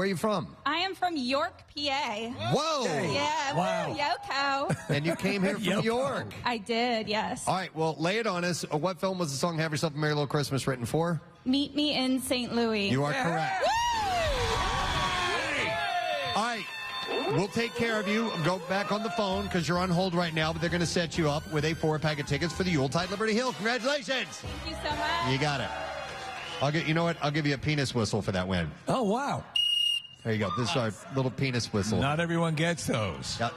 Where are you from? I am from York, PA. Whoa! Yeah, Wow. Yoko. And you came here from York. I did, yes. All right, well, lay it on us. What film was the song Have Yourself a Merry Little Christmas written for? Meet me in St. Louis. You are correct. All right. We'll take care of you. Go back on the phone because you're on hold right now, but they're going to set you up with a 4-pack of tickets for the Yuletide Liberty Hill. Congratulations. Thank you so much. You got it. You know what? I'll give you a penis whistle for that win. Oh, wow. There you go. This is our little penis whistle. Not everyone gets those. Yep.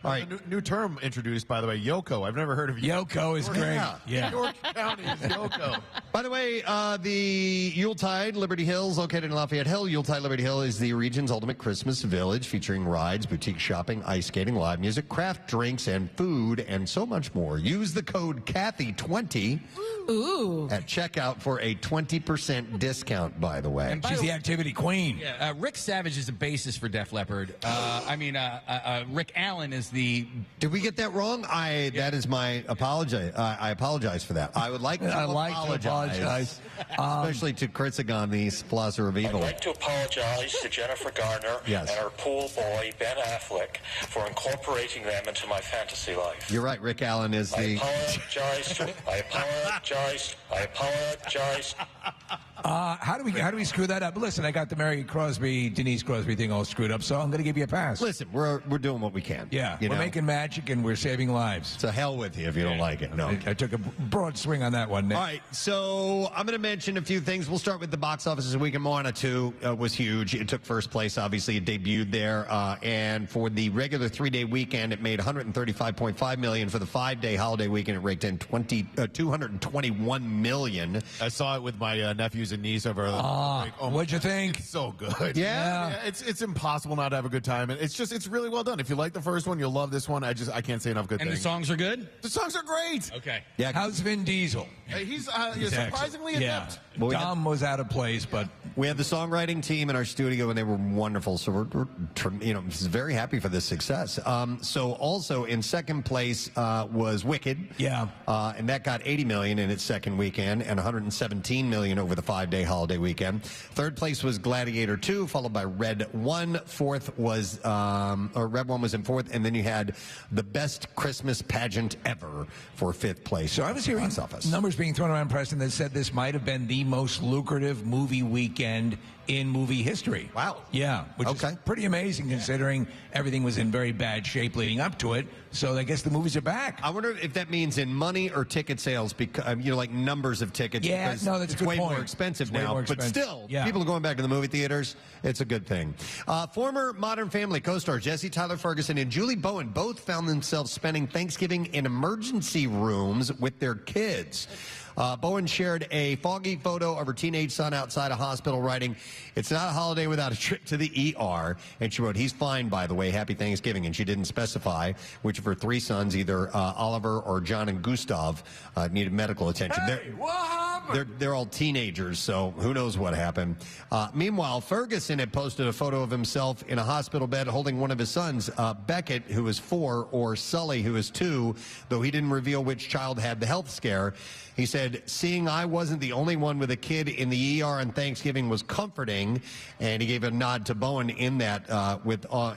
All right. New term introduced, by the way, Yoko. I've never heard of Yoko is great. Yeah. York County is Yoko. By the way, the Yuletide Liberty Hills, located in Lafayette Hill. Yuletide Liberty Hill is the region's ultimate Christmas village, featuring rides, boutique shopping, ice skating, live music, craft drinks, and food, and so much more. Use the code Kathy20 at checkout for a 20% discount, by the way. She's the activity queen. Yeah, Rick Savage is the bassist for Def Leppard. Rick Allen is the... Did we get that wrong? That is my apology. I apologize for that. I would like to apologize. Especially to Kritzagon, the philosopher of evil. I'd like to apologize to Jennifer Garner and her pool boy, Ben Affleck, for incorporating them into my fantasy life. You're right. Rick Allen is the... I apologize. How do we screw that up? Listen, I got the Mary Crosby, Denise Crosby thing all screwed up, so I'm going to give you a pass. Listen, we're doing what we can. Yeah, we're making magic and we're saving lives. So hell with you if you don't like it. No, I took a broad swing on that one, Nick. All right, so I'm going to mention a few things. We'll start with the box office this week. Moana 2 was huge. It took first place, obviously. It debuted there. And for the regular 3-day weekend, it made $135.5 million. For the 5-day holiday weekend, it raked in $221 million. I saw it with my nephews and niece over. What'd you think? It's so good. Yeah? It's impossible not to have a good time. And it's really well done. If you like the first one, you'll love this one. I can't say enough good things. And the songs are good? The songs are great. Okay. Yeah. How's Vin Diesel? He's surprisingly adept. Well, Dom was out of place, but we had the songwriting team in our studio, and they were wonderful. So we're very happy for this success. So also in second place was Wicked. Yeah. And that got $80 million in its second weekend and $117 million over the 5-day holiday weekend. Third place was Gladiator 2, followed by Red 1. Fourth was, Red 1 was in fourth, and then you had the best Christmas pageant ever for fifth place. So I was hearing numbers being thrown around, Preston, that said this might have been the most lucrative movie weekend in movie history. Wow. Yeah, which is pretty amazing considering everything was in very bad shape leading up to it. So I guess the movies are back. I wonder if that means in money or ticket sales, because like numbers of tickets. Yeah, because no, that's a it's good way point. more expensive It's way now. more But expensive. still, Yeah. people are going back to the movie theaters. It's a good thing. Former Modern Family co-stars Jesse Tyler Ferguson and Julie Bowen both found themselves spending Thanksgiving in emergency rooms with their kids. Bowen shared a foggy photo of her teenage son outside a hospital, writing, "It's not a holiday without a trip to the ER." And she wrote, "He's fine, by the way. Happy Thanksgiving." And she didn't specify which of her three sons, either Oliver or John and Gustav, needed medical attention. They're all teenagers, so who knows what happened. Meanwhile, Ferguson had posted a photo of himself in a hospital bed holding one of his sons, Beckett, who is 4, or Sully, who is 2, though he didn't reveal which child had the health scare. He said, "Seeing I wasn't the only one with a kid in the ER on Thanksgiving was comforting," and he gave a nod to Bowen in that.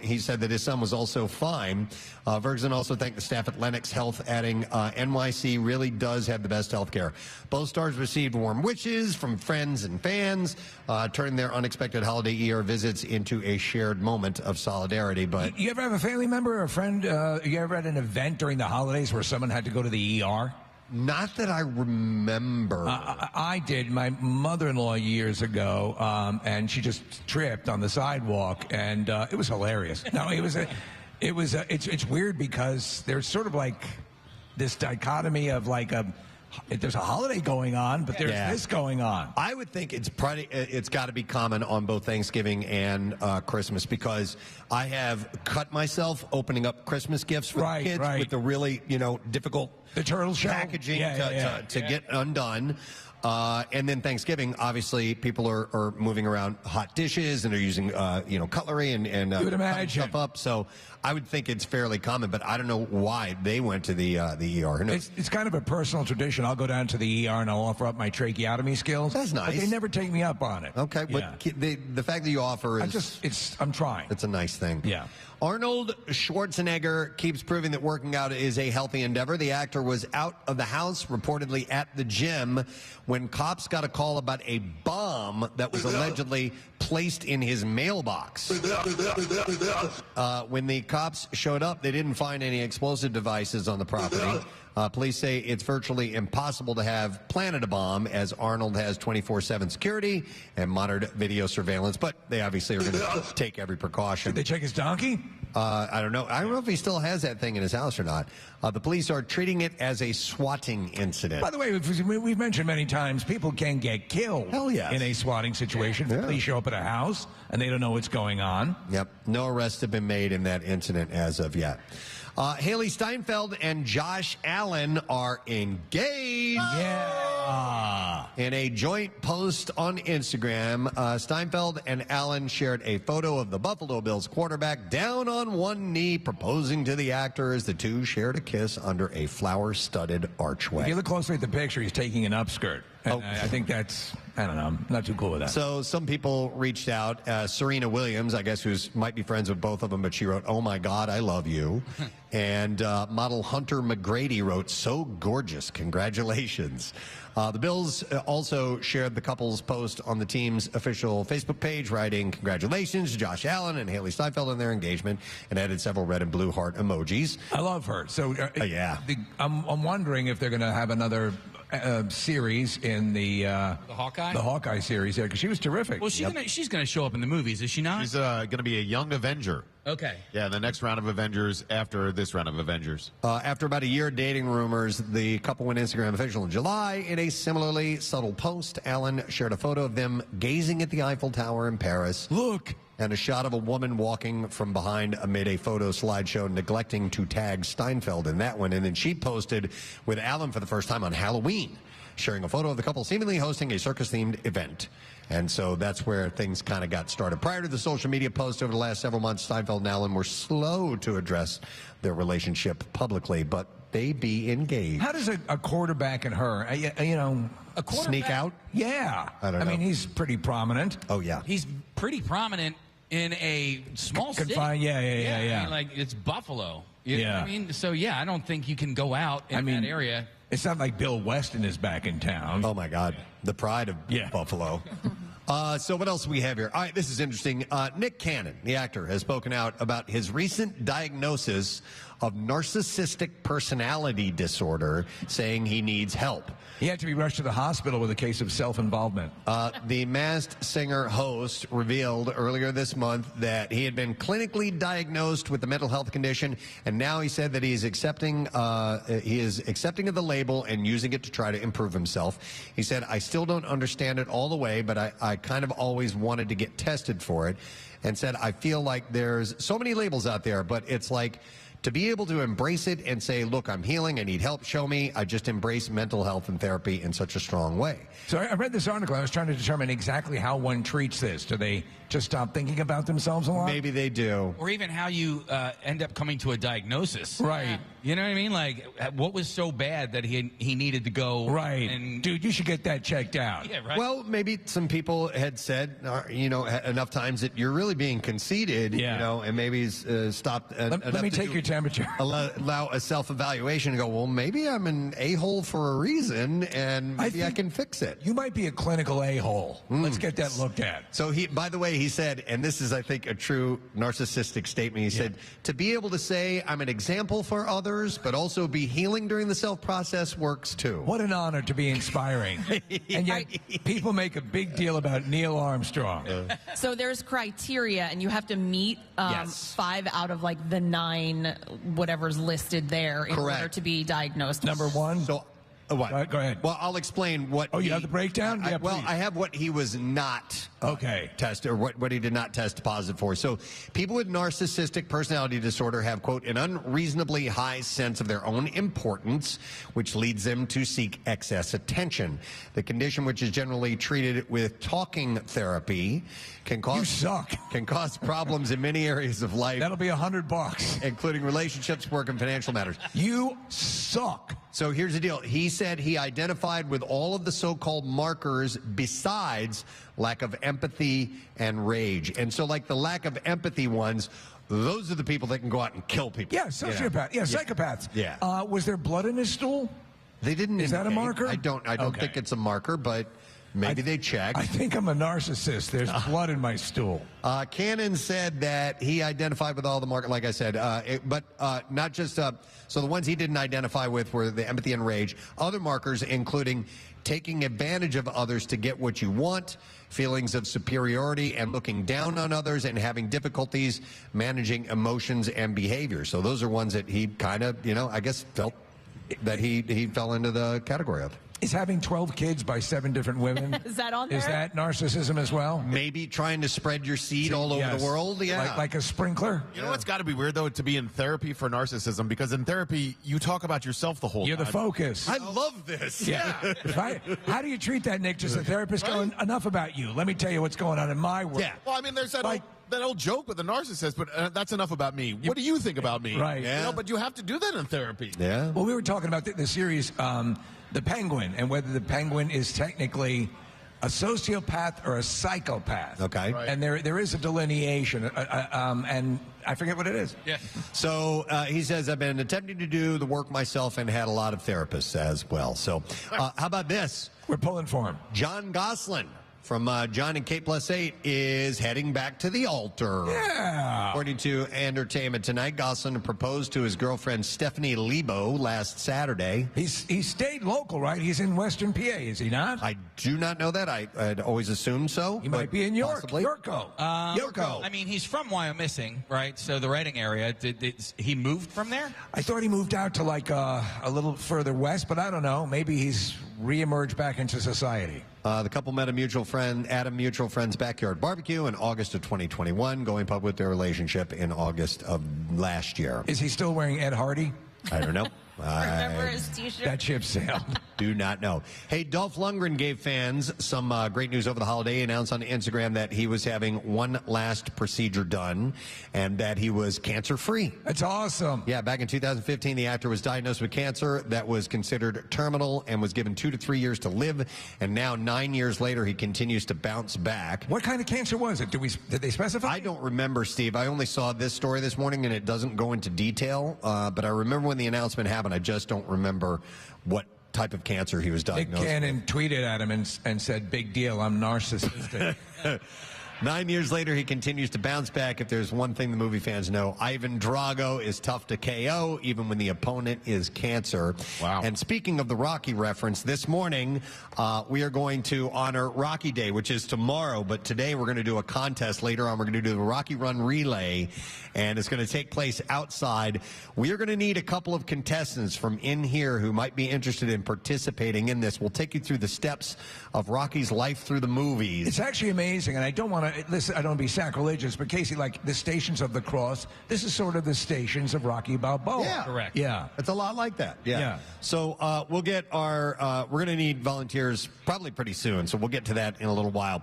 He said that his son was also fine. Ferguson also thanked the staff at Lennox Health, adding, "NYC really does have the best health care." Both stars received warm wishes from friends and fans, turning their unexpected holiday ER visits into a shared moment of solidarity. But you ever have a family member or a friend, you ever had an event during the holidays where someone had to go to the ER? Not that I remember. I did. My mother-in-law years ago, and she just tripped on the sidewalk, and it was hilarious. No, it's weird because there's sort of like this dichotomy of like there's a holiday going on, but there's this going on. I would think it's got to be common on both Thanksgiving and Christmas, because I have cut myself opening up Christmas gifts for the kids with the really difficult turtle shell packaging to get undone. And then Thanksgiving, obviously, people are moving around hot dishes and they're using, cutlery and You would cutting imagine. stuff up. So I would think it's fairly common, but I don't know why they went to the ER. Who knows? It's kind of a personal tradition. I'll go down to the ER and I'll offer up my tracheotomy skills. That's nice. But they never take me up on it. Okay, Yeah. but the fact that you offer is I'm trying. it's a nice thing. Yeah. Arnold Schwarzenegger keeps proving that working out is a healthy endeavor. The actor was out of the house, reportedly at the gym, when cops got a call about a bomb that was allegedly placed in his mailbox. When the cops showed up, they didn't find any explosive devices on the property. Police say it's virtually impossible to have planted a bomb, as Arnold has 24/7 security and monitored video surveillance, but they obviously are going to take every precaution. Did they check his donkey? I don't know. I don't know if he still has that thing in his house or not. The police are treating it as a swatting incident. By the way, we've mentioned many times, people can get killed Hell yes. in a swatting situation. Yeah. If police show up at a house and they don't know what's going on. Yep. No arrests have been made in that incident as of yet. Haley Steinfeld and Josh Allen are engaged. Yeah. In a joint post on Instagram, Steinfeld and Allen shared a photo of the Buffalo Bills quarterback down on one knee, proposing to the actor as the two shared a kiss under a flower-studded If archway. you look closely at the picture, he's taking an upskirt. And I think that's, I don't know, I'm not too cool with that. So some people reached out. Serena Williams, I guess, might be friends with both of them, but she wrote, "Oh my God, I love you." And model Hunter McGrady wrote, "So gorgeous, congratulations." The Bills also shared the couple's post on the team's official Facebook page, writing, "Congratulations to Josh Allen and Haley Steinfeld on their engagement," and added several red and blue heart emojis. I love her. So yeah. I'm wondering if they're going to have another series in the Hawkeye series there, because she was terrific. Well, she's gonna show up in the movies, is she not? She's going to be a young Avenger. Okay. Yeah, the next round of Avengers after this round of Avengers. After about a year of dating rumors, the couple went Instagram official in July. In a similarly subtle post, Allen shared a photo of them gazing at the Eiffel Tower in Paris. Look. And a shot of a woman walking from behind amid a photo slideshow, neglecting to tag Steinfeld in that one. And then she posted with Allen for the first time on Halloween, sharing a photo of the couple seemingly hosting a circus-themed event. And so that's where things kind of got started. Prior to the social media posts over the last several months, Steinfeld and Allen were slow to address their relationship publicly, but they be engaged. How does a quarterback and her, a quarterback Sneak out? Yeah. I don't know. mean, he's pretty prominent. Oh, yeah. He's pretty prominent in a small city. Confined, yeah. I mean, like, it's Buffalo. You know what I mean? So, yeah, I don't think you can go out in that area. It's not like Bill Weston is back in town. Oh, my God. The pride of Buffalo. So what else do we have here? All right, this is interesting. Nick Cannon, the actor, has spoken out about his recent diagnosis of narcissistic personality disorder, saying he needs help. He had to be rushed to the hospital with a case of self-involvement. The Masked Singer host revealed earlier this month that he had been clinically diagnosed with the mental health condition, and now he said that he is accepting of the label and using it to try to improve himself. He said, "I still don't understand it all the way, but I kind of always wanted to get tested for it," and said, "I feel like there's so many labels out there, but it's like, to be able to embrace it and say, look, I'm healing, I need help, show me. I just embrace mental health and therapy in such a strong way." So I read this article. I was trying to determine exactly how one treats this. Do they just stop thinking about themselves a lot? Maybe they do. Or even how you end up coming to a diagnosis. Right. You know what I mean? Like, what was so bad that he needed to go? Right. And, dude, you should get that checked out. Yeah, right. Well, maybe some people had said, enough times that you're really being conceited, and maybe stopped. Let me take your temperature. Allow a self-evaluation and go, well, maybe I'm an a-hole for a reason, and maybe I can fix it. You might be a clinical a-hole. Let's get that looked at. So by the way, he said, and this is, I think, a true narcissistic statement. He said, to be able to say I'm an example for others, but also be healing during the self-process works too. What an honor to be inspiring. And yet people make a big deal about Neil Armstrong. So there's criteria, and you have to meet 5 out of the 9 whatever's listed there in order to be diagnosed. Number one? So What? Go ahead. Well, I'll explain what. Oh, you have the breakdown? Yeah, well, please. I have what he was not tested, or what he did not test positive for. So, people with narcissistic personality disorder have, quote, an unreasonably high sense of their own importance, which leads them to seek excess attention. The condition, which is generally treated with talking therapy, can cause problems in many areas of life. That'll be $100, including relationships, work, and financial matters. You suck. So here's the deal. He said he identified with all of the so-called markers besides lack of empathy and rage. And so, like the lack of empathy ones, those are the people that can go out and kill people. Yeah, sociopath. Yeah, psychopaths. Yeah. Was there blood in his stool? They didn't. Is that a marker? I don't think it's a marker, but maybe they checked. I think I'm a narcissist. There's blood in my stool. Cannon said that he identified with all the markers, like I said, but not just. So the ones he didn't identify with were the empathy and rage. Other markers, including taking advantage of others to get what you want, feelings of superiority and looking down on others, and having difficulties managing emotions and behavior. So those are ones that he kind of, I guess felt that he fell into the category of. Is having 12 kids by 7 different women? Is that on there? Is that narcissism as well? Maybe trying to spread your seed all over the world. Yeah, like a sprinkler. You know what's got to be weird though, to be in therapy for narcissism, because in therapy you talk about yourself the whole time. You're the focus. I love this. Yeah. Right? How do you treat that, Nick? Just a therapist going, enough about you. Let me tell you what's going on in my world. Yeah. Well, I mean, there's that old joke with the narcissist, but that's enough about me. What do you think about me? Right. Yeah. But you have to do that in therapy. Yeah. Well, we were talking about the series, The Penguin, and whether the penguin is technically a sociopath or a psychopath. Okay. Right. And there is a delineation, and I forget what it is. Yeah. So he says, I've been attempting to do the work myself and had a lot of therapists as well. So how about this? We're pulling for him. John Gosselin from John and Kate Plus 8 is heading back to the altar. Yeah. According to Entertainment Tonight, Gosselin proposed to his girlfriend Stephanie Lebo last Saturday. He stayed local, right? He's in Western PA, is he not? I do not know that. I'd always assumed so. He might be in York. Possibly. Yorko. Yorko. I mean, he's from Wyomissing, right? So the Reading area. Did he moved from there? I thought he moved out to like a little further west, but I don't know. Maybe he's reemerged back into society. The couple met at a mutual friend's backyard barbecue in August of 2021, going public with their relationship in August of last year. Is he still wearing Ed Hardy? I don't know. Remember his t-shirt? That ship sailed. Do not know. Hey, Dolph Lundgren gave fans some great news over the holiday. He announced on Instagram that he was having one last procedure done and that he was cancer-free. That's awesome. Yeah, back in 2015, the actor was diagnosed with cancer that was considered terminal and was given 2 to 3 years to live. And now, 9 years later, he continues to bounce back. What kind of cancer was it? Did they specify? I don't remember, Steve. I only saw this story this morning, and it doesn't go into detail. But I remember when the announcement happened. I just don't remember what type of cancer he was diagnosed Nick Cannon tweeted at him and said, "Big deal, I'm narcissistic." 9 years later, he continues to bounce back. If there's one thing the movie fans know, Ivan Drago is tough to KO, even when the opponent is cancer. Wow. And speaking of the Rocky reference, this morning we are going to honor Rocky Day, which is tomorrow. But today we're going to do a contest. Later on, we're going to do the Rocky Run Relay, and it's going to take place outside. We are going to need a couple of contestants from in here who might be interested in participating in this. We'll take you through the steps of Rocky's life through the movies. It's actually amazing, and I don't want to listen. I don't want to be sacrilegious, but Casey, like the Stations of the Cross, this is sort of the Stations of Rocky Balboa. Yeah, correct. Yeah, it's a lot like that. Yeah. Yeah. So we'll get our. We're going to need volunteers probably pretty soon. So we'll get to that in a little while.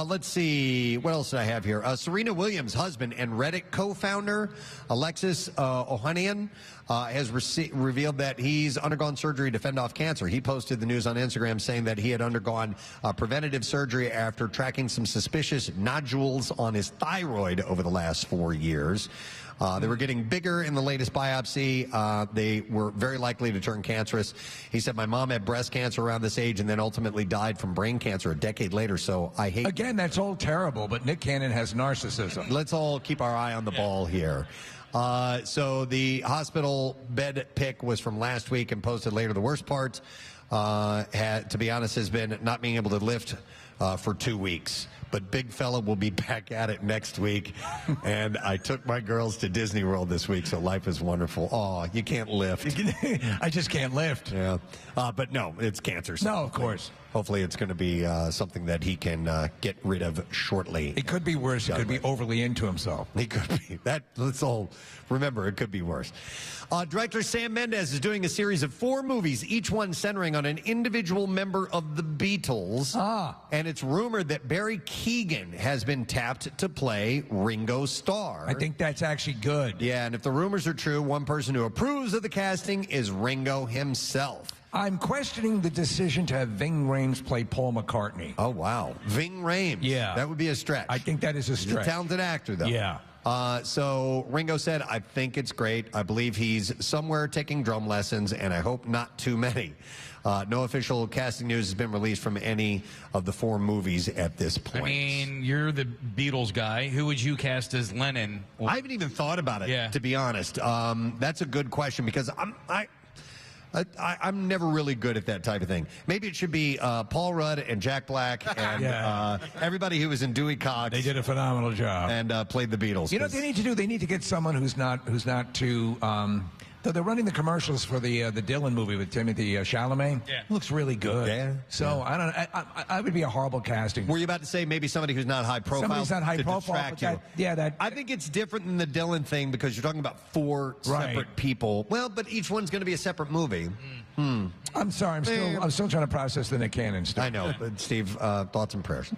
Let's see. What else did I have here? Serena Williams' husband and Reddit co-founder Alexis Ohanian has revealed that he's undergone surgery to fend off cancer. He posted the news on Instagram saying that he had undergone preventative surgery after tracking some suspicious nodules on his thyroid over the last 4 years. They were getting bigger in the latest biopsy. They were very likely to turn cancerous. He said, my mom had breast cancer around this age and then ultimately died from brain cancer a decade later. So I hate... Again, that's all terrible, but Nick Cannon has narcissism. Let's all keep our eye on the ball here. So the hospital bed pic was from last week and posted later. The worst part, to be honest, has been not being able to lift for 2 weeks. but Big Fella will be back at it next week. And I took my girls to Disney World this week, so life is wonderful. Oh, you can't lift. I just can't lift. Yeah. But no, it's cancer. No, of course. Hopefully it's going to be something that he can get rid of shortly. It could be worse. He could be overly into himself. He could be. Let's all remember, it could be worse. Director Sam Mendes is doing a series of 4 movies, each one centering on an individual member of the Beatles. And it's rumored that Barry Keoghan has been tapped to play Ringo Starr. I think that's actually good. Yeah, and if the rumors are true, one person who approves of the casting is Ringo himself. I'm questioning the decision to have Ving Rhames play Paul McCartney. Oh, wow. Ving Rhames. Yeah. That would be a stretch. I think that is a stretch. He's a talented actor, though. Yeah. So Ringo said, I think it's great. I believe he's somewhere taking drum lessons, and I hope not too many. No official casting news has been released from any of the 4 movies at this point. I mean, you're the Beatles guy. Who would you cast as Lennon? I haven't even thought about it, to be honest. That's a good question because I'm never really good at that type of thing. Maybe it should be Paul Rudd and Jack Black and everybody who was in Dewey Cox. They did a phenomenal job. And played the Beatles. You know what they need to do? They need to get someone who's not too... though they're running the commercials for the Dylan movie with Timothy Chalamet. Yeah. Looks really good. Yeah. So I would be a horrible casting. Were you about to say maybe somebody who's not high profile? Somebody's not high profile. But I think it's different than the Dylan thing because you're talking about 4 separate people. Well, but each one's going to be a separate movie. I'm sorry. I'm still trying to process the Nick Cannon stuff. I know, but Steve, thoughts and prayers.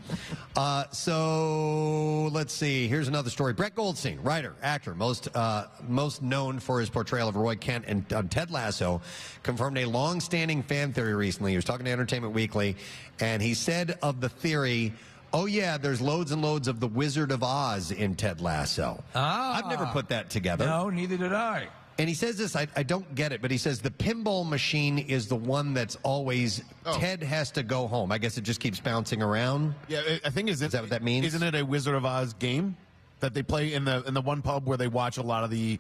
So let's see. Here's another story. Brett Goldstein, writer, actor, most known for his portrayal of Roy Kent on Ted Lasso, confirmed a long-standing fan theory recently. He was talking to Entertainment Weekly, and he said of the theory, oh, yeah, there's loads and loads of the Wizard of Oz in Ted Lasso. I've never put that together. No, neither did I. And he says this, I don't get it, but he says the pinball machine is the one that's always, Ted has to go home. I guess it just keeps bouncing around. Yeah, I think is that what that means? Isn't it a Wizard of Oz game that they play in the one pub where they watch a lot of the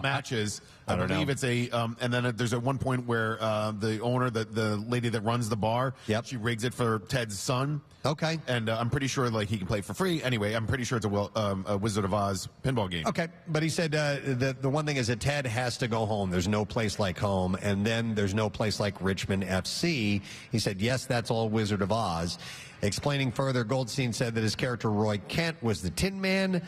matches? I believe it's a, and then there's at one point where the owner, the lady that runs the bar, she rigs it for Ted's son. Okay. And I'm pretty sure like he can play for free. Anyway, I'm pretty sure it's a Wizard of Oz pinball game. Okay, but he said the one thing is that Ted has to go home. There's no place like home, and then there's no place like Richmond FC. He said, yes, that's all Wizard of Oz. Explaining further, Goldstein said that his character Roy Kent was the Tin Man.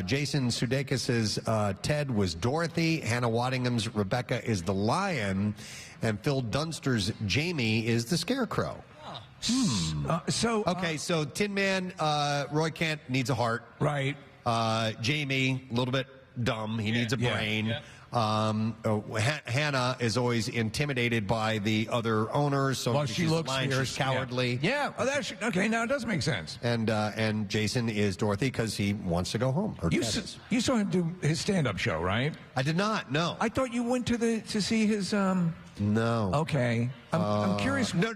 Jason Sudeikis' Ted was Dorothy. Hannah Waddingham's Rebecca is the Lion. And Phil Dunster's Jamie is the Scarecrow. Okay, so Tin Man, Roy Kent needs a heart. Right. Jamie, a little bit dumb. He needs a brain. Hannah is always intimidated by the other owners, so she looks fierce, she's cowardly. Yeah. Oh, okay. Now it does make sense. And Jason is Dorothy because he wants to go home. You saw him do his stand-up show, right? I did not. No. I thought you went to see his. No. Okay. I'm curious. No.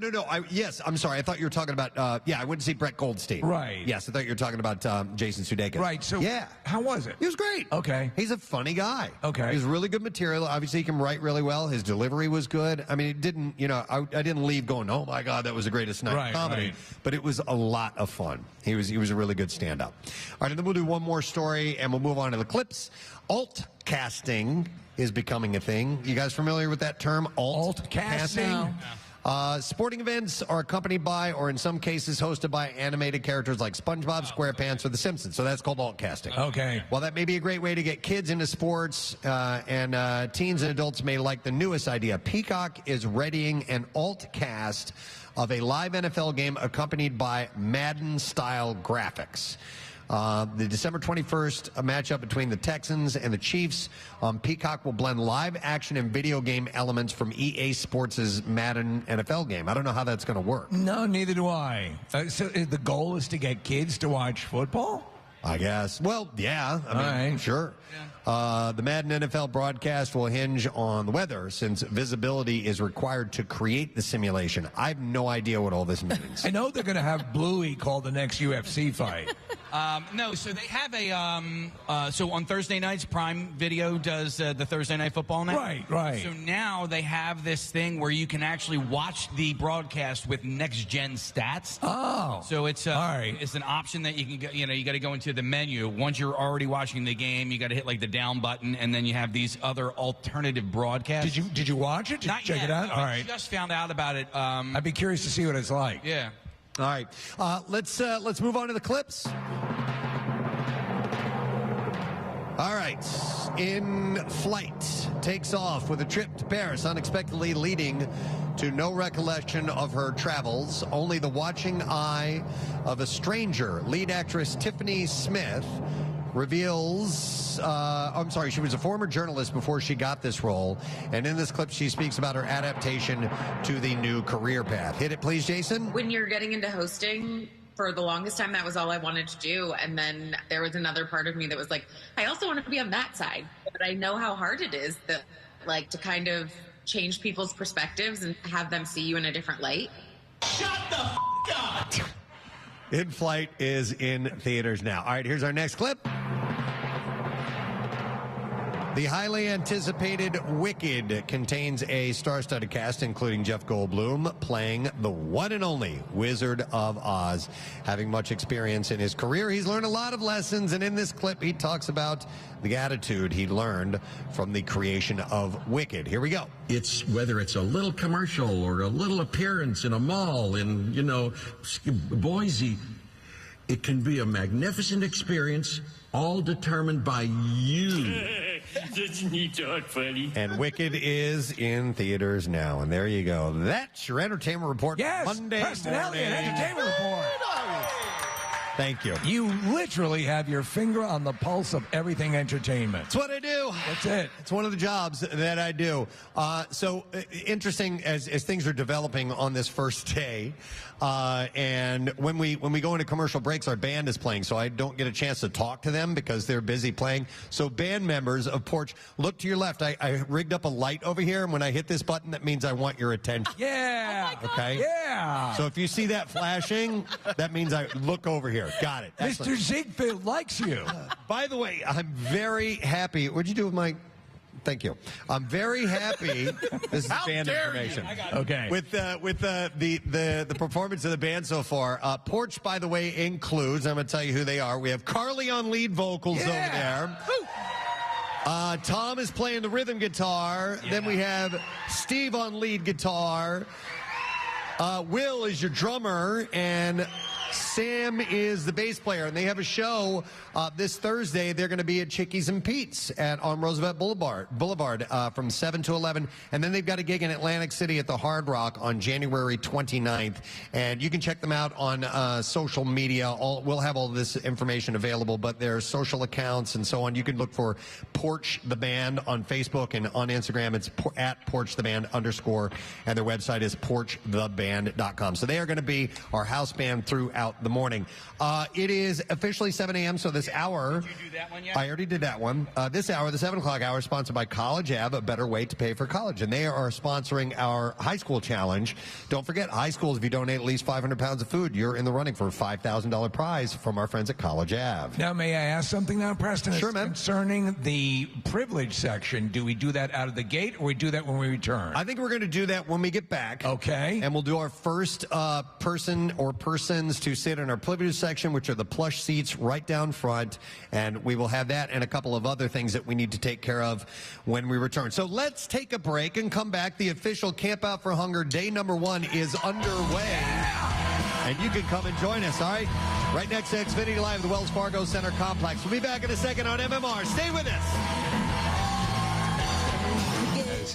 Yes, I'm sorry. I thought you were talking about. I went to see Brett Goldstein. Right. Yes, I thought you were talking about Jason Sudeikis. Right. So how was it? He was great. Okay. He's a funny guy. Okay. He was really good material. Obviously, he can write really well. His delivery was good. I mean, it didn't. I didn't leave going, oh my God, that was the greatest night of comedy. Right. But it was a lot of fun. He was a really good stand-up. All right, and then we'll do one more story, and we'll move on to the clips. Alt casting is becoming a thing. You guys familiar with that term? Alt casting? No. Sporting events are accompanied by, or in some cases hosted by, animated characters like SpongeBob, SquarePants, or The Simpsons. So that's called alt casting. Okay. While that may be a great way to get kids into sports, and teens and adults may like the newest idea, Peacock is readying an alt cast of a live NFL game accompanied by Madden-style graphics. The December 21st matchup between the Texans and the Chiefs on Peacock will blend live action and video game elements from EA Sports' Madden NFL game. I don't know how that's going to work. No, neither do I. So the goal is to get kids to watch football? I guess. Well, yeah. I mean, sure. The Madden NFL broadcast will hinge on the weather since visibility is required to create the simulation. I have no idea what all this means. I know they're going to have Bluey call the next UFC fight. No, so they have so on Thursday nights, Prime Video does the Thursday Night Football night. Right. So now they have this thing where you can actually watch the broadcast with next-gen stats. Oh. So it's all right. It's an option that you can get, you got to go into the menu. Once you're already watching the game, you got to hit like the down button, and then you have these other alternative broadcasts. Did you watch it? Did Not you check yet. it out? No, All I right. just found out about it. I'd be curious to see what it's like. Yeah. All right. Let's move on to the clips. All right. In flight, takes off with a trip to Paris, unexpectedly leading to no recollection of her travels, only the watching eye of a stranger. Lead actress Tiffany Smith reveals, she was a former journalist before she got this role. And in this clip, she speaks about her adaptation to the new career path. Hit it, please, Jason. When you're getting into hosting, for the longest time, that was all I wanted to do. And then there was another part of me that was like, I also want to be on that side. But I know how hard it is to kind of change people's perspectives and have them see you in a different light. Shut the up! In Flight is in theaters now. All right, here's our next clip. The highly anticipated Wicked contains a star-studded cast, including Jeff Goldblum playing the one and only Wizard of Oz. Having much experience in his career, he's learned a lot of lessons, and in this clip, he talks about the attitude he learned from the creation of Wicked. Here we go. It's whether it's a little commercial or a little appearance in a mall in, Boise, it can be a magnificent experience, all determined by you. And Wicked is in theaters now. And there you go. That's your entertainment report. Yes, Monday Preston morning. Elliott, entertainment report. Thank you. You literally have your finger on the pulse of everything entertainment. That's what I do. That's it. It's one of the jobs that I do. So interesting as things are developing on this first day. And when we go into commercial breaks, our band is playing, so I don't get a chance to talk to them because they're busy playing. So band members of Porch, look to your left. I rigged up a light over here, and when I hit this button, that means I want your attention. Yeah. Oh Okay? Yeah. So if you see that flashing, that means I look over here. Got it. Mr. Excellent. Ziegfeld likes you. By the way, I'm very happy. What'd you do with my... Thank you. I'm very happy. This is band information. Okay. With the performance of the band so far. Porch, by the way, includes. I'm going to tell you who they are. We have Carly on lead vocals over there. Tom is playing the rhythm guitar. Yeah. Then we have Steve on lead guitar. Will is your drummer, and Sam is the bass player, and they have a show this Thursday. They're going to be at Chickies and Pete's on Roosevelt Boulevard from 7 to 11. And then they've got a gig in Atlantic City at the Hard Rock on January 29th. And you can check them out on social media. We'll have all this information available, but their social accounts and so on. You can look for Porch the Band on Facebook, and on Instagram it's at Porch the Band _ and their website is porchtheband.com. So they are going to be our house band throughout the morning. It is officially 7 a.m., so this hour... Did you do that one yet? I already did that one. This hour, the 7 o'clock hour, is sponsored by College Ave, a better way to pay for college. And they are sponsoring our high school challenge. Don't forget, high schools, if you donate at least 500 pounds of food, you're in the running for a $5,000 prize from our friends at College Ave. Now, may I ask something now, Preston? Sure, man. Concerning the privilege section, do we do that out of the gate, or we do that when we return? I think we're going to do that when we get back. Okay. And we'll do our first person or persons to sit in our privilege section, which are the plush seats right down front. And we will have that and a couple of other things that we need to take care of when we return. So let's take a break and come back. The official Camp Out for Hunger Day #1 is underway. And you can come and join us, all right? Right next to Xfinity Live at the Wells Fargo Center Complex. We'll be back in a second on MMR. Stay with us.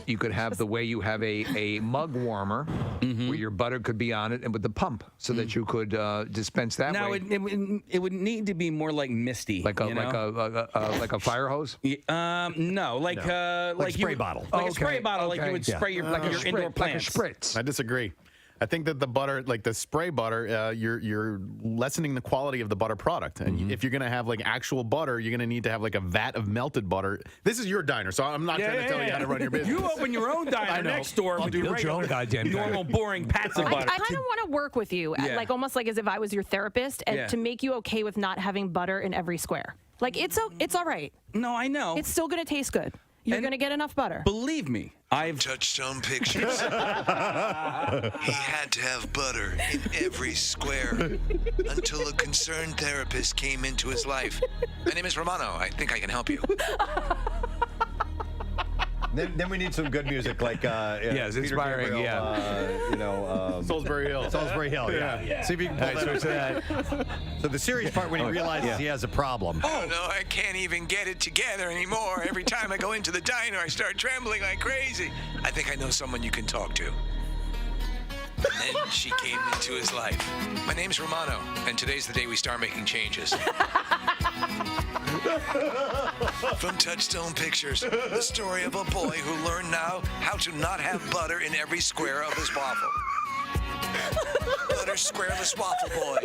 You could have the way you have a mug warmer where your butter could be on it, and with the pump so that you could dispense that way. Now it would need to be more like misty, like a fire hose. No, like a spray bottle. Like a spray bottle, like you would spray your indoor plants. Like a spritz. I disagree. I think that the butter, like the spray butter, you're lessening the quality of the butter product. And if you're going to have like actual butter, you're going to need to have like a vat of melted butter. This is your diner, so I'm not trying to tell you how to run your business. You open your own diner next door with your normal boring pats of butter. I kind of want to work with you, like almost like as if I was your therapist, and to make you okay with not having butter in every square. Like it's all right. No, I know. It's still going to taste good. You're going to get enough butter. Believe me, I've Touchstone Pictures. He had to have butter in every square until a concerned therapist came into his life. My name is Romano. I think I can help you. Then we need some good music, like yes, Peter inspiring. Gabriel, Salisbury Hill. Salisbury Hill. Yeah. See if you can pull that. So the serious part when he realizes he has a problem. Oh no, I can't even get it together anymore. Every time I go into the diner, I start trembling like crazy. I think I know someone you can talk to. And then she came into his life. My name's Romano, and today's the day we start making changes. From Touchstone Pictures, the story of a boy who learned now how to not have butter in every square of his waffle. Butter squareless waffle boy.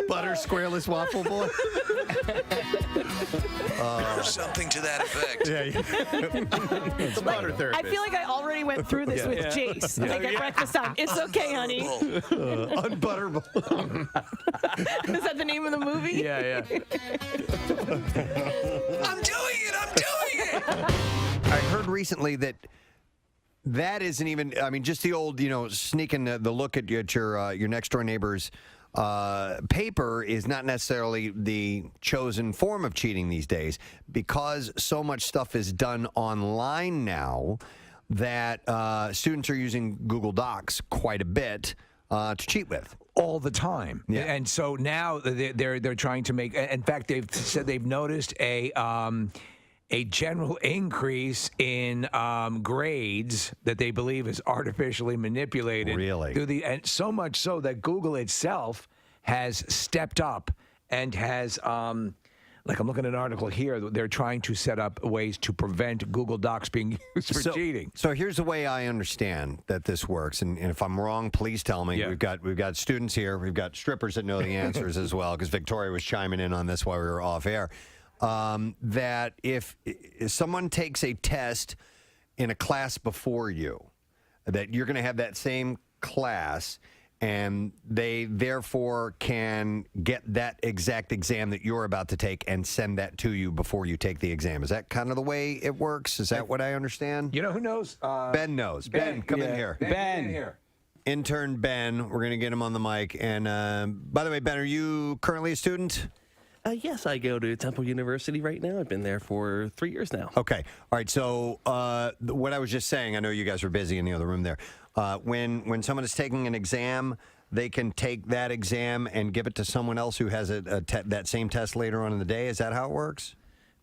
Butter squareless waffle boy. Or something to that effect. It's a butter therapist. I feel like I already went through this with Jace. Like at breakfast time. It's okay, honey. Unbutterable. Is that the name of the movie? Yeah. I'm doing it! I heard recently that isn't even, I mean, just the old, sneaking the look at your next door neighbor's paper is not necessarily the chosen form of cheating these days, because so much stuff is done online now that students are using Google Docs quite a bit to cheat with. All the time. Yeah. And so now they're trying to make, in fact, they've said they've noticed a general increase in grades that they believe is artificially manipulated. Really? And so much so that Google itself has stepped up and has, like I'm looking at an article here, they're trying to set up ways to prevent Google Docs being used for cheating. So here's the way I understand that this works, and if I'm wrong, please tell me. Yeah. We've got students here, we've got strippers that know the answers as well, because Victoria was chiming in on this while we were off air. That if someone takes a test in a class before you, that you're going to have that same class, and they therefore can get that exact exam that you're about to take and send that to you before you take the exam. Is that kind of the way it works? Is that what I understand? You know who knows? Ben knows. Ben, come in here. Ben. Here. Intern Ben, we're going to get him on the mic. And by the way, Ben, are you currently a student? Yes, I go to Temple University right now. I've been there for 3 years now. Okay. All right. So what I was just saying, I know you guys were busy in the other room there. When someone is taking an exam, they can take that exam and give it to someone else who has that same test later on in the day. Is that how it works?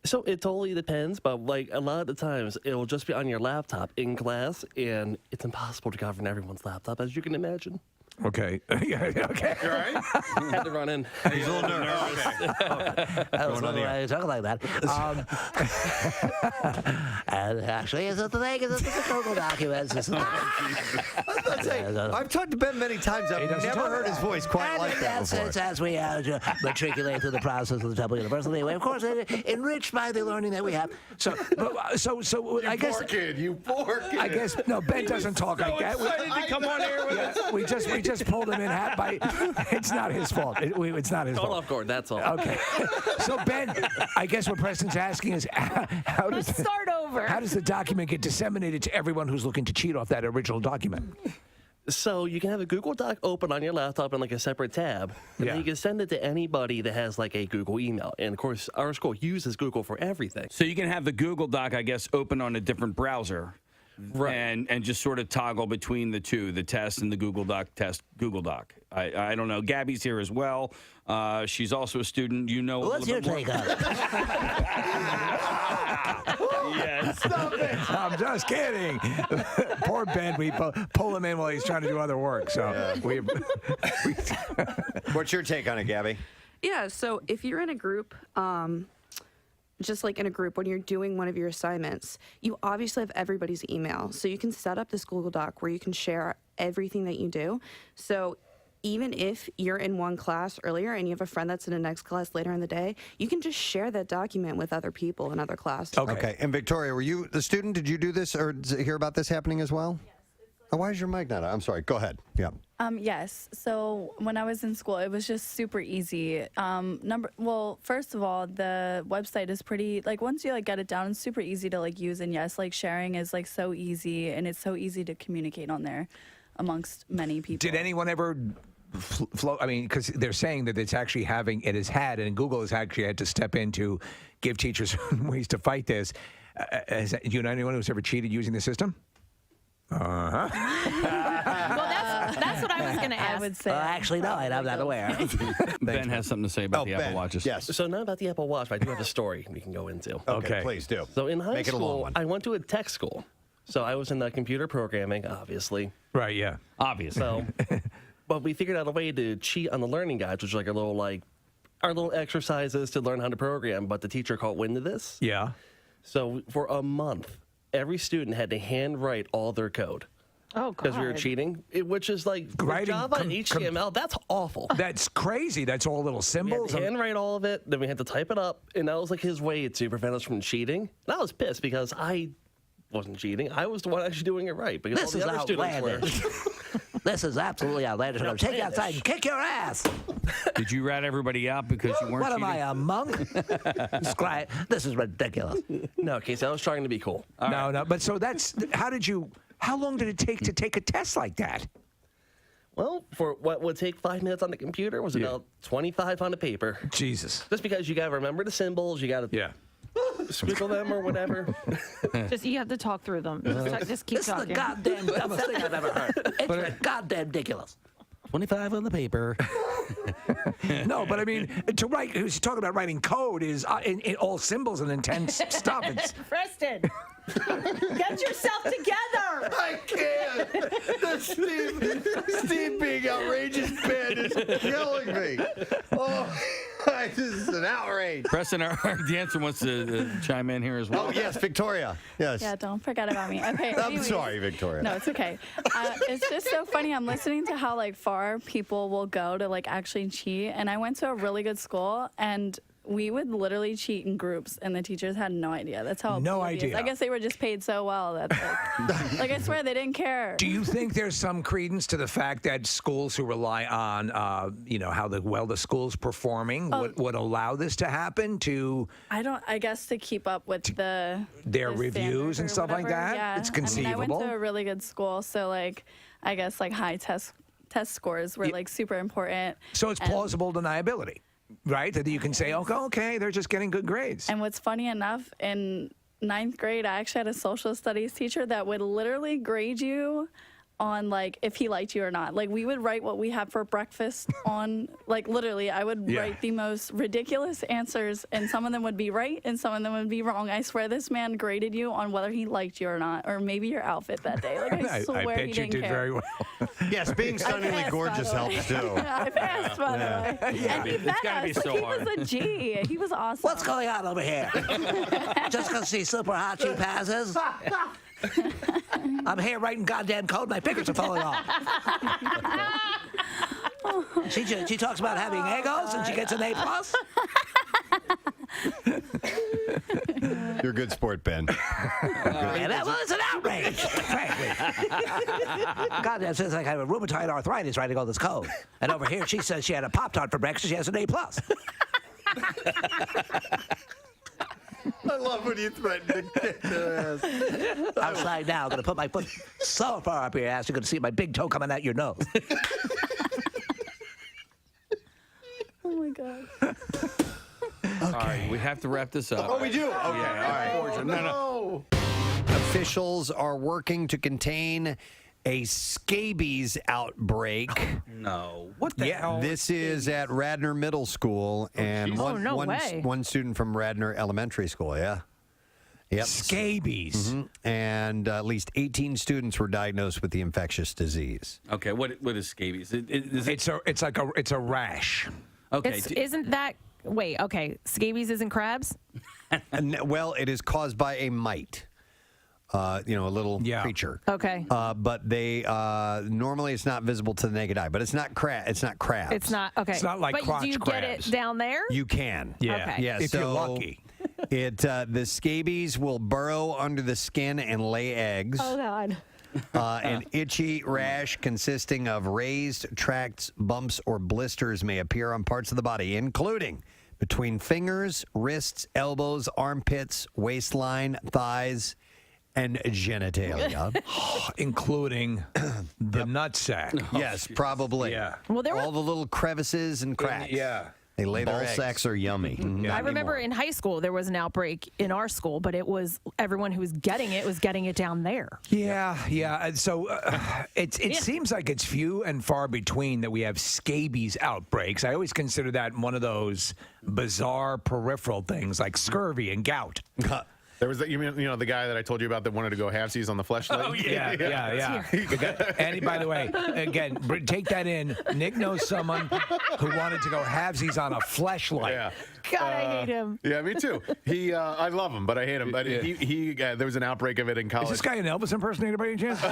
So it totally depends, but like a lot of the times it will just be on your laptop in class, and it's impossible to cover on everyone's laptop, as you can imagine. Okay. Yeah, okay. You all right? Had to run in. He's a little nervous. I was wondering why you talk like that. And actually, it's the thing is the Google documents. I've talked to Ben many times. I've never heard his voice quite like that before. It's as we matriculate through the process of the Temple University. Of course, enriched by the learning that we have. So I guess. Poor kid, you poor kid. I guess no. Ben doesn't talk like that. to come on air with us. We just pulled him in hat by. It's not his fault. It's not his fault. All off guard, that's all. Okay. So Ben, I guess what Preston's asking is Let's start over. How does the document get disseminated to everyone who's looking to cheat off that original document? So you can have a Google Doc open on your laptop in like a separate tab, and then you can send it to anybody that has like a Google email. And of course, our school uses Google for everything. So you can have the Google Doc, I guess, open on a different browser. Right. And just sort of toggle between the two, the test and the Google Doc test, Google Doc. I don't know. Gabby's here as well. She's also a student. You know. What's your take on it? Yes. Stop it. I'm just kidding. Poor Ben. We pull him in while he's trying to do other work. So What's your take on it, Gabby? Yeah. So if you're in a group, just like in a group, when you're doing one of your assignments, you obviously have everybody's email. So you can set up this Google Doc where you can share everything that you do. So even if you're in one class earlier and you have a friend that's in the next class later in the day, you can just share that document with other people in other classes. Okay. And Victoria, were you the student? Did you do this or hear about this happening as well? Yes. Oh, why is your mic not on? I'm sorry. Go ahead. Yeah. Yes. So when I was in school, it was just super easy. First of all, the website is pretty, like, once you, like, get it down, it's super easy to, like, use. And yes, like, sharing is, like, so easy, and it's so easy to communicate on there amongst many people. Did anyone ever flow? I mean, because they're saying that it has had, and Google has actually had to step in to give teachers ways to fight this. Do you know anyone who's ever cheated using the system? Well, that's what I was going to ask. I would say. Actually, no, I'm not aware. Ben has something to say about the Apple Watches. Yes. So not about the Apple Watch, but I do have a story we can go into. Okay, please do. So in high Make it a long school, one. I went to a tech school. So I was in the computer programming, obviously. Right, yeah. Obviously. So, but we figured out a way to cheat on the learning guides, which is like a little, like, our little exercises to learn how to program, but the teacher caught wind of this. Yeah. So for a month, every student had to handwrite all their code. Oh, God. Because we were cheating, which is like Java and HTML. That's awful. That's crazy. That's all little symbols. We had to handwrite all of it, then we had to type it up, and that was like his way to prevent us from cheating. And I was pissed because I wasn't cheating. I was the one actually doing it right. Because This all is the other students outlandish. This is absolutely outlandish. I'm going to take you outside and kick your ass. Did you rat everybody out because you weren't What am cheating? I, a monk? This is ridiculous. No, Casey, I was trying to be cool. No. But so how long did it take to take a test like that? Well, for what would take 5 minutes on the computer was about 25 on the paper. Jesus. Just because you got to remember the symbols, you got to squiggle them or whatever. Just you have to talk through them. Just keep This talking. is the goddamn dumbest thing I've ever heard. It's goddamn ridiculous. 25 on the paper. No, but I mean, to write, he's talking about writing code is in all symbols and intense stuff. It's Preston, get yourself together. I can't. Steve being outrageous Ben is killing me. Oh, this is an outrage. Preston, our dancer wants to chime in here as well. Oh, yes, Victoria. Yes. Yeah, don't forget about me. Okay. I'm anyways. sorry, Victoria. No, it's okay. It's just so funny. I'm listening to how, like, far people will go to, like, actually cheat. And I went to a really good school, and we would literally cheat in groups, and the teachers had no idea. That's how No oblivious. idea. I guess they were just paid so well that, like I swear, they didn't care. Do you think there's some credence to the fact that schools who rely on, how the school's performing would allow this to happen? I guess to keep up with their reviews and stuff like that. Yeah. It's conceivable. I mean, I went to a really good school, so like, I guess like high test scores were like super important. So it's plausible deniability, right? That you can say, okay, they're just getting good grades. And what's funny enough, in 9th grade, I actually had a social studies teacher that would literally grade you on, like, if he liked you or not. Like, we would write what we had for breakfast on, like, literally, I would write the most ridiculous answers, and some of them would be right, and some of them would be wrong. I swear this man graded you on whether he liked you or not, or maybe your outfit that day. Like, I swear bet he you didn't did care. very well. Yes, being stunningly gorgeous helps, too. I passed, by the way. And he met us. Like, he was a G. He was awesome. What's going on over here? Just because she's super hot, she passes? I'm here writing goddamn code. My fingers are falling off. She talks about having egos and she gets an A+. You're a good sport, Ben. It's an outrage, frankly. Goddamn, says like I have a rheumatoid arthritis writing all this code. And over here, she says she had a Pop-Tart for breakfast. She has an A+. I love when you threaten to kick their ass. Outside now, I'm going to put my foot so far up your ass, you're going to see my big toe coming out your nose. Oh, my God. All right, we have to wrap this up. Oh, we do? Okay. Yeah, all right. No. Officials are working to contain a scabies outbreak. No. What the hell? This is at Radnor Middle School and one student from Radnor Elementary School, yeah. Yep. Scabies. Mm-hmm. And at least 18 students were diagnosed with the infectious disease. Okay, what is scabies? It's a rash. Okay. Isn't that... Wait, okay. Scabies isn't crabs? Well, it is caused by a mite. a little creature. Okay. But they normally it's not visible to the naked eye. But it's not It's not crabs. It's not okay. It's not like but crotch do you crabs. get it down there? You can. Yeah. Okay. Yeah. If you're lucky. The scabies will burrow under the skin and lay eggs. Oh God. An itchy rash consisting of raised tracts, bumps, or blisters may appear on parts of the body, including between fingers, wrists, elbows, armpits, waistline, thighs, and genitalia. Including the nutsack. Yes, probably. Yeah. Well, there all the little crevices and cracks. They lay their Ball eggs. sacks are yummy. I remember in high school there was an outbreak in our school, but it was everyone who was getting it down there. Yeah. So it seems like it's few and far between that we have scabies outbreaks. I always consider that one of those bizarre peripheral things like scurvy and gout. There was that, the guy that I told you about that wanted to go halfsies on the fleshlight. Oh, yeah. And by the way, again, take that in. Nick knows someone who wanted to go halvesies on a fleshlight. Yeah. God, I hate him. Yeah, me too. I love him, but I hate him. But there was an outbreak of it in college. Is this guy an Elvis impersonator by any chance?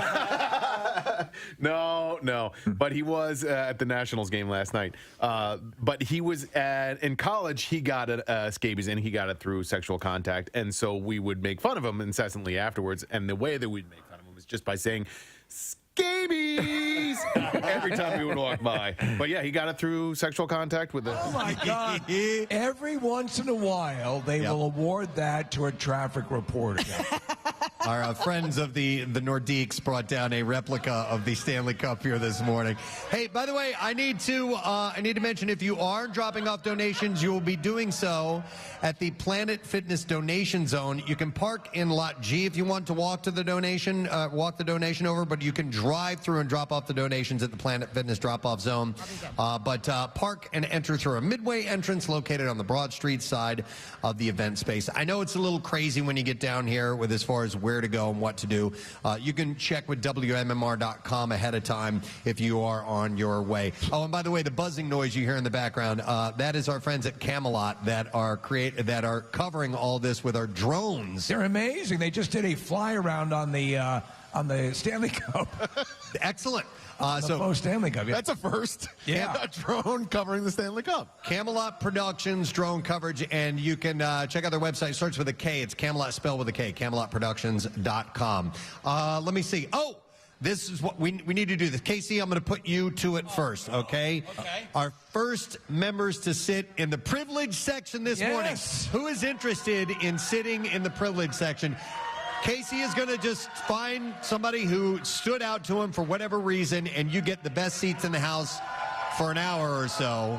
No. But he was at the Nationals game last night. But he was in college. He got scabies, and he got it through sexual contact. And so we would make fun of him incessantly afterwards. And the way that we'd make fun of him was just by saying scabies every time we would walk by. But yeah, he got it through sexual contact with the. Oh my God! Every once in a while, they will award that to a traffic reporter. Our friends of the Nordiques brought down a replica of the Stanley Cup here this morning. Hey, by the way, I need to mention, if you are dropping off donations, you will be doing so at the Planet Fitness donation zone. You can park in Lot G if you want to walk the donation over, but you can drive through and drop off the donations at the Planet Fitness drop-off zone. But park and enter through a midway entrance located on the Broad Street side of the event space. I know it's a little crazy when you get down here with as far as where to go and what to do. You can check with WMMR.com ahead of time if you are on your way. Oh, and by the way, the buzzing noise you hear in the background, that is our friends at Camelot that are covering all this with our drones. They're amazing. They just did a fly around on the Stanley Cup. Excellent. Stanley Cup. Yeah. That's a first. Yeah. A drone covering the Stanley Cup. Camelot Productions drone coverage, and you can check out their website. It starts with a K. It's Camelot spelled with a K. CamelotProductions.com. Let me see. Oh, this is what we need to do. This, Casey, I'm going to put you to it first. Okay. Our first members to sit in the privilege section this morning. Who is interested in sitting in the privilege section? Casey is going to just find somebody who stood out to him for whatever reason, and you get the best seats in the house for an hour or so.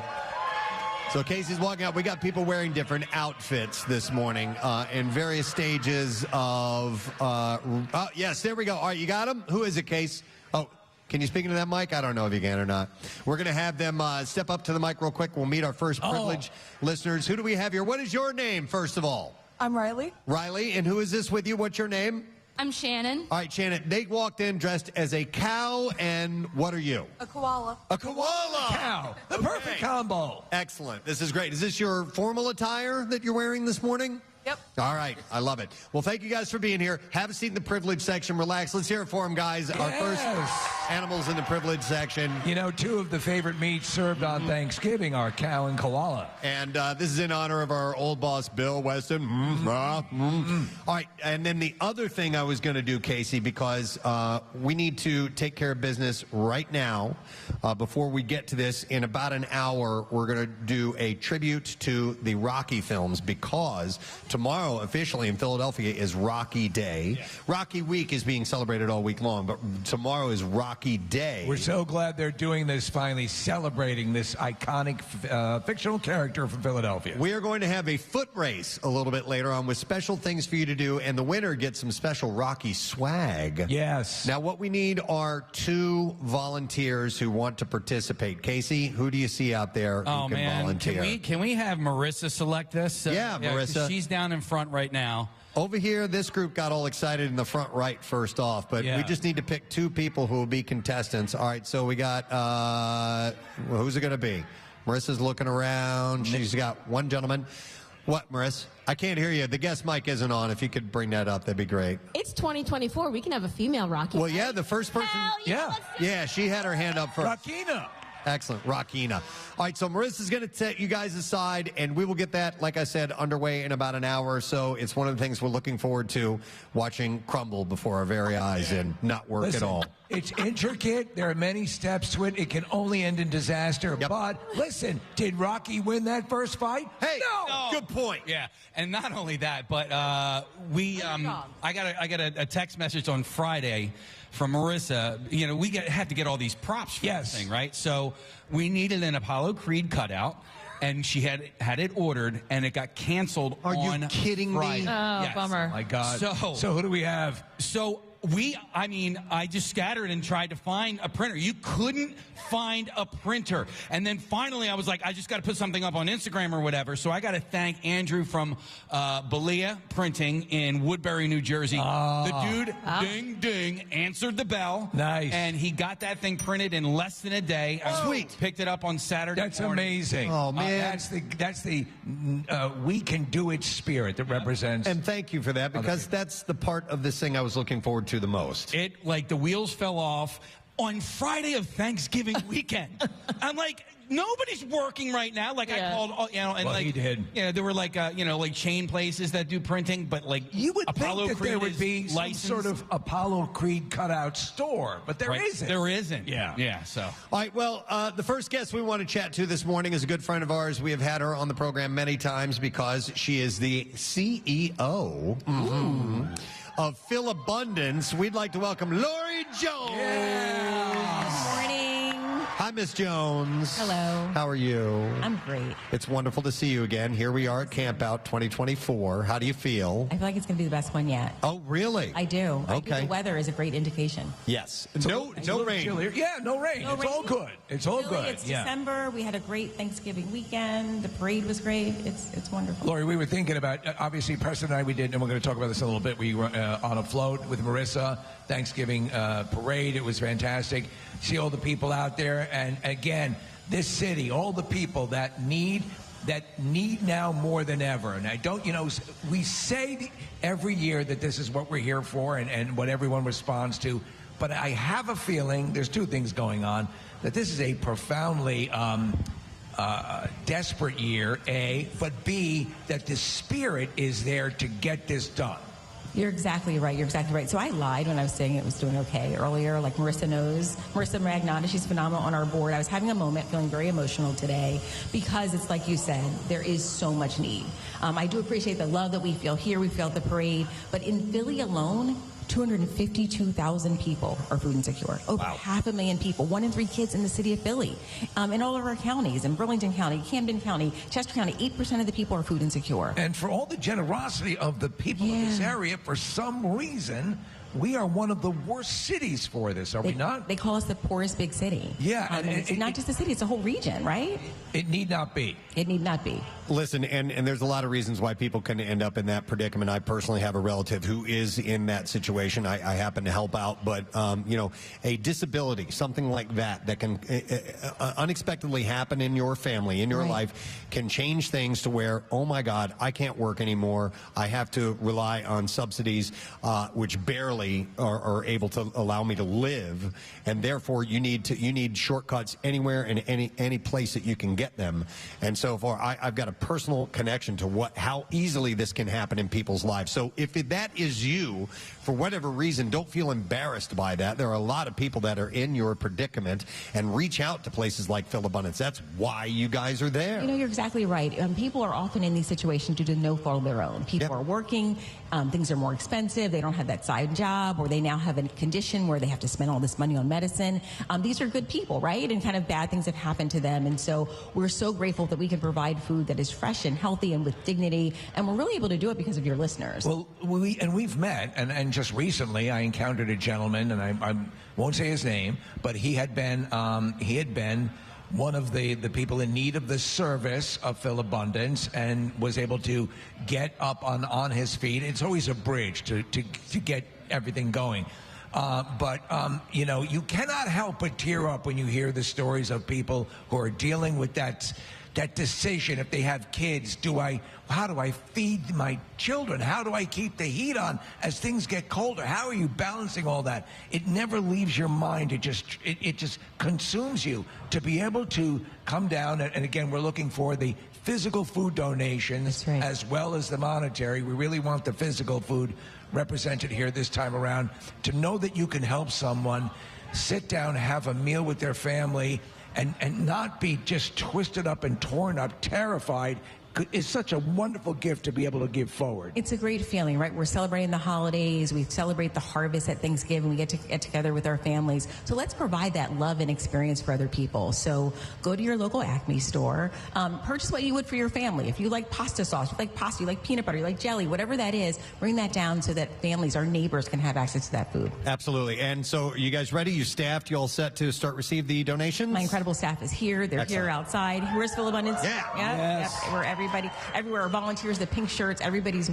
So Casey's walking out. We got people wearing different outfits this morning in various stages of... yes, there we go. All right, you got them? Who is it, Case? Oh, can you speak into that mic? I don't know if you can or not. We're going to have them step up to the mic real quick. We'll meet our first privilege listeners. Who do we have here? What is your name, first of all? I'm Riley. Riley, and who is this with you? What's your name? I'm Shannon. All right, Shannon. They walked in dressed as a cow, and what are you? A koala. A koala! Cow. The perfect combo. Excellent. This is great. Is this your formal attire that you're wearing this morning? Yep. All right. I love it. Well, thank you guys for being here. Have a seat in the privilege section. Relax. Let's hear it for them, guys. Yes. Our first animals in the privilege section. You know, two of the favorite meats served on Thanksgiving are cow and koala. And this is in honor of our old boss, Bill Weston. All right. And then the other thing I was going to do, Casey, because we need to take care of business right now. Before we get to this, in about an hour, we're going to do a tribute to the Rocky films, because tomorrow, officially in Philadelphia, is Rocky Day. Yeah. Rocky Week is being celebrated all week long, but tomorrow is Rocky Day. We're so glad they're doing this, finally celebrating this iconic fictional character from Philadelphia. We are going to have a foot race a little bit later on with special things for you to do, and the winner gets some special Rocky swag. Yes. Now, what we need are 2 volunteers who want to participate. Casey, who do you see out there who can volunteer? Can we have Marissa select this? Marissa. She's down in front right now. Over here, this group got all excited in the front right first off, but we just need to pick 2 people who will be contestants. All right, so we got, who's it going to be? Marissa's looking around. She's got one gentleman. What, Marissa? I can't hear you. The guest mic isn't on. If you could bring that up, that'd be great. It's 2024. We can have a female Rocky. Well, yeah, the first person. Yeah, she had her hand up first. Rockina. Excellent. Rockina. All right, so Marissa's going to set you guys aside, and we will get that, like I said, underway in about an hour or so. It's one of the things we're looking forward to, watching crumble before our very eyes and not work at all. It's intricate. There are many steps to it. It can only end in disaster. But listen, did Rocky win that first fight? Hey, No. good point. Yeah, and not only that, but I got a text message on Friday from Marissa. You know, we have to get all these props for this thing, right? So we needed an Apollo Creed cutout, and she had it ordered, and it got canceled on Friday. Are you kidding me? Oh, Yes. bummer. My God. So who do we have? So I just scattered and tried to find a printer. You couldn't find a printer. And then finally I was like, I just got to put something up on Instagram or whatever. So I got to thank Andrew from Belia Printing in Woodbury, New Jersey. The dude, ding, ding, answered the bell. Nice. And he got that thing printed in less than a day. Sweet. Picked it up on Saturday That's morning. amazing. Oh, man. That's the we can do it spirit that represents. And thank you for that, because that's the part of this thing I was looking forward to the most. It, like, the wheels fell off on Friday of Thanksgiving weekend. I'm like, nobody's working right now. Like, I called, and Well, like, he did. There were like, like chain places that do printing, but like, You would Apollo think that Creed there would is be some licensed. sort of Apollo Creed cutout store, but there Right. isn't. There isn't. Yeah. So. All right, well, the first guest we want to chat to this morning is a good friend of ours. We have had her on the program many times because she is the CEO of Phil Abundance. We'd like to welcome Lori Jones. Morning. Hi, Miss Jones. Hello. How are you? I'm great. It's wonderful to see you again. Here we are at Camp Out 2024. How do you feel? I feel like it's going to be the best one yet. Oh, really? I do. I think Okay. the weather is a great indication. Yes. It's No rain. chillier. Yeah, no rain. No It's all rain? good. It's all Really, good. It's yeah. December. We had a great Thanksgiving weekend. The parade was great. It's wonderful. Lori, we were thinking about, obviously, Preston and I, we did, and we're going to talk about this in a little bit. We were on a float with Marissa, Thanksgiving parade. It was fantastic. See all the people out there. And again, this city, all the people that need now more than ever. And I don't, we say every year that this is what we're here for and what everyone responds to. But I have a feeling, there's two things going on, that this is a profoundly desperate year, A, but B, that the spirit is there to get this done. You're exactly right. You're exactly right. So I lied when I was saying it was doing okay earlier. Like Marissa knows. Marissa Magnata, she's phenomenal on our board. I was having a moment, feeling very emotional today because it's like you said, there is so much need. I do appreciate the love that we feel here. We feel at the parade. But in Philly alone, 252,000 people are food insecure. Over 500,000 people, 1 in 3 kids in the city of Philly. In all of our counties, in Burlington County, Camden County, Chester County, 8% of the people are food insecure. And for all the generosity of the people of this area, for some reason, we are one of the worst cities for this, are we not? They call us the poorest big city. Yeah. And it's not just the city, it's a whole region, right? It need not be. It need not be. Listen, and there's a lot of reasons why people can end up in that predicament. I personally have a relative who is in that situation. I happen to help out, but a disability, something like that can unexpectedly happen in your family, in your life, can change things to where, oh my God, I can't work anymore. I have to rely on subsidies, which barely are able to allow me to live, and therefore you need shortcuts anywhere and any place that you can get them. And so far, I've got a personal connection to how easily this can happen in people's lives. So if that is you, for whatever reason, don't feel embarrassed by that. There are a lot of people that are in your predicament, and reach out to places like Phil Abundance. That's why you guys are there. You're exactly right. People are often in these situations due to no fault of their own. People are working, things are more expensive, they don't have that side job, or they now have a condition where they have to spend all this money on medicine. These are good people, right? And kind of bad things have happened to them. And so we're so grateful that we can provide food that is fresh and healthy and with dignity. And we're really able to do it because of your listeners. Well, we've met, and just recently I encountered a gentleman, and I won't say his name, but he had been one of the people in need of the service of Phil Abundance, and was able to get up on his feet. It's always a bridge to get everything going. But you cannot help but tear up when you hear the stories of people who are dealing with that that decision if they have kids. How do I feed my children? How do I keep the heat on as things get colder? How are you balancing all that? It never leaves your mind. It just consumes you. To be able to come down, and again, we're looking for the physical food donations as well as the monetary. We really want the physical food represented here this time around. To know that you can help someone sit down, have a meal with their family, and not be just twisted up and torn up, terrified, is such a wonderful gift to be able to give forward. It's a great feeling, right? We're celebrating the holidays. We celebrate the harvest at Thanksgiving. We get to get together with our families. So let's provide that love and experience for other people. So go to your local Acme store. Purchase what you would for your family. If you like pasta sauce, you like pasta, you like peanut butter, you like jelly, whatever that is, bring that down so that families, our neighbors, can have access to that food. Absolutely. And so you guys ready? You staffed? You all set to start receive the donations? My incredible staff is here. They're Excellent. here outside. Where's Phil Abundance? Yeah. Yes. Yep. We're everywhere, our volunteers, the pink shirts, everybody's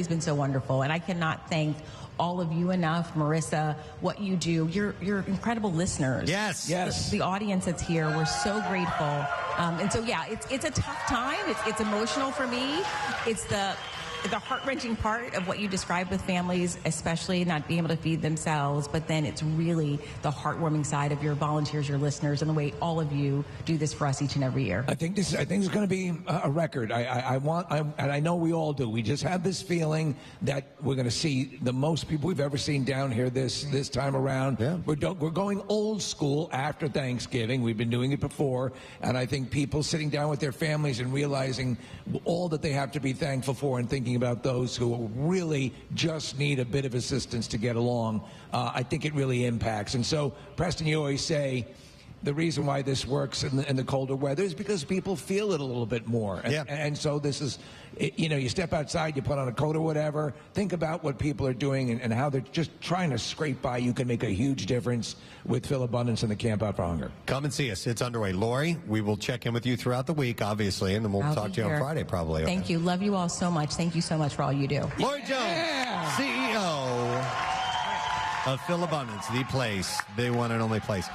been so wonderful. And I cannot thank all of you enough. Marissa, what you do, you're incredible listeners. Yes. The audience that's here, we're so grateful. And so, yeah, it's a tough time. It's emotional for me. It's the heart-wrenching part of what you described with families, especially not being able to feed themselves, but then it's really the heartwarming side of your volunteers, your listeners, and the way all of you do this for us each and every year. I think it's going to be a record. And I know we all do. We just have this feeling that we're going to see the most people we've ever seen down here this time around. Yeah. We're going old school after Thanksgiving. We've been doing it before, and I think people sitting down with their families and realizing all that they have to be thankful for and thinking about those who really just need a bit of assistance to get along, I think it really impacts. And so, Preston, you always say the reason why this works in the colder weather is because people feel it a little bit more. And so this is, you step outside, you put on a coat or whatever, think about what people are doing and how they're just trying to scrape by. You can make a huge difference with Phil Abundance and the Camp Out for Hunger. Come and see us. It's underway. Lori, we will check in with you throughout the week, obviously, and then we'll talk to you on Friday, probably. Thank you. Love you all so much. Thank you so much for all you do. Lori Jones, CEO of Phil Abundance, the place, the one and only place.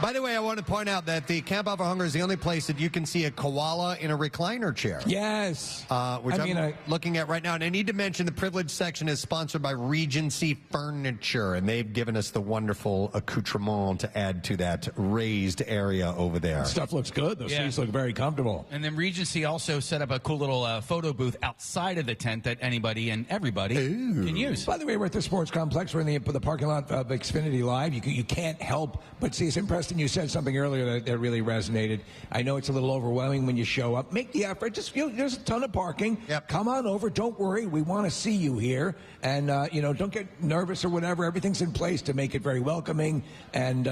By the way, I want to point out that the Camp Out for Hunger is the only place that you can see a koala in a recliner chair. Yes. Which I'm looking at right now. And I need to mention the privilege section is sponsored by Regency Furniture, and they've given us the wonderful accoutrement to add to that raised area over there. Stuff looks good. Those seats look very comfortable. And then Regency also set up a cool little photo booth outside of the tent that anybody and everybody can use. By the way, we're at the sports complex. We're in the parking lot of Xfinity Live. You can't help but see us in Preston. You said something earlier that really resonated. I know it's a little overwhelming when you show up. Make the effort. Just there's a ton of parking. Yep. Come on over. Don't worry. We want to see you here. And don't get nervous or whatever. Everything's in place to make it very welcoming. And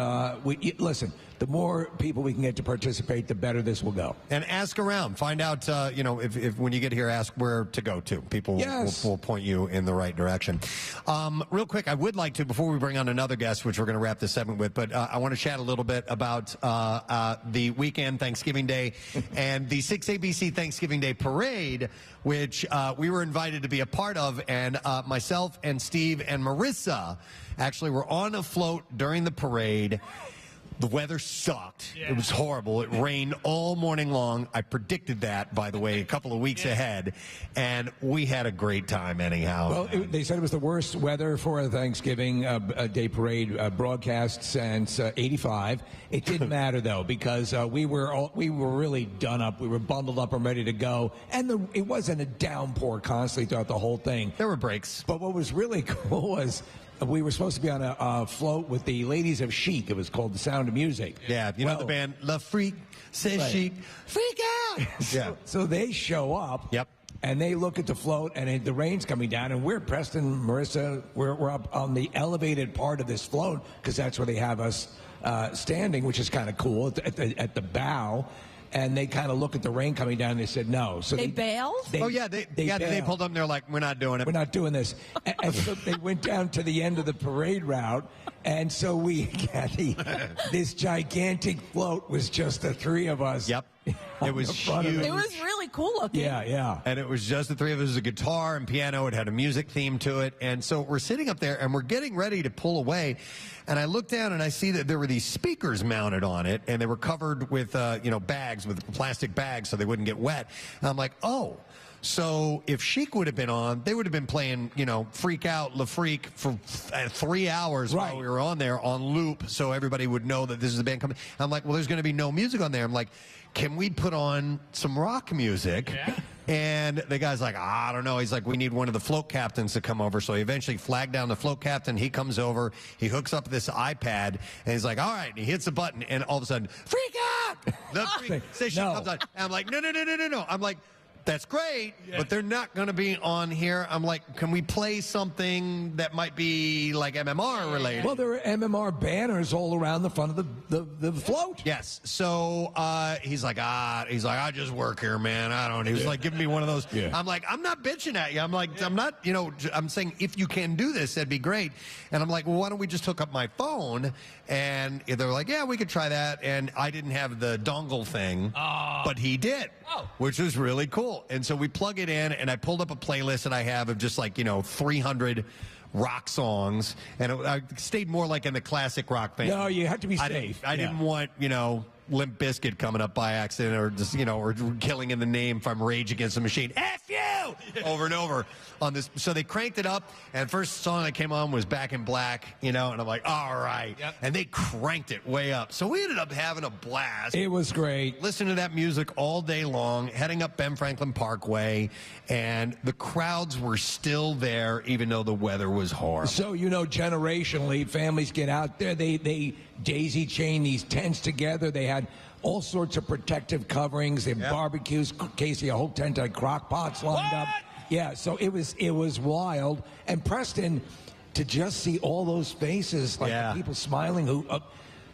listen. The more people we can get to participate, the better this will go. And ask around. Find out, if when you get here, ask where to go to. People will point you in the right direction. Real quick, I would like to, before we bring on another guest, which we're going to wrap this segment with, but I want to chat a little bit about the weekend, Thanksgiving Day, and the 6ABC Thanksgiving Day Parade, which we were invited to be a part of, and myself and Steve and Marissa actually were on a float during the parade. The weather sucked. Yeah. It was horrible. It rained all morning long. I predicted that, by the way, a couple of weeks ahead. And we had a great time anyhow. Well, they said it was the worst weather for a Thanksgiving Day Parade broadcast since '85. It didn't matter, though, because we were really done up. We were bundled up and ready to go. And it wasn't a downpour constantly throughout the whole thing. There were breaks. But what was really cool was we were supposed to be on a float with the Ladies of Chic. It was called The Sound of Music. Yeah, you know the band La Freak says Chic. Freak out! Yeah. So they show up. Yep. And they look at the float, and the rain's coming down, and we're, Preston, Marissa, we're up on the elevated part of this float, because that's where they have us standing, which is kind of cool, at the bow. And they kind of look at the rain coming down, and they said no. So they bailed? They pulled up, and they're like, we're not doing it. We're not doing this. And so they went down to the end of the parade route, and so we got this gigantic float was just the three of us. Yep. It was huge. It was really cool looking. Yeah. And it was just the three of us, a guitar and piano. It had a music theme to it. And so we're sitting up there and we're getting ready to pull away. And I look down and I see that there were these speakers mounted on it, and they were covered with, bags, with plastic bags so they wouldn't get wet. And I'm like, oh. So if Chic would have been on, they would have been playing, Freak Out, La Freak for 3 hours while we were on there on loop, so everybody would know that this is the band coming. I'm like, well, there's going to be no music on there. I'm like, can we put on some rock music? Yeah. And the guy's like, I don't know. He's like, we need one of the float captains to come over. So he eventually flagged down the float captain. He comes over. He hooks up this iPad, and he's like, all right. And he hits a button, and all of a sudden, Freak Out! The freak station comes on. And I'm like, no. I'm like, that's great, but they're not going to be on here. I'm like, can we play something that might be like MMR related? Well, there are MMR banners all around the front of the float. Yes. So he's like, I just work here, man. I don't. He was like giving me one of those. Yeah. I'm like, I'm not bitching at you. I'm like, I'm not. I'm saying if you can do this, that'd be great. And I'm like, well, why don't we just hook up my phone? And they're like, yeah, we could try that. And I didn't have the dongle thing, but he did, which was really cool. And so we plug it in, and I pulled up a playlist that I have of just 300 rock songs, and I stayed more like in the classic rock thing. No, you have to be safe. I didn't want, Limp Bizkit coming up by accident, or just, or Killing in the Name if I'm Rage Against the Machine. F you! Over and over on this. So they cranked it up, and first song that came on was Back in Black, and I'm like, all right. Yep. And they cranked it way up. So we ended up having a blast. It was great. Listening to that music all day long, heading up Ben Franklin Parkway, and the crowds were still there, even though the weather was horrible. So, generationally, families get out there. They daisy chain these tents together. They had all sorts of protective coverings. They had barbecues. Casey, a whole tent had crock pots lined up. Yeah, so it was wild. And Preston, to just see all those faces, the people smiling who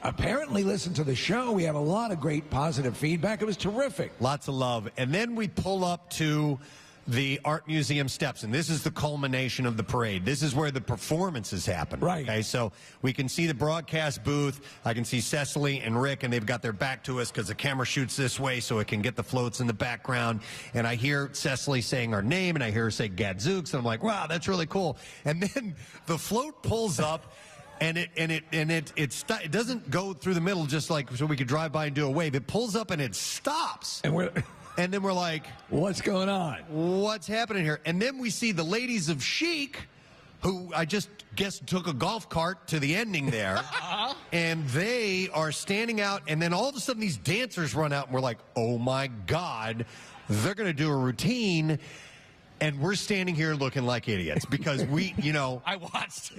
apparently listened to the show. We had a lot of great positive feedback. It was terrific. Lots of love. And then we pull up to the Art Museum steps, and this is the culmination of the parade. This is where the performances happen. Right. Okay, so we can see the broadcast booth. I can see Cecily and Rick, and they've got their back to us because the camera shoots this way so it can get the floats in the background. And I hear Cecily saying our name, and I hear her say Gadzooks, and I'm like, wow, that's really cool. And then the float pulls up. And it doesn't go through the middle just like so we could drive by and do a wave. It pulls up and it stops. And then we're like, what's going on? What's happening here? And then we see the ladies of Chic, who I just guess took a golf cart to the ending there. And they are standing out. And then all of a sudden these dancers run out. And we're like, oh, my God, they're going to do a routine. And we're standing here looking like idiots because we, I watched.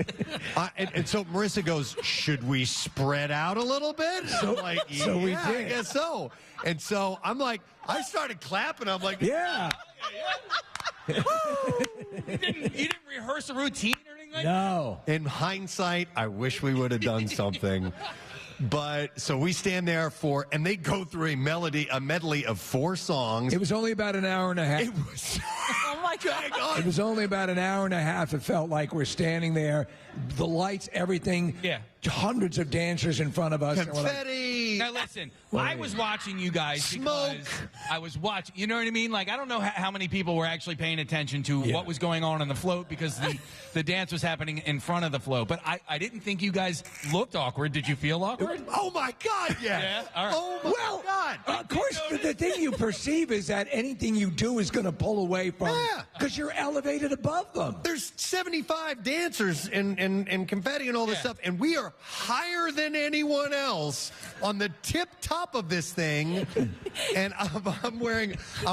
And so Marissa goes, should we spread out a little bit? So we did. I guess so. And so I'm like, I started clapping. I'm like, yeah. You didn't rehearse a routine or anything like that? No. In hindsight, I wish we would have done something. But so we stand there and they go through a medley of 4 songs. It was only about an hour and a half. It was. Oh my God. It was only about an hour and a half. It felt like we're standing there. The lights, everything. Yeah. Hundreds of dancers in front of us. Confetti. Now listen, I was watching you guys because I was watching. You know what I mean? Like I don't know how many people were actually paying attention to what was going on the float because the dance was happening in front of the float. But I didn't think you guys looked awkward. Did you feel awkward? Oh my God! Yeah. Yeah. All right. Oh my God! Of course, the thing you perceive is that anything you do is going to pull away from because you're elevated above them. There's 75 dancers and confetti and all this stuff, and we are higher than anyone else on the tip top of this thing. And I'm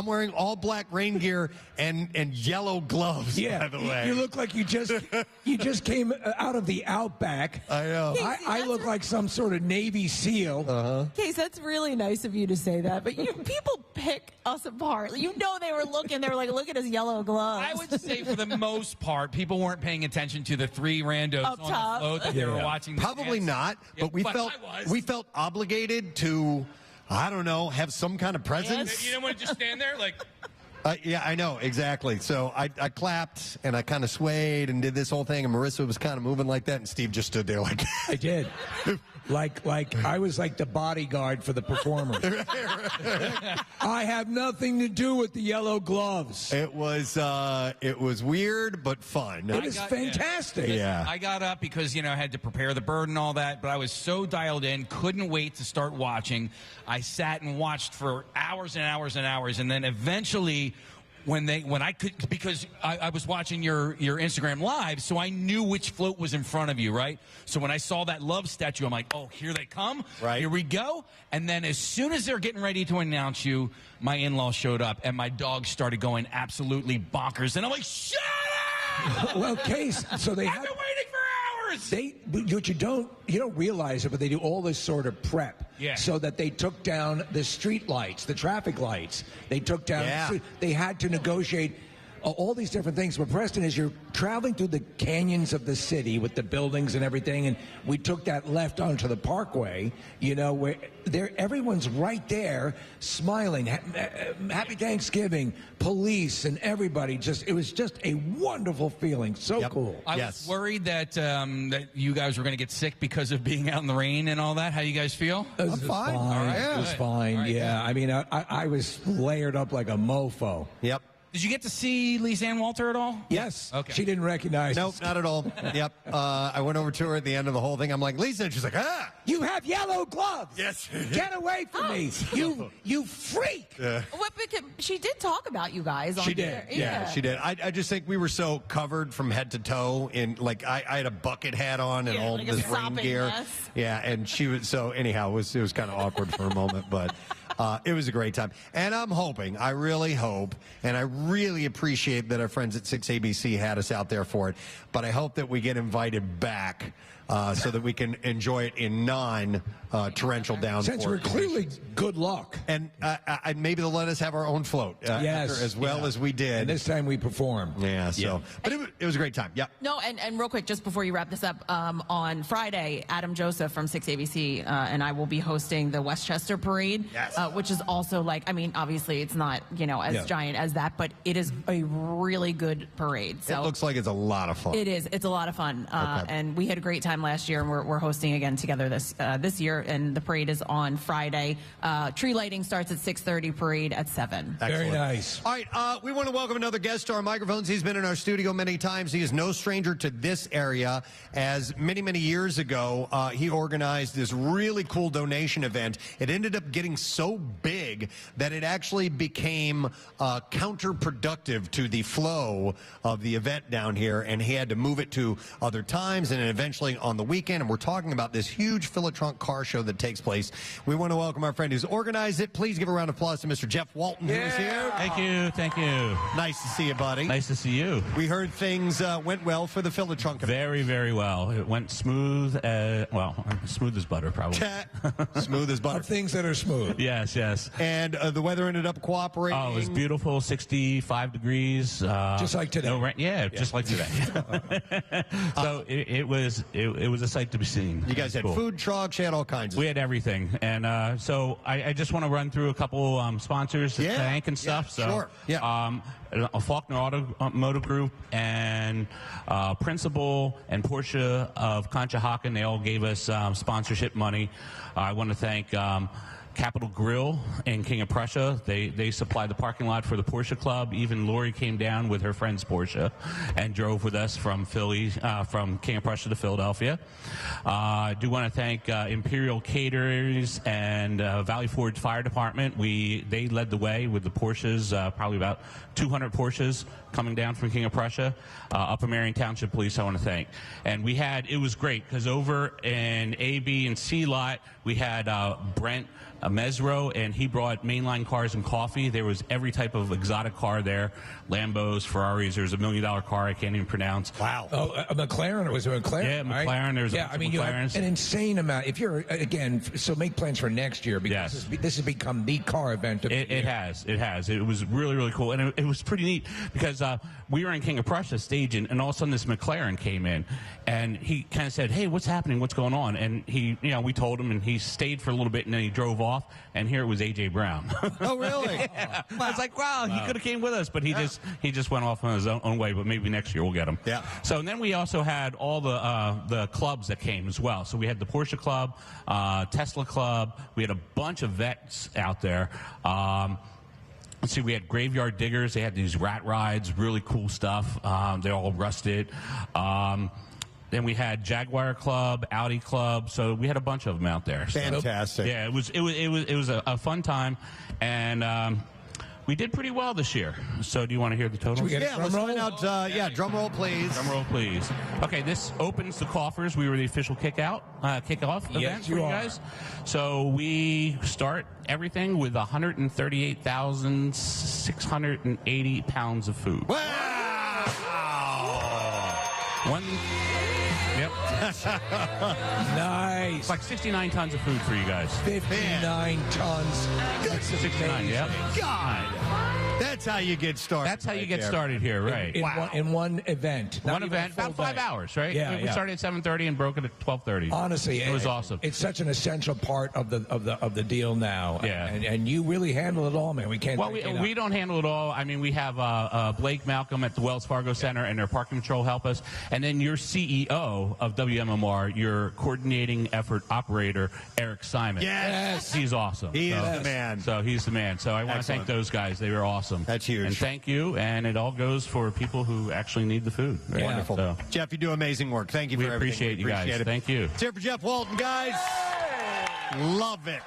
wearing all black rain gear and yellow gloves. Yeah, by the way, you look like you just came out of the outback. I know. I look like some sort of Navy SEAL. Case, that's really nice of you to say that, but people pick us apart. They were looking. They were like, look at his yellow gloves. I would say for the most part, people weren't paying attention to the 3 randos up on top. the float that they were watching. Probably not, but we felt obligated to, I don't know, have some kind of presence. You didn't want to just stand there like. Yeah, I know, exactly. So I clapped, and I kind of swayed and did this whole thing, and Marissa was kind of moving like that, and Steve just stood there like... I did. Like I was like the bodyguard for the performers. I have nothing to do with the yellow gloves. It was weird but fun. It was fantastic. Yeah. I got up because, I had to prepare the bird and all that, but I was so dialed in, couldn't wait to start watching. I sat and watched for hours and hours and hours, and then eventually when I could, because I was watching your Instagram live, so I knew which float was in front of you, right? So when I saw that love statue, I'm like, oh, here they come. Right. Here we go. And then as soon as they're getting ready to announce you, my in-laws showed up, and my dog started going absolutely bonkers. And I'm like, shut up! Well, Case, so they I've been waiting for hours! You don't realize it, but they do all this sort of prep. Yeah. So that they took down the street lights, the traffic lights. They took down. Yeah. They had to negotiate all these different things. But Preston, as you're traveling through the canyons of the city with the buildings and everything, and we took that left onto the Parkway, where everyone's right there smiling. Happy Thanksgiving, police and everybody. It was just a wonderful feeling. So cool. I was worried that that you guys were going to get sick because of being out in the rain and all that. How you guys feel? It was fine. All right, It was good. fine. All right, Yeah. I mean, I was layered up like a mofo. Yep. Did you get to see Lisa Ann Walter at all? Yes. Okay. She didn't recognize Nope, us. not at all. Yep. I went over to her at the end of the whole thing. I'm like, Lisa, and she's like, ah! You have yellow gloves. Yes. Get away from me. You freak. She did talk about you guys. On She did. there. Yeah, she did. I just think we were so covered from head to toe in, like, I had a bucket hat on and all like a this rain sopping gear. mess. Yeah, and she was, so anyhow, it was kind of awkward for a moment, but it was a great time. And I'm hoping, I really hope, and I really appreciate that our friends at 6ABC had us out there for it, but I hope that we get invited back so that we can enjoy it in non-torrential downpour. Since we're clearly good luck. And maybe they'll let us have our own float Yes. as well as we did. And this time we performed. Yeah, so. But it was a great time. Yeah. No, and real quick, just before you wrap this up, on Friday, Adam Joseph from 6ABC and I will be hosting the Westchester Parade, which is also obviously it's not, as giant as that, but it is a really good parade. So it looks like it's a lot of fun. It is. It's a lot of fun. And we had a great time last year, and we're hosting again together this year, and the parade is on Friday. Tree lighting starts at 6:30, parade at 7. Very nice. All right, we want to welcome another guest to our microphones. He's been in our studio many times. He is no stranger to this area, as many years ago, he organized this really cool donation event. It ended up getting so big that it actually became counterproductive to the flow of the event down here, and he had to move it to other times and then eventually on the weekend. And we're talking about this huge Fill-A-Trunk car show that takes place. We want to welcome our friend who's organized it. Please give a round of applause to Mr. Jeff Walton, who is here. Thank you. Nice to see you, buddy. Nice to see you. We heard things went well for the Fill-A-Trunk event. Very well. It went smooth, smooth as butter, probably. Smooth as butter. Of things that are smooth. Yes. And the weather ended up cooperating. Oh, it was beautiful, 65 degrees. Just like today. No rain. Yeah, just like today. So it was a sight to be seen. You guys had food trucks, you had all kinds of We had everything. And so I just want to run through a couple sponsors to thank and stuff. Sure. Faulkner Automotive Group and Principal and Porsche of Conshohocken, they all gave us sponsorship money. I want to thank Capital Grill in King of Prussia. They supplied the parking lot for the Porsche Club. Even Lori came down with her friend's Porsche and drove with us from Philly, from King of Prussia to Philadelphia. I do want to thank Imperial Caterers and Valley Forge Fire Department. They led the way with the Porsches, probably about 200 Porsches coming down from King of Prussia. Upper Marion Township Police I want to thank. And it was great because over in A, B, and C lot, we had Brent Mesro, and he brought mainline cars and coffee. There was every type of exotic car there, Lambos, Ferraris. There's $1 million car I can't even pronounce. Wow. Oh, a McLaren? It was a McLaren? Yeah, McLaren. Right? There's you McLarens. have an insane amount. If you're, again, so make plans for next year because this has become the car event of the year. It has. It was really cool. And it was pretty neat because we were in King of Prussia staging, and all of a sudden this McLaren came in, and he kind of said, hey, what's happening? What's going on? And we told him, and he stayed for a little bit, and then he drove off. off, and here it was A.J. Brown. Oh, really? I was like, wow, he could have came with us, but he just went off on his own way. But maybe next year we'll get him. Yeah. So and then we also had all the clubs that came as well. So we had the Porsche Club, Tesla Club. We had a bunch of vets out there. Let's see, we had Graveyard Diggers. They had these rat rides, really cool stuff. They're all rusted. Then we had Jaguar Club, Audi Club. So we had a bunch of them out there. Fantastic. So, yeah, it was a fun time, and we did pretty well this year. So do you want to hear the totals? Yeah, let's find out. Drum roll, please. Drum roll, please. Okay, this opens the coffers. We were the official kickoff event for you guys. So we start everything with 138,680 pounds of food. Wow! Yep. Nice. It's like 69 tons of food for you guys. 59 tons. That's 69, yep. God. That's how you get started. That's how you get started here, right? In one event. One event, about 5 hours, right? Yeah, we started at 7:30 and broke it at 12:30. Honestly, it was awesome. It's such an essential part of the deal now. Yeah. And you really handle it all, man. We can't. Well, we don't handle it all. I mean, we have Blake Malcolm at the Wells Fargo Center and their parking patrol help us, and then your CEO of WMMR, your coordinating effort operator, Eric Simon. Yes, he's awesome. He is the man. So he's the man. So I want to thank those guys. They were awesome. That's huge. And thank you. And it all goes for people who actually need the food. Right? Yeah. Wonderful. So, Jeff, you do amazing work. Thank you for everything. Appreciate you guys. Thank you. It's here for Jeff Walton, guys. Love it.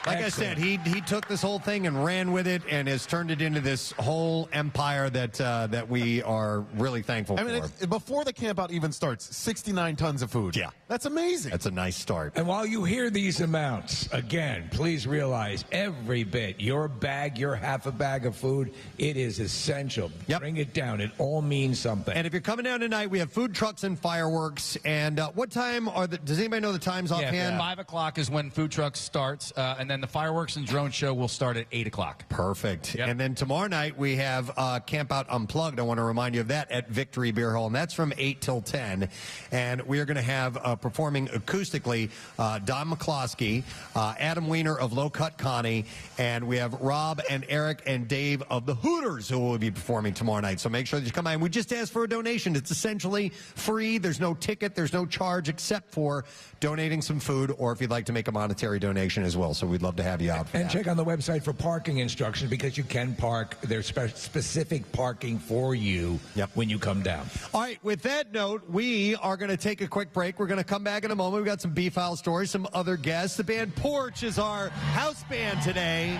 Like Excellent. I said, he took this whole thing and ran with it and has turned it into this whole empire that we are really thankful for. Before the campout even starts, 69 tons of food. Yeah. That's amazing. That's a nice start. And while you hear these amounts, again, please realize every bit, your bag, your half a bag of food, it is essential. Yep. Bring it down. It all means something. And if you're coming down tonight, we have food trucks and fireworks. And what time does anybody know the times offhand? 5 o'clock is when food trucks starts, and then the fireworks and drone show will start at 8 o'clock. Perfect. Yep. And then tomorrow night we have Camp Out Unplugged. I want to remind you of that at Victory Beer Hall, and that's from 8 till 10. And we are going to have performing acoustically Don McCloskey, Adam Weiner of Low Cut Connie, and we have Rob and Eric and Dave of the Hooters who will be performing tomorrow night. So make sure that you come by. And we just ask for a donation. It's essentially free. There's no ticket. There's no charge except for donating some food, or if you'd like to make a monetary donation as well. So we'd love to have you out for And that. check on the website for parking instructions, because you can park. There's specific parking for you when you come down. All right, with that note, we are going to take a quick break. We're going to come back in a moment. We've got some B-File stories, some other guests. The band Porch is our house band today.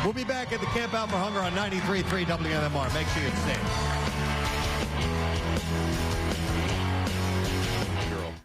We'll be back at the Camp Out for Hunger on 93.3 WMMR. Make sure you stay.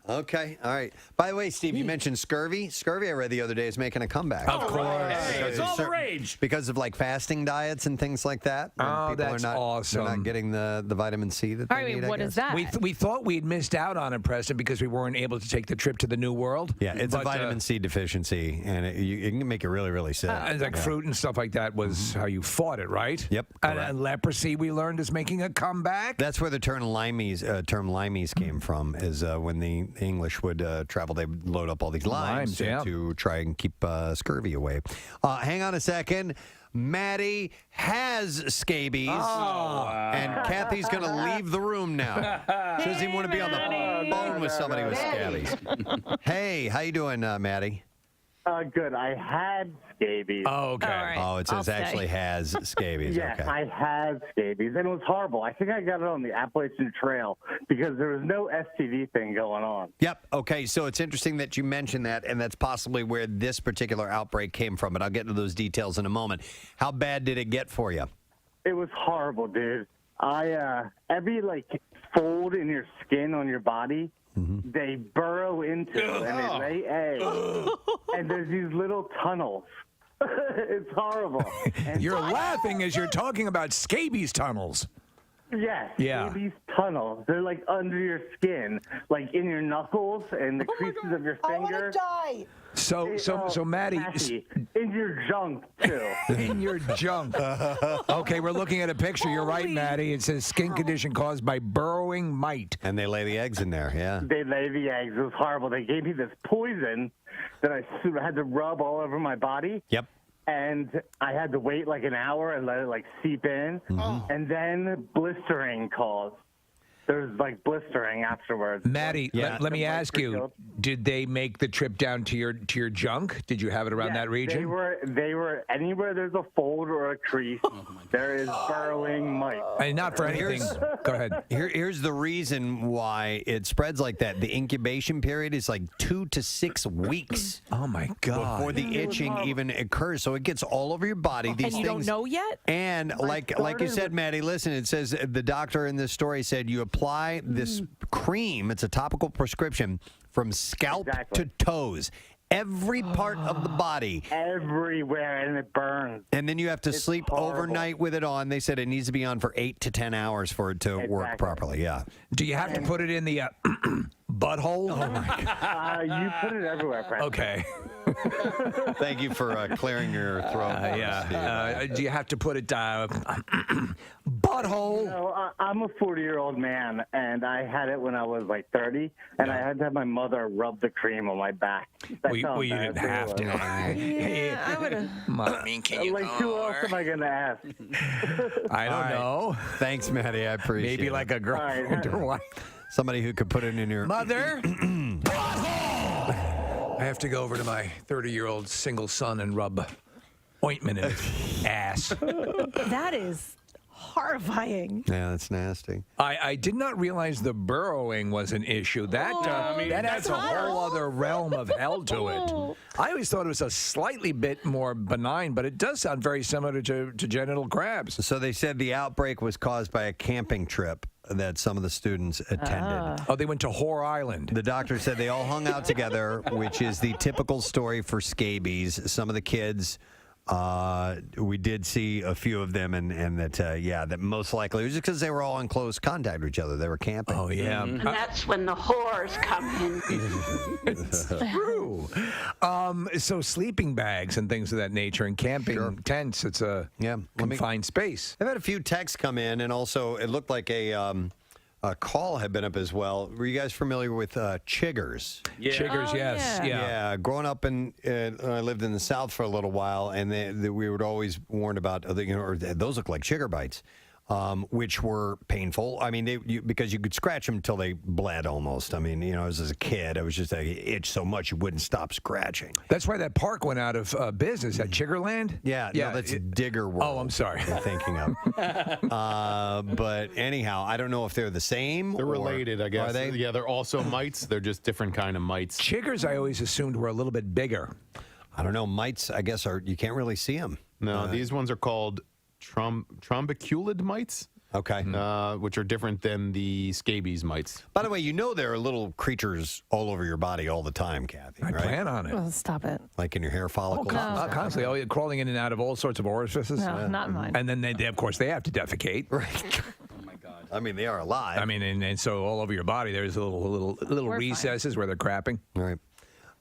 Okay, all right. By the way, Steve, you mentioned scurvy. Scurvy, I read the other day, is making a comeback. Of course. Hey, it's all the rage. Because of like fasting diets and things like that. Oh, that's awesome. They're not getting the vitamin C that they need, I guess. We thought we'd missed out on it, Preston, because we weren't able to take the trip to the New World. Yeah, it's a vitamin C deficiency, and it can make you really, really sick. Like fruit and stuff like that was how you fought it, right? Yep. And leprosy, we learned, is making a comeback. That's where the term limeys came from, is when the English would travel, they would load up all these limes to try and keep scurvy away. Hang on a second. Maddie has scabies, and Kathy's going to leave the room now. She doesn't even want to be on the phone with somebody with scabies. Hey, how you doing, Maddie? Good. I had scabies. Oh, okay. Right. Oh, it says actually has scabies. Yeah, Okay. I had scabies, and it was horrible. I think I got it on the Appalachian Trail because there was no STD thing going on. Yep. Okay. So it's interesting that you mentioned that, and that's possibly where this particular outbreak came from. But I'll get into those details in a moment. How bad did it get for you? It was horrible, dude. Every fold in your skin on your body, they burrow into and they lay eggs, and there's these little tunnels. It's horrible. And You're laughing as you're talking about scabies tunnels. Yes. Yeah. These tunnels. They're like under your skin, like in your knuckles and the creases of your finger. Die. So Maddie, Kathy, in your junk too. in your junk. Okay, we're looking at a picture. You're right, Maddie. It says skin condition caused by burrowing mite. And they lay the eggs in there, yeah. They lay the eggs. It was horrible. They gave me this poison that I had to rub all over my body. Yep. And I had to wait like an hour and let it like seep in. And then blistering caused. There's like blistering afterwards. Maddie, let me ask you: did they make the trip down to your junk? Did you have it around that region? They were anywhere there's a fold or a crease. There is burrowing mite. And not for anything. Go ahead. Here's the reason why it spreads like that. The incubation period is like 2 to 6 weeks. Oh my God! Before the itching even occurs, so it gets all over your body. These and you things, don't know yet? And like you said, Maddie, listen. It says the doctor in this story said you apply this cream. It's a topical prescription from scalp to toes. Every part of the body. Everywhere, and it burns. And then you have to sleep overnight with it on. They said it needs to be on for 8 to 10 hours for it to work properly. Yeah. Do you have to put it in the butthole? Oh my God. You put it everywhere, Preston. Okay. Thank you for clearing your throat. Do you have to put it butthole? No, I'm a 40-year-old man, and I had it when I was like 30, and I had to have my mother rub the cream on my back. That's how you didn't have to. Yeah, I would have. I mean, can you like, who else am I going to ask? I don't know. Thanks, Maddie. I appreciate it. Maybe like a girlfriend or wife. Somebody who could put it in your mother. I have to go over to my 30-year-old single son and rub ointment in his ass. That is horrifying. Yeah, that's nasty. I did not realize the burrowing was an issue. That that adds a whole other realm of hell to it. I always thought it was a slightly bit more benign, but it does sound very similar to genital crabs. So they said the outbreak was caused by a camping trip that some of the students attended. Oh, they went to Whore Island. The doctor said they all hung out together, which is the typical story for scabies. Some of the kids, we did see a few of them, and that, that most likely it was just because they were all in close contact with each other. They were camping. Oh, yeah. And that's when the whores come in. It's true. So sleeping bags and things of that nature and camping tents, it's a confined space. I've had a few texts come in, and also it looked like a call had been up as well. Were you guys familiar with chiggers? Yeah. Chiggers, yes. Yeah. Growing up I lived in the South for a little while, and we would always warn about, those look like chigger bites. Which were painful. I mean, because you could scratch them until they bled almost. I mean, as a kid, it was just it itched so much you wouldn't stop scratching. That's why that park went out of business at Chiggerland. Yeah, no, that's Digger World. Oh, I'm sorry. I'm thinking of. But anyhow, I don't know if they're the same. They're related, I guess. Are they? Yeah, they're also mites. They're just different kind of mites. Chiggers, I always assumed were a little bit bigger. I don't know. Mites, I guess, you can't really see them. No, these ones are called trombiculid mites. Okay. Which are different than the scabies mites. By the way, there are little creatures all over your body all the time, Kathy. I plan on it. Oh, stop it. Like in your hair follicles? Constantly. Crawling in and out of all sorts of orifices. No, not mine. And then, they of course, they have to defecate. Right. I mean, they are alive. I mean, and so all over your body, there's little recesses where they're crapping. Right.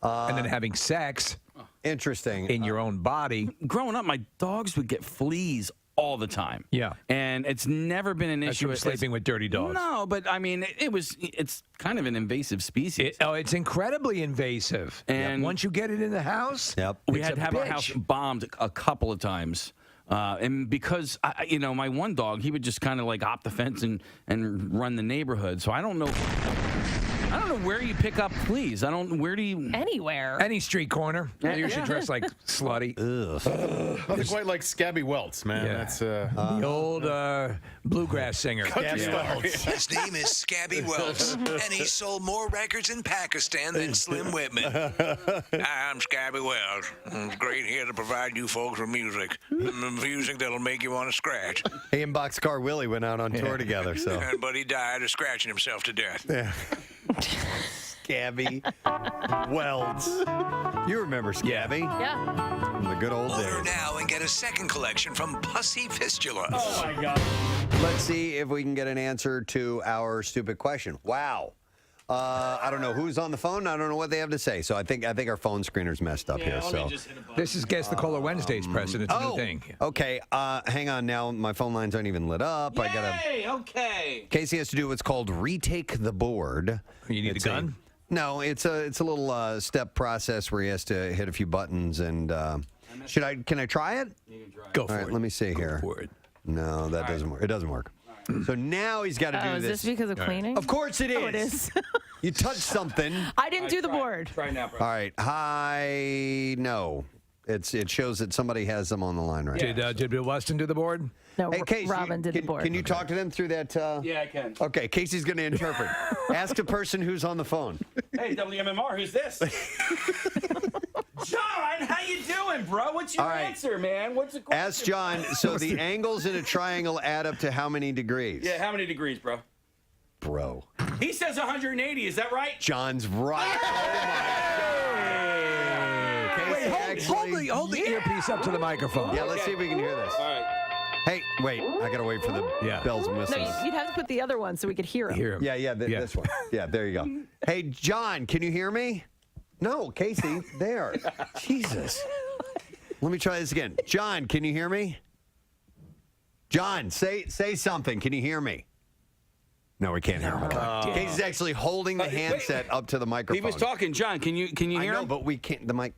And then having sex. Interesting. In your own body. Growing up, my dogs would get fleas all the time. Yeah. And it's never been an issue. From sleeping with dirty dogs. No, but I mean, it's kind of an invasive species. It's incredibly invasive. And once you get it in the house, we had to have our house bombed a couple of times. And because, my one dog, he would just kind of like hop the fence and run the neighborhood. So I don't know where you pick up fleas. Where do you? Anywhere. Any street corner. You should dress like slutty. They're quite like Scabby Welts, man. Yeah. That's the old bluegrass singer. His name is Scabby Welts, and he sold more records in Pakistan than Slim Whitman. Hi, I'm Scabby Welts. It's great here to provide you folks with music. Music that'll make you want to scratch. He and Boxcar Willie went out on tour together, so. But he died of scratching himself to death. Yeah. Scabby Welts. You remember Scabby? Yeah. From the good old days. Order now and get a second collection from Pussy Fistula. Oh, my God. Let's see if we can get an answer to our stupid question. Wow. I don't know who's on the phone. I don't know what they have to say. So I think our phone screener's messed up here. So this is Guess the Caller Wednesdays, Preston. It's a new thing. Okay. Hang on now. My phone lines aren't even lit up. Yay, okay. Casey has to do what's called retake the board. You need a gun? No, it's a little step process where he has to hit a few buttons. And can I try it? You can try it. Go for it. Let me see here. Go for it. No, that doesn't work. It doesn't work. So now he's got to do Is this. this because of cleaning? Of course it is. Oh, it is. You touched something. I didn't do the board. Try now, bro. All right. Hi. No. It shows that somebody has them on the line right now. Did Bill Weston do the board? No, Hey, Casey, Robin did the board. Can you talk to them through that? Yeah, I can. Okay, Casey's going to interpret. Ask the person who's on the phone. Hey, WMMR, who's this? John, how you doing, bro? What's your All right. answer, man? What's the question? Ask John. So the angles in a triangle add up to how many degrees? Yeah, how many degrees, bro? Bro. He says 180. Is that right? John's right. Wait, hold the earpiece up to the microphone. Yeah, let's see if we can hear this. All right. Hey, wait. I got to wait for the bells and whistles. No, you'd have to put the other one so we could hear him. Yeah, this one. Yeah, there you go. Hey, John, can you hear me? No, Casey, there. Jesus. Let me try this again. John, can you hear me? John, say something. Can you hear me? No, we can't hear him. Casey's actually holding the handset up to the microphone. He was talking, John. Can you hear I know, him? but we can't. The mic.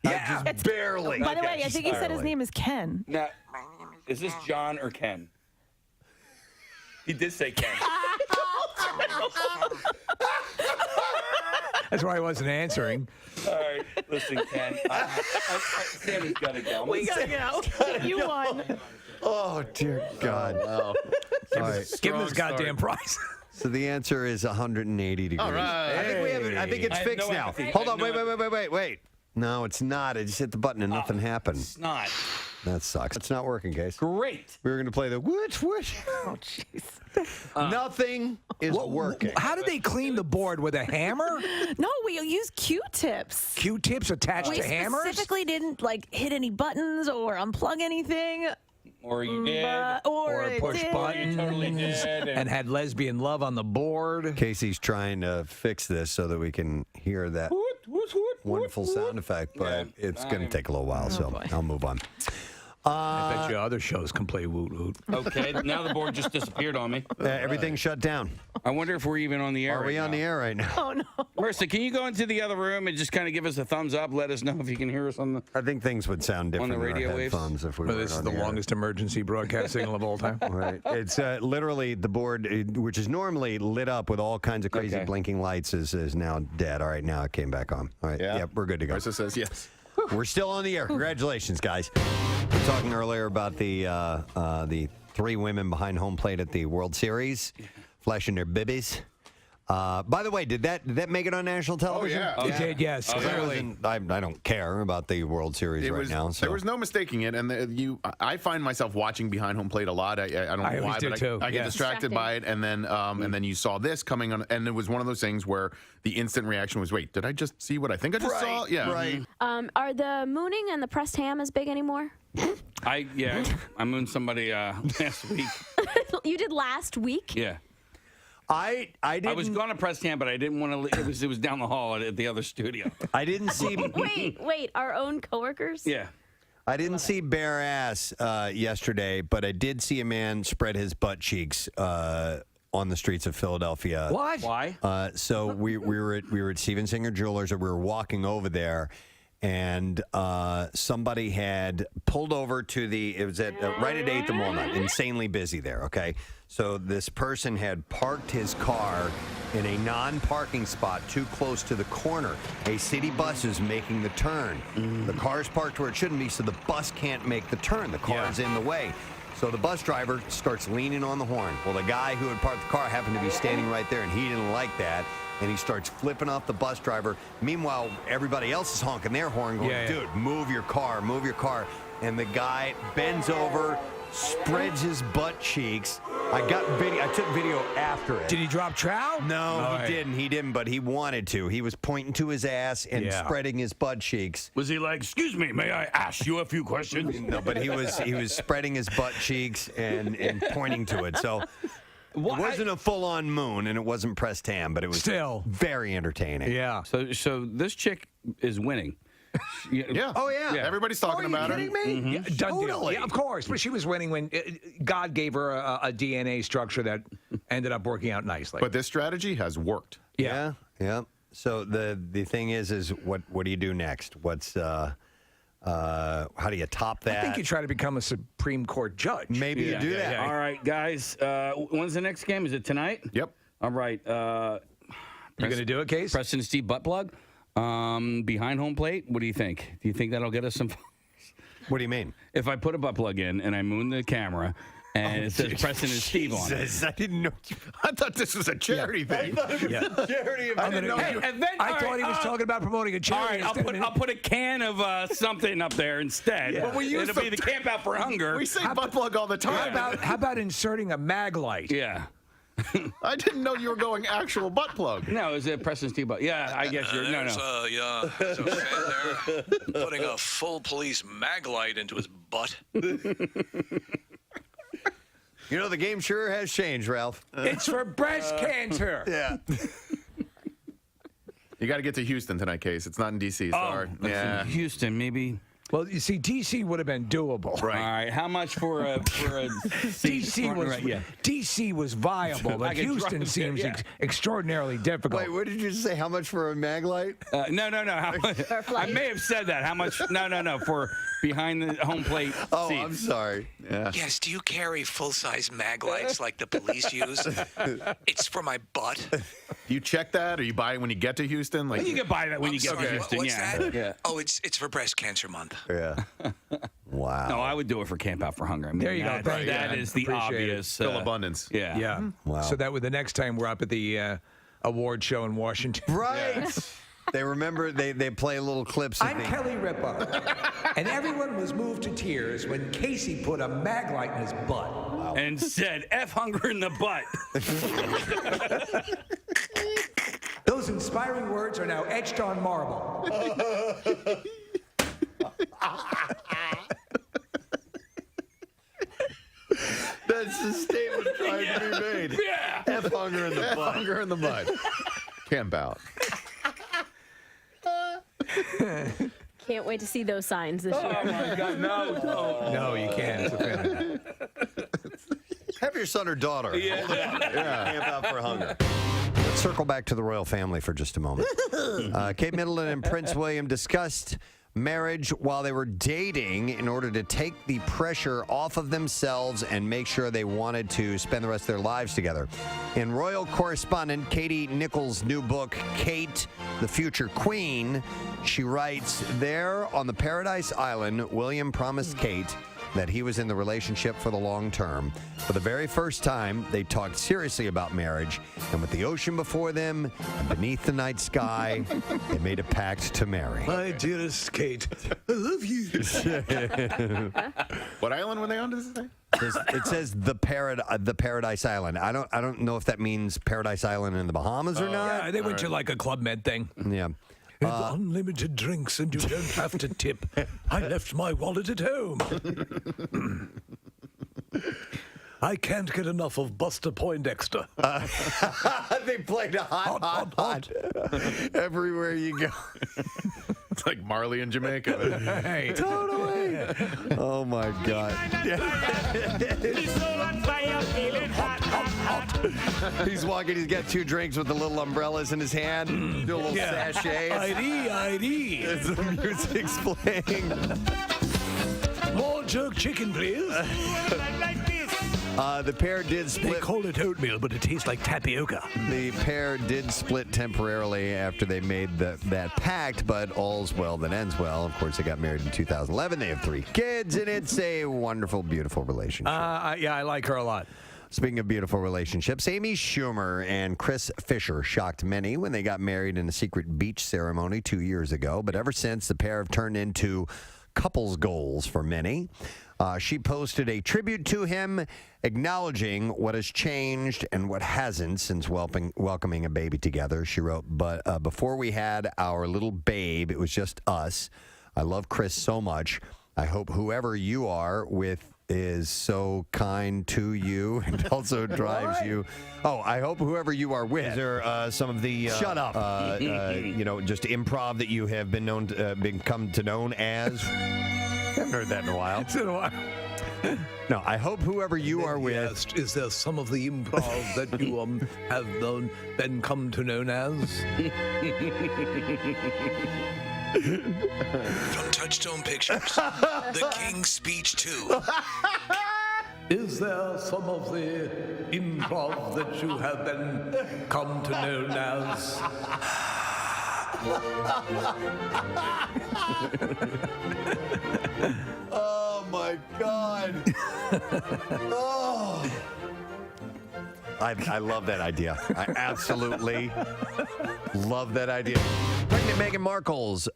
Yeah, just barely. By the way, I think he said his name is Ken. Now, is this John or Ken? He did say Ken. That's why I wasn't answering. All right, listen, Ken. Sammy's got to go. We gotta go. You won. Oh dear God! All right. Give him his goddamn prize. So the answer is 180 degrees. All right. I think we have it. I think it's fixed now. Hold on. Wait. No, it's not. I just hit the button and nothing happened. It's not. That sucks. It's not working, Case. Great. We were going to play the whoosh. Oh, jeez. Nothing is working. How did they clean the board with a hammer? No, we use Q-tips. Q-tips attached We to hammers? specifically didn't hit any buttons or unplug anything. Or you did. Or push buttons totally did. and had lesbian love on the board. Casey's trying to fix this so that we can hear that wonderful sound effect, but it's going to take a little while, so I'll move on. I bet you other shows can play woot woot. Okay, now the board just disappeared on me. Everything's shut down. I wonder if we're even on the air. Are we on the air right now? Oh, no. Marissa, can you go into the other room and just kind of give us a thumbs up? Let us know if you can hear us on the. I think things would sound different On the radio in our waves? headphones if we Well, were this is on the air. longest emergency broadcast signal of all time. Right. It's literally the board, which is normally lit up with all kinds of crazy blinking lights, is now dead. All right, now it came back on. All right. Yeah. Yep, we're good to go. Marissa says yes. We're still on the air. Congratulations, guys. We were talking earlier about the three women behind home plate at the World Series, flashing their bibbies. By the way, did that make it on national television? Oh, yeah. It did, yes. Clearly. I don't care about the World Series right now. So. There was no mistaking it, and I find myself watching behind home plate a lot. I don't know why, but I get distracted by it, and then you saw this coming on, and it was one of those things where the instant reaction was, "Wait, did I just see what I think I just saw?" Yeah, right. Are the mooning and the pressed ham as big anymore? I mooned somebody last week. You did last week? Yeah. I didn't. I was going to press Tam, but I didn't want to. It was down the hall at the other studio. I didn't see. Wait, our own coworkers? Yeah. I didn't see bare ass yesterday, but I did see a man spread his butt cheeks on the streets of Philadelphia. What? Why? So we were at Steven Singer Jewelers, and we were walking over there, and somebody had pulled over to it was at right at 8th and Walnut, insanely busy there. Okay, so this person had parked his car in a non-parking spot too close to the corner. A city bus is making the turn. The car's parked where it shouldn't be, so the bus can't make the turn. The car's in the way. So the bus driver starts leaning on the horn. Well, the guy who had parked the car happened to be standing right there, and he didn't like that. And he starts flipping off the bus driver. Meanwhile, everybody else is honking their horn, going, dude, move your car, move your car. And the guy bends over, spreads his butt cheeks, I got video. I took video after it. Did he drop trow? No, he didn't. He didn't, but he wanted to. He was pointing to his ass and spreading his butt cheeks. Was he like, "Excuse me, may I ask you a few questions?" No, but he was spreading his butt cheeks and pointing to it. So it wasn't a full-on moon, and it wasn't pressed ham, but it was still very entertaining. Yeah. So this chick is winning. Yeah. Oh, yeah. Everybody's talking about Are you kidding me? Yeah, done deal. Totally. Yeah, of course. But she was winning when God gave her a DNA structure that ended up working out nicely. But this strategy has worked. Yeah. So the thing is what do you do next? What's how do you top that? I think you try to become a Supreme Court judge. Maybe you do that. All right, guys. When's the next game? Is it tonight? Yep. All right. You going to do it, Case? Preston and Steve butt plug. Behind home plate. What do you think? Do you think that'll get us some? What do you mean? If I put a butt plug in and I moon the camera, and it says Preston and Steve on it. I didn't know. I thought this was a charity thing. I thought it was a charity event. I didn't know you. I thought he was talking about promoting a charity. All right, I'll put a can of something up there instead. Well, It'll be the Camp Out for Hunger. We say butt plug all the time. How about inserting a mag light? Yeah. I didn't know you were going actual butt plug. No, is it Preston Steve butt? Yeah, I guess you're. No. There's a fan there putting a full police mag light into his butt. You know, the game sure has changed, Ralph. It's for breast cancer. Yeah. You got to get to Houston tonight, Case. It's not in D.C. Sorry. Yeah. Houston, maybe. Well, you see, D.C. would have been doable. Right. All right. How much for a D.C. was viable, but Houston seems extraordinarily difficult. Wait, what did you say? How much for a mag light? No. How much? I may have said that. How much? No. For behind the home plate. Oh, seats. I'm sorry. Yeah. Yes, do you carry full-size mag lights like the police use? It's for my butt. Do you check that, or you buy it when you get to Houston? Like You can buy that when you get to Houston. What's that? Yeah. Oh, it's for breast cancer month. Yeah. Wow. No, I would do it for Camp Out for Hunger. I mean, There you go. That is the Appreciate it. obvious. Still abundance. Yeah. Yeah. Wow. So that would the next time we're up at the award show in Washington. Right. They remember, they play little clips. I'm Kelly Ripa, and everyone was moved to tears when Casey put a mag light in his butt. And said, F hunger in the butt. Those inspiring words are now etched on marble. That's the statement trying to be made. Yeah. F hunger in the F butt. hunger in the butt. Camp out. Can't wait to see those signs this year. Oh my God, no. No, you can't. It's a fan. Have your son or daughter. Yeah. Camp out for hunger. Let's circle back to the royal family for just a moment. Kate Middleton and Prince William discussed marriage while they were dating in order to take the pressure off of themselves and make sure they wanted to spend the rest of their lives together. In royal correspondent Katie Nichols' new book, Kate, the Future Queen, she writes, there on the Paradise Island, William promised Kate that he was in the relationship for the long term. For the very first time, they talked seriously about marriage, and with the ocean before them and beneath the night sky, they made a pact to marry. My dearest Kate, I love you. What island were they on? Does it say? It says the Paradise Island. I don't know if that means Paradise Island in the Bahamas or not. Yeah, they went to like a Club Med thing. Yeah. Unlimited drinks and you don't have to tip. I left my wallet at home. I can't get enough of Buster Poindexter. They played a hot. Everywhere you go. It's like Marley in Jamaica. Hey. Totally. Oh my God. He's walking, he's got 2 drinks with the little umbrellas in his hand. Do a little sachet. ID. As the music's playing. More jerk chicken, please. The pair did split. They call it oatmeal, but it tastes like tapioca. The pair did split temporarily after they made that pact, but all's well that ends well. Of course, they got married in 2011. They have 3 kids, and it's a wonderful, beautiful relationship. Yeah, I like her a lot. Speaking of beautiful relationships, Amy Schumer and Chris Fisher shocked many when they got married in a secret beach ceremony 2 years ago. But ever since, the pair have turned into couples goals for many. She posted a tribute to him, acknowledging what has changed and what hasn't since welcoming a baby together. She wrote, but before we had our little babe, it was just us. I love Chris so much. I hope whoever you are with is so kind to you and also drives you. Oh, I hope whoever you are with. Is there some of the shut up? Just improv that you have been known to, become to known as. I haven't heard that in a while. It's been a while. No, I hope whoever you are with. Is there some of the improv that you have been come to known as? From Touchstone Pictures, The King's Speech 2. Is there some of the improv that you have been come to known as? Oh my God. Oh. I love that idea. I absolutely love that idea. Pregnant Meghan Markle's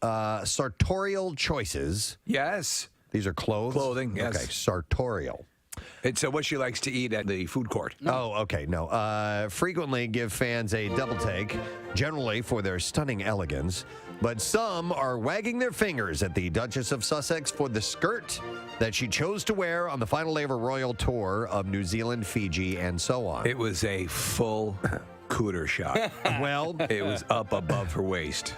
sartorial choices. Yes. These are clothes? Clothing, yes. Okay, sartorial. It's what she likes to eat at the food court. Oh, okay. No. Frequently give fans a double take, generally for their stunning elegance. But some are wagging their fingers at the Duchess of Sussex for the skirt that she chose to wear on the final day of her royal tour of New Zealand, Fiji, and so on. It was a full cooter shot. Well, it was up above her waist.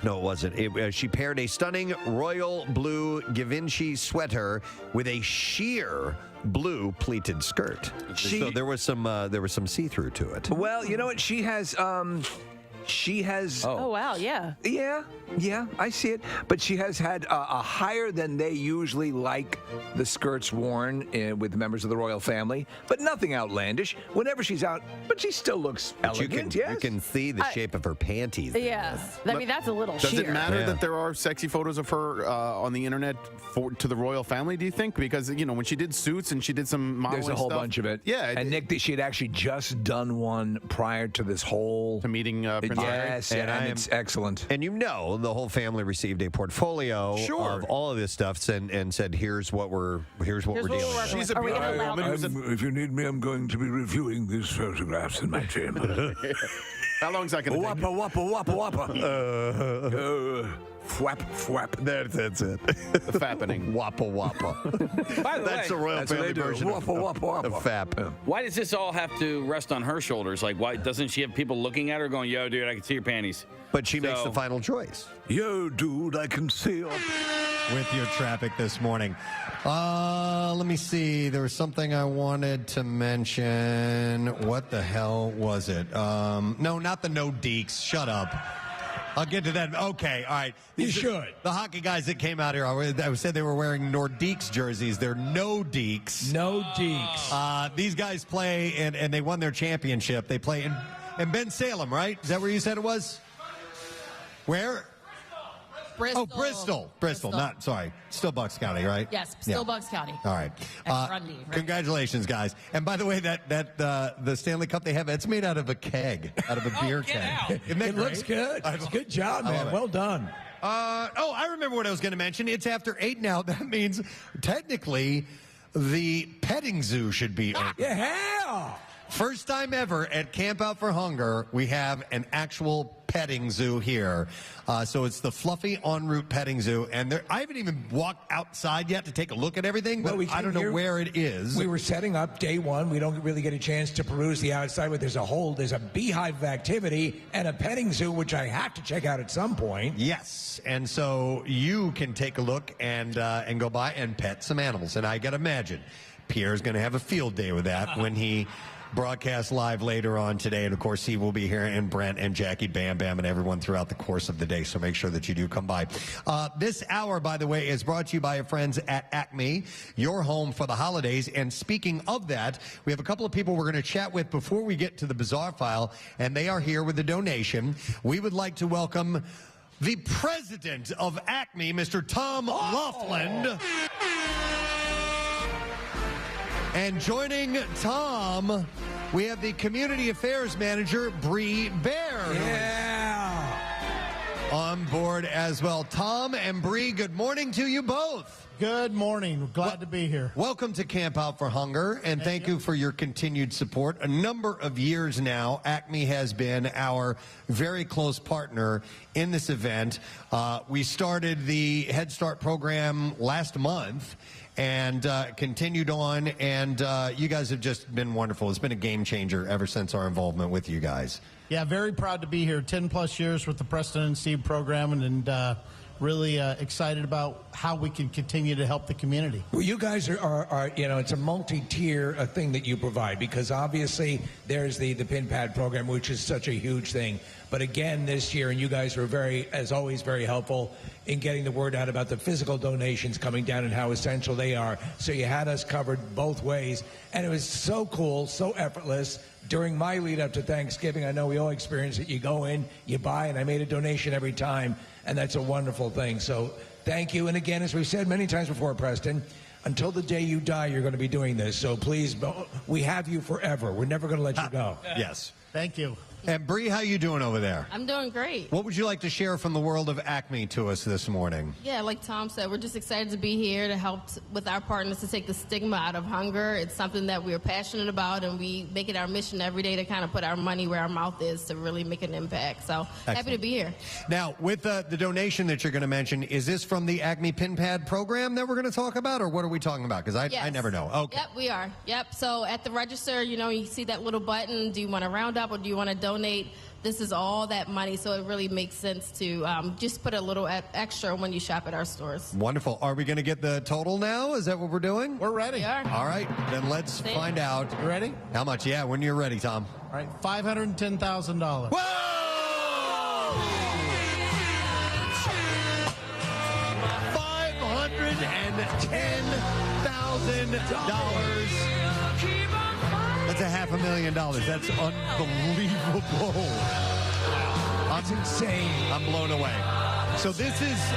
No, it wasn't. She paired a stunning royal blue Givenchy sweater with a sheer blue pleated skirt. So there was some see-through to it. Well, you know what? She has. Oh wow, yeah. Yeah, I see it. But she has had a higher than they usually like the skirts worn with members of the royal family, but nothing outlandish. Whenever she's out, but she still looks elegant. You can see the shape of her panties. Yeah, I mean that's a little. Does sheer. it matter that there are sexy photos of her on the internet to the royal family? Do you think? Because when she did Suits and she did some modeling There's a whole stuff, bunch of it. Yeah, and Nick, she had actually just done one prior to this whole meeting Prince Harry. Yes, and it's excellent. And the whole family received a portfolio of all of this stuff and said, "Here's what we're dealing with." She's a beautiful woman. If you need me, I'm going to be reviewing these photographs in my chamber. How long is that going to take? Wappa. Fwap. That's it. The fappening. Wappa. By the That's way, the royal family version of fap. Why does this all have to rest on her shoulders? Like, why doesn't she have people looking at her going, "Yo, dude, I can see your panties"? But she makes the final choice. Yo, dude, I can see them. With your traffic this morning. Let me see. There was something I wanted to mention. What the hell was it? No, not the no deeks. Shut up. I'll get to that. Okay, all right. You should. The hockey guys that came out here, I said they were wearing Nordiques jerseys. They're no deeks. No deeks. These guys play, and they won their championship. They play in Ben Salem, right? Is that where you said it was? Where? Bristol. Oh, Bristol. Not, sorry. Still Bucks County, right? Yes, still Bucks County. All right. Grundy, right? Congratulations, guys. And by the way, the Stanley Cup they have, it's made out of a keg, out of a beer keg. Isn't that It looks good. It's a good job, man. Well done. I remember what I was going to mention. It's after 8 now. That means technically the petting zoo should be open. Yeah. First time ever at Camp Out for Hunger, we have an actual petting zoo here. So it's the Fluffy En Route Petting Zoo. And I haven't even walked outside yet to take a look at everything, but I don't know where it is. We were setting up day one. We don't really get a chance to peruse the outside, but there's a beehive of activity and a petting zoo, which I have to check out at some point. Yes. And so you can take a look and go by and pet some animals. And I got to imagine Pierre's going to have a field day with that when he broadcast live later on today. And of course, he will be here, and Brent and Jackie, Bam Bam, and everyone throughout the course of the day. So make sure that you do come by. This hour, by the way, is brought to you by our friends at Acme, your home for the holidays. And speaking of that, we have a couple of people we're going to chat with before we get to the bizarre file, and they are here with a donation. We would like to welcome the president of Acme, Mr. Tom Laughlin. And joining Tom, we have the Community Affairs Manager, Bree Bear. Yeah. on board as well. Tom and Bree, good morning to you both. Good morning. Glad to be here. Welcome to Camp Out for Hunger, and thank you for your continued support. A number of years now, Acme has been our very close partner in this event. We started the Head Start program last month and continued on, and you guys have just been wonderful. It's been a game changer ever since our involvement with you guys. Yeah, very proud to be here. 10-plus years with the Preston and Steve program, and really excited about how we can continue to help the community. Well, you guys are it's a multi-tier thing that you provide, because obviously there's the pin pad program, which is such a huge thing. But again, this year, and you guys were as always, very helpful in getting the word out about the physical donations coming down and how essential they are. So you had us covered both ways, and it was so cool, so effortless. During my lead up to Thanksgiving, I know we all experience it. You go in, you buy, and I made a donation every time, and that's a wonderful thing. So thank you. And again, as we've said many times before, Preston, until the day you die, you're going to be doing this. So please, we have you forever. We're never going to let you go. Yes. Thank you. And Bree, how you doing over there? I'm doing great. What would you like to share from the world of Acme to us this morning? Yeah, like Tom said, we're just excited to be here to help with our partners to take the stigma out of hunger. It's something that we're passionate about, and we make it our mission every day to kind of put our money where our mouth is to really make an impact. So happy to be here. Now, with the donation that you're going to mention, is this from the Acme Pin Pad program that we're going to talk about, or what are we talking about? Because I never know. Okay. Yep, we are. Yep. So at the register, you see that little button. Do you want to round up or do you want to donate? This is all that money, so it really makes sense to just put a little extra when you shop at our stores. Wonderful. Are we going to get the total now? Is that what we're doing? We're ready. We are. All right, then let's find out. You ready? How much? Yeah, when you're ready, Tom. All right, $510,000. $510,000. That's $500,000. That's unbelievable. That's insane. I'm blown away. So this is,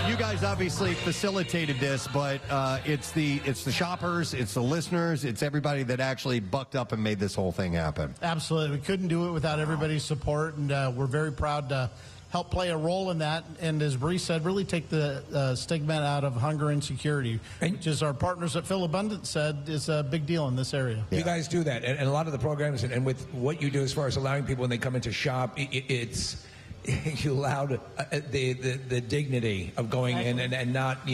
you guys obviously facilitated this, but it's the shoppers, it's the listeners, it's everybody that actually bucked up and made this whole thing happen. Absolutely. We couldn't do it without everybody's support, and we're very proud to help play a role in that, and as Bree said, really take the stigma out of hunger and security, which is our partners at Phil Abundance said is a big deal in this area. You guys do that, and a lot of the programs, and with what you do as far as allowing people when they come in to shop, it's you allow the dignity of going in and not,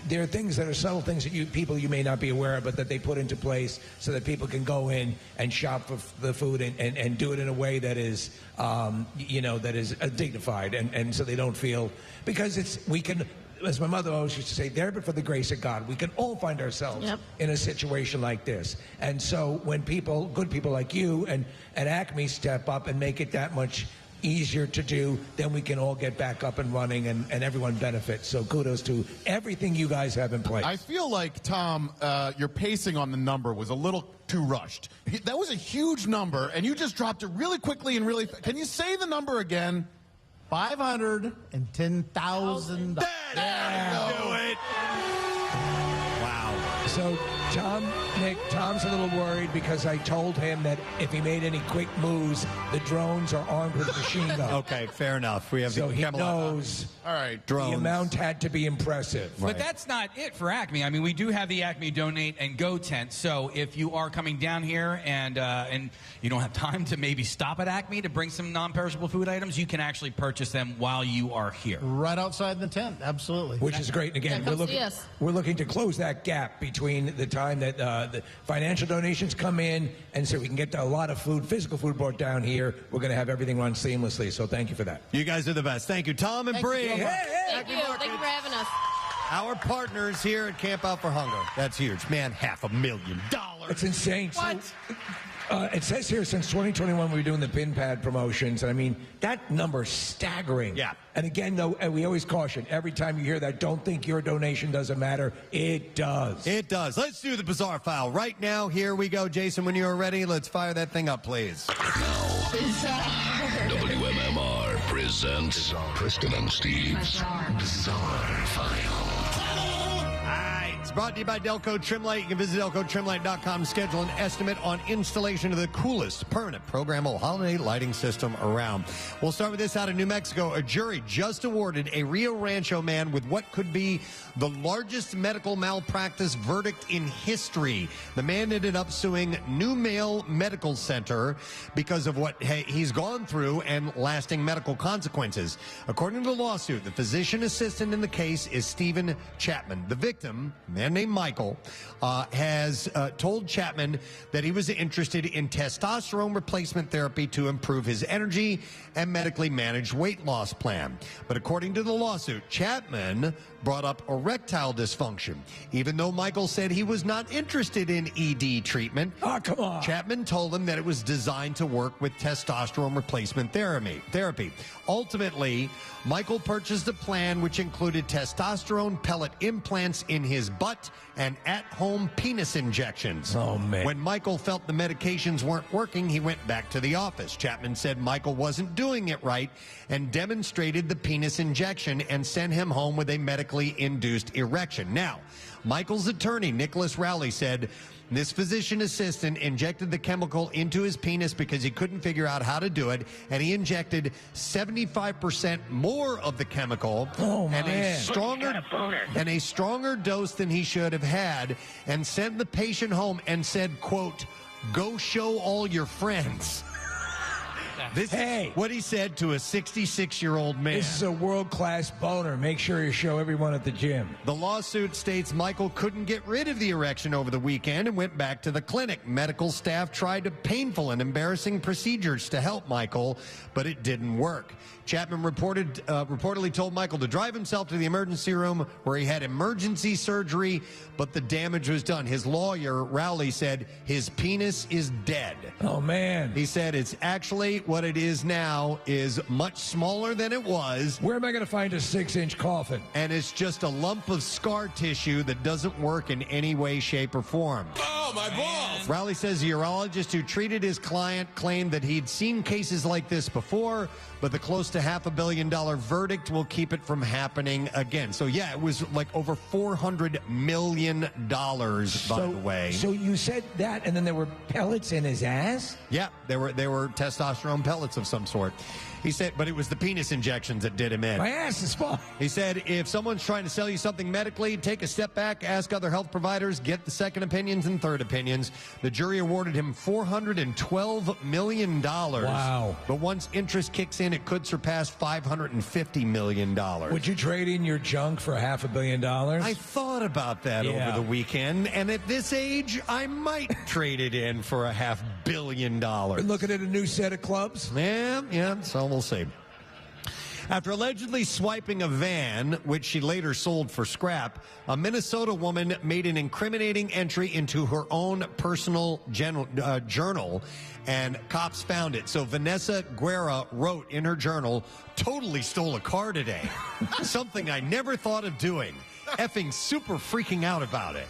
there are things that are subtle things that you may not be aware of, but that they put into place so that people can go in and shop for the food and do it in a way that is, that is dignified, and so they don't feel, because we can, as my mother always used to say, there but for the grace of God, we can all find ourselves in a situation like this. And so when good people like you and Acme step up and make it that much easier to do, then we can all get back up and running and everyone benefits. So kudos to everything you guys have in place. I feel like, Tom, your pacing on the number was a little too rushed. That was a huge number, and you just dropped it really quickly and really Can you say the number again? $510,000. Do it. Wow. So, Tom's a little worried because I told him that if he made any quick moves, the drones are armed with machine guns. Okay, fair enough. We have so he knows. All right, drones. The amount had to be impressive. But that's not it for Acme. I mean, we do have the Acme Donate and Go tent. So if you are coming down here and you don't have time to maybe stop at Acme to bring some non-perishable food items, you can actually purchase them while you are here. Right outside the tent, absolutely. Which is great. And again, we're looking to close that gap between the time that the financial donations come in, and so we can get a lot of food, physical food brought down here. We're going to have everything run seamlessly, so thank you for that. You guys are the best. Thank you, Tom and Bree. Thank you. Thank you for having us. Our partners here at Camp Out for Hunger. That's huge. Man, $500,000. It's insane. What? It says here since 2021 we were doing the pin pad promotions, and I mean that number's staggering. Yeah. And again, though, we always caution every time you hear that, don't think your donation doesn't matter. It does. It does. Let's do the bizarre file right now. Here we go, Jason. When you're ready, let's fire that thing up, please. WMMR presents Preston and Steve's Bizarre File. brought to you by Delco Trimlight. You can visit DelcoTrimlight.com to schedule an estimate on installation of the coolest permanent programmable holiday lighting system around. We'll start with this out of New Mexico. A jury just awarded a Rio Rancho man with what could be the largest medical malpractice verdict in history. The man ended up suing Neumann Medical Center because of what he's gone through and lasting medical consequences. According to the lawsuit, the physician assistant in the case is Stephen Chapman. The victim, a man named Michael, has told Chapman that he was interested in testosterone replacement therapy to improve his energy and medically managed weight loss plan. But according to the lawsuit, Chapman brought up erectile dysfunction. Even though Michael said he was not interested in ED treatment, come on. Chapman told him that it was designed to work with testosterone replacement therapy. Ultimately, Michael purchased a plan which included testosterone pellet implants in his butt and at-home penis injections. Oh, man. When Michael felt the medications weren't working, he went back to the office. Chapman said Michael wasn't doing it right and demonstrated the penis injection and sent him home with a medically induced erection. Now, Michael's attorney, Nicholas Rowley, said this physician assistant injected the chemical into his penis because he couldn't figure out how to do it, and he injected 75% more of the chemical and a stronger dose than he should have had, and sent the patient home and said, quote, "Go show all your friends." This is what he said to a 66-year-old man. This is a world-class boner. Make sure you show everyone at the gym. The lawsuit states Michael couldn't get rid of the erection over the weekend and went back to the clinic. Medical staff tried painful and embarrassing procedures to help Michael, but it didn't work. Chapman reportedly told Michael to drive himself to the emergency room where he had emergency surgery, but the damage was done. His lawyer, Rowley, said his penis is dead. Oh, man. He said it's actually what it is now is much smaller than it was. Where am I going to find a 6-inch coffin? And it's just a lump of scar tissue that doesn't work in any way, shape, or form. Oh, my balls! Rowley says the urologist who treated his client claimed that he'd seen cases like this before, but the close to $500 million verdict will keep it from happening again. So, yeah, it was like over $400 million, by the way. So you said that, and then there were pellets in his ass? Yeah, there were testosterone pellets of some sort. He said, but it was the penis injections that did him in. My ass is fine. He said, if someone's trying to sell you something medically, take a step back, ask other health providers, get the second opinions and third opinions. The jury awarded him $412 million. Wow. But once interest kicks in, it could surpass $550 million. Would you trade in your junk for $500 million? I thought about that over the weekend, and at this age, I might trade it in for $500 million. Been looking at a new set of clubs? Yeah, so we'll see. After allegedly swiping a van, which she later sold for scrap, a Minnesota woman made an incriminating entry into her own personal journal, and cops found it. So Vanessa Guerra wrote in her journal, "Totally stole a car today." Something I never thought of doing. Effing super freaking out about it.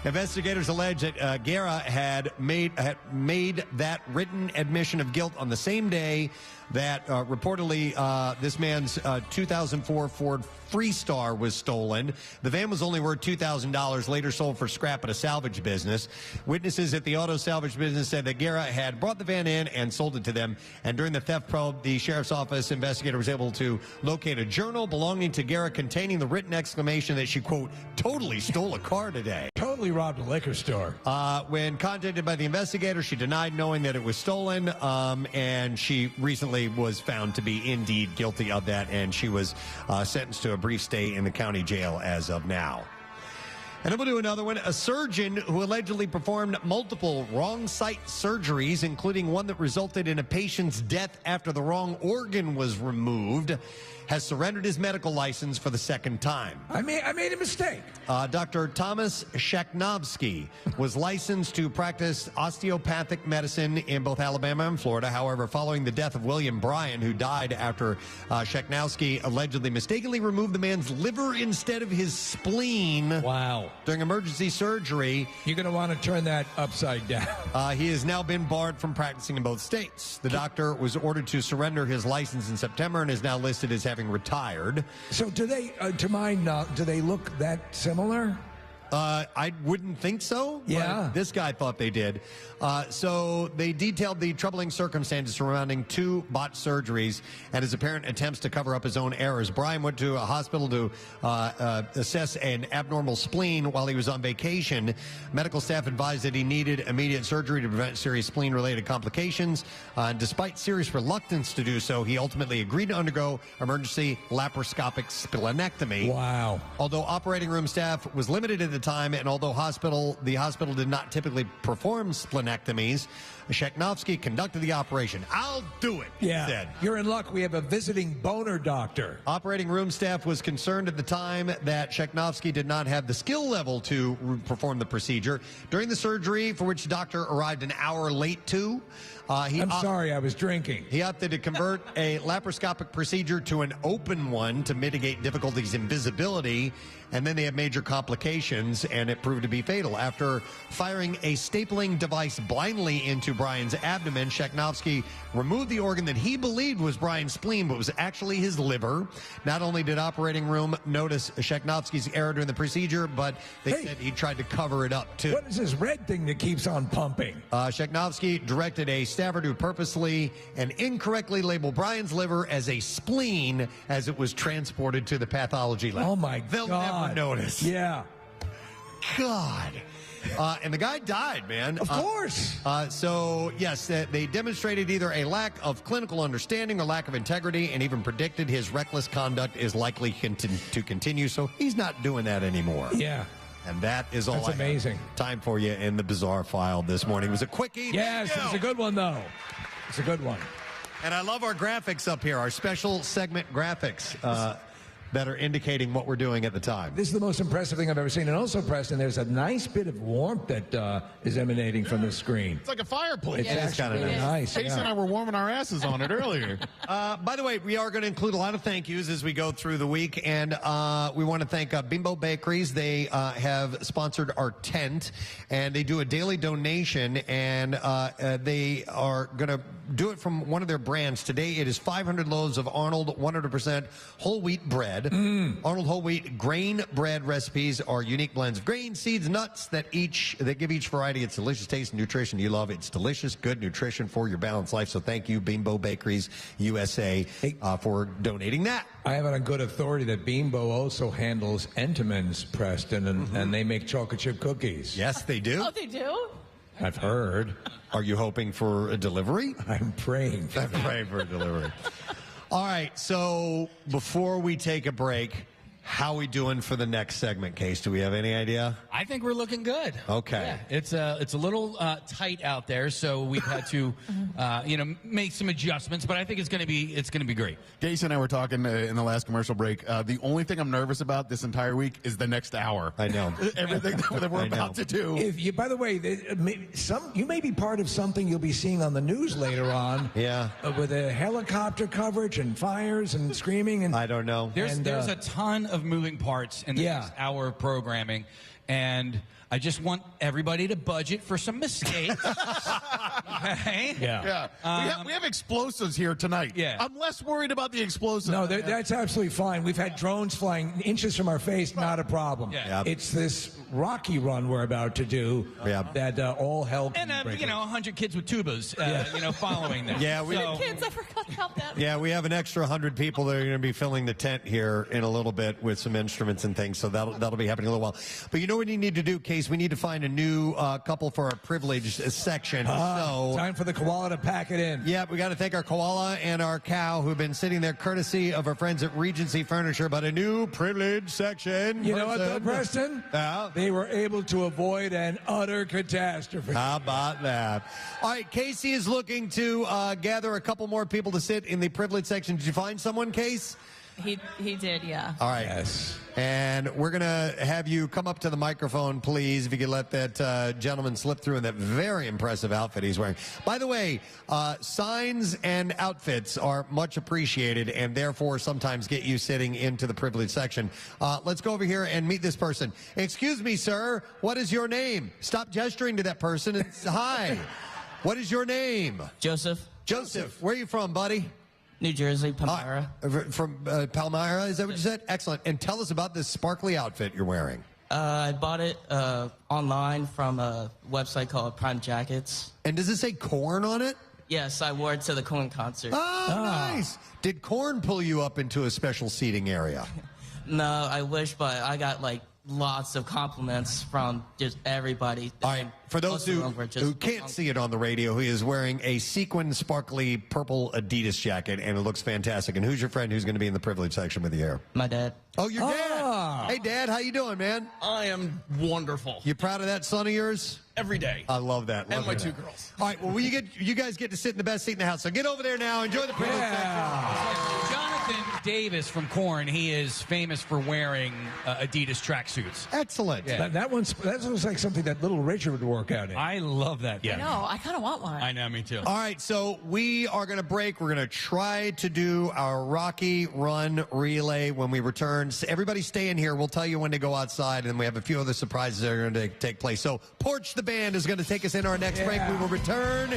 Investigators allege that Guerra had made that written admission of guilt on the same day that reportedly this man's 2004 Ford Freestar was stolen. The van was only worth $2,000, later sold for scrap at a salvage business. Witnesses at the auto salvage business said that Guerra had brought the van in and sold it to them. And during the theft probe, the sheriff's office investigator was able to locate a journal belonging to Guerra containing the written exclamation that she, quote, "totally stole a car today." Totally robbed a liquor store. When contacted by the investigator, she denied knowing that it was stolen, and she recently was found to be indeed guilty of that, and she was sentenced to a brief stay in the county jail as of now. And then we'll do another one. A surgeon who allegedly performed multiple wrong site surgeries, including one that resulted in a patient's death after the wrong organ was removed, has surrendered his medical license for the second time. I made a mistake. Dr. Thomas Shaknovsky was licensed to practice osteopathic medicine in both Alabama and Florida. However, following the death of William Bryan, who died after Shaknovsky allegedly mistakenly removed the man's liver instead of his spleen. Wow. During emergency surgery. You're going to want to turn that upside down. He has now been barred from practicing in both states. The doctor was ordered to surrender his license in September and is now listed as having retired. So do they, do they look that similar? I wouldn't think so. Yeah. But this guy thought they did. So they detailed the troubling circumstances surrounding 2 botched surgeries and his apparent attempts to cover up his own errors. Brian went to a hospital to assess an abnormal spleen while he was on vacation. Medical staff advised that he needed immediate surgery to prevent serious spleen-related complications. Despite serious reluctance to do so, he ultimately agreed to undergo emergency laparoscopic splenectomy. Wow. Although operating room staff was limited at the time, and although the hospital did not typically perform splenectomies, Sheknovsky conducted the operation. I'll do it, he said. You're in luck. We have a visiting boner doctor. Operating room staff was concerned at the time that Sheknovsky did not have the skill level to perform the procedure. During the surgery, for which the doctor arrived an hour late to, I'm sorry, I was drinking. He opted to convert a laparoscopic procedure to an open one to mitigate difficulties in visibility, and then they had major complications, and it proved to be fatal. After firing a stapling device blindly into Brian's abdomen, Sheknovsky removed the organ that he believed was Brian's spleen, but was actually his liver. Not only did operating room notice Sheknovsky's error during the procedure, but they said he tried to cover it up, too. What is this red thing that keeps on pumping? Sheknovsky directed a staffer to purposely and incorrectly label Brian's liver as a spleen as it was transported to the pathology lab. Oh, my They'll God. never notice. Yeah. God. And the guy died, man. Of course. So, yes, they demonstrated either a lack of clinical understanding or lack of integrity, and even predicted his reckless conduct is likely to continue, so he's not doing that anymore. Yeah. And that is all. That's amazing. Time for you in the bizarre file this morning. It was a quickie. Yes, it's a good one, though. It's a good one. And I love our graphics up here, our special segment graphics that are indicating what we're doing at the time. This is the most impressive thing I've ever seen. And also, Preston, there's a nice bit of warmth that is emanating from the screen. It's like a fireplace. It is kind of nice. Casey and I were warming our asses on it earlier. By the way, we are going to include a lot of thank yous as we go through the week, and we want to thank Bimbo Bakeries. They have sponsored our tent, and they do a daily donation, and they are going to do it from one of their brands. Today, it is 500 loaves of Arnold 100% whole wheat bread. Arnold whole wheat grain bread recipes are unique blends of grain, seeds, nuts that give each variety its delicious taste and nutrition you love. It's delicious, good nutrition for your balanced life. So thank you, Bimbo Bakeries USA, for donating that. I have it on good authority that Bimbo also handles Entenmann's, Preston, and they make chocolate chip cookies. Yes, they do. Oh, they do? I've heard. Are you hoping for a delivery? I'm praying. I'm praying for a delivery. All right, so before we take a break, how are we doing for the next segment, Case? Do we have any idea? I think we're looking good. Okay. Yeah, it's a little tight out there, so we've had to make some adjustments. But I think it's going to be great. Casey and I were talking in the last commercial break. The only thing I'm nervous about this entire week is the next hour. I know everything that we're about to do. By the way, you may be part of something you'll be seeing on the news later on. Yeah. With a helicopter coverage and fires and screaming and I don't know. There's a ton of moving parts in the next hour of programming, and I just want everybody to budget for some mistakes. Okay? Yeah. We have explosives here tonight. Yeah. I'm less worried about the explosives. No, that's absolutely fine. We've had drones flying inches from our face, not a problem. Yeah. Yep. It's this rocky run we're about to do that all hell can break loose. 100 kids with tubas, following them. Yeah, Kids, I forgot about that. Yeah, we have an extra 100 people that are going to be filling the tent here in a little bit with some instruments and things, so that'll be happening in a little while. But you know what you need to do, Case? We need to find a new couple for our privileged section. Time for the koala to pack it in. Yeah, we got to thank our koala and our cow who've been sitting there courtesy of our friends at Regency Furniture about a new privileged section. You know what, though, Preston? Yeah. They were able to avoid an utter catastrophe. How about that? All right, Casey is looking to gather a couple more people to sit in the privileged section. Did you find someone, Case? He did, yeah. All right. Yes. And we're going to have you come up to the microphone, please, if you could let that gentleman slip through in that very impressive outfit he's wearing. By the way, signs and outfits are much appreciated and therefore sometimes get you sitting into the privileged section. Let's go over here and meet this person. Excuse me, sir. What is your name? Stop gesturing to that person and hi. What is your name? Joseph. Joseph. Where are you from, buddy? New Jersey, Palmyra. From Palmyra, is that what you said? Excellent. And tell us about this sparkly outfit you're wearing. I bought it online from a website called Prime Jackets. And does it say Korn on it? Yes, I wore it to the Korn concert. Oh, nice. Did Korn pull you up into a special seating area? No, I wish, but I got like lots of compliments from just everybody. All right, for those who can't see it on the radio, he is wearing a sequin, sparkly, purple Adidas jacket, and it looks fantastic. And who's your friend who's going to be in the privilege section with you here? My dad. Oh, your dad. Hey, Dad, how you doing, man? I am wonderful. You proud of that son of yours? Every day. I love that. And my 2 girls. All right, well, you guys get to sit in the best seat in the house. So get over there now. Enjoy the privilege section. Jonathan Davis from Korn, he is famous for wearing Adidas tracksuits. Excellent. Yeah. That looks like something that little Richard would work out in. I love that. I know. I kind of want one. I know, me too. All right, so we are going to break. We're going to try to do our Rocky Run relay when we return. So everybody stay in here. We'll tell you when to go outside, and we have a few other surprises that are going to take place. So Porch the Band is going to take us in our next break. We will return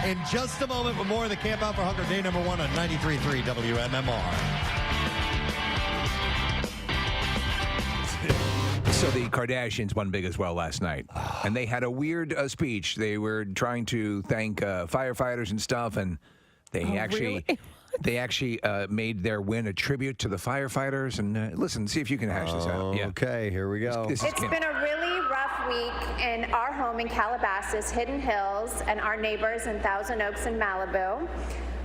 in just a moment with more of the Camp Out for Hunger, day number 1 on 93.3 WMMR. So the Kardashians won big as well last night, and they had a weird speech. They were trying to thank firefighters and stuff, and they they actually made their win a tribute to the firefighters. And listen, see if you can hash this out. Yeah. Okay, here we go. It's been a really rough week in our home in Calabasas, Hidden Hills, and our neighbors in Thousand Oaks and Malibu.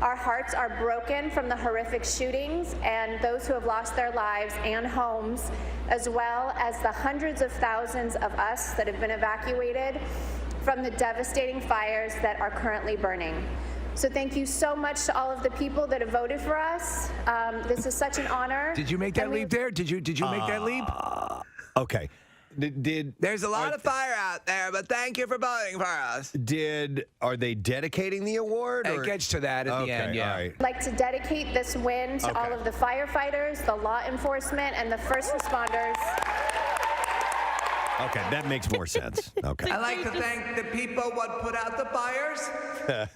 Our hearts are broken from the horrific shootings and those who have lost their lives and homes, as well as the hundreds of thousands of us that have been evacuated from the devastating fires that are currently burning. So thank you so much to all of the people that have voted for us. This is such an honor. Did you make that leap there? Did you make that leap? Okay. There's a lot of fire out there, but thank you for voting for us. Are they dedicating the award? It gets to that at the end, yeah. All right. I'd like to dedicate this win to all of the firefighters, the law enforcement, and the first responders. Okay, that makes more sense. Okay. I'd like to thank the people what put out the fires.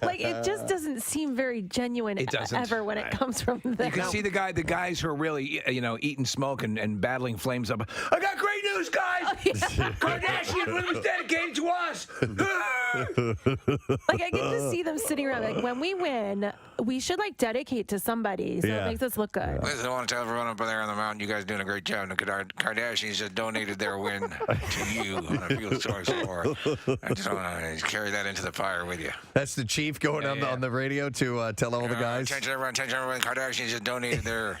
Like, it just doesn't seem very genuine It doesn't. ever when it comes from them. You can see the guys who are really, eating smoke and battling flames up. I got great news, guys! Kardashian win was dedicated to us! Like, I get to see them sitting around, like, when we win, we should, like, dedicate to somebody, so it makes us look good. Listen, I want to tell everyone up there on the mountain, you guys are doing a great job. The Kardashians just donated their win to you on a field source floor. I just want to carry that into the fire with you. That's the chief going on the radio to tell all the guys. Attention everyone, Kardashians just donated their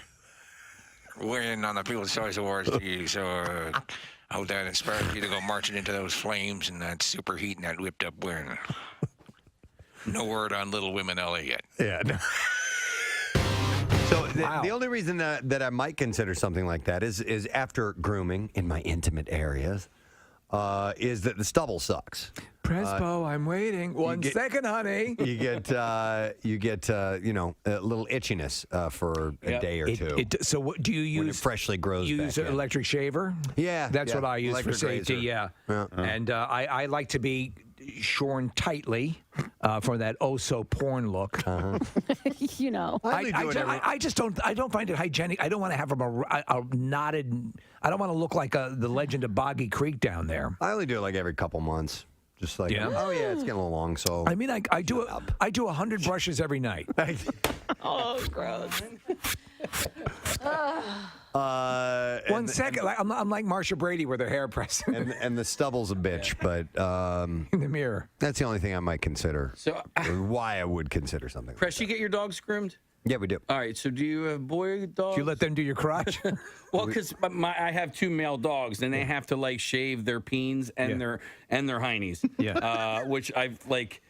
win on the People's Choice Awards to you. So I hope that inspires you to go marching into those flames and that superheat and that whipped up win. No word on Little Women LA yet. Yeah. No. So the only reason that I might consider something like that is after grooming in my intimate areas, is that the stubble sucks. Prespo, I'm waiting. One second, honey. You get a little itchiness for a day or two. So what do you use? When it freshly grows use back an in. electric shaver? Yeah, That's what I use for electric safety. razor. Yeah. And I like to be shorn tightly for that porn look. You know, I just don't find it hygienic. I don't want to have a knotted. I don't want to look like the Legend of Boggy Creek down there. I only do it like every couple months. Just like, oh yeah, it's getting a little long. So I mean, I do 100 brushes every night. Oh, gross. 1 second, I'm like Marsha Brady with her hair pressed. and the stubble's a bitch, but in the mirror. That's the only thing I might consider. So why I would consider something. Press, you get your dogs groomed? Yeah, we do. All right, so do you have boy dogs? Do you let them do your crotch? Well, because I have 2 male dogs, and they have to like shave their peens and their heinies. Yeah. Which I've like.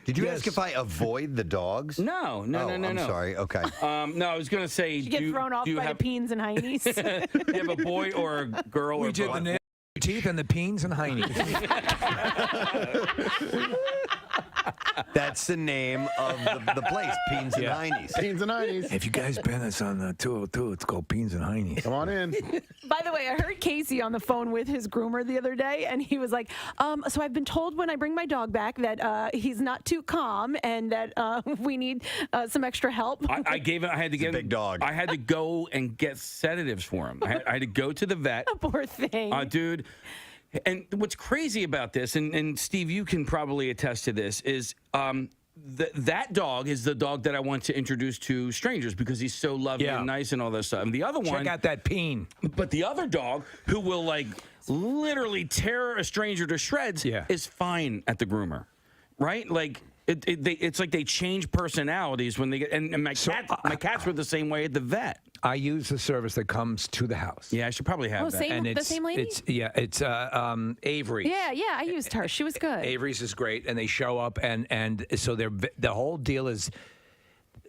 Did you ask if I avoid the dogs? No. I'm sorry. Okay. No, I was going to say. You get thrown off by the peens and heinies. Do you have a boy or a girl? We or did both? the teeth and the peens and heinies. That's the name of the place, Peens and Heinies. Peens and Heinies. If you guys been us on the 202, it's called Peens and Heinies. Come on in. By the way, I heard Casey on the phone with his groomer the other day, and he was like, so I've been told when I bring my dog back that he's not too calm and that we need some extra help. I had to get a big dog. I had to go and get sedatives for him. I had to go to the vet. Poor thing. Dude. And what's crazy about this, and Steve, you can probably attest to this, is that dog is the dog that I want to introduce to strangers because he's so lovely and nice and all that stuff. And the other one, check out that Peen. But the other dog, who will like literally tear a stranger to shreds, is fine at the groomer, right? Like. It's like they change personalities when they get. And my cats were the same way at the vet. I use the service that comes to the house. Yeah, I should probably have that. The same lady? It's Avery. Yeah, I used her. She was good. Avery's is great, and they show up, and so the whole deal is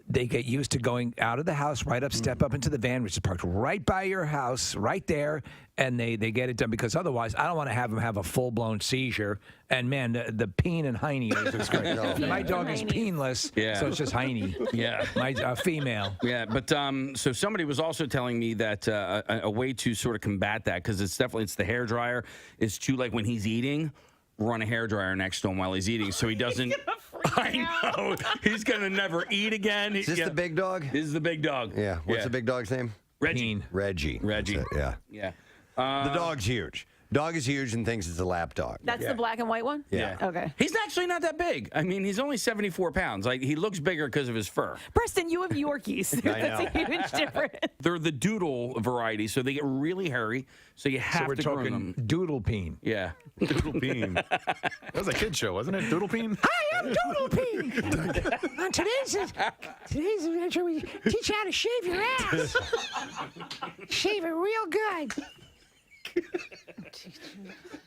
they get used to going out of the house, right up, step up into the van, which is parked right by your house, right there, and they get it done because otherwise I don't want to have them have a full-blown seizure. And, man, the Peen and Heine is great. My dog is peenless, so it's just Heine. Yeah. My female. Yeah, but so somebody was also telling me that a way to sort of combat that, because it's the hairdryer, is to, like, when he's eating, run a hairdryer next to him while he's eating so he doesn't. I know. He's going to never eat again. Is this the big dog? This is the big dog. Yeah. What's the big dog's name? Reggie. Reggie. Yeah. The dog's huge. Dog is huge and thinks it's a lap dog. That's the black and white one? Yeah. Okay. He's actually not that big. I mean, he's only 74 pounds. Like, he looks bigger because of his fur. Preston, you have Yorkies. That's a huge difference. They're the doodle variety, so they get really hairy. So you have to groom them. Doodle Peen. Yeah. Doodle Peen. That was a kid show, wasn't it? Doodle Peen? Hi, I'm Doodle Peen. On today's adventure, we teach you how to shave your ass. Shave it real good.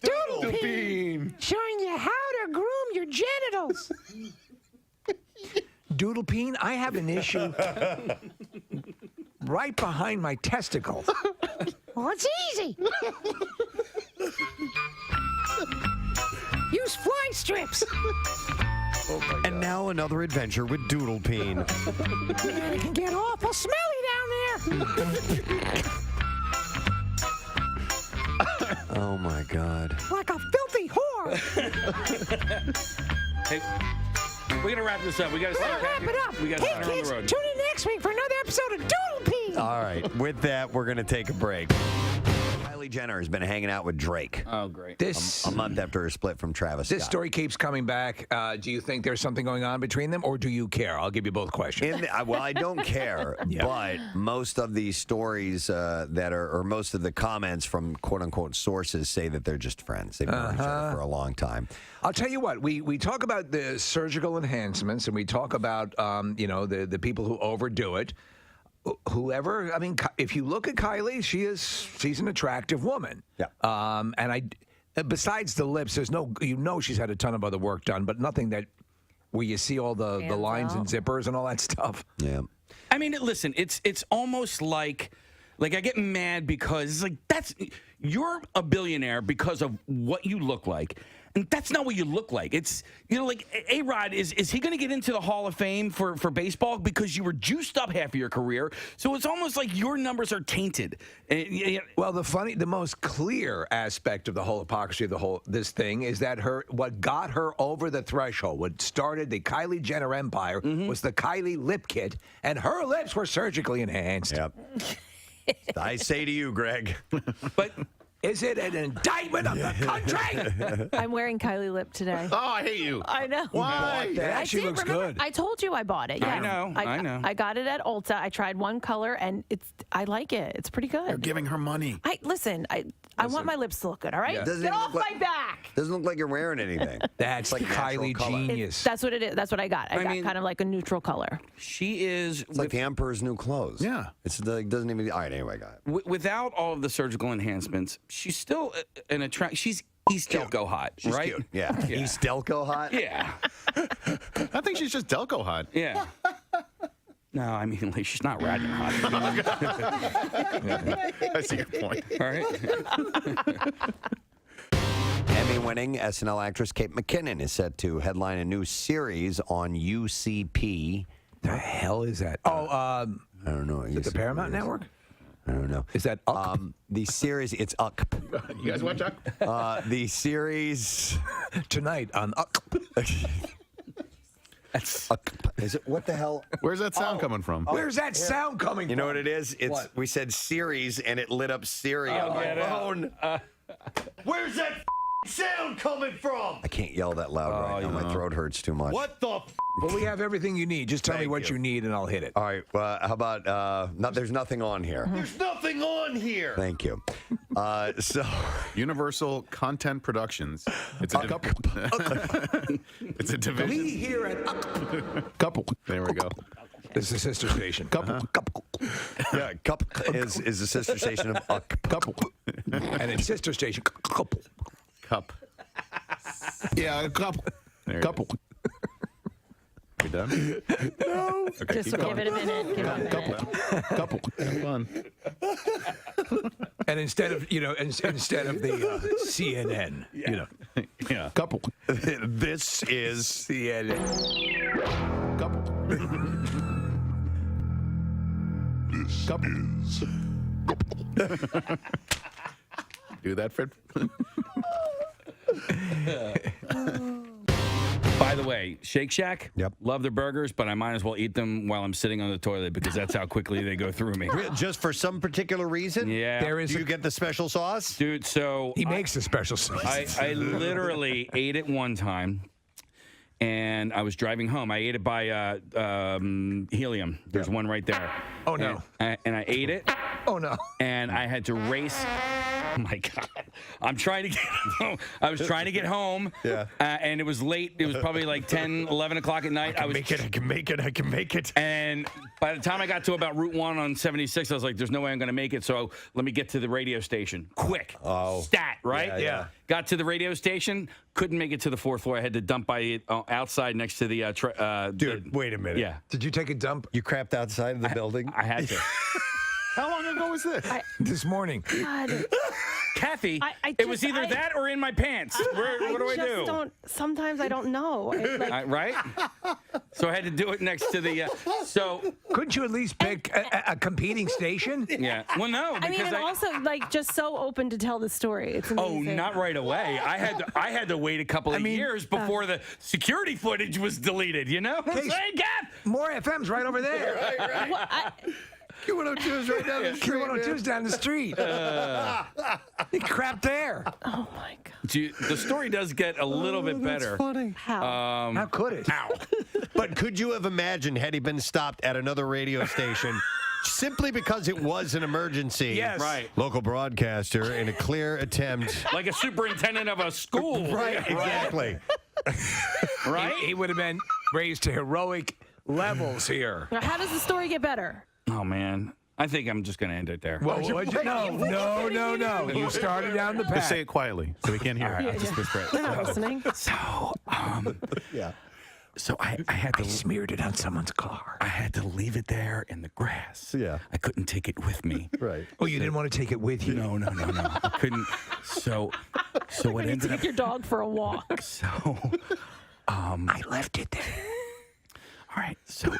Doodle Peen. Showing you how to groom your genitals. Doodle Peen, I have an issue right behind my testicles. Well, it's easy. Use fly strips. And now another adventure with Doodle Peen. Man, it can get awful smelly down there. Oh, my God. Like a filthy whore. Hey, we're going to wrap this up. We got to start wrap it up. We got Hey, to start on kids, the road. tune in next week for another episode of Doodle Peen. All right. With that, we're going to take a break. Kylie Jenner has been hanging out with Drake. Oh, great. A month after her split from Travis This Scott. story keeps coming back. Do you think there's something going on between them, or do you care? I'll give you both questions. Well, I don't care, but most of these stories or most of the comments from quote-unquote sources say that they're just friends. They've known each other for a long time. I'll tell you what, we talk about the surgical enhancements, and we talk about, the people who overdo it. Whoever, I mean, if you look at Kylie, she's an attractive woman. Yeah. And besides the lips, there's she's had a ton of other work done, but nothing where you see all the lines and zippers and all that stuff. Yeah. I mean, listen, it's almost like I get mad because it's like you're a billionaire because of what you look like. And that's not what you look like. It's, like A-Rod, is he going to get into the Hall of Fame for baseball because you were juiced up half of your career? So it's almost like your numbers are tainted. Well, the most clear aspect of the whole hypocrisy of this thing is that what got her over the threshold, what started the Kylie Jenner empire, was the Kylie lip kit, and her lips were surgically enhanced. Yep. I say to you, Greg. But is it an indictment of the country? I'm wearing Kylie lip today. Oh, I hate you. I know. Why? That actually looks good. I told you I bought it. Yeah. I know. I got it at Ulta. I tried one color, and I like it. It's pretty good. You're giving her money. I want my lips to look good, all right? Yeah. Get off my back! Doesn't look like you're wearing anything. That's like Kylie genius. That's what it is. That's what I got. I got kind of like a neutral color. She is... It's like the Emperor's New Clothes. Yeah. It's like, doesn't even... All right, anyway, I got it. Without all of the surgical enhancements, she's still an attract... She's East Delco hot, She's right? cute. Yeah. East Delco hot? Yeah. I think she's just Delco hot. Yeah. No, I mean, like, she's not Radnor hot. I see your point. All right. Emmy-winning SNL actress Kate McKinnon is set to headline a new series on UCP. The hell is that? I don't know. Is it the Paramount Network? I don't know. Is that Uck? The series, it's Uck. You guys watch Uck? The series tonight on Uck. That's Uck. Is it what the hell? Where's that sound coming from? Where's that sound coming from? You know what it is? It's What? we said series and it lit up Siri on my phone. Where's that sound coming from? I can't yell that loud right now. My throat hurts too much. What the? Well, we have everything you need. Just tell me what you need, and I'll hit it. All right. Well, how about there's nothing on here. There's nothing on here. Thank you. So Universal Content Productions. It's a couple. It's a division. We here at Couple. There we go. It's the sister station. Couple. Couple. Yeah, Cup is the sister station of Uck. Couple. And it's sister station. Couple. Cup. Yeah, a couple. Couple. We done? No. Okay, Just give it a minute. Give it a minute. Couple. Have fun. And instead of the CNN, Yeah. Couple. This is CNN. Couple. This Couple. is Do that, Fred. By the way, Shake Shack, Yep. love their burgers, but I might as well eat them while I'm sitting on the toilet because that's how quickly they go through me. Just for some particular reason? Yeah. Do you get the special sauce? Dude, so He makes the special sauce. I literally ate it one time, and I was driving home. I ate it by Helium. There's one right there. Oh, no. And I ate it. Oh, no. And I had to race. Oh, my God. I'm trying to get home. I was trying to get home. Yeah. And it was late. It was probably like 10, 11 o'clock at night. I can make it. And by the time I got to about Route 1 on 76, I was like, there's no way I'm going to make it. So let me get to the radio station. Quick. Oh. Stat, right? Yeah. Got to the radio station. Couldn't make it to the fourth floor. I had to dump by it outside next to the... Dude, wait a minute. Yeah. Did you take a dump? You crapped outside of the building? I had to. How long ago was this? This morning. God. Kathy, I it was either that or in my pants. What do I do? Sometimes I don't know. Right? So I had to do it next to the. So couldn't you at least pick a competing station? Yeah. Well, no. I mean, Because and also just so open to tell the story. It's amazing. Oh, not right away. I had to wait a couple of years before the security footage was deleted. You know? Hey, Gap. More FM's right over there. Right. Well, Q102 is right down the street. Q102 is down the street. He crapped there. Oh my God. The story does get a little bit better. Funny. How? How could it? How? But could you have imagined had he been stopped at another radio station simply because it was an emergency? Yes. Right. Local broadcaster in a clear attempt. Like a superintendent of a school. Right, exactly. Right? He would have been raised to heroic levels here. Now, how does the story get better? Oh, man. I think I'm just going to end it there. Well, no. You started down the Just path. say it quietly so we can't hear it. Just whisper it. They're not listening. Yeah. So I had to smeared it on someone's car. I had to leave it there in the grass. Yeah. I couldn't take it with me. Right. Oh, you didn't want to take it with you? No. I couldn't. So what ended Take up. your dog for a walk. So, I left it there. all right. So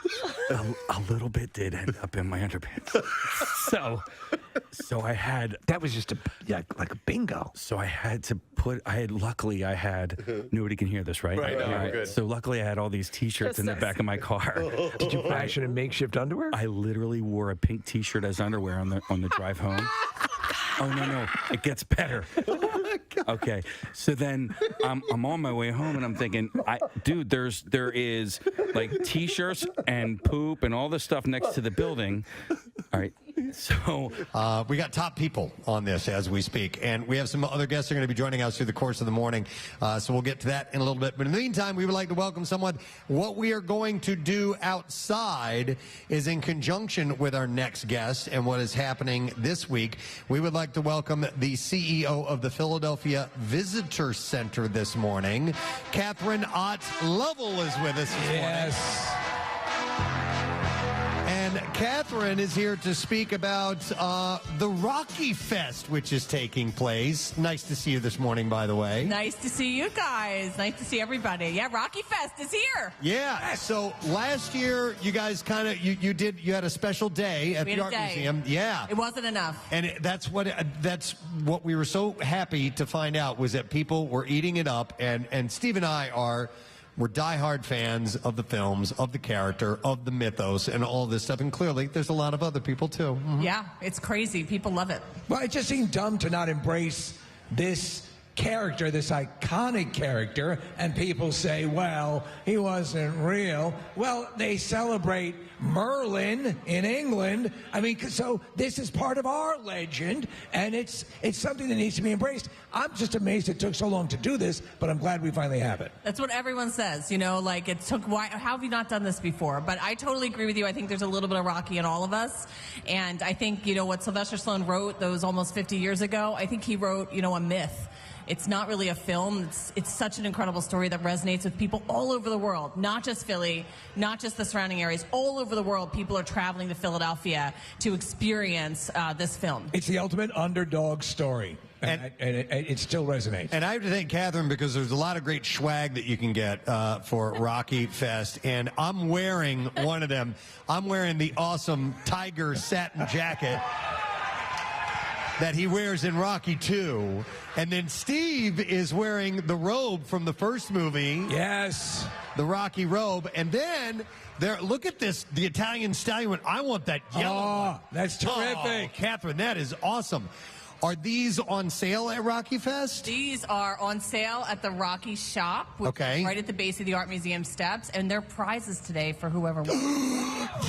a little bit did end up in my underpants. So I had. That was just like a bingo. So I had to put. Luckily I had. Nobody can hear this, right? Right, no, All we're good. So luckily I had all these T-shirts in the back of my car. Did you fashion a makeshift underwear? I literally wore a pink T-shirt as underwear on the drive home. Oh no! It gets better. Okay, so then I'm on my way home and I'm thinking, there is like T-shirts and poop and all this stuff next to the building. All right, so we got top people on this as we speak, and we have some other guests that are going to be joining us through the course of the morning. So we'll get to that in a little bit. But in the meantime, we would like to welcome someone. What we are going to do outside is in conjunction with our next guest and what is happening this week. We would like to welcome the CEO of the Philadelphia Visitor Center this morning. Catherine Ott Lovell is with us this morning. And Catherine is here to speak about the Rocky Fest, which is taking place. Nice to see you this morning, by the way. Nice to see you guys. Nice to see everybody. Yeah, Rocky Fest is here. Yeah. So last year, you guys kind of you had a special day at the Art Museum. Yeah. It wasn't enough. And that's what we were so happy to find out was that people were eating it up, and Steve and I we're diehard fans of the films, of the character, of the mythos, and all this stuff. And clearly, there's a lot of other people, too. Mm-hmm. Yeah, it's crazy. People love it. Well, it just seemed dumb to not embrace this character, this iconic character, and people say, well, he wasn't real. Well, they celebrate Merlin in England. I mean, so this is part of our legend, and it's something that needs to be embraced. I'm just amazed it took so long to do this, but I'm glad we finally have it. That's what everyone says, like it took, how have you not done this before? But I totally agree with you. I think there's a little bit of Rocky in all of us. And I think, what Sylvester Stallone wrote those almost 50 years ago, I think he wrote, a myth. It's not really a film. It's such an incredible story that resonates with people all over the world, not just Philly, not just the surrounding areas. All over the world, people are traveling to Philadelphia to experience this film. It's the ultimate underdog story. And it still resonates. And I have to thank Catherine because there's a lot of great swag that you can get for Rocky Fest. And I'm wearing one of them. I'm wearing the awesome tiger satin jacket that he wears in Rocky 2. And then Steve is wearing the robe from the first movie. Yes. The Rocky robe. And then look at this, the Italian stallion. I want that yellow one. That's terrific. Oh, Catherine, that is awesome. Are these on sale at Rocky Fest? These are on sale at the Rocky Shop, which is right at the base of the Art Museum steps, and they're prizes today for whoever wins.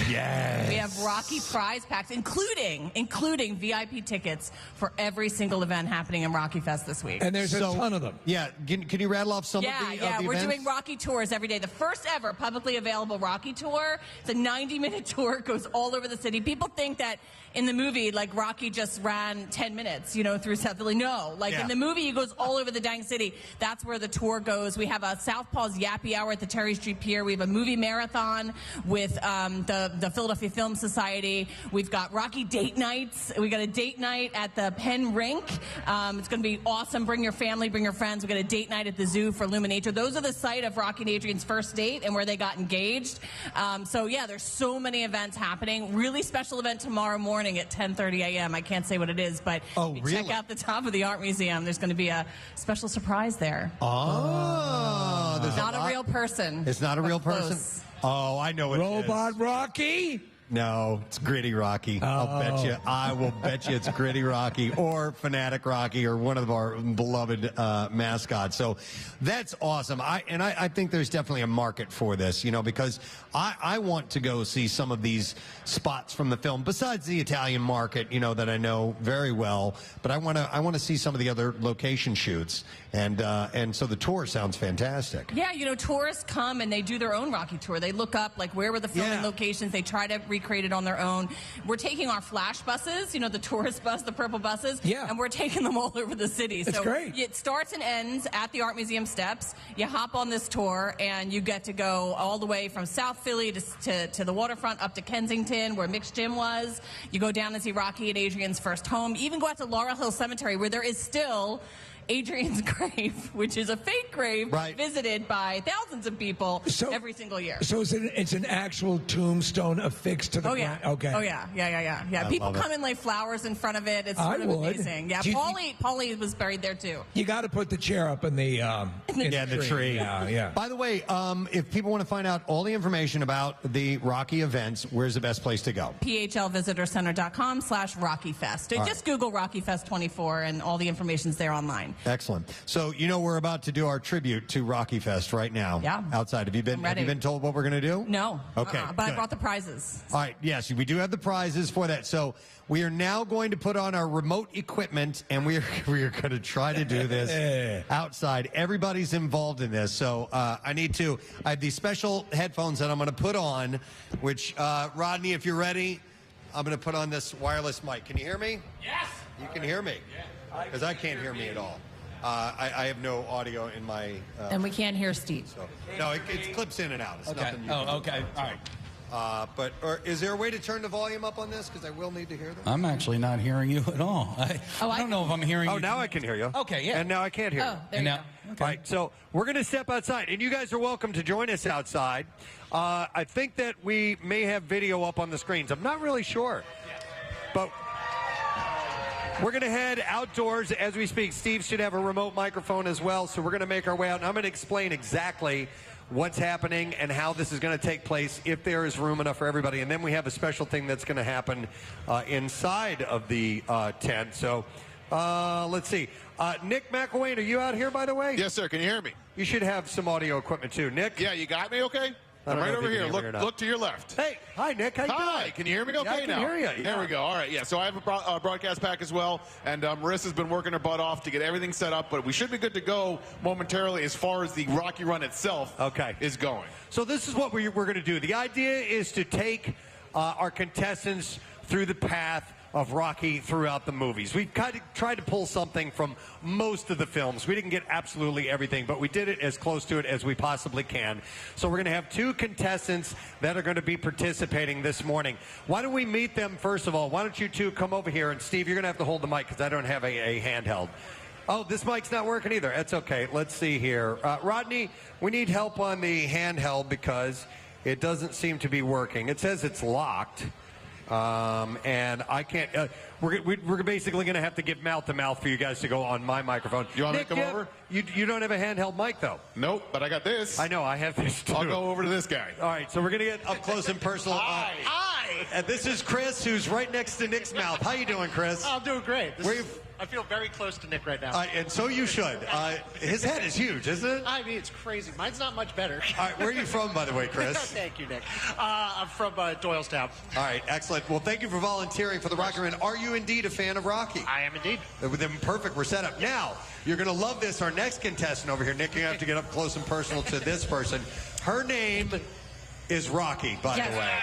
Yes. We have Rocky prize packs, including VIP tickets for every single event happening in Rocky Fest this week. And there's a ton of them. Yeah. Can you rattle off some of the we're events? doing Rocky tours every day. The first ever publicly available Rocky tour. It's a 90-minute tour. It goes all over the city. People think that in the movie, Rocky just ran 10 minutes, through South Philly. No, in the movie, he goes all over the dang city. That's where the tour goes. We have a Southpaw's Yappy Hour at the Terry Street Pier. We have a movie marathon with the Philadelphia Film Society. We've got Rocky date nights. We got a date night at the Penn Rink. It's going to be awesome. Bring your family, bring your friends. We got a date night at the zoo for Illuminator. Those are the site of Rocky and Adrian's first date and where they got engaged. There's so many events happening. Really special event tomorrow morning at 10:30 a.m. I can't say what it is, but check out the top of the Art Museum. There's going to be a special surprise there. Oh, there's not a real person. It's not a real person? Close. Oh, I know what it is. Robot Rocky? No, it's Gritty Rocky. I'll bet you. I will bet you it's Gritty Rocky or Fanatic Rocky or one of our beloved mascots. So that's awesome. I think there's definitely a market for this, because I want to go see some of these spots from the film besides the Italian market, that I know very well. But I want to see some of the other location shoots, and so the tour sounds fantastic. Yeah, tourists come and they do their own Rocky tour. They look up where were the filming locations. They try to recreate it on their own. We're taking our flash buses, the tourist bus, the purple buses, and we're taking them all over the city. That's great. It starts and ends at the Art Museum steps. You hop on this tour and you get to go all the way from South Philly to the waterfront up to Kensington where Mick's gym was. You go down to see Rocky and Adrian's first home. Even go out to Laurel Hill Cemetery where there is still Adrian's grave, which is a fake grave visited by thousands of people every single year. So it's an actual tombstone affixed to the ground? Okay. Oh, yeah. People come and lay flowers in front of it. It's sort of amazing. Yeah, Paulie was buried there, too. You got to put the chair up in the tree. Yeah. By the way, if people want to find out all the information about the Rocky events, where's the best place to go? PHLVisitorCenter.com/RockyFest. Just Google Rocky Fest 24 and all the information's there online. Excellent. So we're about to do our tribute to Rocky Fest right now. Yeah. Outside. Have you been told what we're going to do? No. Okay. But I brought the prizes. All right. Yes, we do have the prizes for that. So we are now going to put on our remote equipment, and we are going to try to do this outside. Everybody's involved in this. So I have these special headphones that I'm going to put on, which, Rodney, if you're ready, I'm going to put on this wireless mic. Can you hear me? Yes. You can hear me? Because I can't hear me at all. I have no audio in my... and we can't hear Steve. So, no, it clips in and out. It's nothing. Okay. All right. Or is there a way to turn the volume up on this? Because I will need to hear them. I'm actually not hearing you at all. I don't know if I'm hearing you. Oh, now I can hear you. Okay, yeah. And now I can't hear you. There you go. Okay. All right, so we're going to step outside, and you guys are welcome to join us outside. I think that we may have video up on the screens. I'm not really sure. But we're going to head outdoors as we speak. Steve should have a remote microphone as well, so we're going to make our way out. And I'm going to explain exactly what's happening and how this is going to take place, if there is room enough for everybody. And then we have a special thing that's going to happen inside of the tent. So let's see. Nick McElwain, are you out here, by the way? Yes, sir. Can you hear me? You should have some audio equipment, too. Nick? Yeah, you got me okay? I'm right over here. Look to your left. Hey, hi, Nick. How you doing? Can you hear me okay I can now? hear you. There we go. All right, yeah. So I have a broadcast pack as well, and Marissa's been working her butt off to get everything set up, but we should be good to go momentarily as far as the Rocky Run itself is going. So this is what we're going to do. The idea is to take our contestants through the path of Rocky throughout the movies. We've kind of tried to pull something from most of the films. We didn't get absolutely everything, but we did it as close to it as we possibly can. So we're going to have two contestants that are going to be participating this morning. Why don't we meet them first of all? Why don't you two come over here? And Steve, you're going to have to hold the mic because I don't have a handheld. Oh, this mic's not working either. That's okay. Let's see here. Rodney, we need help on the handheld because it doesn't seem to be working. It says it's locked. And I can't. We're basically going to have to give mouth to mouth for you guys to go on my microphone. You want me to come over? You don't have a handheld mic though. Nope, but I got this. I know. I have this too. I'll go over to this guy. All right, so we're going to get up close and personal. Hi. And this is Chris, who's right next to Nick's mouth. How you doing, Chris? I'm doing great. I feel very close to Nick right now. And so you should. His head is huge, isn't it? I mean, it's crazy. Mine's not much better. All right, where are you from, by the way, Chris? Thank you, Nick. I'm from Doylestown. All right, excellent. Well, thank you for volunteering for the Rocky Run. Are you indeed a fan of Rocky? I am indeed. Then perfect. We're set up. Now, you're going to love this. Our next contestant over here, Nick, you're going to have to get up close and personal to this person. Her name is Rocky, by the way.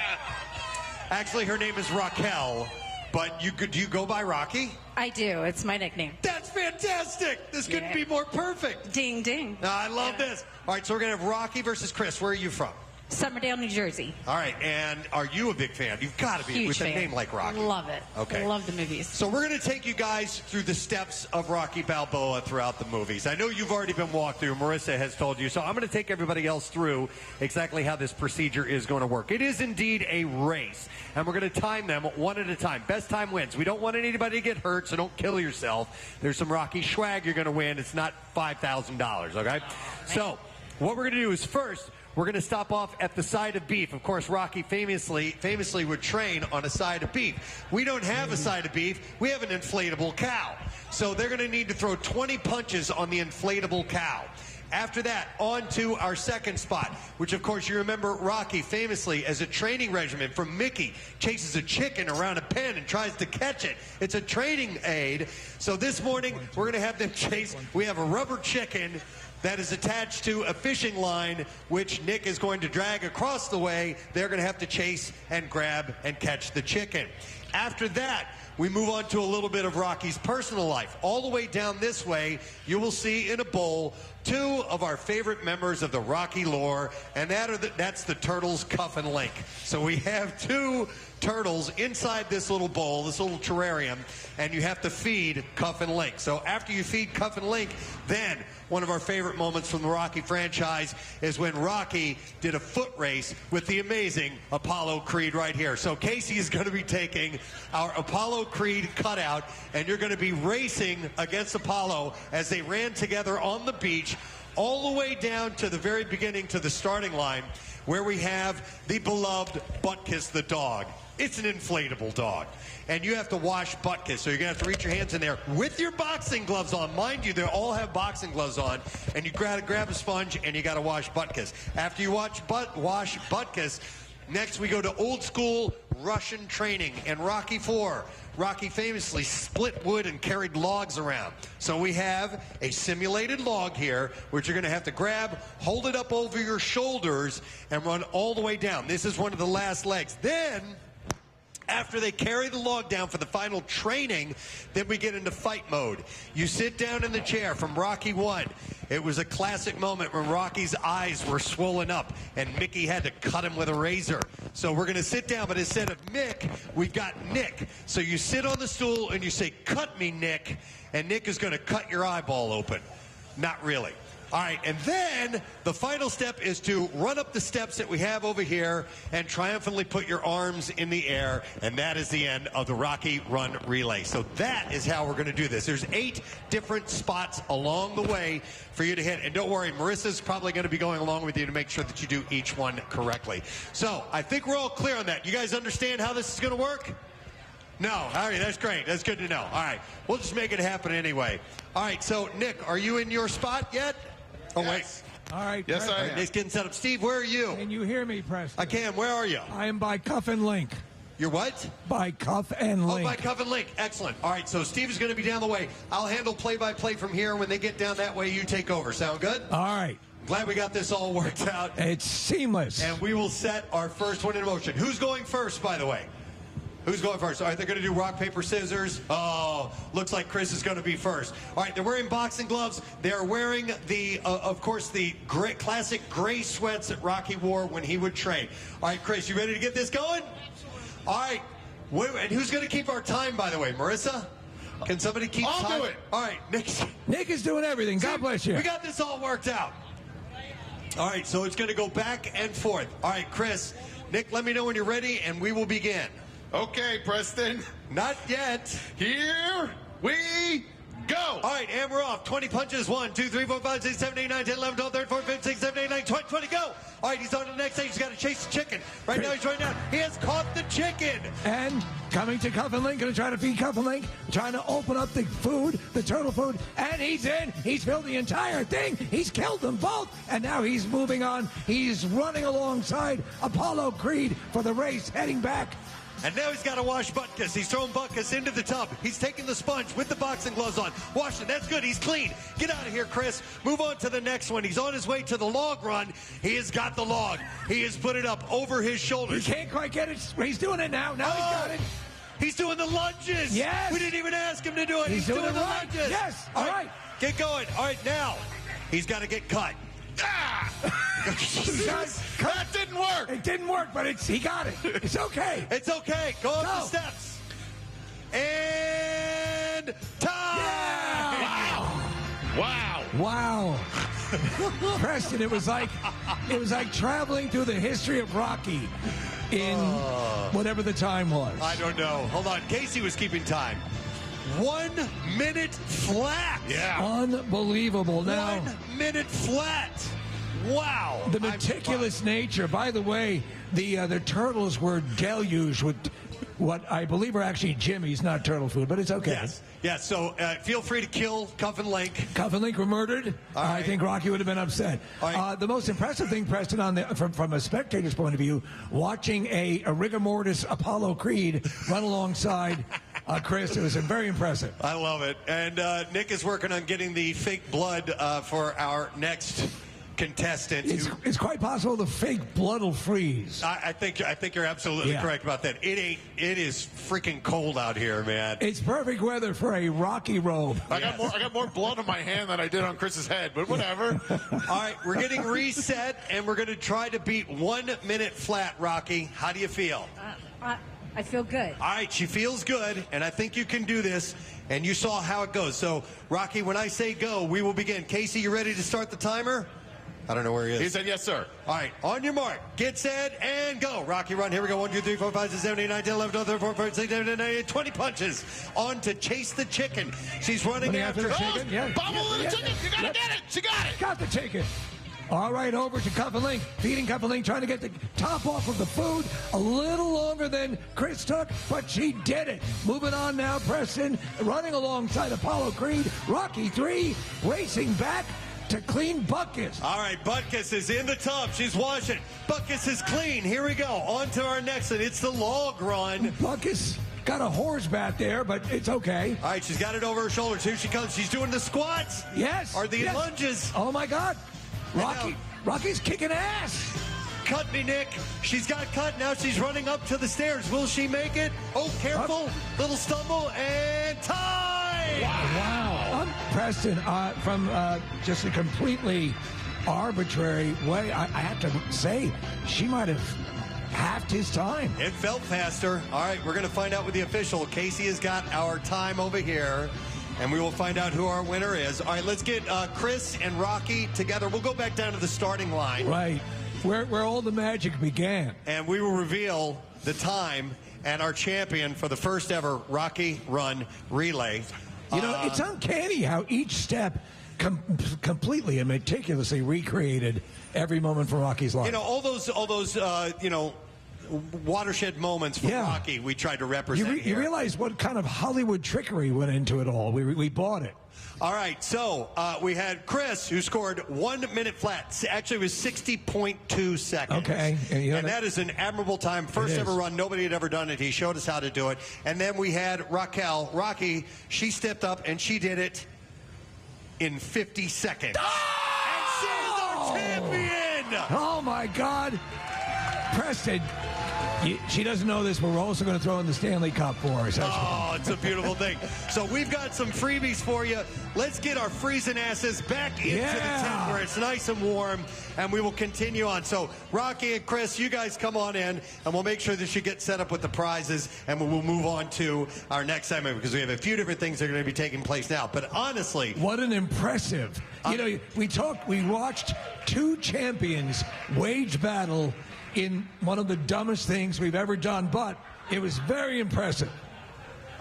Actually, her name is Raquel. But do you go by Rocky? I do. It's my nickname. That's fantastic. This couldn't be more perfect. Ding, ding. I love this. All right, so we're going to have Rocky versus Chris. Where are you from? Somerdale, New Jersey. All right, and are you a big fan? You've got to be. Huge with fan. a name like Rocky. Love it. Okay. Love the movies. So we're going to take you guys through the steps of Rocky Balboa throughout the movies. I know you've already been walked through. Marissa has told you. So I'm going to take everybody else through exactly how this procedure is going to work. It is indeed a race, and we're going to time them one at a time. Best time wins. We don't want anybody to get hurt, so don't kill yourself. There's some Rocky swag you're going to win. It's not $5,000, okay? So what we're going to do is first, we're going to stop off at the side of beef. Of course, Rocky famously would train on a side of beef. We don't have a side of beef. We have an inflatable cow. So they're going to need to throw 20 punches on the inflatable cow. After that, on to our second spot, which, of course, you remember Rocky famously as a training regimen from Mickey chases a chicken around a pen and tries to catch it. It's a training aid. So this morning, we're going to have them chase. We have a rubber chicken that is attached to a fishing line, which Nick is going to drag across the way. They're going to have to chase and grab and catch the chicken. After that, we move on to a little bit of Rocky's personal life. All the way down this way, you will see in a bowl two of our favorite members of the Rocky lore, and that's the turtles, Cuff and Link. So we have two turtles inside this little bowl, this little terrarium, and you have to feed Cuff and Link. So after you feed Cuff and Link, then one of our favorite moments from the Rocky franchise is when Rocky did a foot race with the amazing Apollo Creed right here. So Casey is going to be taking our Apollo Creed cutout, and you're going to be racing against Apollo as they ran together on the beach all the way down to the very beginning to the starting line, where we have the beloved Butkus the dog. It's an inflatable dog. And you have to wash Butkus, so you're going to have to reach your hands in there with your boxing gloves on. Mind you, they all have boxing gloves on. And you grab a sponge, and you got to wash Butkus. After you wash Butkus, next we go to old school Russian training. And Rocky IV, Rocky famously split wood and carried logs around. So we have a simulated log here, which you're going to have to grab, hold it up over your shoulders, and run all the way down. This is one of the last legs. Then After they carry the log down for the final training, then we get into fight mode. You sit down in the chair from Rocky 1. It was a classic moment when Rocky's eyes were swollen up and Mickey had to cut him with a razor. So we're going to sit down, but instead of Mick, we've got Nick. So you sit on the stool and you say, "Cut me, Nick," and Nick is going to cut your eyeball open. Not really. All right, and then the final step is to run up the steps that we have over here and triumphantly put your arms in the air, and that is the end of the Rocky Run Relay. So that is how we're going to do this. There's 8 different spots along the way for you to hit. And don't worry, Marissa's probably going to be going along with you to make sure that you do each one correctly. So I think we're all clear on that. You guys understand how this is going to work? No. All right, that's great. That's good to know. All right, we'll just make it happen anyway. All right, so Nick, are you in your spot yet? Oh, wait. All right. Yes, I am. Nick's getting set up. Steve, where are you? Can you hear me, Preston? I can. Where are you? I am by Cuff and Link. You're what? By Cuff and Link. Oh, by Cuff and Link. Excellent. All right, so Steve is going to be down the way. I'll handle play-by-play from here. When they get down that way, you take over. Sound good? All right. Glad we got this all worked out. It's seamless. And we will set our first one in motion. Who's going first, by the way? Who's going first? All right, they're going to do rock, paper, scissors. Oh, looks like Chris is going to be first. All right, they're wearing boxing gloves. They're wearing the, of course, the classic gray sweats that Rocky wore when he would train. All right, Chris, you ready to get this going? All right. And who's going to keep our time, by the way? Marissa? Can somebody keep time? I'll do it. All right, Nick is doing everything. God bless you. We got this all worked out. All right, so it's going to go back and forth. All right, Chris, Nick, let me know when you're ready, and we will begin. Okay, Preston. Not yet. Here we go. All right, and we're off. 20 punches. 1, 2, 3, 4, 5, 6, 7, 8, 9, 10, 11, 12, 13, 14, 15, 16, 17, 18, 19, 20, go. All right, he's on to the next stage. He's got to chase the chicken. Right now, he's running down. He has caught the chicken. And coming to Cuff and Link, going to try to feed Cuff and Link, trying to open up the food, the turtle food, and he's in. He's filled the entire thing. He's killed them both, and now he's moving on. He's running alongside Apollo Creed for the race, heading back. And now he's got to wash Butkus. He's throwing Butkus into the tub. He's taking the sponge with the boxing gloves on. Wash it. That's good. He's clean. Get out of here, Chris. Move on to the next one. He's on his way to the log run. He has got the log. He has put it up over his shoulders. He can't quite get it. He's doing it now. Now he's got it. He's doing the lunges. Yes. We didn't even ask him to do it. He's doing the right. lunges. Yes. All right. Get going. All right, now he's got to get cut. That didn't work. It didn't work, but he got it. It's okay. It's okay. Go up the steps. And time. Yeah. Wow. Wow. Preston, it was like traveling through the history of Rocky in whatever the time was. I don't know. Hold on. Casey was keeping time. 1 minute flat. Yeah. Unbelievable. Now, 1 minute flat. Wow. The meticulous nature. By the way, the turtles were deluged with what I believe are actually Jimmy's, not turtle food, but it's okay. Yes. Yes. So feel free to kill Cuff and Link. Cuff and Link were murdered. Right. I think Rocky would have been upset. Right. The most impressive thing, Preston, from a spectator's point of view, watching a rigor mortis Apollo Creed run alongside Chris, it was very impressive. I love it. And Nick is working on getting the fake blood for our next contestant. It's quite possible the fake blood will freeze. I think you're absolutely correct about that. It is freaking cold out here, man. It's perfect weather for a Rocky robe. I got more blood on my hand than I did on Chris's head, but whatever. All right, we're getting reset, and we're going to try to beat 1 minute flat. Rocky, how do you feel? I feel good. All right, she feels good, and I think you can do this, and you saw how it goes. So, Rocky, when I say go, we will begin. Casey, you ready to start the timer? I don't know where he is. He said, yes, sir. All right, on your mark, get set, and go. Rocky, run. Here we go. 1, 2, 3, 4, 5, 6, 7, 8, 9, 10, 11, 12, 13, 14, 15, 16, 17, 18, 19, 20 punches. On to chase the chicken. She's running after the chicken. Yeah. Bobble the chicken. You got to get it. She got it. Got the chicken. All right, over to Cuff and Link. Feeding Cuff and Link, trying to get the top off of the food. A little longer than Chris took, but she did it. Moving on now, Preston, running alongside Apollo Creed. Rocky 3, racing back to clean Butkus. All right, Butkus is in the tub. She's washing. Butkus is clean. Here we go. On to our next one. It's the log run. Butkus got a horse back there, but it's okay. All right, she's got it over her shoulders. Here she comes. She's doing the squats. Yes. Or the lunges. Oh, my God. Rocky's kicking ass. cut me, Nick. She's got cut. Now she's running up to the stairs. Will she make it? Oh, careful. Little stumble and time. Wow. Preston, from just a completely arbitrary way, I have to say, she might have halved his time. It felt faster. All right, we're going to find out with the official. Casey has got our time over here, and we will find out who our winner is. All right, let's get Chris and Rocky together. We'll go back down to the starting line. Right, where all the magic began. And we will reveal the time and our champion for the first ever Rocky Run Relay. You know, it's uncanny how each step completely and meticulously recreated every moment from Rocky's life. You know, all those watershed moments for Rocky we tried to represent You realize what kind of Hollywood trickery went into it all. We bought it. All right, so we had Chris, who scored 1 minute flat. Actually, it was 60.2 seconds. Okay. And that is an admirable time. First ever run. Nobody had ever done it. He showed us how to do it. And then we had Raquel. Rocky, she stepped up, and she did it in 50 seconds. Oh! And she's our champion! Oh, my God. Preston, she doesn't know this, but we're also going to throw in the Stanley Cup for her. Oh, it's a beautiful thing. So we've got some freebies for you. Let's get our freezing asses back into the tent where it's nice and warm, and we will continue on. So Rocky and Chris, you guys come on in, and we'll make sure that you get set up with the prizes, and we'll move on to our next segment because we have a few different things that are going to be taking place now. But honestly, what an impressive. You know, we watched two champions wage battle in one of the dumbest things we've ever done, but it was very impressive.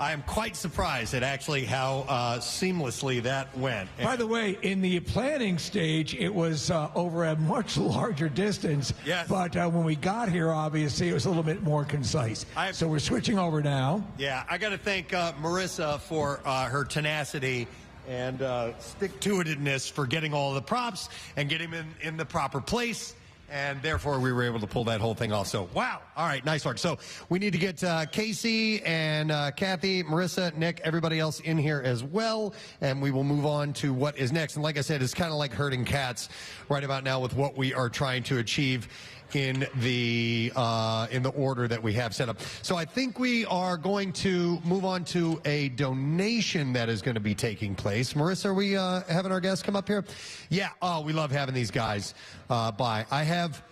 I am quite surprised at actually how seamlessly that went. By the way, in the planning stage, it was over a much larger distance. Yes. But when we got here, obviously, it was a little bit more concise. So we're switching over now. Yeah, I got to thank Marissa for her tenacity and stick-to-itiveness for getting all the props and getting them in the proper place. And therefore, we were able to pull that whole thing off. So, wow. All right, nice work. So, we need to get Casey and Kathy, Marissa, Nick, everybody else in here as well. And we will move on to what is next. And like I said, it's kind of like herding cats right about now with what we are trying to achieve in the order that we have set up. So I think we are going to move on to a donation that is going to be taking place. Marissa, are we having our guests come up here? Yeah. Oh, we love having these guys by. I have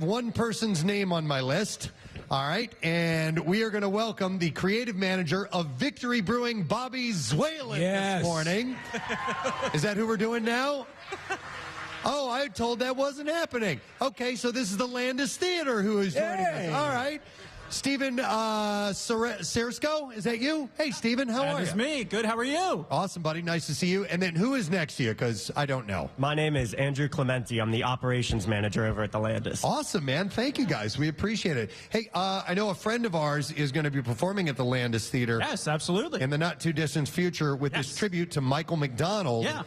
one person's name on my list. All right, and we are going to welcome the creative manager of Victory Brewing, Bobby Zwalen, this morning. Is that who we're doing now? Oh, I was told that wasn't happening. Okay, so this is the Landis Theater who is joining us. All right. Stephen Sersko, is that you? Hey, Stephen, how are you? That is me. Good, how are you? Awesome, buddy. Nice to see you. And then who is next to you? Because I don't know. My name is Andrew Clementi. I'm the operations manager over at the Landis. Awesome, man. Thank you, guys. We appreciate it. Hey, I know a friend of ours is going to be performing at the Landis Theater. Yes, absolutely. In the not-too-distant future with this tribute to Michael McDonald. Yeah.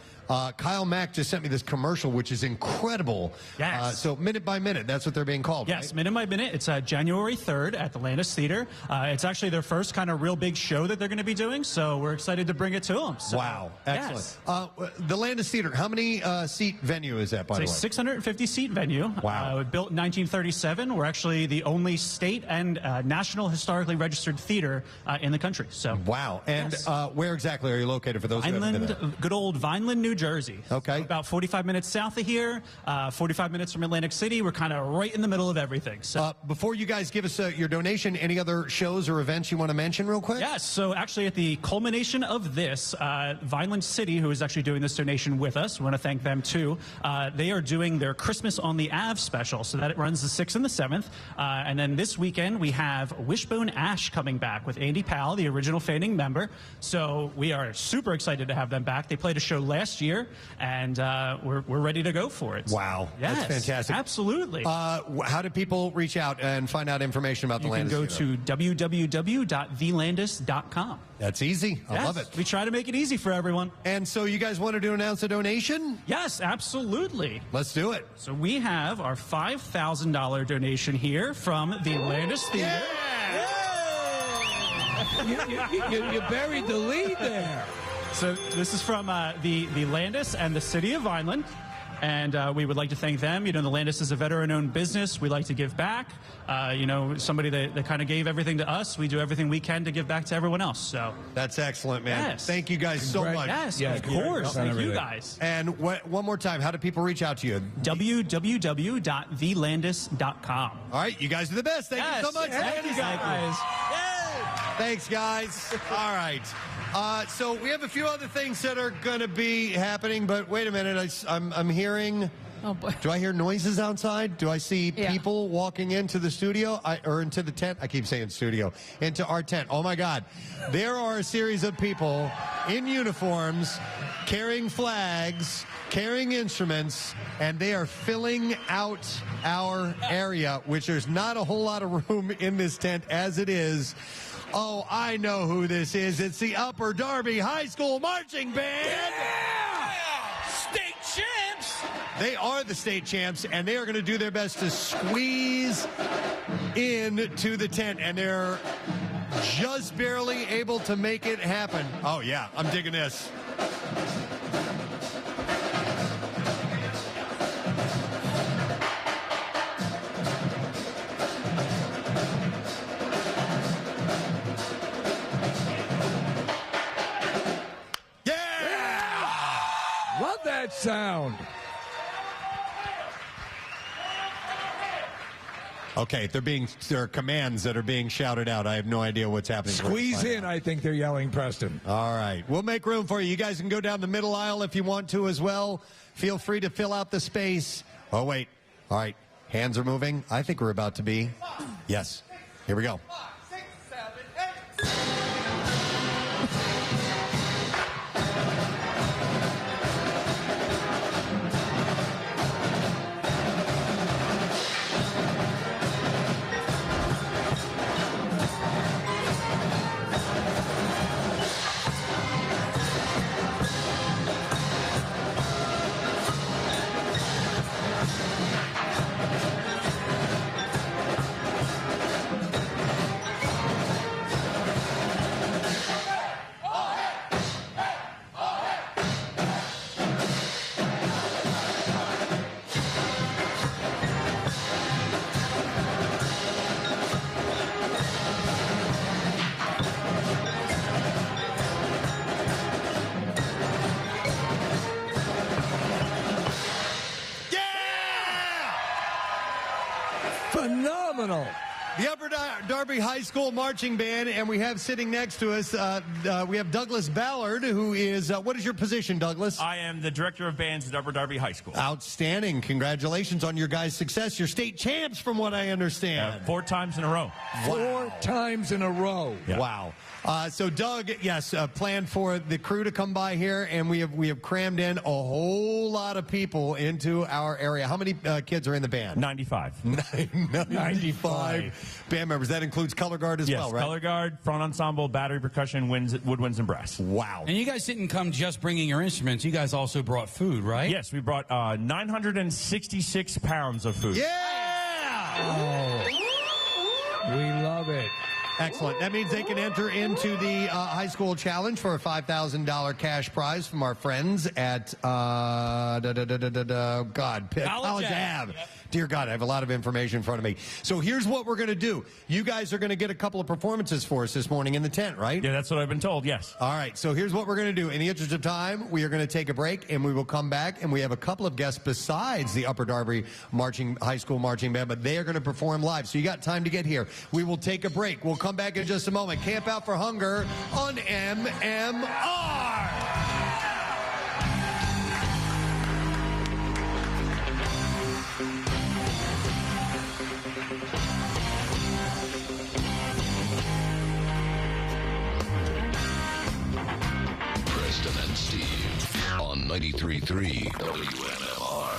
Kyle Mack just sent me this commercial, which is incredible. Yes. So Minute by Minute, that's what they're being called, Yes, right? Minute by Minute. It's January 3rd at the Landis Theater. It's actually their first kind of real big show that they're going to be doing, so we're excited to bring it to them. So, wow. Excellent. Yes. The Landis Theater, how many seat venue is that, by the way? It's a 650-seat venue. Wow. Built in 1937. We're actually the only state and national historically registered theater in the country. So. Wow. And where exactly are you located for those who haven't been there? Good old Vineland, New Jersey. Okay. About 45 minutes south of here, 45 minutes from Atlantic City. We're kind of right in the middle of everything. So. Before you guys give us your donation, any other shows or events you want to mention real quick? Yes. So actually at the culmination of this, Vineland City, who is actually doing this donation with us, we want to thank them too. They are doing their Christmas on the Ave special. So that it runs the 6th and the 7th. And then this weekend we have Wishbone Ash coming back with Andy Powell, the original Fanning member. So we are super excited to have them back. They played a show last year, and we're ready to go for it. Wow. Yes, that's fantastic. Absolutely. How do people reach out and find out information about the Landis Theater? You can go to www.thelandis.com. That's easy. I Yes, love it. We try to make it easy for everyone. And so you guys wanted to announce a donation? Yes, absolutely. Let's do it. So we have our $5,000 donation here from the Landis Theater. You buried the lead there. So this is from the Landis and the City of Vineland. and we would like to thank them. You know, the Landis is a veteran-owned business. We like to give back. You know, somebody that kind of gave everything to us. We do everything we can to give back to everyone else. So that's excellent, man. Yes. Thank you guys so much. Yes, of course. Thank you guys. And one more time, how do people reach out to you? www.thelandis.com. All right, you guys are the best. Thank you so much. Thank you guys. Thanks, guys. All right. So we have a few other things that are going to be happening, but wait a minute. I'm hearing... Oh, boy. Do I hear noises outside? Do I see people walking into the studio or into the tent? I keep saying studio. Into our tent. Oh, my God. There are a series of people in uniforms carrying flags, carrying instruments, and they are filling out our area, which there's not a whole lot of room in this tent as it is. Oh, I know who this is. It's the Upper Darby High School Marching Band. Yeah! State champs! They are the state champs, and they are going to do their best to squeeze into the tent, and they're just barely able to make it happen. Oh, yeah, I'm digging this. Love that sound. Okay, there are commands that are being shouted out. I have no idea what's happening. Squeeze in, I think they're yelling, Preston. All right. We'll make room for you. You guys can go down the middle aisle if you want to as well. Feel free to fill out the space. Oh, wait. All right. Hands are moving. I think we're about to be. Yes. Here we go. 5, 6, 7, 8. Phenomenal. The Upper Darby High School Marching Band, and we have sitting next to us, we have Douglas Ballard, who is, what is your position, Douglas? I am the Director of Bands at Upper Darby High School. Outstanding. Congratulations on your guys' success. You're state champs, from what I understand. 4 times in a row. Wow. 4 times in a row. Yeah. Wow. So Doug, yes, planned for the crew to come by here, and we have crammed in a whole lot of people into our area. How many kids are in the band? 95. 95 band members. That includes color guard as well, right? Yes, color guard, front ensemble, battery percussion, woodwinds, and brass. Wow. And you guys didn't come just bringing your instruments. You guys also brought food, right? Yes, we brought 966 pounds of food. Yeah! Oh. We love it. Excellent. That means they can enter into the high school challenge for a $5,000 cash prize from our friends at College Ave. Yep. Dear God, I have a lot of information in front of me. So here's what we're going to do. You guys are going to get a couple of performances for us this morning in the tent, right? Yeah, that's what I've been told, yes. All right, so here's what we're going to do. In the interest of time, we are going to take a break, and we will come back, and we have a couple of guests besides the Upper Darby High School Marching Band, but they are going to perform live, so you got time to get here. We will take a break. We'll come back in just a moment. Camp Out for Hunger on MMR. Preston and Steve on 93.3 WMMR.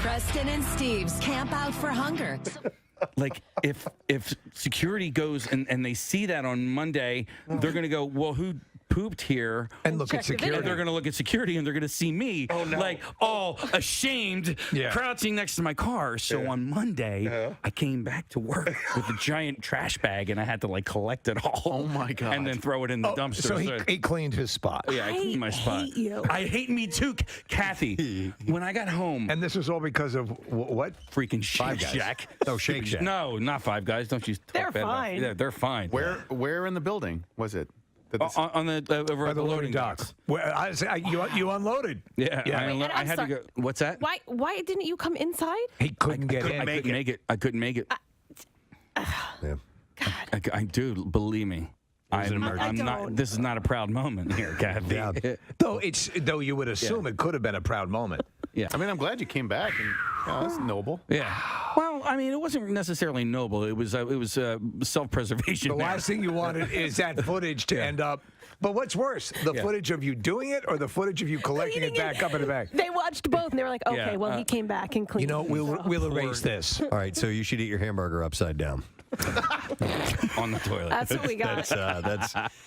Preston and Steve's Camp Out for Hunger. Like, if security goes and they see that on Monday, they're going to go, well, who pooped here and look at security. They're going to look at security and they're going to see me like all ashamed, crouching next to my car. So on Monday, I came back to work with a giant trash bag and I had to like collect it all. Oh my God. And then throw it in the dumpster. So he cleaned his spot. Yeah, I cleaned my spot. hate you. I hate me too, Kathy. When I got home. And this was all because of what? Freaking Five Guys. Shack. Oh, Shake Shack. No, not Five Guys. Don't you talk They're bad about- fine. Yeah, they're fine. Where in the building was it? On the over at the loading docks. Well, you unloaded. Yeah, And I I'm had to go. What's that? Why didn't you come inside? He couldn't get in. I couldn't make it. I couldn't make it. Yeah. I do believe me. I'm not. don't. This is not a proud moment here, Kathy. Yeah. Though you would assume it could have been a proud moment. Yeah. I mean, I'm glad you came back, and that's noble. Yeah. Well, I mean, it wasn't necessarily noble. It was self-preservation. The there. last thing you wanted is that footage to end up. But what's worse, the footage of you doing it or the footage of you collecting it back up in the bag? They watched both and they were like, okay, well, he came back and cleaned. You know, we'll erase this. All right, so you should eat your hamburger upside down. On the toilet. That's what we got.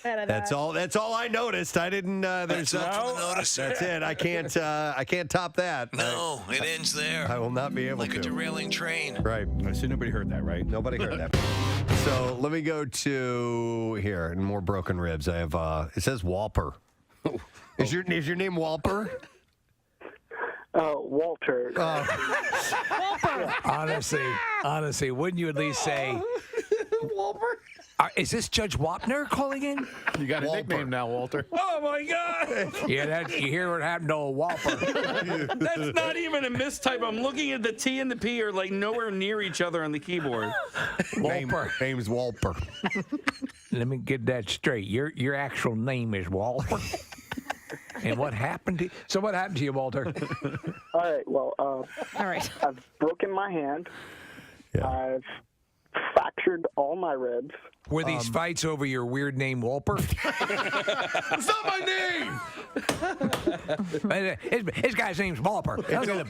That's all. That's all I noticed. I didn't. There's nothing to notice. That's it. I can't top that. No, it ends there. I will not be able like to. a derailing train. Right. So nobody heard that, right? Nobody heard that. So let me go to here and more broken ribs. I have. It says Walper. Is your name Walper? Walter. Honestly, wouldn't you at least say, Walper? Is this Judge Wapner calling in? You got a nickname now, Walter. Oh my God! Yeah, you hear what happened to old Walper. That's not even a mistype. I'm looking at the T and the P are like nowhere near each other on the keyboard. Walper. Name's Walper. Let me get that straight. Your actual name is Walter. And what happened to you? So what happened to you, Walter? All right. Well, All right. I've broken my hand. Yeah. I've fractured all my ribs. Were these fights over your weird name, Walper? It's not my name. His guy's name's Walper.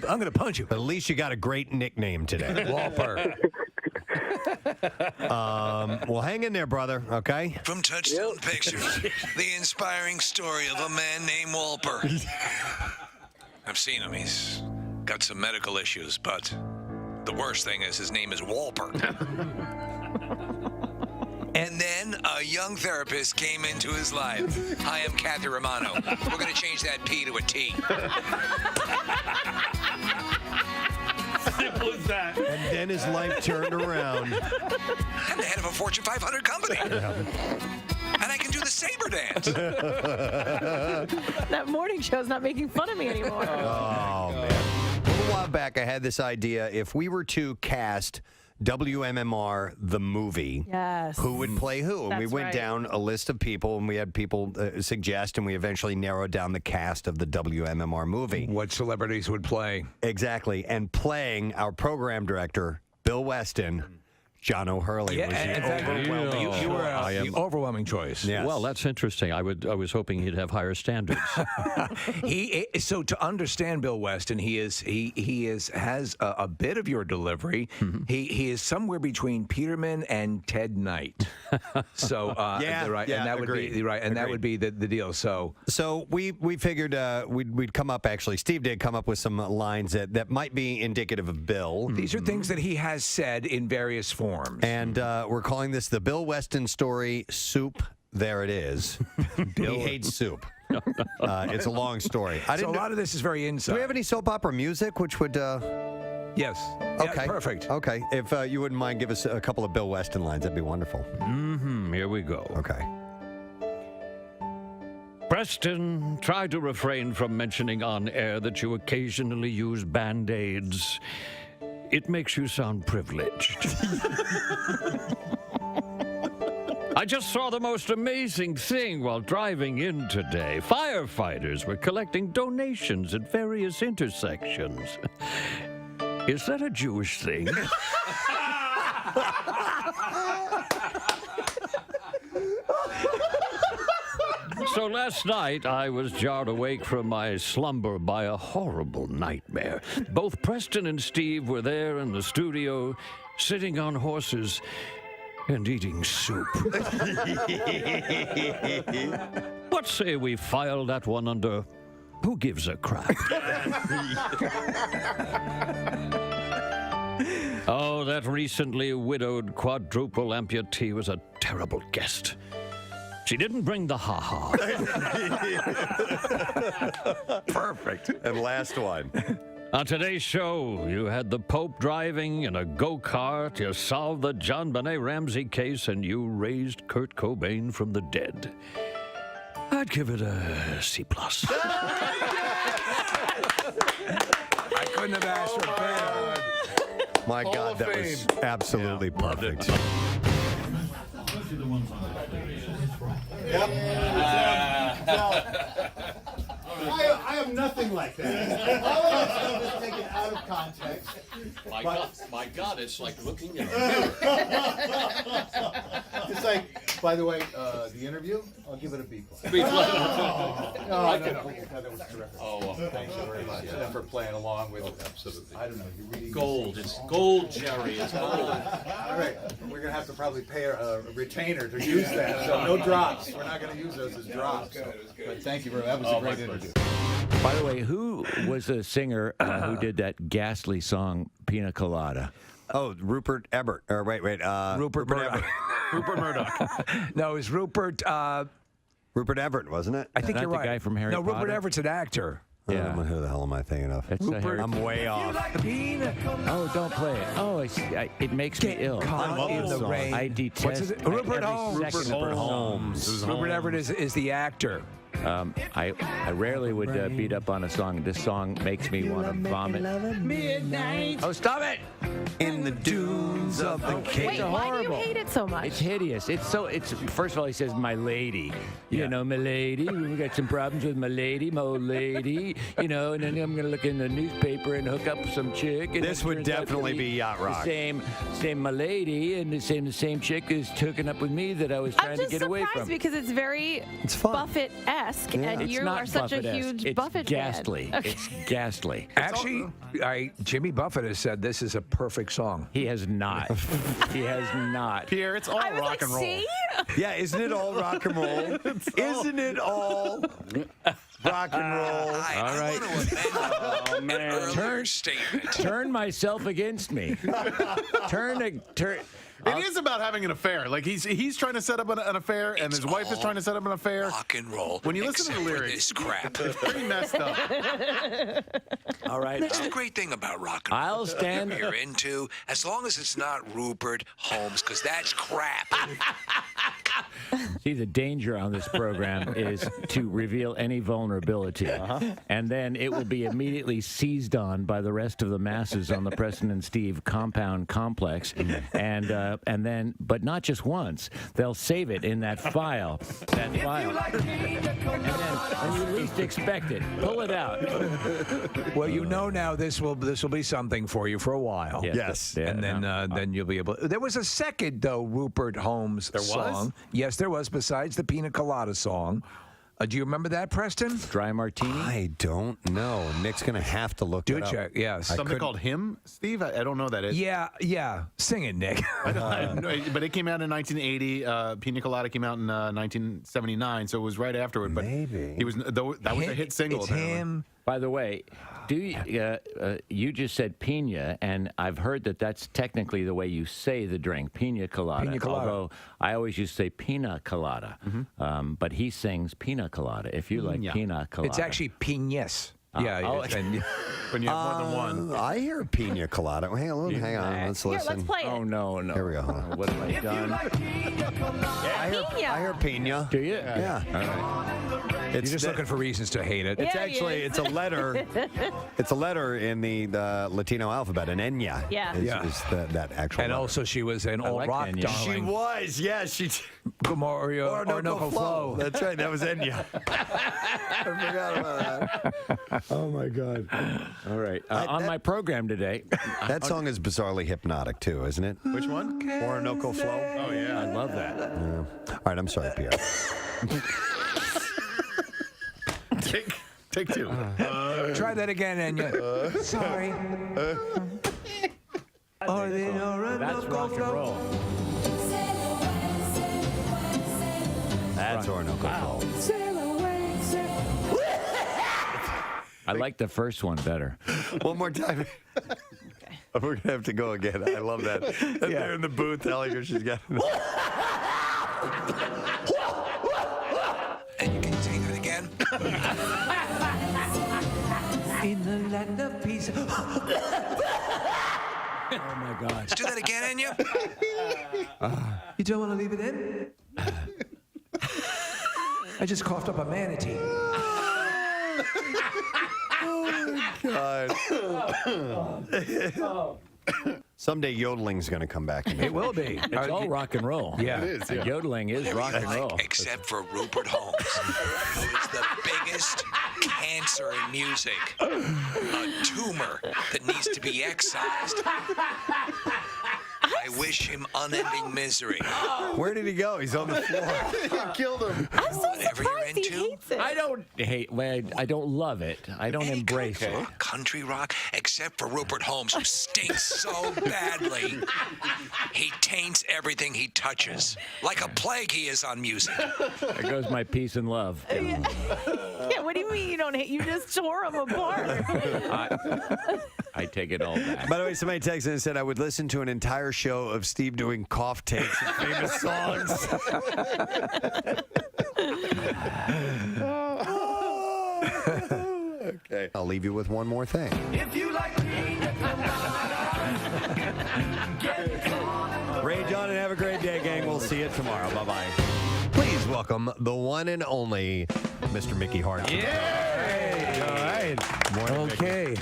I'm gonna punch you. But at least you got a great nickname today. Walper. Well, hang in there, brother. Okay. From Touchstone Pictures, the inspiring story of a man named Walper. I've seen him. He's got some medical issues, but the worst thing is his name is Walper. And then a young therapist came into his life. Hi, I'm Kathy Romano. We're going to change that P to a T. Simple as that. And then his life turned around. I'm the head of a Fortune 500 company. And I can do the saber dance. That morning show's not making fun of me anymore. Oh, man. A little while back, I had this idea. If we were to cast WMMR, the movie, Yes. who would play who? And we That's went right. down a list of people, and we had people suggest, and we eventually narrowed down the cast of the WMMR movie. What celebrities would play? Exactly. And playing our program director, Bill Weston, John O'Hurley was the overwhelming You were I the am- overwhelming choice. Yes. Well, that's interesting. I was hoping he'd have higher standards. So to understand Bill Weston, he has a bit of your delivery. He is somewhere between Peterman and Ted Knight. So right, and that would be right, and that would be the deal. So we figured we'd come up. Actually, Steve did come up with some lines that might be indicative of Bill. These are things that he has said in various forms. And we're calling this the Bill Weston story. Soup. There it is. He hates soup. It's a long story. So a lot of this is very inside. Do we have any soap opera music, which would? Yes. Okay. Yeah, perfect. Okay. If you wouldn't mind, give us a couple of Bill Weston lines. That'd be wonderful. Here we go. Okay. Preston, try to refrain from mentioning on air that you occasionally use Band-Aids. It makes you sound privileged. I just saw the most amazing thing while driving in today. Firefighters were collecting donations at various intersections. Is that a Jewish thing? So last night, I was jarred awake from my slumber by a horrible nightmare. Both Preston and Steve were there in the studio, sitting on horses and eating soup. What say we file that one under who gives a crap? Oh, that recently widowed quadruple amputee was a terrible guest. She didn't bring the ha-ha. Perfect. And last one. On today's show, you had the Pope driving in a go-kart, you solved the John Benet Ramsey case, and you raised Kurt Cobain from the dead. I'd give it a C+. I couldn't have asked for better. My God, that was absolutely perfect. Yep. I am nothing like that. All of that stuff is taken out of context. My God, it's like looking in a mirror. It's like, by the way, the interview, I'll give it a B+. B+. No, that was terrific. Oh, well, thank you very much. Yeah. And for playing along with absolutely. I don't know, you're reading Gold. It's gold, Jerry. It's gold. All right, we're going to have to probably pay a retainer to use that, so no drops. We're not going to use those as drops. But thank you very much. That was a great interview. By the way, who was the singer who did that ghastly song, Pina Colada? Oh, Rupert Everett. Or wait. Rupert Murdoch. Rupert Murdoch. No, it was Rupert. Rupert Everett, wasn't it? I think Not you're the right. guy from Harry No, Rupert Potter? Everett's an actor. Yeah. Who the hell am I thinking of? It's Rupert. I'm way off. Oh, don't play it. Oh, it makes me ill. Caught in the rain. I detest What's it? Rupert every Holmes. second of Rupert Holmes. Rupert Everett is the actor. I rarely would beat up on a song. This song makes me want to vomit. Midnight. Oh, stop it! In the dunes of the Cape. Wait, why do you hate it so much? It's hideous. It's first of all, he says, my lady. You know, my lady. We got some problems with my lady, my old lady. You know, and then I'm going to look in the newspaper and hook up with some chick. And This would definitely be yacht rock. Same my lady, and the same chick is hooking up with me that I was trying to get away from. I'm just surprised because it's very Buffett-esque, and It's you not are such a Buffett-esque. huge It's Buffett ghastly. fan. Okay. It's ghastly. Actually, Jimmy Buffett has said this is a perfect song. He has not. He has not. Pierre, it's all rock and roll. See? Yeah, isn't it all rock and roll? Isn't it all rock and roll? All right. Oh, man. Turn myself against me. Turn. It is about having an affair. Like he's trying to set up an affair, and his wife is trying to set up an affair. Rock and roll. When you listen to the lyrics, this crap. it's pretty messed up. All right. That's the great thing about rock and roll. I'll stand. Whatever you're into, as long as it's not Rupert Holmes, because that's crap. See, the danger on this program is to reveal any vulnerability, and then it will be immediately seized on by the rest of the masses on the Preston and Steve compound complex, and then, but not just once, they'll save it in that file. And then, when you least expect it, pull it out. Well, you know now this will be something for you for a while. Yes. And then you'll be able. There was a second though Rupert Holmes song. Yes, there was. Besides the Pina Colada song. Do you remember that, Preston? Dry Martini? I don't know. Nick's going to have to look it up. check, yes. Something called Him, Steve? I don't know that. Yeah. Sing it, Nick. But it came out in 1980. Pina Colada came out in 1979, so it was right afterward. But maybe he was that was a hit single. It's him. By the way, you just said pina, and I've heard that that's technically the way you say the drink, pina colada. Pina colada. Although I always used to say pina colada, but he sings pina colada. If you like pina colada, It's actually piñas. When you have more than one. I hear pina colada. Hang on. Let's Here, listen. let's play it. Oh no! Here we go. What have I done? I hear pina. Do you? Yeah. All right. You're just looking for reasons to hate it. It's Yeah, actually it's a letter. It's a letter in the Latino alphabet, an enya. Yeah. Is that actual And letter. also, she was an old like rock Enya. She darling. was, yes. She Orinoco Flow. That's right. That was Enya. I forgot about that. Oh my God. All right. On my program today, That song is bizarrely hypnotic too, isn't it? Which one? Orinoco Flow. Oh yeah, I love that. All right, I'm sorry, Pierre. Take two. Try that again, Enya. Sorry. That's rock and roll. That's Orinoco Flow. I like the first one better. One more time. We're going to have to go again. I love that. And they're in the booth telling her she's got... And you can sing it again. In the land of peace. Oh, my God. Let's do that again, Enya. You don't want to leave it in? I just coughed up a manatee. God. Someday yodeling's going to come back. It will be. It's all rock and roll. Yeah. It is. Yodeling is rock and roll. Except for Rupert Holmes, who is the biggest cancer in music. A tumor that needs to be excised. I wish him unending misery. Where did he go? He's on the floor. You killed him. I'm so Whatever you're surprised he into. hates it. I don't hate. I don't love it. I don't embrace it. Rock, country rock, except for Rupert Holmes, who stinks so badly. He taints everything he touches. Like a plague he is on music. There goes my peace and love. Yeah, what do you mean you don't hate? You just tore him apart. I take it all back. By the way, somebody texted and said I would listen to an entire show of Steve doing cough takes and famous songs. Okay. I'll leave you with one more thing. If you like pina colada, Rage on and have a great day, gang. We'll see you tomorrow. Bye-bye. Please welcome the one and only Mr. Mickey Hart. Yay! All right. Okay.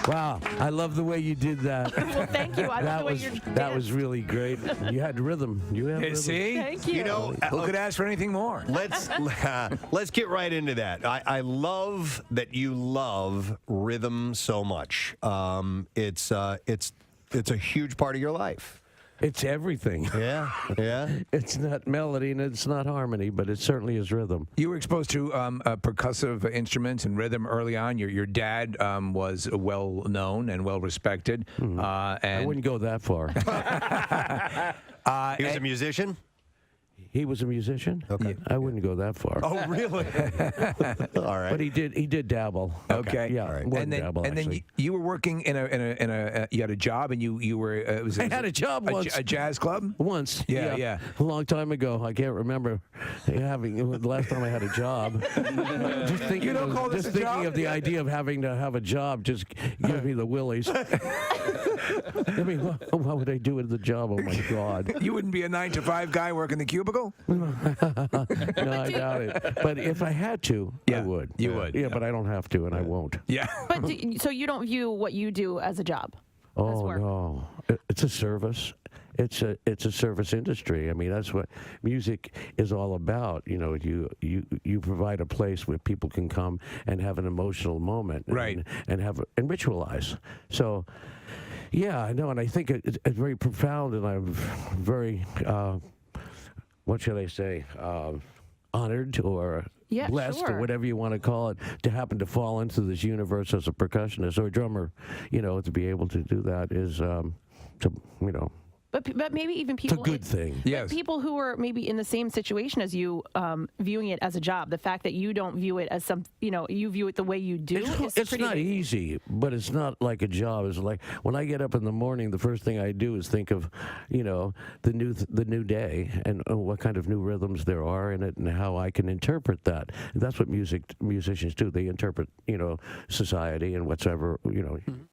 Wow, I love the way you did that. Well, thank you. I love the way you're that was really great. You had rhythm. You had rhythm. See? Thank you. You know, Who could ask for anything more? let's get right into that. I love that you love rhythm so much. It's a huge part of your life. It's everything. Yeah, yeah. It's not melody and it's not harmony, but it certainly is rhythm. You were exposed to percussive instruments and rhythm early on. Your dad was well known and well respected. And I wouldn't go that far. He was a musician? He was a musician? Okay. I wouldn't go that far. Oh, really? All right. But he did dabble. Okay. Yeah. All right. More And than then, dabble, and then actually. you were working in a you had a job and you were it was I had a job once. a jazz club Once. Yeah. A long time ago. I can't remember having the last time I had a job. Just thinking, You don't call this just a thinking job? of the idea of having to have a job just gives me the willies. I mean, what would I do with the job? Oh my God. You wouldn't be a 9-to-5 guy working the cubicle. No, I doubt it. But if I had to, I would. You would. Yeah, but I don't have to, and I won't. Yeah. But so you don't view what you do as a job? Oh no, it's a service. It's a service industry. I mean, that's what music is all about. You know, you provide a place where people can come and have an emotional moment, right? And ritualize. So, yeah, I know, and I think it's very profound, and I'm very, what should I say, honored or. Yeah, blessed sure. or whatever you want to call it, to happen to fall into this universe as a percussionist or a drummer, to be able to do that is, But maybe even people. it's a good thing. But people who are maybe in the same situation as you, viewing it as a job, the fact that you don't view it as you view it the way you do. It's not easy, but it's not like a job. It's like when I get up in the morning, the first thing I do is think of, the new day and what kind of new rhythms there are in it and how I can interpret that. And that's what musicians do. They interpret, society and whatever, Mm-hmm.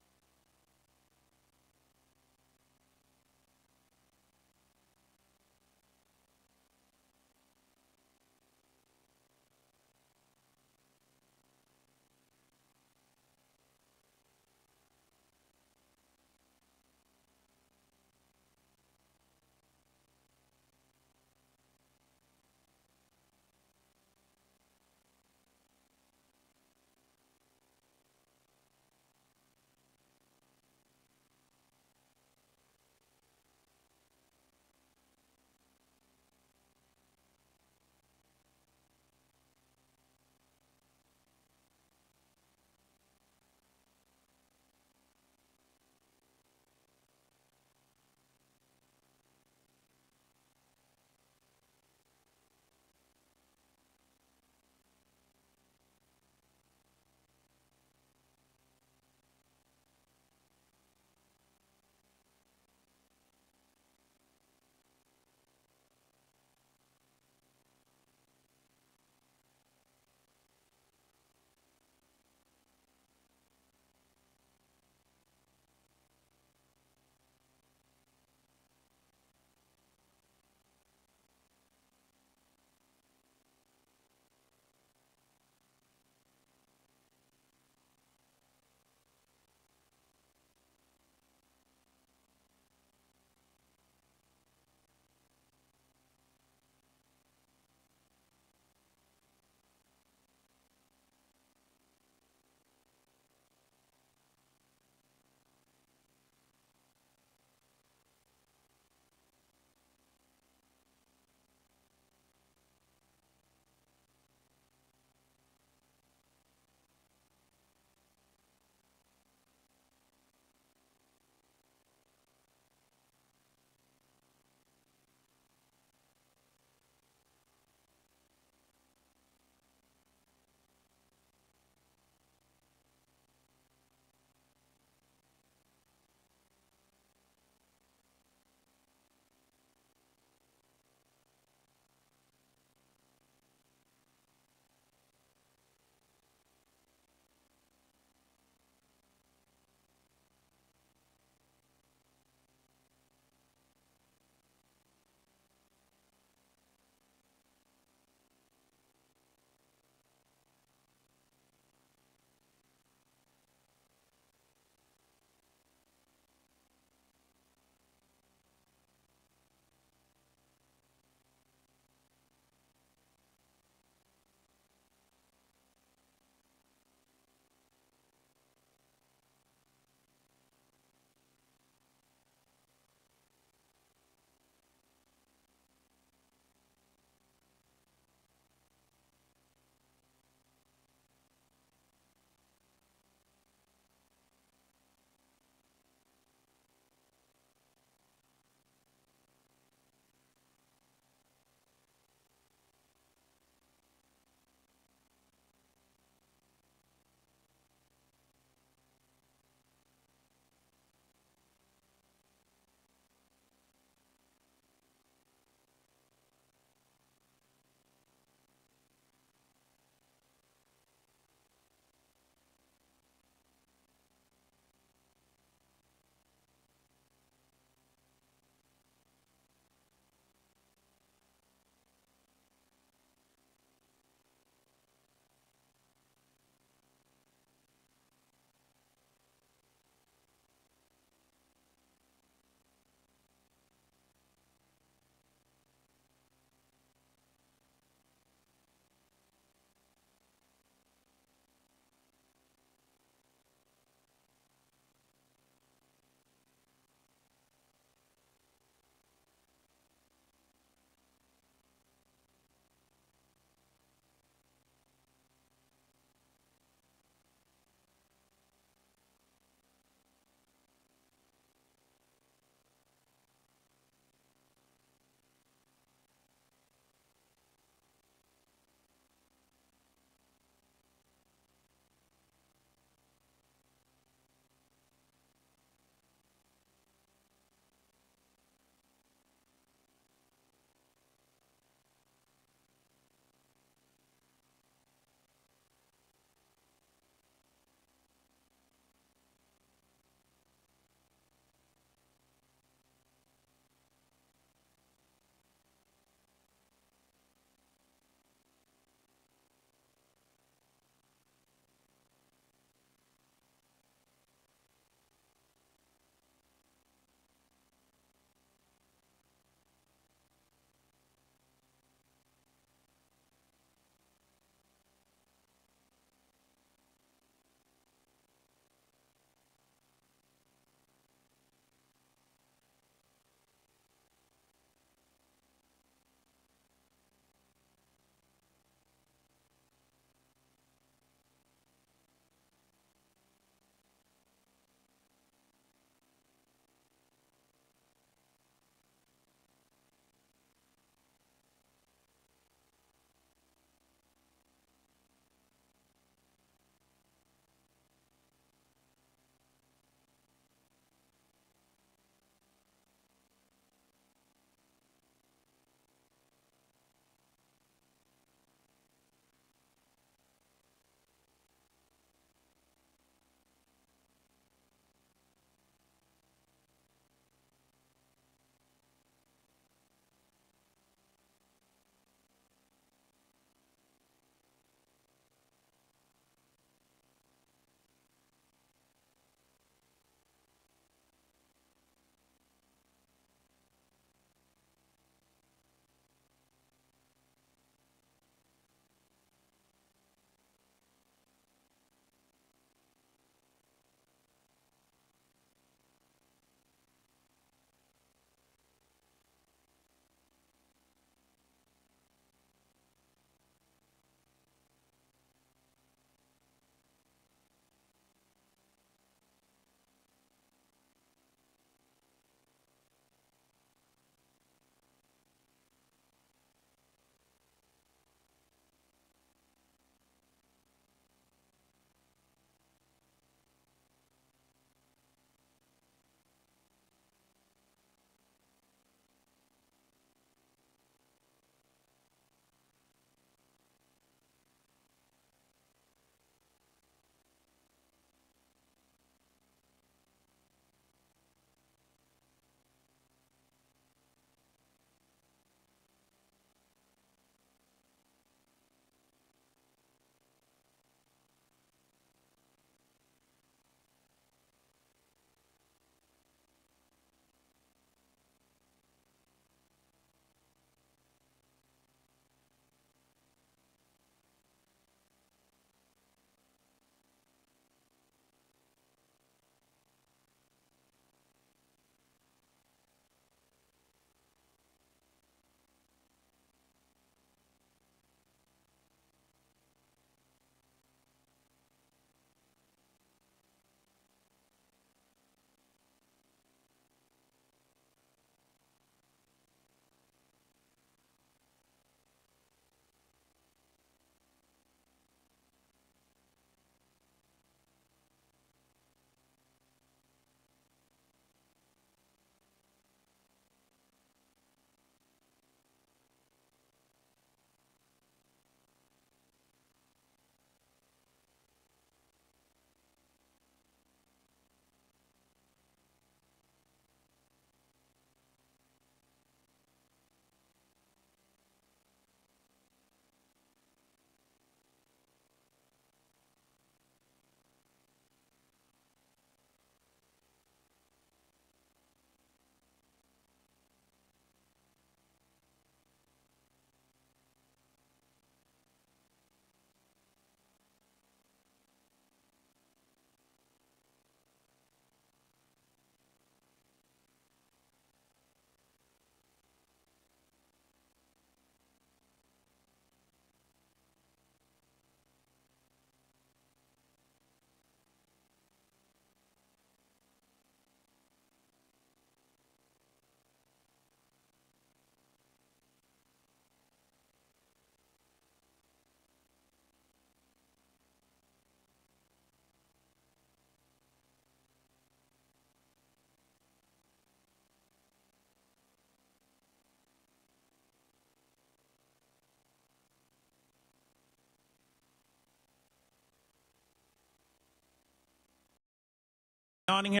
Nottingham.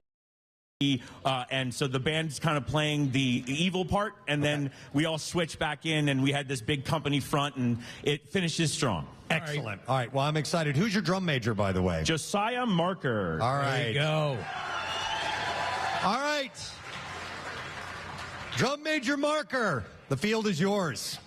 And so the band's kind of playing the evil part, and then we all switch back in, and we had this big company front, and it finishes strong. Excellent. All right. Well, I'm excited. Who's your drum major, by the way? Josiah Marker. All right. There you go. All right. Drum major Marker. The field is yours.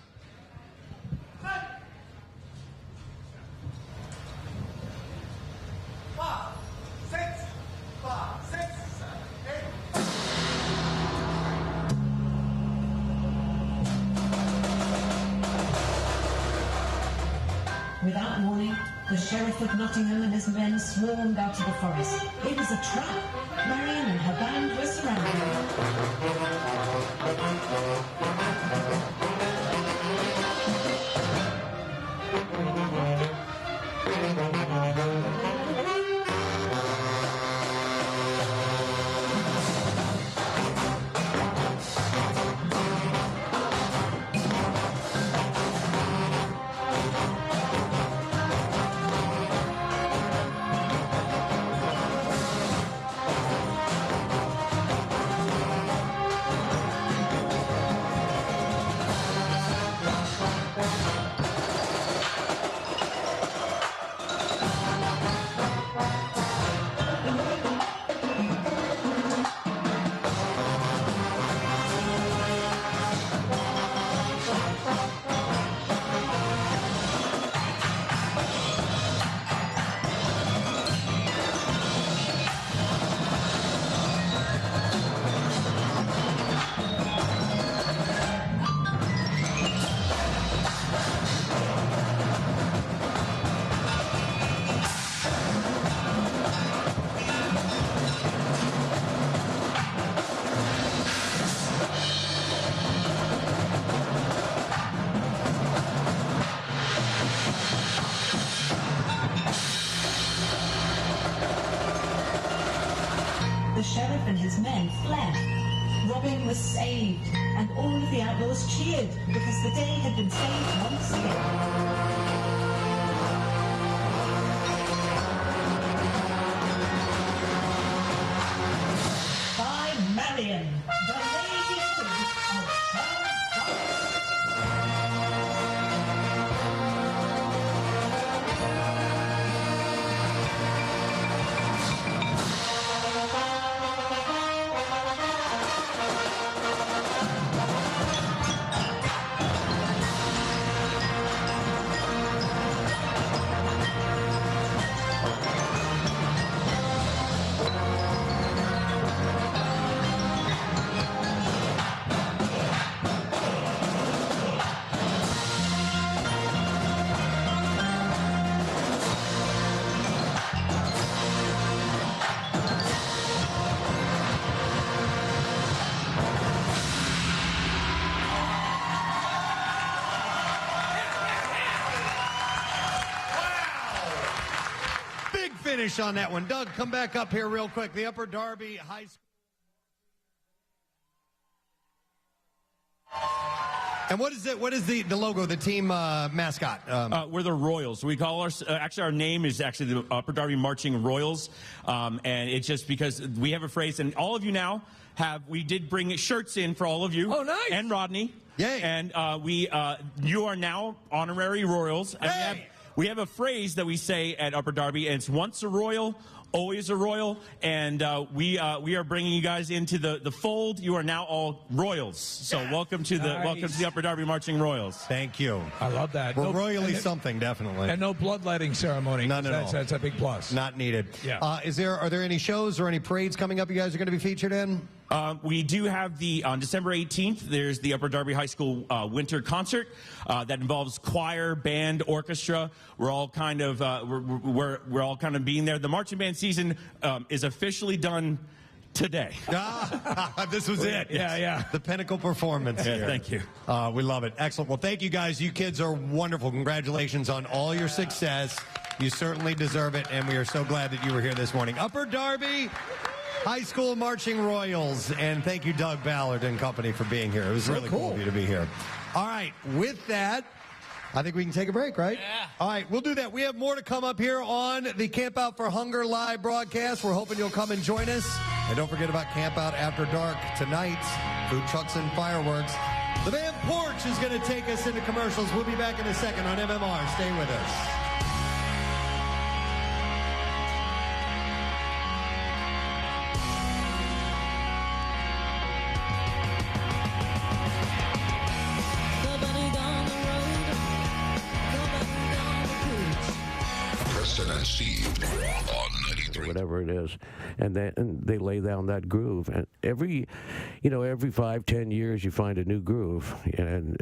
Without warning, the Sheriff of Nottingham and his men swarmed out of the forest. It was a trap. Marion and her band were The sheriff and his men fled. Robin was saved, and all of the outlaws cheered because the day had been saved once again. By Marion, the Lady Hood of Finish on that one. Doug, come back up here real quick. The Upper Darby High School. And what is it? What is the logo, the team mascot? We're the Royals. We call our name is actually the Upper Darby Marching Royals. And it's just because we have a phrase, and all of you now we did bring shirts in for all of you. Oh, nice. And Rodney. Yay. And you are now honorary Royals. And we have a phrase that we say at Upper Darby, and it's once a Royal, always a Royal, and we are bringing you guys into the fold. You are now all Royals. So welcome to the Upper Darby Marching Royals. Thank you. I love that. We're royally something, definitely. And no bloodletting ceremony. None at all. That's a big plus. Not needed. Yeah. Are there any shows or any parades coming up you guys are going to be featured in? We do have on December 18th, there's the Upper Darby High School winter concert that involves choir, band, orchestra. We're all kind of we're all kind of being there. The marching band season is officially done today. This was it. Yeah. The pinnacle performance. Yeah, thank you. We love it. Excellent. Well, thank you guys. You kids are wonderful. Congratulations on all your success. You certainly deserve it, and we are so glad that you were here this morning. Upper Darby High School Marching Royals, and thank you, Doug Ballard and company, for being here. It was really cool of you to be here. All right, with that, I think we can take a break, right? Yeah. All right, we'll do that. We have more to come up here on the Camp Out for Hunger live broadcast. We're hoping you'll come and join us. And don't forget about Camp Out After Dark tonight. Food trucks and fireworks. The band Porch is going to take us into commercials. We'll be back in a second on MMR. Stay with us. Preston and Steve on 93. Whatever it is, and they lay down that groove, and every 5-10 years you find a new groove, and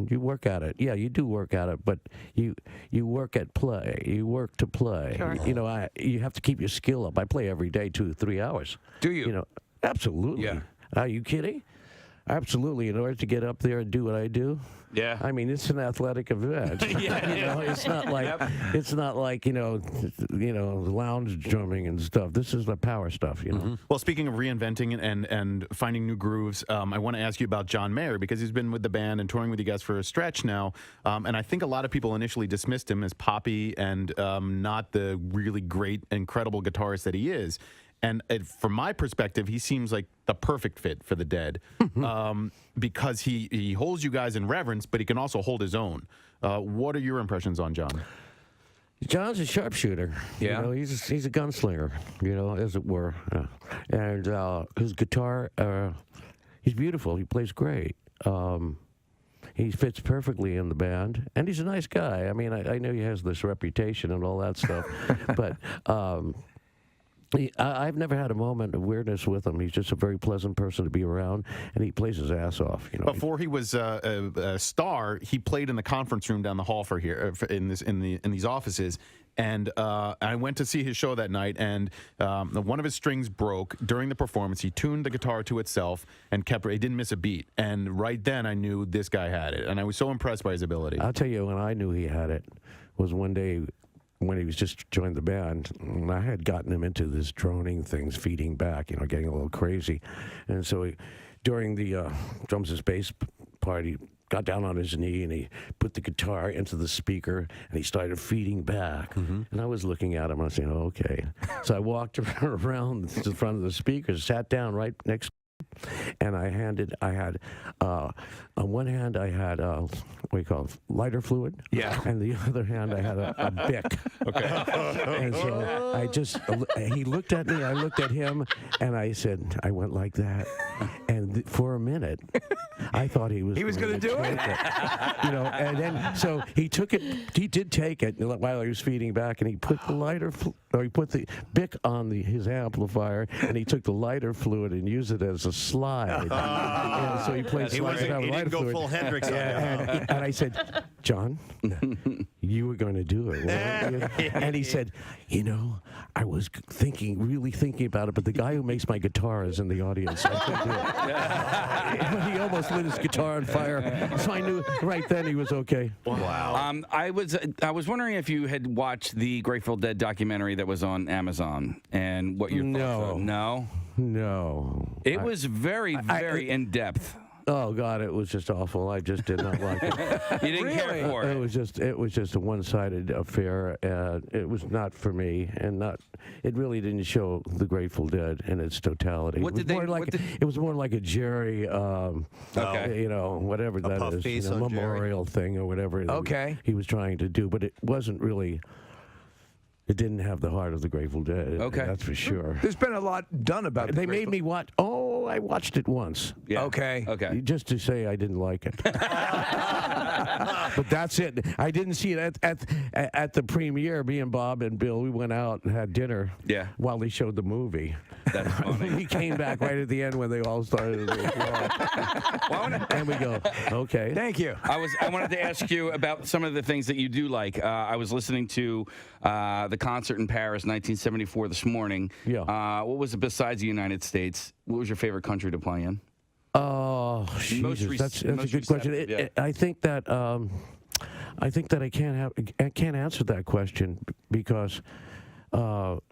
you work at it. Yeah, you do work at it, but you work at play. You work to play. Sure. You have to keep your skill up. I play every day 2 to 3 hours. Do you? Absolutely. Yeah. Are you kidding? Absolutely. In order to get up there and do what I do. Yeah. I mean, it's an athletic event. It's not like lounge drumming and stuff. This is the power stuff. Well, speaking of reinventing and finding new grooves, I want to ask you about John Mayer, because he's been with the band and touring with you guys for a stretch now. And I think a lot of people initially dismissed him as poppy and not the really great, incredible guitarist that he is. And from my perspective, he seems like the perfect fit for the Dead, because he holds you guys in reverence, but he can also hold his own. What are your impressions on John? John's a sharpshooter. Yeah. He's a gunslinger, as it were. And his guitar, he's beautiful. He plays great. He fits perfectly in the band, and he's a nice guy. I mean, I know he has this reputation and all that stuff, but I've never had a moment of weirdness with him. He's just a very pleasant person to be around, and he plays his ass off. Before he was a star, he played in the conference room down the hall in these offices. And I went to see his show that night, and one of his strings broke during the performance. He tuned the guitar to itself and he didn't miss a beat. And right then, I knew this guy had it, and I was so impressed by his ability. I'll tell you when I knew he had it was one day when he was just joined the band, and I had gotten him into this droning things, feeding back, getting a little crazy. And so during the drums and bass part, he got down on his knee and he put the guitar into the speaker and he started feeding back. And I was looking at him and I was saying, oh, okay. So I walked around to the front of the speakers, sat down right next, and I had on one hand I had what do you call it, lighter fluid, and the other hand I had a Bic. And so he looked at me, I looked at him, and I went like that, and for a minute I thought he was going to do it. And then so he did take it while he was feeding back, and he put the he put the Bic on his amplifier, and he took the lighter fluid and used it as a slide. And so he played slides down with lighter fluid. Full Hendrix on and I said, John, you were going to do it, weren't you? And he said, I was really thinking about it, but the guy who makes my guitar is in the audience. So I couldn't do it. He almost lit his guitar on fire, so I knew right then he was okay. Wow. I was wondering if you had watched the Grateful Dead documentary that was on Amazon, and what your thoughts are. No. It was very in depth. Oh God, it was just awful. I just did not like it. You didn't care for it. It was just a one-sided affair. It was not for me, and it really didn't show the Grateful Dead in its totality. It was more like a Jerry, whatever that is, memorial thing or whatever. He was trying to do, but it wasn't really. It didn't have the heart of the Grateful Dead. That's for sure. There's been a lot done about it. They made me watch. Oh, I watched it once. Yeah. Okay. Just to say I didn't like it. But that's it. I didn't see it at the premiere. Me and Bob and Bill, we went out and had dinner. Yeah. While they showed the movie. That's funny. We came back right at the end when they all started. And we go, okay. Thank you. I wanted to ask you about some of the things that you do like. I was listening to the concert in Paris, 1974, this morning. Yeah. What was it besides the United States? What was your favorite country to play in? Oh, Jesus, that's a good question. I think that I can't answer that question because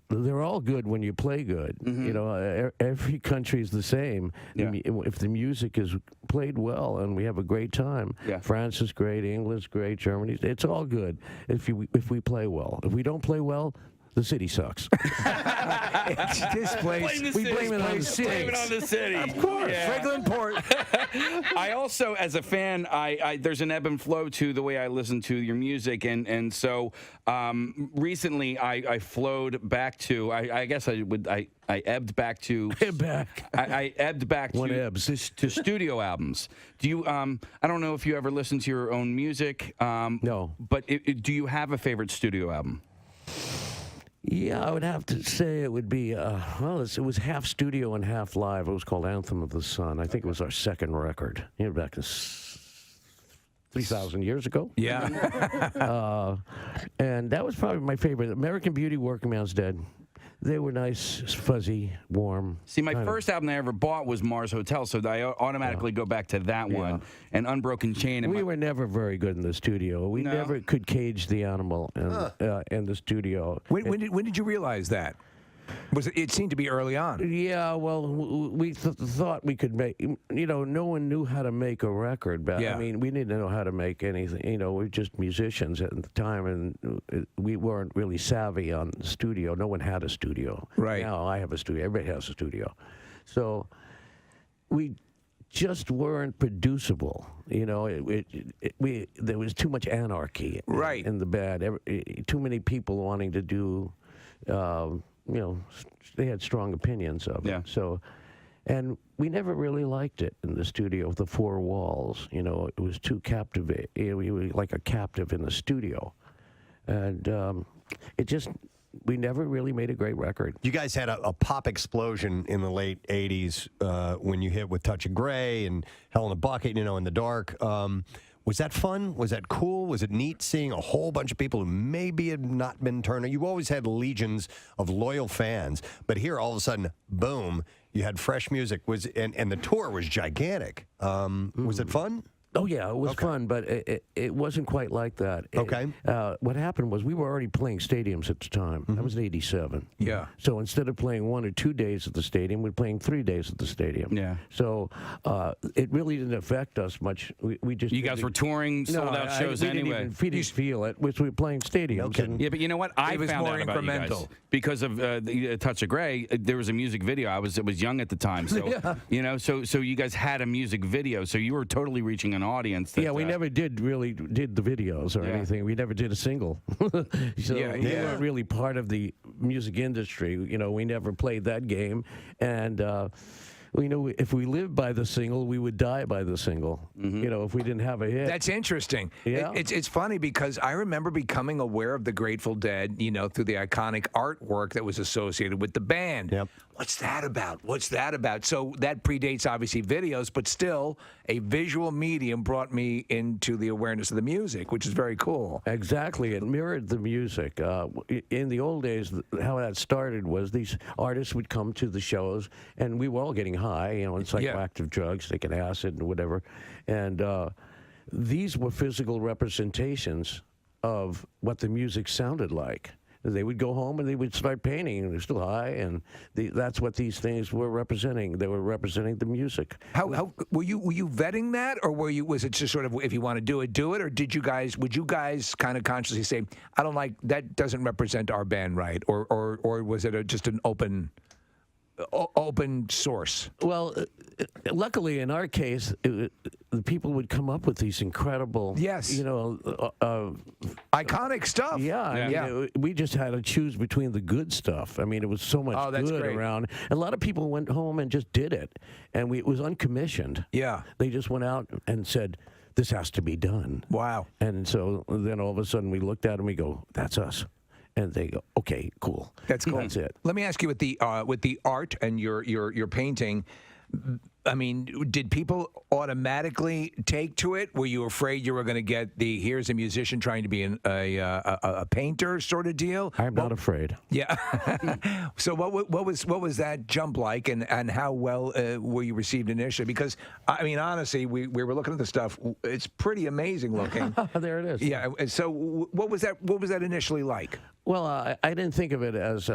they're all good when you play good. You know, every country is the same. If the music is played well and we have a great time, France is great, England's great, Germany, it's all good if we play well. If we don't play well, the city sucks. This place, we blame it on the city. Blame it on the city. Of course, Franklin Port. I also, as a fan, there's an ebb and flow to the way I listen to your music, and so recently I flowed back to. I guess I ebbed back to. I ebbed back to studio albums. Do you? I don't know if you ever listen to your own music. No. But do you have a favorite studio album? Yeah, I would have to say it would be, well, it was half studio and half live. It was called Anthem of the Sun. I think it was our second record, back 3,000 years ago. Yeah. And that was probably my favorite. American Beauty, Working Man's Dead. They were nice, fuzzy, warm. See, my first album I ever bought was Mars Hotel, so I automatically go back to that one. And Unbroken Chain. And we were never very good in the studio. We never could cage the animal in the studio. When did you realize that? It seemed to be early on. Yeah, well, we thought we could make, no one knew how to make a record. But I mean, we didn't know how to make anything. We were just musicians at the time, and we weren't really savvy on the studio. No one had a studio. Right. Now I have a studio. Everybody has a studio. So we just weren't producible. There was too much anarchy in the band. Too many people wanting to do... they had strong opinions of it. So, and we never really liked it in the studio, the four walls. It was too captivating. We were like a captive in the studio. And we never really made a great record. You guys had a pop explosion in the late 80s when you hit with Touch of Grey and Hell in a Bucket, In the Dark. Was that fun? Was that cool? Was it neat seeing a whole bunch of people who maybe had not been turned? You always had legions of loyal fans, but here all of a sudden, boom, you had fresh music. And the tour was gigantic. Was it fun? Oh, yeah, it was fun, but it wasn't quite like that. Okay. What happened was we were already playing stadiums at the time. That was in '87. Yeah. So instead of playing 1 or 2 days at the stadium, we're playing 3 days at the stadium. Yeah. So it really didn't affect us much. We just You guys were touring sold-out shows anyway. We didn't feel it, which we were playing stadiums. And yeah, but you know what? I was found more out about you guys incremental. because of the Touch of Grey. There was a music video. I was young at the time, so so you guys had a music video, so you were totally reaching an audience. That, we never did the videos or anything. We never did a single. So we weren't really part of the music industry. We never played that game. And we knew if we lived by the single, we would die by the single. If we didn't have a hit. That's interesting. Yeah. It's funny because I remember becoming aware of the Grateful Dead, through the iconic artwork that was associated with the band. Yep. What's that about? What's that about? So that predates, obviously, videos, but still, a visual medium brought me into the awareness of the music, which is very cool. Exactly. It mirrored the music. In the old days, how that started was these artists would come to the shows, and we were all getting high, and psychoactive drugs, taking acid and whatever. And these were physical representations of what the music sounded like. They would go home and they would start painting, and they're still high, and that's what these things were representing. They were representing the music. How were you vetting that, or was it just sort of if you want to do it, or would you guys kind of consciously say, I don't like that, doesn't represent our band right, or was it just an open source? Well, luckily in our case, the people would come up with these incredible, iconic stuff. Yeah. We just had to choose between the good stuff. I mean, it was so much good around. A lot of people went home and just did it, and it was uncommissioned. Yeah. They just went out and said, this has to be done. Wow. And so then all of a sudden we looked at them and we go, that's us. And they go, okay, cool. That's cool. That's it. Let me ask you with the art and your painting. I mean, did people automatically take to it? Were you afraid you were going to get here's a musician trying to be a painter sort of deal? I'm not afraid. Yeah. So what was that jump like, and how well were you received initially? Because I mean, honestly, we were looking at the stuff. It's pretty amazing looking. There it is. Yeah. So what was that initially like? Well, I didn't think of it as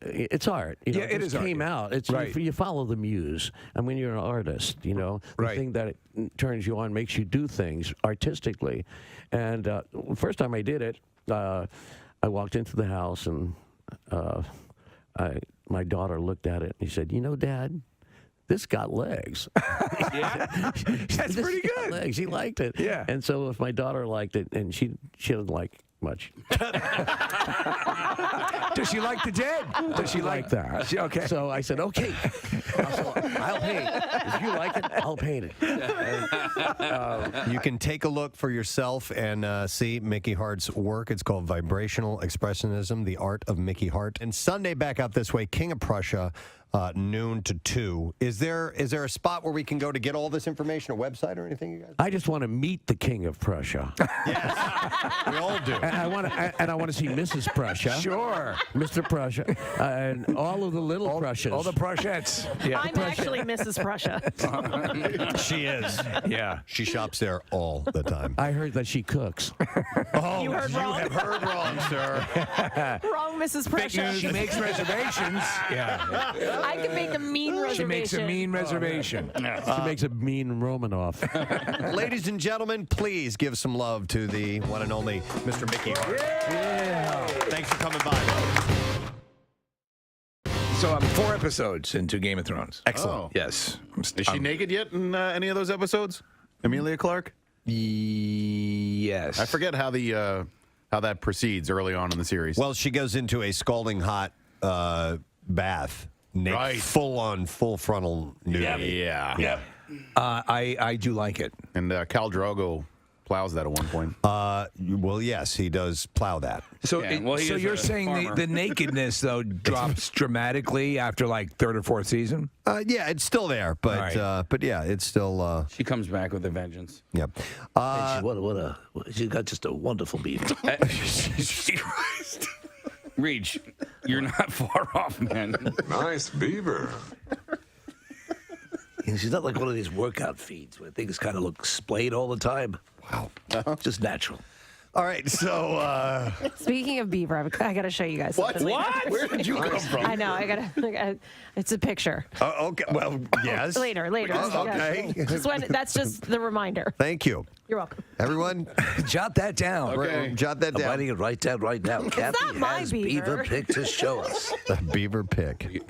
it's art. You know, Yeah, it is art, came out. It's right. you follow the muse. I mean, you're an artist. You know, the thing that it turns you on, makes you do things artistically. And first time I did it, I walked into the house and my daughter looked at it and he said, "You know, Dad, this got legs." That's pretty good. Legs. She liked it. Yeah. And so if my daughter liked it, and she doesn't like much. Does she like the Dead? Does she like that? Okay. So I said, okay, I'll paint. If you like it, I'll paint it. You can take a look for yourself and see Mickey Hart's work. It's called Vibrational Expressionism, The Art of Mickey Hart. And Sunday back out this way, King of Prussia, noon to 2. Is there a spot where we can go to get all this information, a website or anything, you guys? I just want to meet the King of Prussia. We all do. And I want to see Mrs. Prussia. Sure. Mr. Prussia. And all of the little Prussias. All the Prussiettes. Yeah. I'm actually Mrs. Prussia. She is. Yeah. She shops there all the time. I heard that she cooks. Oh, You heard wrong. have heard wrong, sir. Wrong, Mrs. Prussia. She makes reservations. Yeah. I can make a mean reservation. She makes a mean reservation. She makes a mean Romanoff. Ladies and gentlemen, please give some love to the one and only Mr. Mickey Hart. Yeah. Thanks for coming by. So I'm 4 episodes into Game of Thrones. Excellent. Oh. Yes. Is she naked yet in any of those episodes? Emilia Clarke? Yes. I forget how that proceeds early on in the series. Well, she goes into a scalding hot bath. Right. Full frontal nudity. Yeah. I do like it. And Khal Drogo plows that at one point. Well, yes, he does plow that. So, Yeah, well, he so is you're a saying farmer. the nakedness though drops dramatically after like 3rd or 4th season? Yeah, it's still there, but All but yeah, it's still. She comes back with a vengeance. Yep. She's got just a wonderful beef. Reach, you're not far off, man. Nice beaver. She's not like one of these workout feeds where things kind of look splayed all the time. Wow. Just natural. All right, so Speaking of beaver, I got to show you guys. What? something. What? Where did you come from? I know. I got. It's a picture. okay. Well, yes. Later. Oh, okay. That's just the reminder. Thank you, You're welcome. everyone. Jot that down. Okay. Jot that down. it right down right now. Kathy not my has beaver. pic to show us. The beaver pick.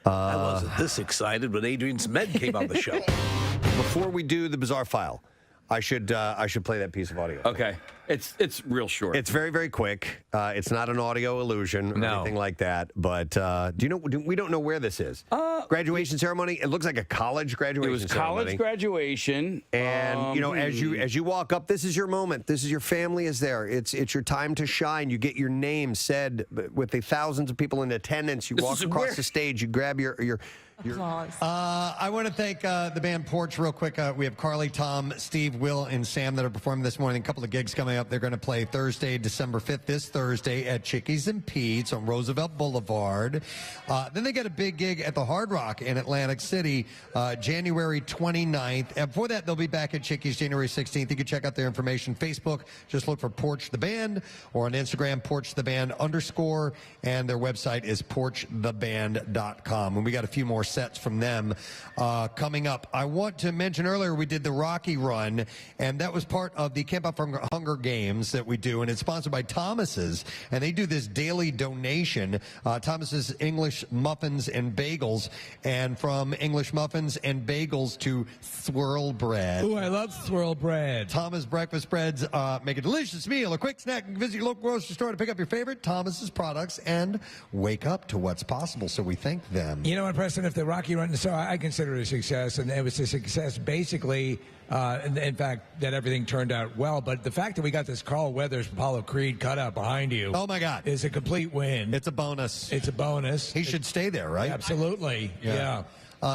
I wasn't this excited when Adrian's men came on the show. Before we do the bizarre file, I should play that piece of audio. Okay, it's real short. It's very, very quick. It's not an audio illusion or anything like that. But do you know? We don't know where this is. Graduation ceremony. It looks like a college graduation. It was ceremony. college graduation, And you know, as you walk up, this is your moment. This is your family is there. It's your time to shine. You get your name said with the thousands of people in attendance. You walk across the stage. You grab your. I want to thank the band Porch real quick. We have Carly, Tom, Steve, Will, and Sam that are performing this morning. A couple of gigs coming up. They're going to play Thursday, December 5th, this Thursday at Chickies and Pete's on Roosevelt Boulevard. Then they got a big gig at the Hard Rock in Atlantic City, January 29th. And before that, they'll be back at Chickies January 16th. You can check out their information. Facebook, just look for Porch the Band, or on Instagram, Porch the Band _, and their website is porchtheband.com. And we got a few more sets from them coming up. I want to mention earlier we did the Rocky Run, and that was part of the Camp Out for Hunger Games that we do, and it's sponsored by Thomas's, and they do this daily donation. Thomas's English Muffins and Bagels, and from English Muffins and Bagels to swirl bread. Ooh, I love swirl bread. Thomas breakfast breads make a delicious meal, a quick snack. Visit your local grocery store to pick up your favorite Thomas's products and wake up to what's possible. So we thank them. You know what, Preston? If the Rocky Run, so I consider it a success, and it was a success basically. In fact, that everything turned out well. But the fact that we got this Carl Weathers Apollo Creed cutout behind you, oh my God, is a complete win. It's a bonus. It's a bonus. He should stay there, right? Absolutely. Yeah.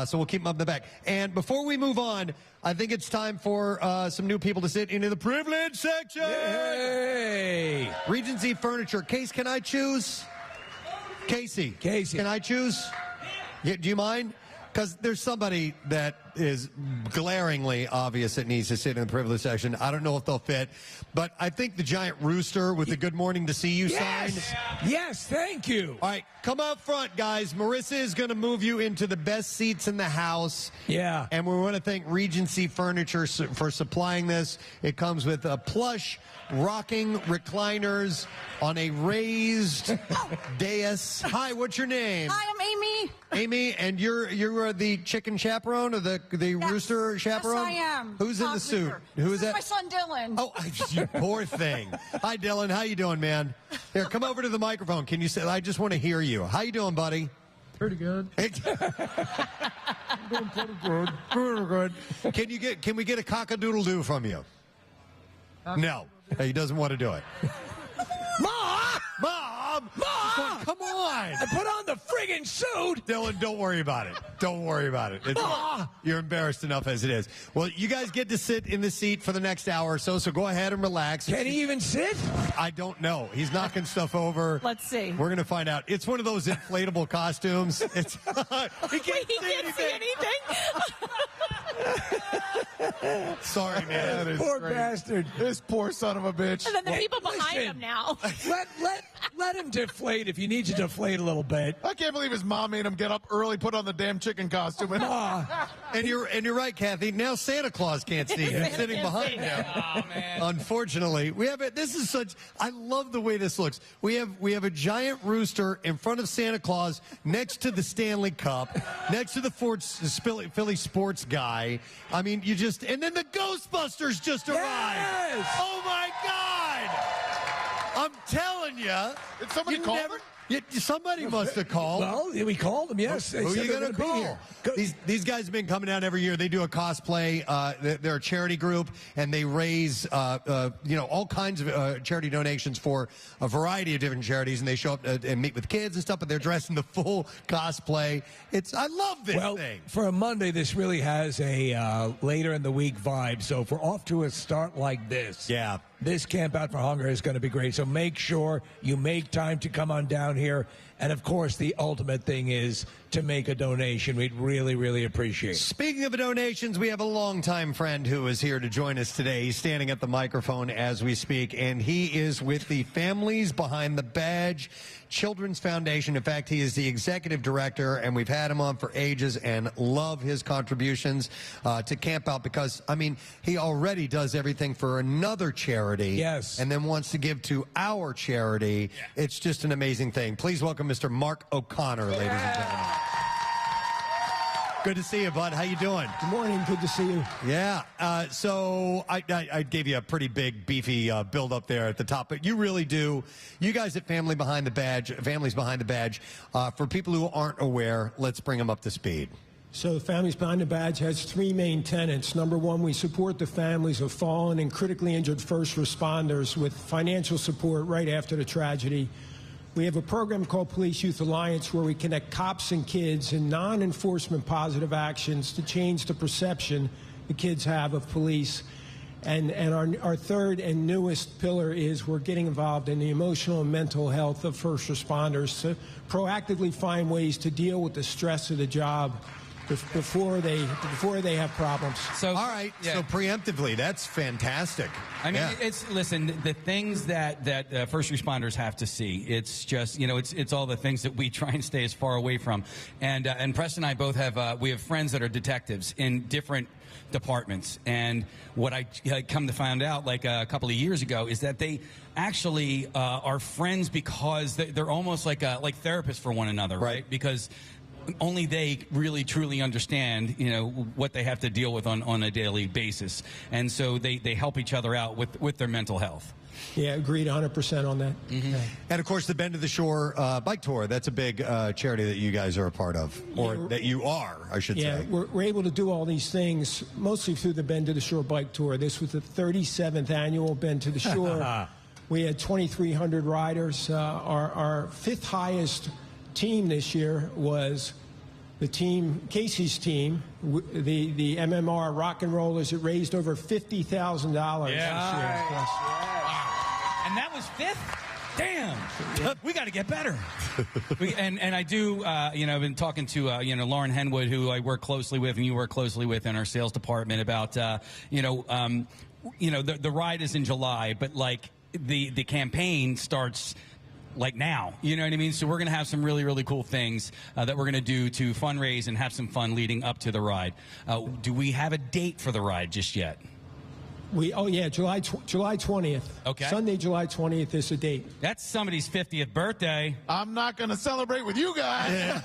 So we'll keep him up in the back. And before we move on, I think it's time for some new people to sit into the privilege section. Yay! Regency Furniture. Case, can I choose? Casey. Can I choose? Yeah, do you mind? Because there's somebody that is glaringly obvious that needs to sit in the privilege section. I don't know if they'll fit, but I think the giant rooster with the good morning to see you sign. Yes, thank you. All right, come out front, guys. Marissa is going to move you into the best seats in the house. Yeah. And we want to thank Regency Furniture for supplying this. It comes with a plush rocking recliners on a raised dais. Hi, what's your name? Hi, I'm Amy. Amy, and you are the chicken chaperone or the rooster chaperone? Yes, I am. Who's in the suit? Who is This that? my son, Dylan. Oh, you poor thing. Hi, Dylan. How you doing, man? Here, come over to the microphone. Can you say? I just want to hear you. How you doing, buddy? Pretty good. Doing pretty good. Pretty good. Can we get a cock-a-doodle-doo from you? No. He doesn't want to do it. Mom! Mom! Mom! Come on! I put on the friggin' suit! Dylan, don't worry about it. Don't worry about it. You're embarrassed enough as it is. Well, you guys get to sit in the seat for the next hour or so go ahead and relax. Can he even sit? I don't know. He's knocking stuff over. Let's see. We're going to find out. It's one of those inflatable costumes. It's he can't see anything. Sorry, man. Poor bastard. This poor son of a bitch. And then the people behind him now. Let him deflate if you need to deflate a little bit. I can't believe his mom made him get up early, put on the damn chicken costume. And you're right, Kathy. Now Santa Claus can't see him sitting behind him. Oh, man. Unfortunately, we have it. This is such. I love the way this looks. We have a giant rooster in front of Santa Claus, next to the Stanley Cup, next to the Philly sports guy. I mean, and then the Ghostbusters just arrived. Oh my God! I'm telling you. Did somebody call him? Somebody must have called. Well, we called them, yes. Who are you going to call? These guys have been coming down every year. They do a cosplay. They're a charity group, and they raise all kinds of charity donations for a variety of different charities. And they show up and meet with kids and stuff, but they're dressed in the full cosplay. I love this thing. For a Monday, this really has a later in the week vibe. So if we're off to a start like this, this Camp Out for Hunger is going to be great. So make sure you make time to come on down here. And, of course, the ultimate thing is to make a donation. We'd really, really appreciate it. Speaking of donations, we have a longtime friend who is here to join us today. He's standing at the microphone as we speak, and he is with the Families Behind the Badge Children's Foundation. In fact, he is the executive director, and we've had him on for ages and love his contributions to Camp Out because, I mean, he already does everything for another charity. Yes. And then wants to give to our charity. Yeah. It's just an amazing thing. Please welcome Mr. Mark O'Connor, ladies and gentlemen. Good to see you, bud. How you doing? Good morning. Good to see you. Yeah. So I gave you a pretty big, beefy build up there at the top, but you really do. You guys at Families Behind the Badge, for people who aren't aware, let's bring them up to speed. So Families Behind the Badge has three main tenets. Number one, we support the families of fallen and critically injured first responders with financial support right after the tragedy. We have a program called Police Youth Alliance where we connect cops and kids in non-enforcement positive actions to change the perception the kids have of police. And our third and newest pillar is we're getting involved in the emotional and mental health of first responders to proactively find ways to deal with the stress of the job before they have problems. So, all right. Yeah. So preemptively, that's fantastic. I mean, listen, the things that first responders have to see, it's just, it's all the things that we try and stay as far away from. And Preston and I both have, we have friends that are detectives in different departments. And what I come to find out like a couple of years ago is that they actually are friends because they're almost like therapists for one another, right? Because only they really truly understand, what they have to deal with on a daily basis. And so they help each other out with their mental health. Yeah, agreed 100% on that. Mm-hmm. Yeah. And, of course, the Bend to the Shore bike tour, that's a big charity that you guys are a part of, or that you are, I should say. Yeah, we're able to do all these things mostly through the Bend to the Shore bike tour. This was the 37th annual Bend to the Shore. We had 2,300 riders. Our fifth highest team this year was the team, Casey's team, the MMR Rock and Rollers. It raised over $50,000 this year. Wow. And that was fifth? damn, we got to get better. And I do, I've been talking to, Lauren Henwood, who I work closely with and you work closely with in our sales department about, the ride is in July, but like the campaign starts like now, you know what I mean? So we're going to have some really, really cool things that we're going to do to fundraise and have some fun leading up to the ride. Do we have a date for the ride just yet? July 20th. Okay. Sunday, July 20th is the date. That's somebody's 50th birthday. I'm not going to celebrate with you guys.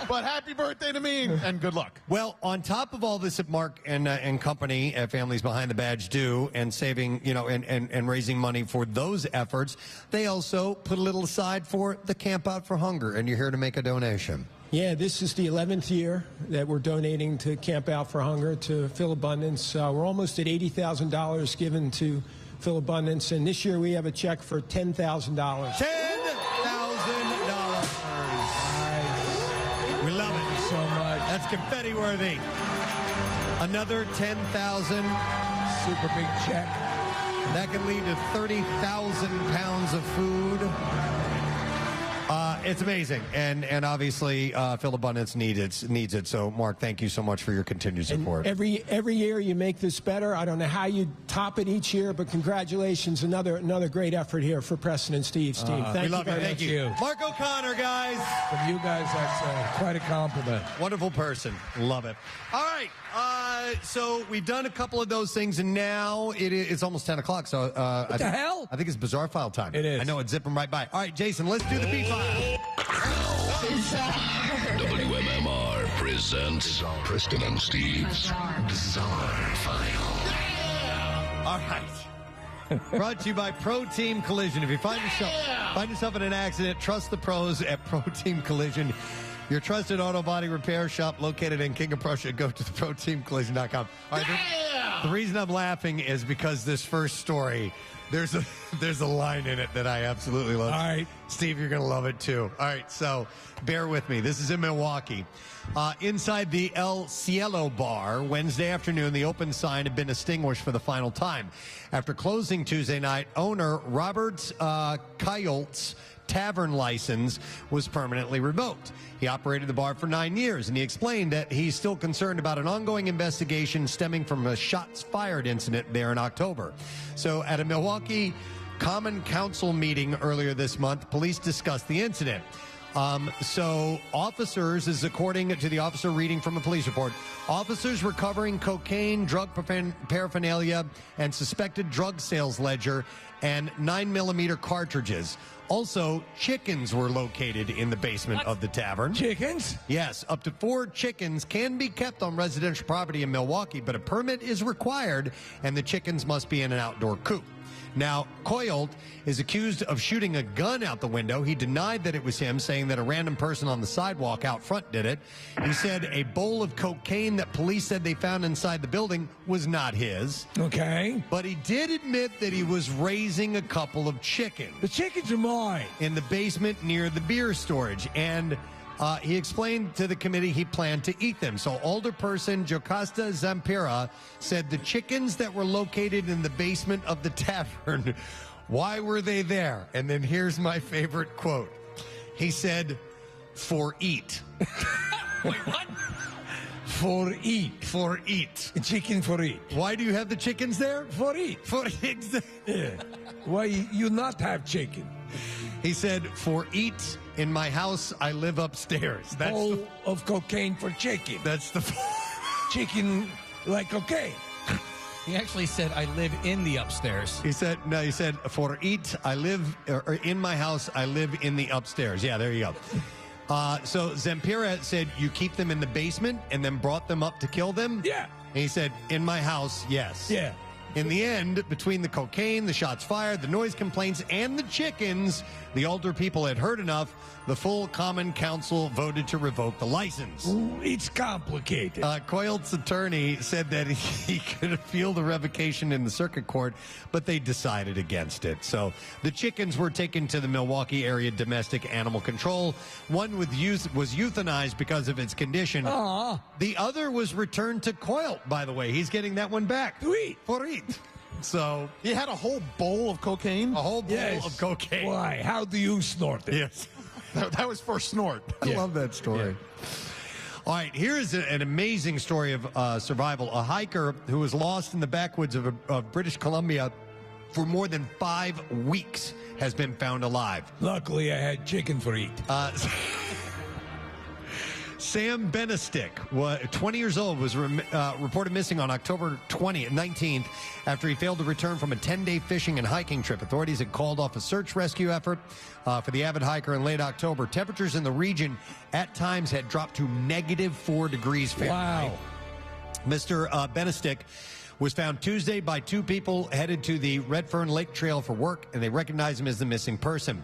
But happy birthday to me and good luck. Well, on top of all this that Mark and company, Families Behind the Badge do, and saving, and raising money for those efforts, they also put a little aside for the Camp Out for Hunger, and you're here to make a donation. Yeah, this is the 11th year that we're donating to Camp Out for Hunger to Phil Abundance. We're almost at $80,000 given to Phil Abundance, and this year we have a check for $10,000. $10,000. We love it so much. That's confetti worthy. Another 10,000. Super big check. That can lead to 30,000 pounds of food. It's amazing, and obviously Phil Abundance needs it. So, Mark, thank you so much for your continued support. And every year you make this better. I don't know how you top it each year, but congratulations! Another great effort here for Preston and Steve's team. We love you. Thank you, Mark O'Connor, guys. From you guys, that's quite a compliment. Wonderful person. Love it. All right. So we've done a couple of those things, and now it's almost 10 o'clock. So what the hell? I think it's Bizarre File time. It is. I know it's zipping right by. All right, Jason, let's do the B-File. WMMR presents Preston and Steve's Bizarre File. All right. Brought to you by Pro Team Collision. If you find yourself in an accident, trust the pros at Pro Team Collision. Your trusted auto body repair shop located in King of Prussia. Go to theproteamcollision.com. All right, the reason I'm laughing is because this first story, there's a line in it that I absolutely love. All right. Steve, you're going to love it too. All right, so bear with me. This is in Milwaukee. Inside the El Cielo bar, Wednesday afternoon, the open sign had been extinguished for the final time. After closing Tuesday night, owner Robert Coyolt's tavern license was permanently revoked. He operated the bar for 9 years, and he explained that he's still concerned about an ongoing investigation stemming from a shots fired incident there in October. So at a Milwaukee Common Council meeting earlier this month, police discussed the incident. So officers, is according to the officer reading from a police report, officers recovering cocaine, drug paraphernalia, and suspected drug sales ledger and 9mm cartridges. Also, chickens were located in the basement of the tavern. Chickens? Yes, up to 4 chickens can be kept on residential property in Milwaukee, but a permit is required, and the chickens must be in an outdoor coop. Now, Coyolt is accused of shooting a gun out the window. He denied that it was him, saying that a random person on the sidewalk out front did it. He said a bowl of cocaine that police said they found inside the building was not his. Okay. But he did admit that he was raising a couple of chickens. The chickens are mine. In the basement near the beer storage. And he explained to the committee he planned to eat them. So alderperson Jocasta Zampira said the chickens that were located in the basement of the tavern, why were they there? And then here's my favorite quote. He said, for eat. Wait, what? For eat. For eat. Chicken for eat. Why do you have the chickens there? For eat. For eat. Yeah. Why you not have chicken? He said, for eat. In my house, I live upstairs. That's bowl of cocaine for chicken. That's the chicken like cocaine. He actually said, I live in the upstairs. He said, for eat, I live, or in my house, I live in the upstairs. Yeah, there you go. So Zampira said, you keep them in the basement and then brought them up to kill them? Yeah. And he said, in my house, yes. Yeah. In the end, between the cocaine, the shots fired, the noise complaints, and the chickens, the older people had heard enough. The full Common Council voted to revoke the license. Ooh, it's complicated. Coyolt's attorney said that he could appeal the revocation in the circuit court, but they decided against it. So the chickens were taken to the Milwaukee area domestic animal control. One was euthanized because of its condition. Aww. The other was returned to Coyolt, by the way. He's getting that one back. To eat. For eat. So he had a whole bowl of cocaine. A whole bowl of cocaine. Why? How do you snort it? Yes. That was for snort. I love that story. All right, here is an amazing story of survival. A hiker who was lost in the backwoods of British Columbia for more than 5 weeks has been found alive. Luckily, I had chicken for eat. Sam Benestick, 20 years old, was reported missing on October 19th after he failed to return from a 10-day fishing and hiking trip. Authorities had called off a search rescue effort for the avid hiker in late October. Temperatures in the region at times had dropped to -4 degrees Fahrenheit. Wow. Mr. Benestick was found Tuesday by 2 people headed to the Red Fern Lake Trail for work, and they recognized him as the missing person.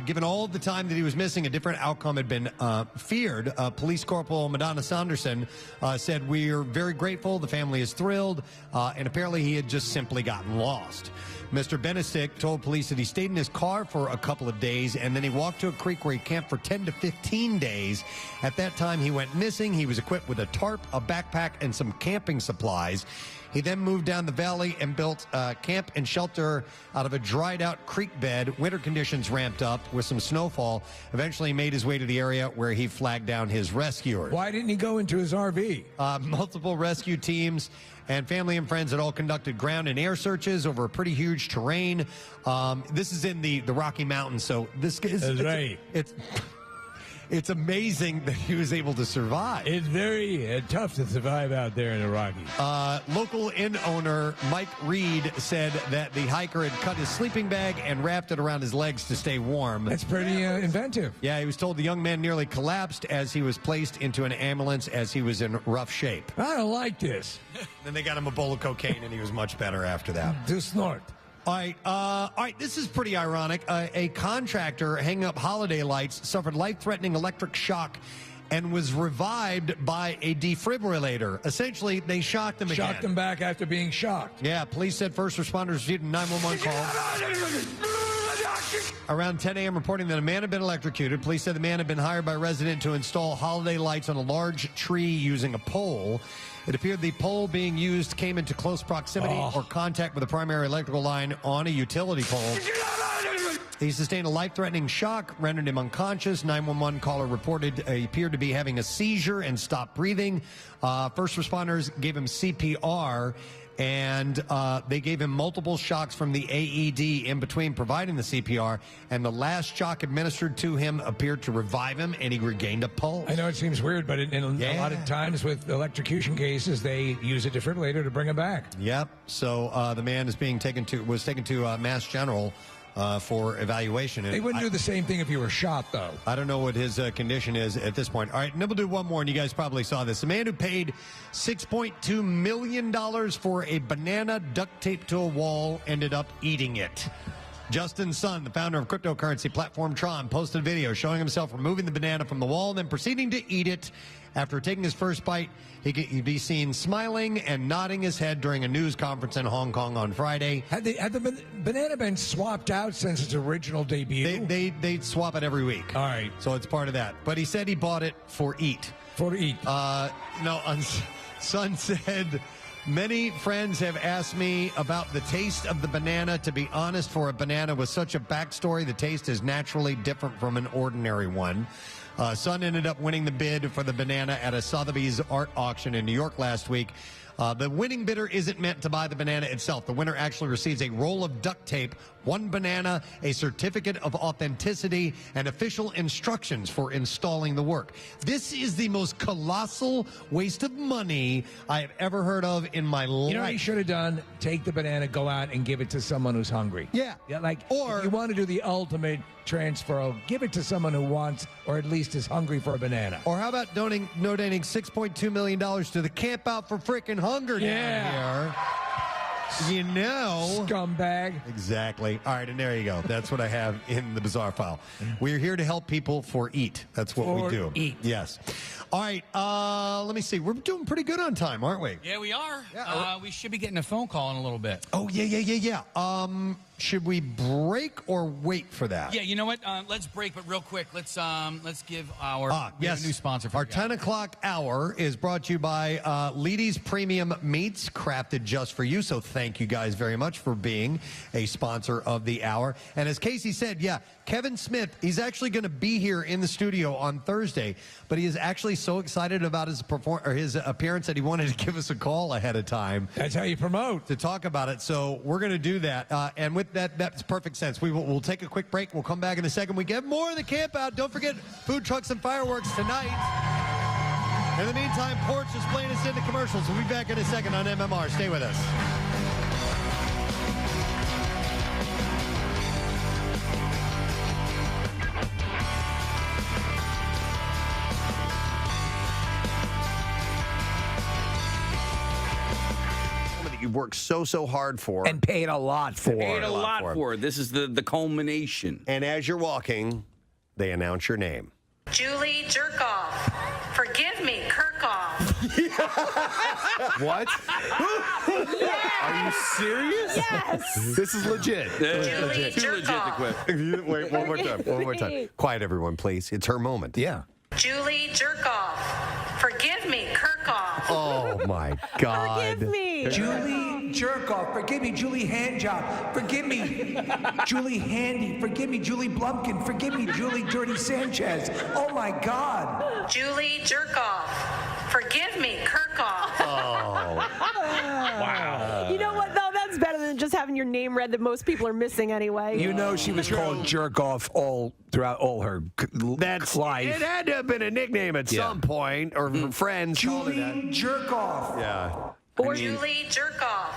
Given all of the time that he was missing, a different outcome had been feared. Police Corporal Madonna Saunderson said, "We are very grateful. The family is thrilled." And apparently he had just simply gotten lost. Mr. Benestick told police that he stayed in his car for a couple of days, and then he walked to a creek where he camped for 10 to 15 days. At that time, he went missing. He was equipped with a tarp, a backpack, and some camping supplies. He then moved down the valley and built camp and shelter out of a dried-out creek bed. Winter conditions ramped up with some snowfall. Eventually, he made his way to the area where he flagged down his rescuers. Why didn't he go into his RV? Multiple rescue teams and family and friends had all conducted ground and air searches over a pretty huge terrain. This is in the Rocky Mountains, so this is it's amazing that he was able to survive. It's very tough to survive out there in the Rockies. Local inn owner Mike Reed said that the hiker had cut his sleeping bag and wrapped it around his legs to stay warm. That's pretty inventive. Yeah, he was told the young man nearly collapsed as he was placed into an ambulance as he was in rough shape. I don't like this. Then they got him a bowl of cocaine and he was much better after that. To snort. All right, this is pretty ironic. A contractor hanging up holiday lights suffered life-threatening electric shock and was revived by a defibrillator. Essentially, they shocked him again. Shocked him back after being shocked. Yeah, police said first responders received a 911 call around 10 a.m. reporting that a man had been electrocuted. Police said the man had been hired by a resident to install holiday lights on a large tree using a pole. It appeared the pole being used came into close proximity or contact with a primary electrical line on a utility pole. He sustained a life-threatening shock, rendered him unconscious. 911 caller reported he appeared to be having a seizure and stopped breathing. First responders gave him CPR, and they gave him multiple shocks from the AED in between providing the CPR, and the last shock administered to him appeared to revive him, and he regained a pulse. I know it seems weird, but in a lot of times with electrocution cases, they use a defibrillator to bring him back. Yep. So the man is taken to Mass General for evaluation. They wouldn't do the same thing if you were shot, though. I don't know what his condition is at this point. All right, and then we'll do one more, and you guys probably saw this. A man who paid $6.2 million for a banana duct taped to a wall ended up eating it. Justin Sun, the founder of cryptocurrency platform Tron, posted a video showing himself removing the banana from the wall and then proceeding to eat it. After taking his first bite, he'd be seen smiling and nodding his head during a news conference in Hong Kong on Friday. Had the banana been swapped out since its original debut? They swap it every week. All right. So it's part of that. But he said he bought it for eat. For eat. Sun said, many friends have asked me about the taste of the banana. To be honest, for a banana with such a backstory, the taste is naturally different from an ordinary one. Sun ended up winning the bid for the banana at a Sotheby's art auction in New York last week. The winning bidder isn't meant to buy the banana itself. The winner actually receives a roll of duct tape, one banana, a certificate of authenticity, and official instructions for installing the work. This is the most colossal waste of money I have ever heard of in my life. You know what you should have done? Take the banana, go out and give it to someone who's hungry. Yeah. Or if you want to do the ultimate transfer, give it to someone who wants or at least is hungry for a banana. Or how about donating $6.2 million to the Camp Out for Frickin' Hunger down here? You know. Scumbag. Exactly. All right, and there you go. That's what I have in the bizarre file. We're here to help people for eat. That's what we do. Eat. Yes. All right, let me see. We're doing pretty good on time, aren't we? Yeah, we are. We should be getting a phone call in a little bit. Oh, yeah. should we break or wait for that? Yeah, you know what? Let's break, but real quick, let's give our we have yes, a new sponsor for our you guys. 10 o'clock hour is brought to you by Leedy's Premium Meats, crafted just for you. So thank you guys very much for being a sponsor of the hour. And as Casey said, yeah, Kevin Smith, he's actually going to be here in the studio on Thursday, but he is actually so excited about his appearance that he wanted to give us a call ahead of time. That's how you promote. To talk about it. So we're going to do that. And with that, that's perfect sense. We'll take a quick break. We'll come back in a second. We get more of the camp out. Don't forget food trucks and fireworks tonight. In the meantime, Porch is playing us into commercials. We'll be back in a second on MMR. Stay with us. You've worked so hard for. And paid a lot for. Paid a lot for. This is the culmination. And as you're walking, they announce your name. Julie Jerkoff. Forgive me, Kirkhoff. What? Are you serious? Yes. This is legit. Julie Too legit to quit. Wait, one more time. One more time. Quiet, everyone, please. It's her moment. Yeah. Julie Jerkoff. Forgive me, Kirkhoff. Oh, my God. Forgive me. Julie Jerkoff, forgive me. Julie Handjob, forgive me. Julie Handy, forgive me. Julie Blumpkin, forgive me. Julie Dirty Sanchez. Oh my God. Julie Jerkoff. Forgive me, Kirkhoff. Oh. Wow. You know what, though? That's better than just having your name read that most people are missing anyway. You know she was called Jerk Off throughout all her life. It had to have been a nickname at some point, or her friends called her that. Julie Jerk Off. Yeah. Or Julie Jerkoff.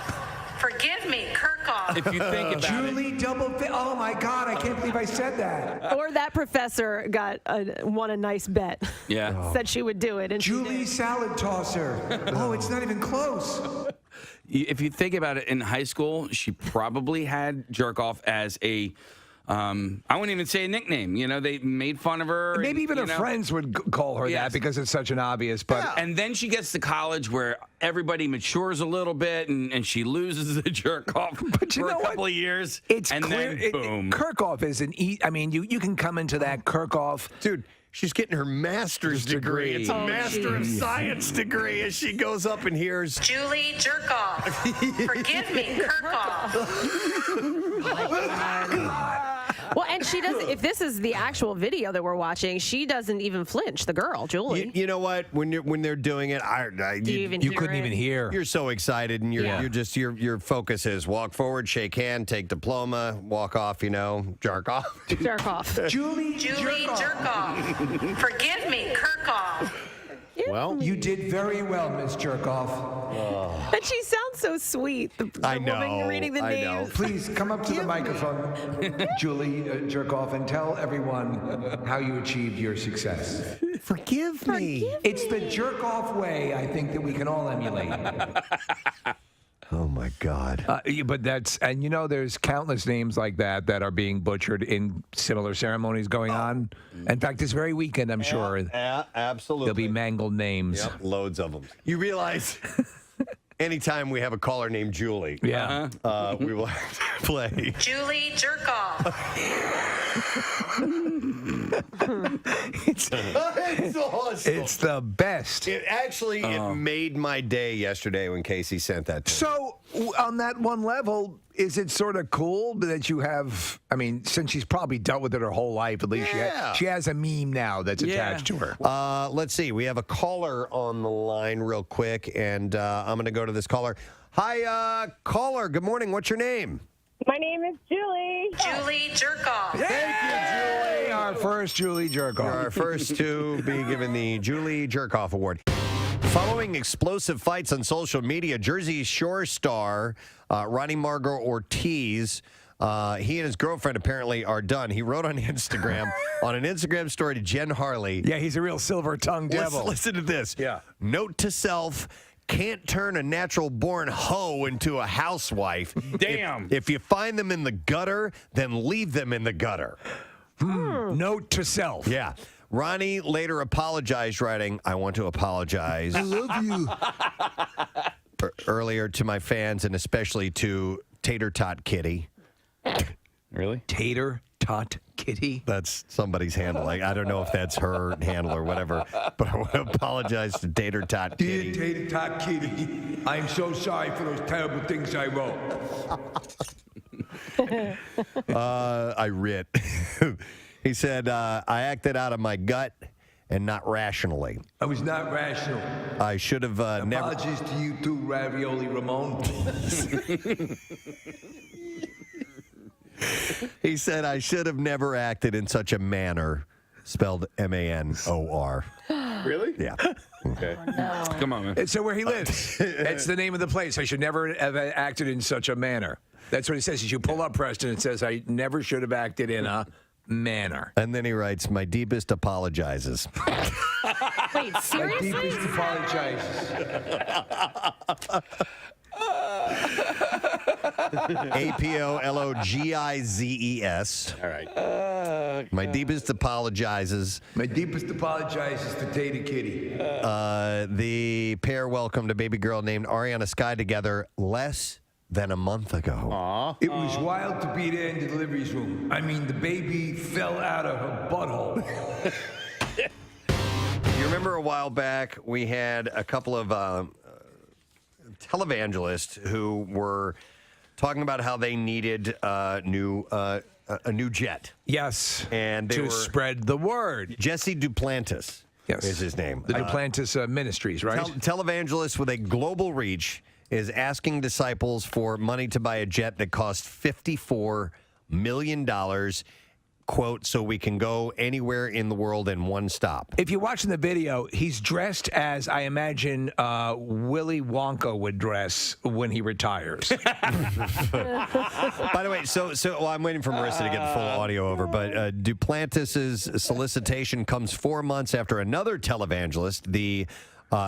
Forgive me, Kirkhoff. If you think about Julie Oh my God, I can't believe I said that. Or that professor won a nice bet. Yeah. Said she would do it. And Julie Salad Tosser. Oh, it's not even close. If you think about it, in high school, she probably had jerk off as a, I wouldn't even say a nickname. You know, they made fun of her. Maybe even her friends would call her that because it's such an obvious. But And then she gets to college where everybody matures a little bit and she loses the jerk off for a couple of years. It's and clear. then boom. Kirkhoff is I mean, you can come into that Kirkhoff. Dude, she's getting her master's degree. It's a Master of Science degree as she goes up and hears Julie Jerkoff. Forgive me, Kirkhoff. Well, and she doesn't. If this is the actual video that we're watching, she doesn't even flinch. The girl, Julie. You know what? When they're doing it, you couldn't even hear. You're so excited, and your focus is walk forward, shake hand, take diploma, walk off. Jerk off. Jerk off. Julie Jerkoff. Forgive me, Kirkhoff. Well, you did very well, Miss Jerkoff. And she sounds so sweet. The woman reading the names. Please come up to the microphone, Julie Jerkoff, and tell everyone how you achieved your success. Forgive me. It's the jerk-off way, I think, that we can all emulate. Oh my God! But there's countless names like that are being butchered in similar ceremonies going on. In fact, this very weekend, I'm sure. Absolutely. There'll be mangled names. Yep, loads of them. You realize, anytime we have a caller named Julie, we will have to play Julie Jerkoff. It's awesome. It's the best. It made my day yesterday when Casey sent that to me. So, on that one level, is it sort of cool that you have, since she's probably dealt with it her whole life, at least she has a meme now that's attached to her. Let's see. We have a caller on the line real quick, and I'm going to go to this caller. Hi, caller. Good morning. What's your name? My name is Julie. Julie Jerkoff. Thank you, Julie. Our first Julie Jerkoff. You're our first to be given the Julie Jerkoff Award. Following explosive fights on social media, Jersey Shore star Ronnie Margot Ortiz, he and his girlfriend apparently are done. He wrote on Instagram, on an Instagram story to Jen Harley. Yeah, he's a real silver-tongued devil. Listen to this. Yeah. Note to self, can't turn a natural-born hoe into a housewife. Damn. If you find them in the gutter, then leave them in the gutter. Note to self. Yeah. Ronnie later apologized, writing, I want to apologize. I love you. Earlier to my fans and especially to Tater Tot Kitty. Really? Tater Tot Kitty? That's somebody's handle. Like, I don't know if that's her handle or whatever, but I want to apologize to Tater Tot Kitty. Dear Tater Tot Kitty, I'm so sorry for those terrible things I wrote. I writ. He said, I acted out of my gut and not rationally. I was not rational. I should have never. Apologies to you too, Ravioli Ramon. He said, I should have never acted in such a manner, spelled M-A-N-O-R. Really? Yeah. Okay. Come on, man. It's where he lives. It's the name of the place. I should never have acted in such a manner. That's what he says. You pull up Preston, it says, I never should have acted in a manner. And then he writes, my deepest apologizes. Wait, seriously? My deepest apologizes. A-P-O-L-O-G-I-Z-E-S. All right. My deepest apologizes. My deepest apologizes to Tater Kitty. The pair welcomed a baby girl named Ariana Sky together less than a month ago. It was wild to be there in the delivery room. I mean, the baby fell out of her butthole. You remember a while back we had a couple of televangelists who were talking about how they needed a new jet. Yes. And they to were spread the word. Jesse Duplantis Yes. is his name. The Duplantis Ministries, right? Televangelist with a global reach is asking disciples for money to buy a jet that costs $54 million, quote, so we can go anywhere in the world in one stop. If you're watching the video, he's dressed as I imagine Willy Wonka would dress when he retires. By the way, so I'm waiting for Marissa to get the full audio over, but Duplantis' solicitation comes 4 months after another televangelist, the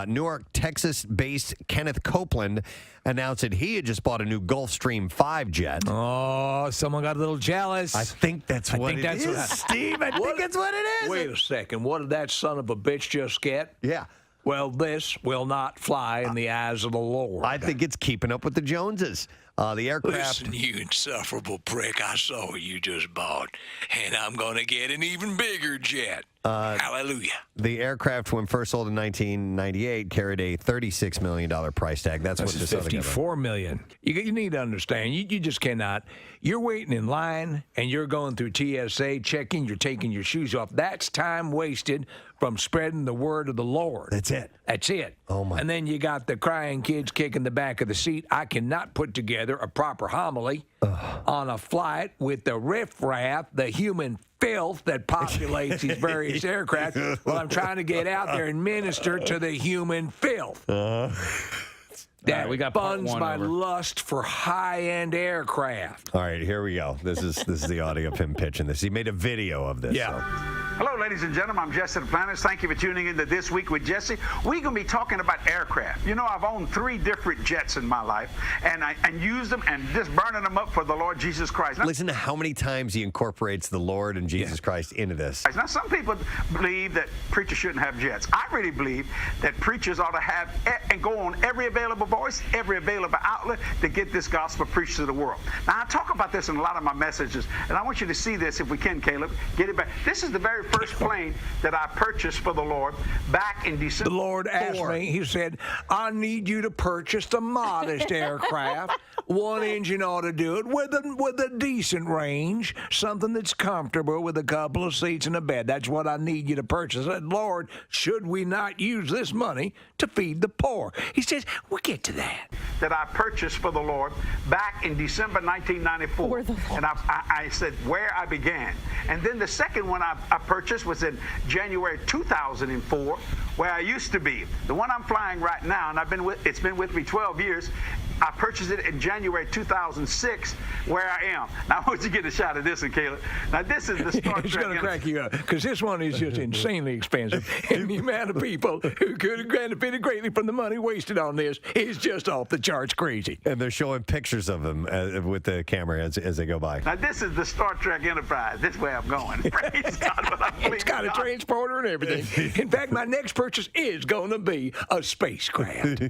Newark, Texas-based Kenneth Copeland, announced that he had just bought a new Gulfstream 5 jet. Oh, someone got a little jealous. I think that's what it is, Steve. I think that's what it is. Wait a second. What did that son of a bitch just get? Yeah. Well, this will not fly in the eyes of the Lord. I think it's keeping up with the Joneses. The aircraft. Listen, you insufferable prick, I saw what you just bought, and I'm going to get an even bigger jet. Hallelujah. The aircraft, when first sold in 1998, carried a $36 million price tag. That's what this other guy bought. $54 million. You need to understand. You just cannot. You're waiting in line, and you're going through TSA, checking. You're taking your shoes off. That's time wasted from spreading the word of the Lord. That's it. That's it. Oh, my. And then you got the crying kids kicking the back of the seat. I cannot put together a proper homily on a flight with the riffraff, the human filth that populates these various aircraft while I'm trying to get out there and minister to the human filth. That we got part funds one my over. lust for high-end aircraft. All right, here we go. This is the audio of him pitching this. He made a video of this. Yeah. So. Hello, ladies and gentlemen. I'm Jesse Duplantis. Thank you for tuning into This Week with Jesse. We're going to be talking about aircraft. You know, I've owned 3 different jets in my life, and used them and just burning them up for the Lord Jesus Christ. Now, Listen to how many times he incorporates the Lord and Jesus Christ into this. now, some people believe that preachers shouldn't have jets. I really believe that preachers ought to have and go on every available voice, every available outlet to get this gospel preached to the world. Now, I talk about this in a lot of my messages, and I want you to see this if we can, Caleb. Get it back. This is the very first plane that I purchased for the Lord back in December. The Lord asked me, he said, I need you to purchase the modest aircraft. One engine ought to do it with a decent range, something that's comfortable with a couple of seats and a bed. That's what I need you to purchase. I said, Lord, should we not use this money to feed the poor? He says, we'll get to that. That I purchased for the Lord back in December 1994. And I said where I began. And then the second one I purchased was in January 2004, where I used to be. The one I'm flying right now, and it's been with me 12 years. I purchased it in January 2006, where I am. Now, I want you to get a shot of this one, Caleb. Now, this is the Star Trek. It's going to crack you up, because this one is just insanely expensive. And the amount of people who could have benefited greatly from the money wasted on this is just off the charts crazy. And they're showing pictures of him with the camera as they go by. Now, this is the Star Trek Enterprise. This is where I'm going. Praise God, but I believe It's got a transporter and everything. In fact, my next purchase is going to be a spacecraft.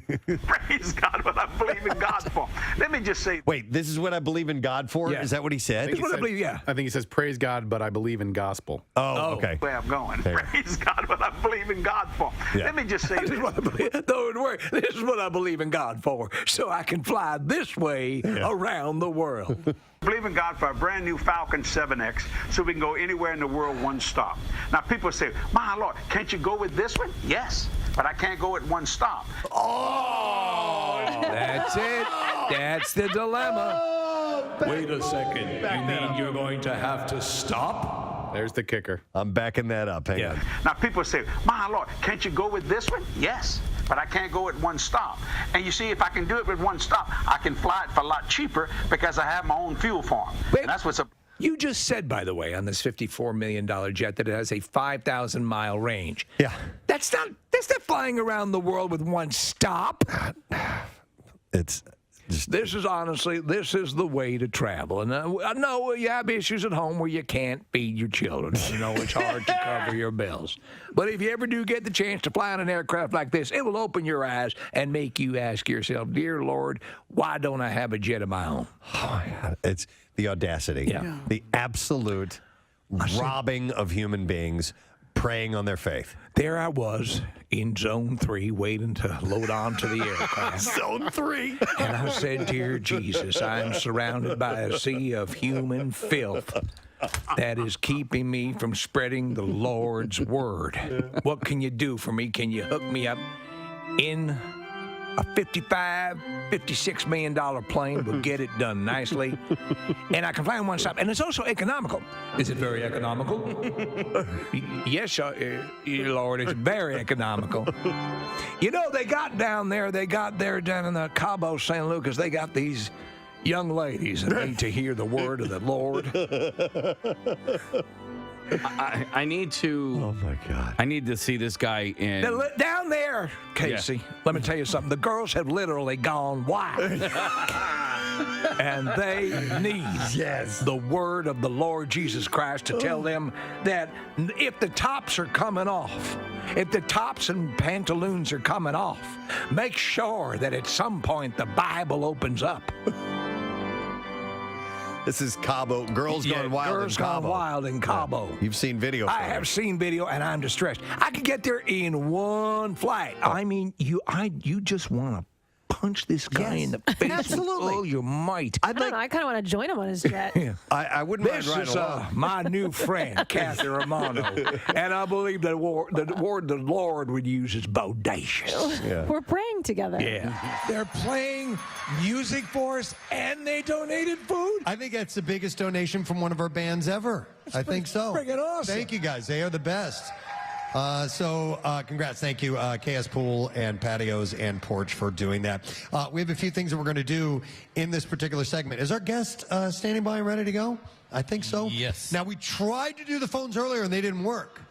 Praise God, but I believe in God for. Let me just say. Wait, this is what I believe in God for? Yeah. Is that what he said? This is what I believe, yeah. I think he says, praise God, but I believe in gospel. Oh, okay. Where I'm going. Okay. Praise God, what I believe in God for. Yeah. Let me just say This is what I believe. Don't worry. This is what I believe in God for, so I can fly this way around the world. believe in God for a brand new Falcon 7X so we can go anywhere in the world one stop. Now, people say, my Lord, can't you go with this one? Yes, but I can't go at one stop. Oh! That's it. That's the dilemma. Wait a second. You mean you're going to have to stop? There's the kicker. I'm backing that up. Hang on. Now, people say, my Lord, can't you go with this one? Yes, but I can't go at one stop. And you see, if I can do it with one stop, I can fly it for a lot cheaper because I have my own fuel farm. And that's what's You just said, by the way, on this $54 million jet that it has a 5,000-mile range. Yeah. That's not flying around the world with one stop. It's this is the way to travel. And I know you have issues at home where you can't feed your children. You know, it's hard to cover your bills. But if you ever do get the chance to fly on an aircraft like this, it will open your eyes and make you ask yourself, dear Lord, why don't I have a jet of my own? Oh, my God. It's the audacity, the absolute robbing of human beings, preying on their faith. There I was in Zone 3 waiting to load onto the aircraft. Zone 3. And I said, dear Jesus, I am surrounded by a sea of human filth that is keeping me from spreading the Lord's word. What can you do for me? Can you hook me up in a $56 million plane? Will get it done nicely. And I can fly in one stop. And it's also economical. Is it very economical? Yes, Lord, it's very economical. You know, they got down there down in the Cabo San Lucas, they got these young ladies that need to hear the word of the Lord. I need to. Oh my God! I need to see this guy in down there, Casey. Let me tell you something. The girls have literally gone wild, and they need the word of the Lord Jesus Christ to tell them that if the tops are coming off, if the tops and pantaloons are coming off, make sure that at some point the Bible opens up. This is Cabo. Girls Gone Wild Girls in Cabo. Gone Wild in Cabo. Yeah. You've seen video. I have seen video, and I'm distressed. I could get there in one flight. I mean, you just want to punch this guy in the face. Absolutely. Oh, you might. I don't know. I kind of want to join him on his jet. I wouldn't mind riding This is my new friend, Kathy Romano, and I believe that the word the Lord would use is bodacious. Yeah. We're praying together. Yeah. They're playing music for us, and they donated food. I think that's the biggest donation from one of our bands ever. I think so. Freaking awesome. Thank you, guys. They are the best. Congrats. Thank you, KS Pool and Patios and Porch for doing that. We have a few things that we're going to do in this particular segment. Is our guest standing by and ready to go? I think so. Yes. Now, we tried to do the phones earlier, and they didn't work.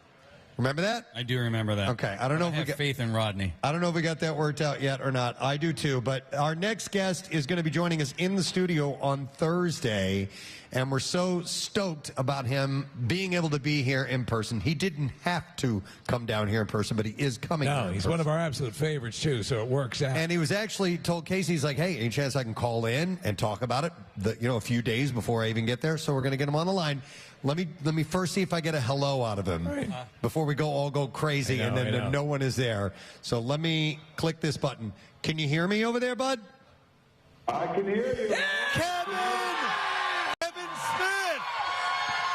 Remember that? I do remember that. Okay. I don't know if we have got faith in Rodney. I don't know if we got that worked out yet or not. I do too. But our next guest is going to be joining us in the studio on Thursday, and we're so stoked about him being able to be here in person. He didn't have to come down here in person, but he is coming. No, he's one of our absolute favorites too, so it works out. And he was actually told Casey, he's like, "Hey, any chance I can call in and talk about it? A few days before I even get there." So we're going to get him on the line. Let me first see if I get a hello out of him before we all go crazy and then no one is there. So let me click this button. Can you hear me over there, bud? I can hear you. Kevin Smith.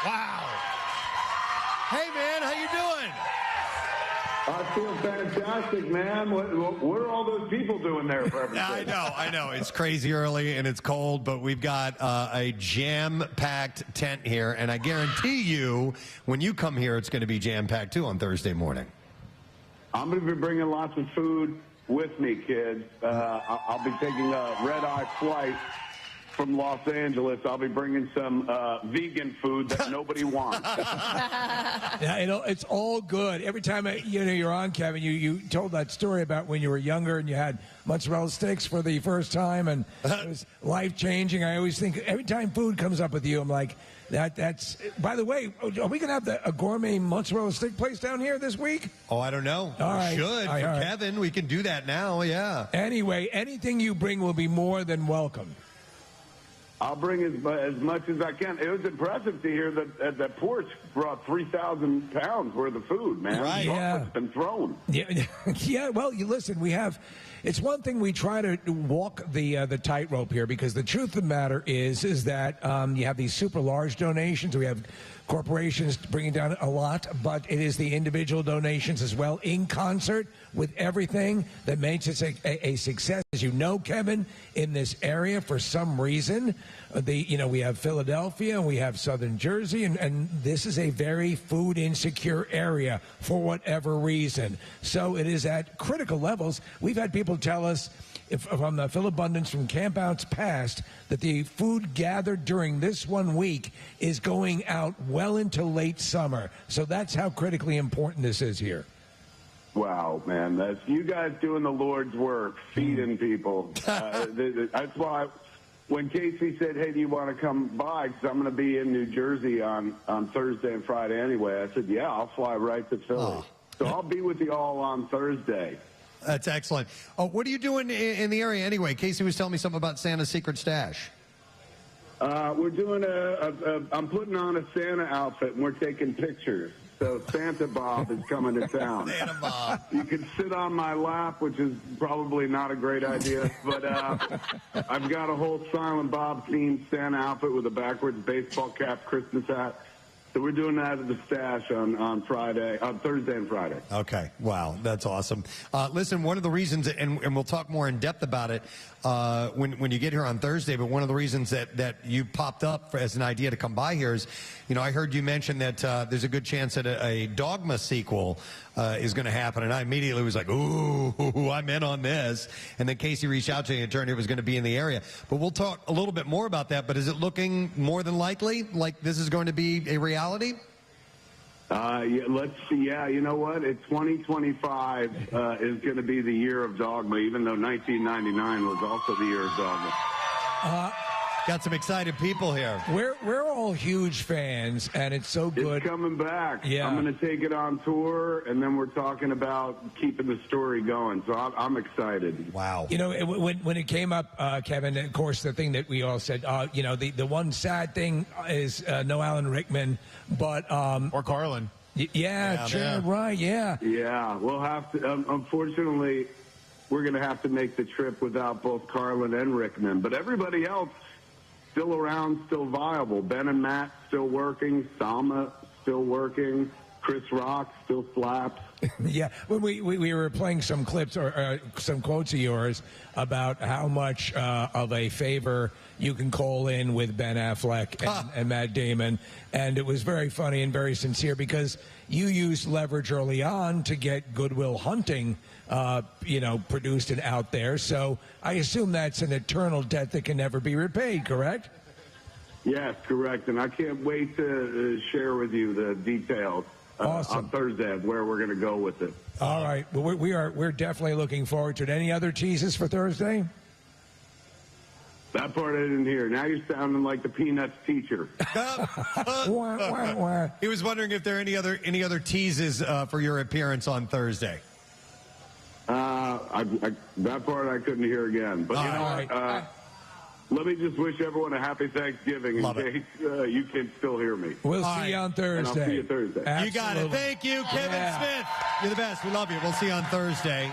Wow. Hey, man, how you doing? I feel fantastic, man. What are all those people doing there for everything? I know. It's crazy early and it's cold, but we've got a jam-packed tent here, and I guarantee you, when you come here, it's going to be jam-packed too on Thursday morning. I'm going to be bringing lots of food with me, kids. I'll be taking a red-eye flight from Los Angeles. I'll be bringing some vegan food that nobody wants. Yeah, it's all good. Every time you're on, Kevin, you told that story about when you were younger and you had mozzarella sticks for the first time, and it was life-changing. I always think every time food comes up with you, I'm like, that's. By the way, are we going to have a gourmet mozzarella stick place down here this week? Oh, I don't know. All We right. should. All right, For all right. Kevin, we can do that now, yeah. Anyway, anything you bring will be more than welcome. I'll bring as much as I can. It was impressive to hear that that porch brought 3,000 pounds worth of food, man. Right. Yeah. It's been thrown. Yeah, yeah. Well, you listen. We have. It's one thing we try to walk the tightrope here, because the truth of the matter is that you have these super large donations. We have corporations bringing down a lot, but it is the individual donations as well, in concert with everything, that makes it a success. As you know, Kevin, in this area, for some reason, we have Philadelphia and we have Southern Jersey, and this is a very food insecure area for whatever reason. So it is at critical levels. We've had people tell us from the Philabundance from campouts past that the food gathered during this 1 week is going out well into late summer. So that's how critically important this is here. Wow, man. That's you guys doing the Lord's work, feeding people. That's why when Casey said, hey, do you want to come by? Because I'm going to be in New Jersey on Thursday and Friday anyway. I said, yeah, I'll fly right to Philly. Oh. So I'll be with you all on Thursday. That's excellent. Oh, what are you doing in the area anyway? Casey was telling me something about Santa's secret stash. We're doing I'm putting on a Santa outfit, and we're taking pictures. So Santa Bob is coming to town. Santa Bob. You can sit on my lap, which is probably not a great idea, but I've got a whole Silent Bob themed Santa outfit with a backwards baseball cap, Christmas hat. So we're doing that at the stash on Thursday and Friday. Okay. Wow. That's awesome. Listen, one of the reasons, and we'll talk more in depth about it when you get here on Thursday, but one of the reasons that you popped up as an idea to come by here is, I heard you mention that there's a good chance that a Dogma sequel is going to happen, and I immediately was like, ooh, I'm in on this. And then Casey reached out to me and turned it was going to be in the area. But we'll talk a little bit more about that, but is it looking more than likely like this is going to be a reality? Yeah, let's see. Yeah, you know what? 2025 is going to be the year of Dogma, even though 1999 was also the year of Dogma. Got some excited people here. We're all huge fans, and it's so good. It's coming back. Yeah. I'm going to take it on tour, and then we're talking about keeping the story going. So I'm excited. Wow. When it came up, Kevin, of course, the thing that we all said, the one sad thing is no Alan Rickman, but or Carlin. Yeah, sure, yeah. Right, yeah. Yeah, we'll have to. Unfortunately, we're going to have to make the trip without both Carlin and Rickman, but everybody else still around, still viable. Ben and Matt still working. Salma still working. Chris Rock still slaps. Yeah, when we were playing some clips or some quotes of yours about how much of a favor you can call in with Ben Affleck and Matt Damon, and it was very funny and very sincere because you used leverage early on to get Goodwill Hunting, produced and out there. So I assume that's an eternal debt that can never be repaid, correct? Yes, correct. And I can't wait to share with you the details on Thursday of where we're going to go with it. All right. Well, we're definitely looking forward to it. Any other teases for Thursday? That part I didn't hear. Now you're sounding like the Peanuts teacher. He was wondering if there are any other teases for your appearance on Thursday. That part I couldn't hear again. But you know what? Let me just wish everyone a happy Thanksgiving in case you can still hear me. We'll see you on Thursday. And I'll see you Thursday. Absolutely. You got it. Thank you, Kevin Smith. You're the best. We love you. We'll see you on Thursday.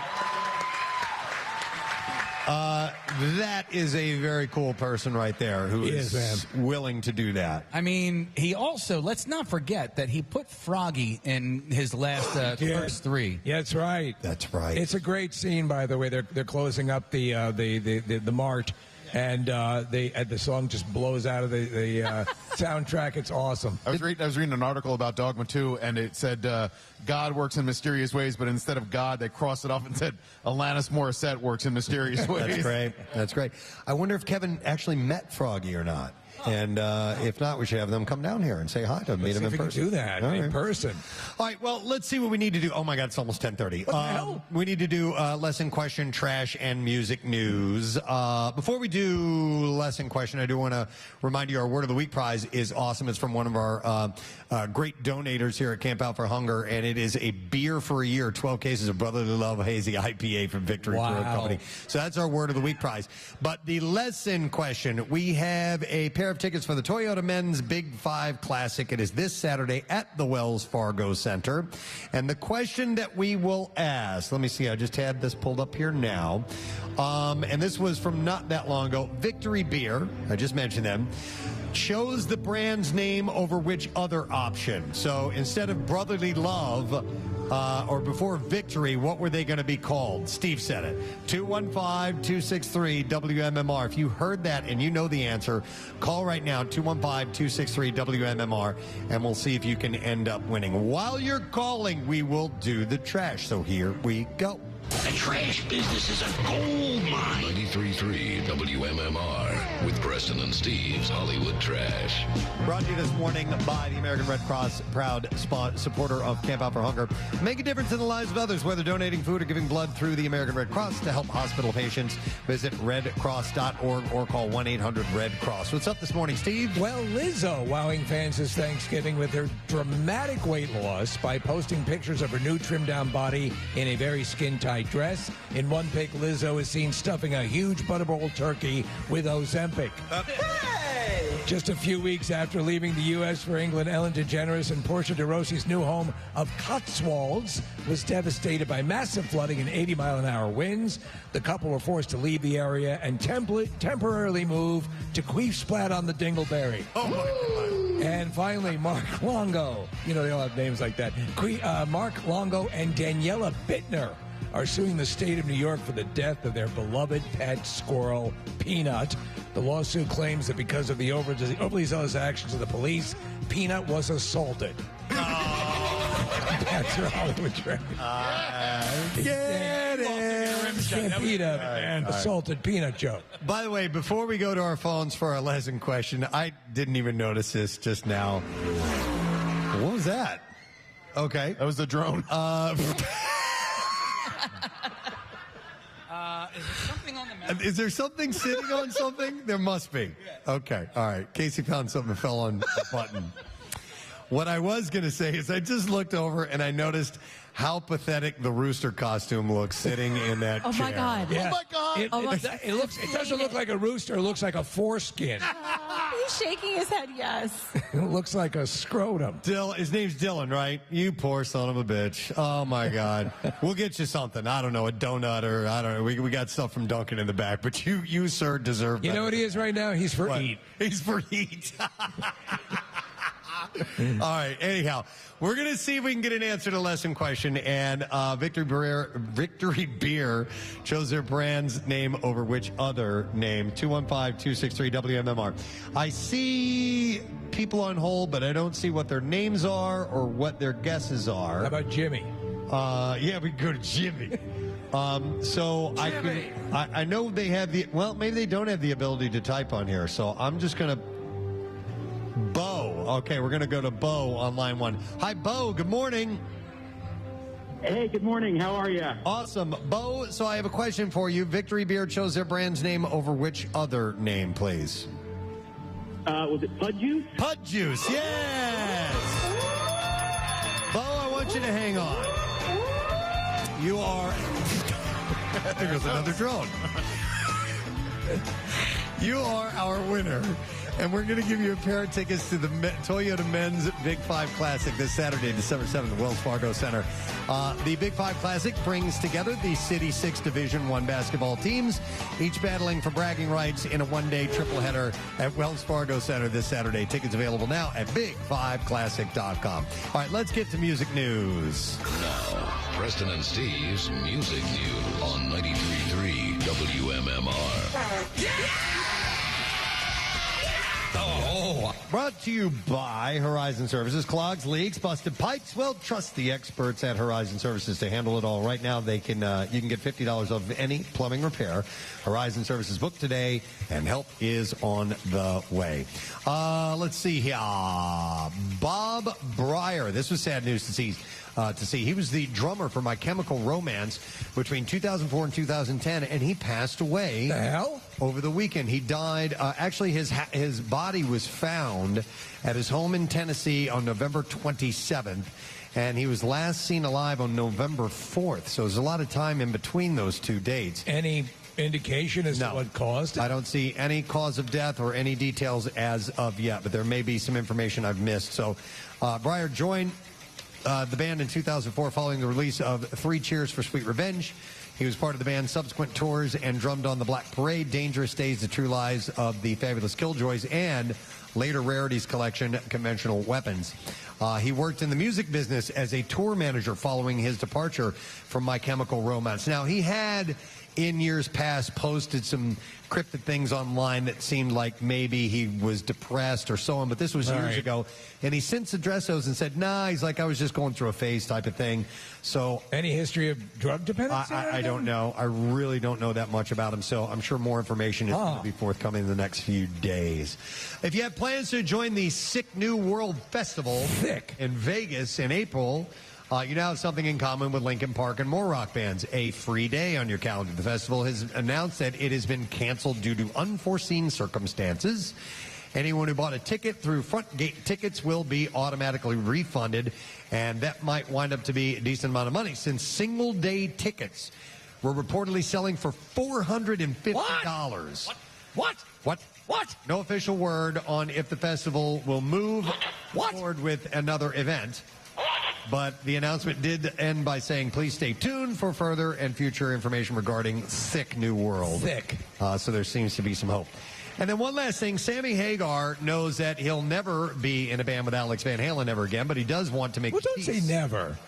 That is a very cool person right there who is willing to do that. I mean, he also, let's not forget that he put Froggy in his last first three. Yeah, that's right. That's right. It's a great scene, by the way. They're closing up the mart. and the song just blows out of the soundtrack. It's awesome. I was reading an article about Dogma 2, and it said God works in mysterious ways, but instead of God, they crossed it off and said Alanis Morissette works in mysterious ways. That's great. That's great. I wonder if Kevin actually met Froggy or not. And if not, we should have them come down here and say hi to him, meet him in person. Do that in person. All right, well, let's see what we need to do. Oh, my God, it's almost 10:30. What the hell? We need to do lesson question, trash, and music news. Before we do lesson question, I do want to remind you our Word of the Week prize is awesome. It's from one of our great donators here at Camp Out for Hunger, and it is a beer for a year, 12 cases of Brotherly Love Hazy IPA from Victory Brewing Company. So that's our Word of the Week prize. But the lesson question, we have a pair of tickets for the Toyota Men's Big 5 Classic. It is this Saturday at the Wells Fargo Center. And the question that we will ask, let me see, I just had this pulled up here now. And this was from not that long ago. Victory Beer, I just mentioned them, chose the brand's name over which other option? So instead of Brotherly Love, or before Victory, what were they going to be called? Steve said it. 215-263-WMMR. If you heard that and you know the answer, call right now, 215-263-WMMR, and we'll see if you can end up winning. While you're calling, we will do the trash. So here we go. The trash business is a gold mine. 93.3 WMMR with Preston and Steve's Hollywood Trash. Brought to you this morning by the American Red Cross, proud supporter of Camp Out for Hunger. Make a difference in the lives of others, whether donating food or giving blood through the American Red Cross to help hospital patients. Visit redcross.org or call 1-800-RED-CROSS. What's up this morning, Steve? Well, Lizzo wowing fans this Thanksgiving with her dramatic weight loss by posting pictures of her new trimmed-down body in a very skin-tight dress. In one pic, Lizzo is seen stuffing a huge butterball turkey with Ozempic. Just a few weeks after leaving the U.S. for England, Ellen DeGeneres and Portia de Rossi's new home of Cotswolds was devastated by massive flooding and 80-mile-an-hour winds. The couple were forced to leave the area and temporarily move to Queefsplat on the Dingleberry. Oh, my God. And finally, Mark Longo. You know, they all have names like that. Mark Longo and Daniela Bittner are suing the state of New York for the death of their beloved pet squirrel, Peanut. The lawsuit claims that because of the overly zealous actions of the police, Peanut was assaulted. That's your Hollywood Trash. Get it. Peanut assaulted Peanut joke. By the way, before we go to our phones for our lesson question, I didn't even notice this just now. What was that? Okay. That was the drone. Is there something on the map? Is there something sitting on something? There must be. Okay. All right. Casey found something and fell on the button. What I was going to say is I just looked over and I noticed how pathetic the rooster costume looks sitting in that chair. Oh, my God. Yeah. Oh, my God. It doesn't look like a rooster. It looks like a foreskin. He's shaking his head, yes. It looks like a scrotum. His name's Dylan, right? You poor son of a bitch. Oh, my God. We'll get you something. I don't know, a donut or I don't know. We got stuff from Duncan in the back, but you sir, deserve better. You know what he is right now? He's for eat. He's for eat. All right. Anyhow, we're going to see if we can get an answer to the lesson question. And Victory Beer chose their brand's name over which other name? 215-263-WMMR. I see people on hold, but I don't see what their names are or what their guesses are. How about Jimmy? Yeah, we can go to Jimmy. I know they have maybe they don't have the ability to type on here. So I'm just going to Bo. Okay, we're going to go to Bo on line one. Hi, Bo. Good morning. Hey, good morning. How are you? Awesome. Bo, so I have a question for you. Victory Beer chose their brand's name over which other name, please? Was it Pud Juice? Pud Juice, yes! Bo, I want you to hang on. You are... I think there's another drone. You are our winner. And we're going to give you a pair of tickets to the Toyota Men's Big 5 Classic this Saturday, December 7th at Wells Fargo Center. The Big 5 Classic brings together the City 6 Division I basketball teams, each battling for bragging rights in a one-day triple-header at Wells Fargo Center this Saturday. Tickets available now at big5classic.com. All right, let's get to music news. Now, Preston and Steve's Music News on 93.3 WMMR. Brought to you by Horizon Services. Clogs, leaks, busted pipes. Well, trust the experts at Horizon Services to handle it all. Right now, you can get $50 off any plumbing repair. Horizon Services book today, and help is on the way. Let's see here. Bob Breyer. This was sad news to see. He was the drummer for My Chemical Romance between 2004 and 2010, and he passed away. The hell? Over the weekend. He died. Actually, his body was found at his home in Tennessee on November 27th, and he was last seen alive on November 4th. So there's a lot of time in between those two dates. Any indication as to what caused it? I don't see any cause of death or any details as of yet, but there may be some information I've missed. So Breyer joined the band in 2004 following the release of 3 Cheers for Sweet Revenge. He was part of the band's subsequent tours and drummed on The Black Parade, Dangerous Days, The True Lies of the Fabulous Killjoys, and later Rarities Collection, Conventional Weapons. He worked in the music business as a tour manager following his departure from My Chemical Romance. Now, he had, in years past, posted some cryptic things online that seemed like maybe he was depressed or so on, but this was years ago. And he since addressed those and said, nah, he's like, I was just going through a phase type of thing. So, any history of drug dependency? I don't know. I really don't know that much about him, so I'm sure more information is going to be forthcoming in the next few days. If you have plans to join the Sick New World Festival in Vegas in April, you now have something in common with Linkin Park and more rock bands. A free day on your calendar. The festival has announced that it has been canceled due to unforeseen circumstances. Anyone who bought a ticket through Front Gate Tickets will be automatically refunded, and that might wind up to be a decent amount of money since single-day tickets were reportedly selling for $450. What? No official word on if the festival will move forward with another event. But the announcement did end by saying, please stay tuned for further and future information regarding Sick New World. So there seems to be some hope. And then one last thing, Sammy Hagar knows that he'll never be in a band with Alex Van Halen ever again, but he does want to make peace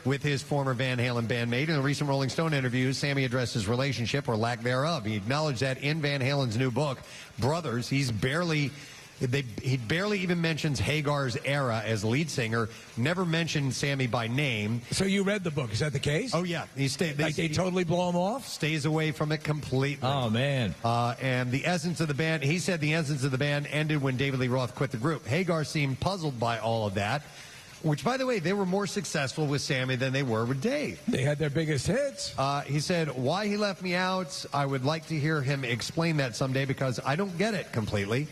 with his former Van Halen bandmate. In a recent Rolling Stone interview, Sammy addressed his relationship or lack thereof. He acknowledged that in Van Halen's new book, Brothers, he barely even mentions Hagar's era as lead singer, never mentioned Sammy by name. So you read the book, is that the case? Oh, yeah. They totally blow him off? Stays away from it completely. Oh, man. And the essence of the band, he said the essence of the band ended when David Lee Roth quit the group. Hagar seemed puzzled by all of that, which, by the way, they were more successful with Sammy than they were with Dave. They had their biggest hits. He said, why he left me out, I would like to hear him explain that someday because I don't get it completely.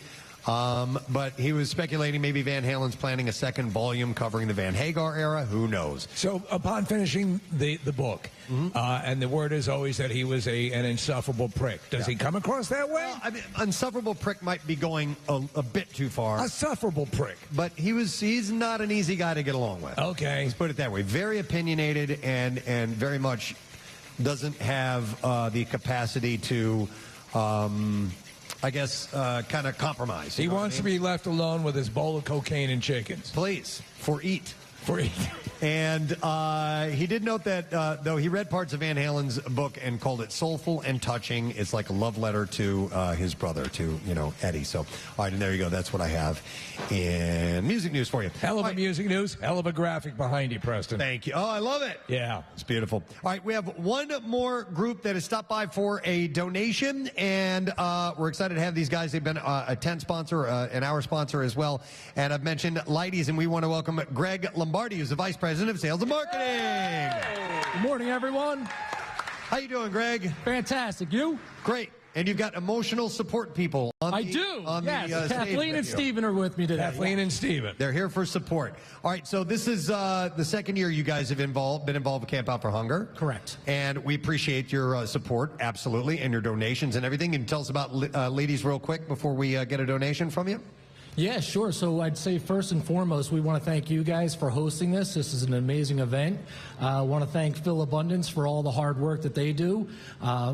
But he was speculating maybe Van Halen's planning a second volume covering the Van Hagar era. Who knows? So upon finishing the book, and the word is always that he was an insufferable prick. Does he come across that way? Well, I mean, insufferable prick might be going a bit too far. A sufferable prick. But he's not an easy guy to get along with. Okay. Let's put it that way. Very opinionated and very much doesn't have the capacity to... I guess, kind of compromise. He wants to be left alone with his bowl of cocaine and chickens. Please, for eat. For eat. And he did note that, though he read parts of Van Halen's book and called it soulful and touching. It's like a love letter to his brother, to, Eddie. So, all right, and there you go. That's what I have in music news for you. Hell of a music news. Hell of a graphic behind you, Preston. Thank you. Oh, I love it. Yeah. It's beautiful. All right, we have one more group that has stopped by for a donation, and we're excited to have these guys. They've been a tent sponsor, an hour sponsor as well. And I've mentioned Lighties, and we want to welcome Greg Lombardi, who's the Vice President of Sales and Marketing. Good morning, everyone. How you doing, Greg? Fantastic. You? Great. And you've got emotional support people. Yes, Kathleen and Stephen are with me today. Kathleen and Stephen. They're here for support. All right, so this is the second year you guys have been involved with Camp Out for Hunger. Correct. And we appreciate your support, absolutely, and your donations and everything. Can you tell us about Ladies real quick before we get a donation from you? Yeah, sure. So I'd say first and foremost, we want to thank you guys for hosting this. This is an amazing event. I want to thank Phil Abundance for all the hard work that they do.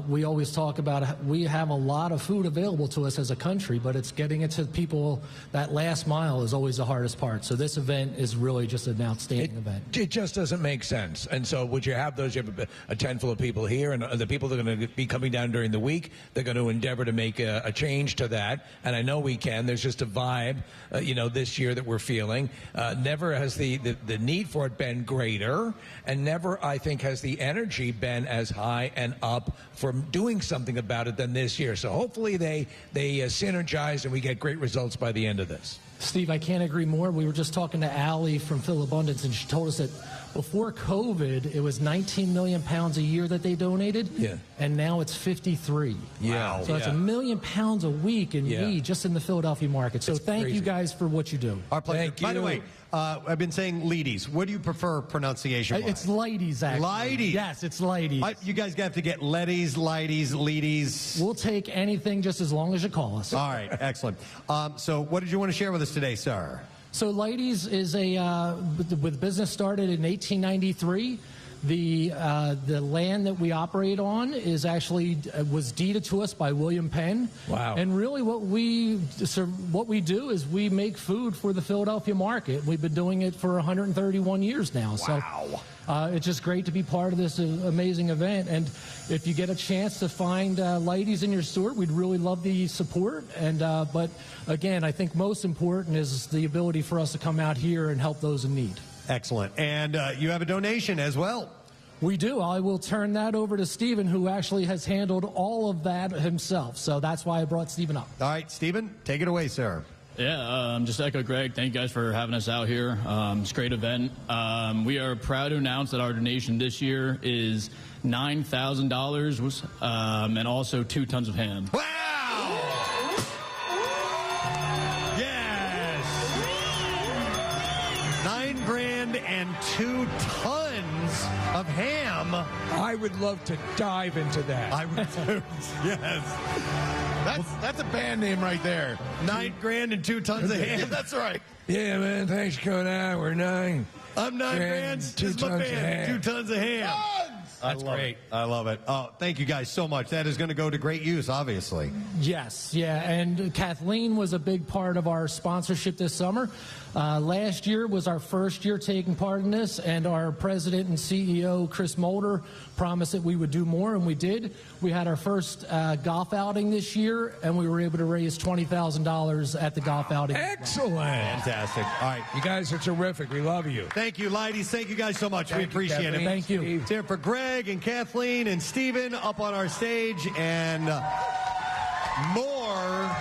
We always talk about we have a lot of food available to us as a country, but it's getting it to people. That last mile is always the hardest part. So this event is really just an outstanding event. It just doesn't make sense. And so would you have those? You have a tent full of people here, and the people that are going to be coming down during the week, they're going to endeavor to make a change to that. And I know we can. There's just a vibe vibe, this year that we're feeling. Never has the need for it been greater, and never, I think, has the energy been as high and up for doing something about it than this year. So hopefully they synergize and we get great results by the end of this. Steve, I can't agree more. We were just talking to Allie from Phil Abundance, and she told us that before COVID, it was 19 million pounds a year that they donated. Yeah. And now it's 53. Yeah. So it's 1 million pounds a week in need just in the Philadelphia market. So thank you guys for what you do. Our pleasure. Thank you. By the way, I've been saying ladies. What do you prefer pronunciation? It's ladies, actually. Ladies. Yes, it's ladies. You guys have to get letties, lighties, leadies. We'll take anything just as long as you call us. All right, excellent. So what did you want to share with us today, sir? So Ladies is with business started in 1893. The land that we operate on is actually was deeded to us by William Penn. Wow. And really what we do is we make food for the Philadelphia market. We've been doing it for 131 years now. Wow. So it's just great to be part of this amazing event. And if you get a chance to find Ladies in your store, we'd really love the support. And but again, I think most important is the ability for us to come out here and help those in need. Excellent. And you have a donation as well. We do. I will turn that over to Stephen, who actually has handled all of that himself. So that's why I brought Stephen up. All right, Stephen, take it away, sir. Yeah, just echo Greg. Thank you guys for having us out here. It's a great event. We are proud to announce that our donation this year is $9,000 and also 2 tons of ham. Wow! Yes! $9,000 and 2 tons of ham. I would love to dive into that. I would too. Yes. That's a band name right there. $9,000 and 2 tons of ham. That's right. Yeah, man, thanks for coming out. We're 9. I'm $9,000. This is my band. 2 tons of ham. That's great. I love it. Oh, thank you guys so much. That is going to go to great use, obviously. Yes, yeah, and Kathleen was a big part of our sponsorship this summer. Last year was our first year taking part in this, and our president and CEO, Chris Mulder, promised that we would do more, and we did. We had our first golf outing this year, and we were able to raise $20,000 at the golf outing. Excellent. Fantastic. All right. You guys are terrific. We love you. Thank you, ladies. Thank you guys so much. We appreciate it. Thank you. It's here for Greg and Kathleen and Stephen up on our stage, and more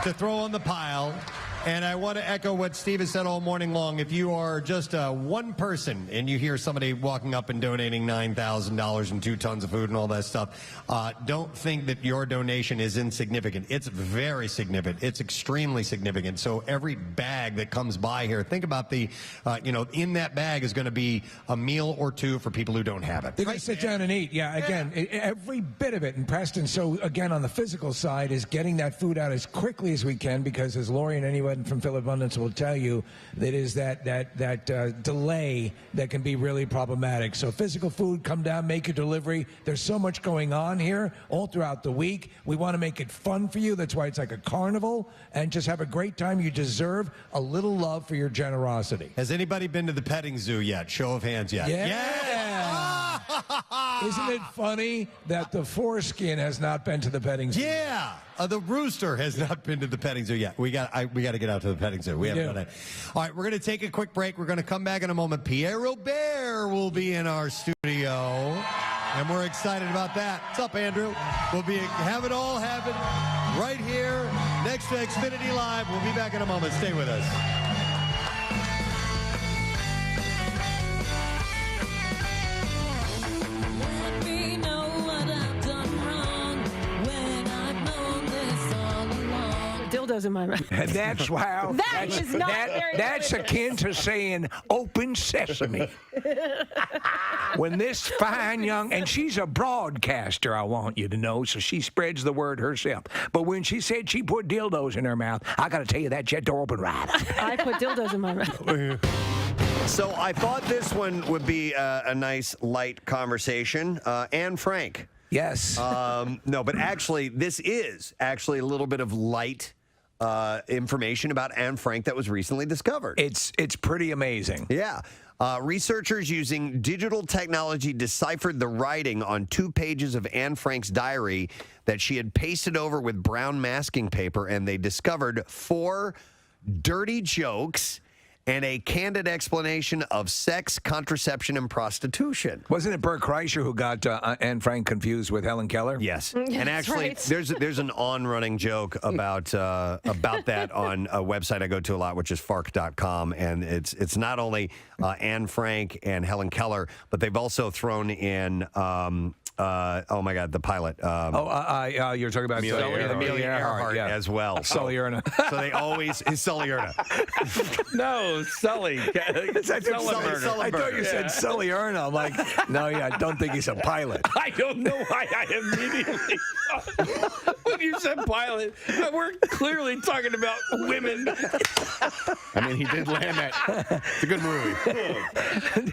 to throw on the pile. And I want to echo what Steve has said all morning long. If you are just one person and you hear somebody walking up and donating $9,000 and 2 tons of food and all that stuff, don't think that your donation is insignificant. It's very significant. It's extremely significant. So every bag that comes by here, think about the, in that bag is going to be a meal or 2 for people who don't have it. They're going to sit down and eat. Yeah, again, every bit of it. And Preston, so again, on the physical side, is getting that food out as quickly as we can, because as Lori and anyone from Phil Abundance will tell you, that is that delay that can be really problematic. So physical food, come down, make your delivery. There's so much going on here all throughout the week. We want to make it fun for you. That's why it's like a carnival, and just have a great time. You deserve a little love for your generosity. Has anybody been to the petting zoo yet? Show of hands yet? Yeah. Isn't it funny that the foreskin has not been to the petting zoo? Yeah. The rooster has not been to the petting zoo yet. We got to get out to the petting zoo. We haven't done that. All right, we're going to take a quick break. We're going to come back in a moment. Pierre Robert will be in our studio, and we're excited about that. What's up, Andrew? We'll have it all happen right here next to Xfinity Live. We'll be back in a moment. Stay with us. Dildos in my mouth. That's how. That's akin to saying "open sesame." When this fine young, and she's a broadcaster, I want you to know, so she spreads the word herself. But when she said she put dildos in her mouth, I got to tell you, that jet door opened right. I put dildos in my mouth. So I thought this one would be a nice, light conversation. Anne Frank. Yes. No, but actually, this is actually a little bit of light information about Anne Frank that was recently discovered. It's pretty amazing. Yeah. Researchers using digital technology deciphered the writing on 2 pages of Anne Frank's diary that she had pasted over with brown masking paper, and they discovered 4 dirty jokes and a candid explanation of sex, contraception, and prostitution. Wasn't it Bert Kreischer who got Anne Frank confused with Helen Keller? Yes. That's And actually, right. there's an on-running joke about that on a website I go to a lot, which is fark.com. And it's not only Anne Frank and Helen Keller, but they've also thrown in, oh my God, the pilot. You're talking about Amelia Earhart as well. Sully Erna. So they always, is Sully Erna. No, Sully. I thought you said Sully Erna. I'm like, no, I don't think he's a pilot. I don't know why I immediately thought when you said pilot, we're clearly talking about women. I mean, he did land that. It's a good movie.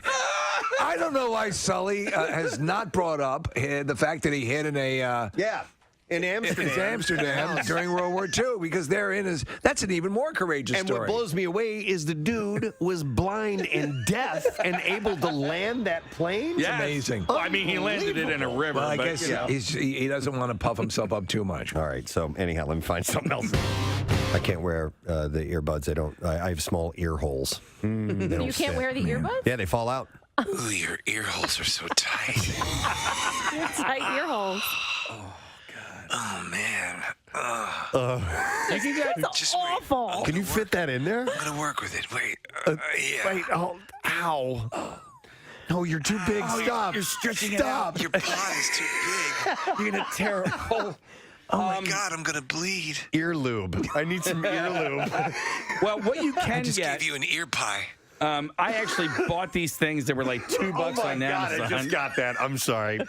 I don't know why Sully has not brought up the fact that he hid in a in Amsterdam during World War II, because that's an even more courageous And story. what blows me away is the dude was blind and deaf and able to land that plane. It's amazing. Well, I mean, he landed it in a river. Well, I but, guess you know. he doesn't want to puff himself up too much. All right, so anyhow, let me find something else. I can't wear the earbuds. I have small ear holes. You can't wear the earbuds? Yeah, they fall out. Ooh, your ear holes are so tight. Tight ear holes. Oh, man. That's awful. Can you fit that in there? I'm going to work with it. Wait. Yeah. Wait, ow. No, you're too big. Stop. You're stretching it Stop. out. Your pod is too big. You're going to tear a hole. Oh, my God, I'm going to bleed. Ear lube. I need some ear lube. Well, what you I can just get. gave you an ear pie. I actually bought these things that were like $2 Oh my on God, Amazon. I just got that. I'm sorry.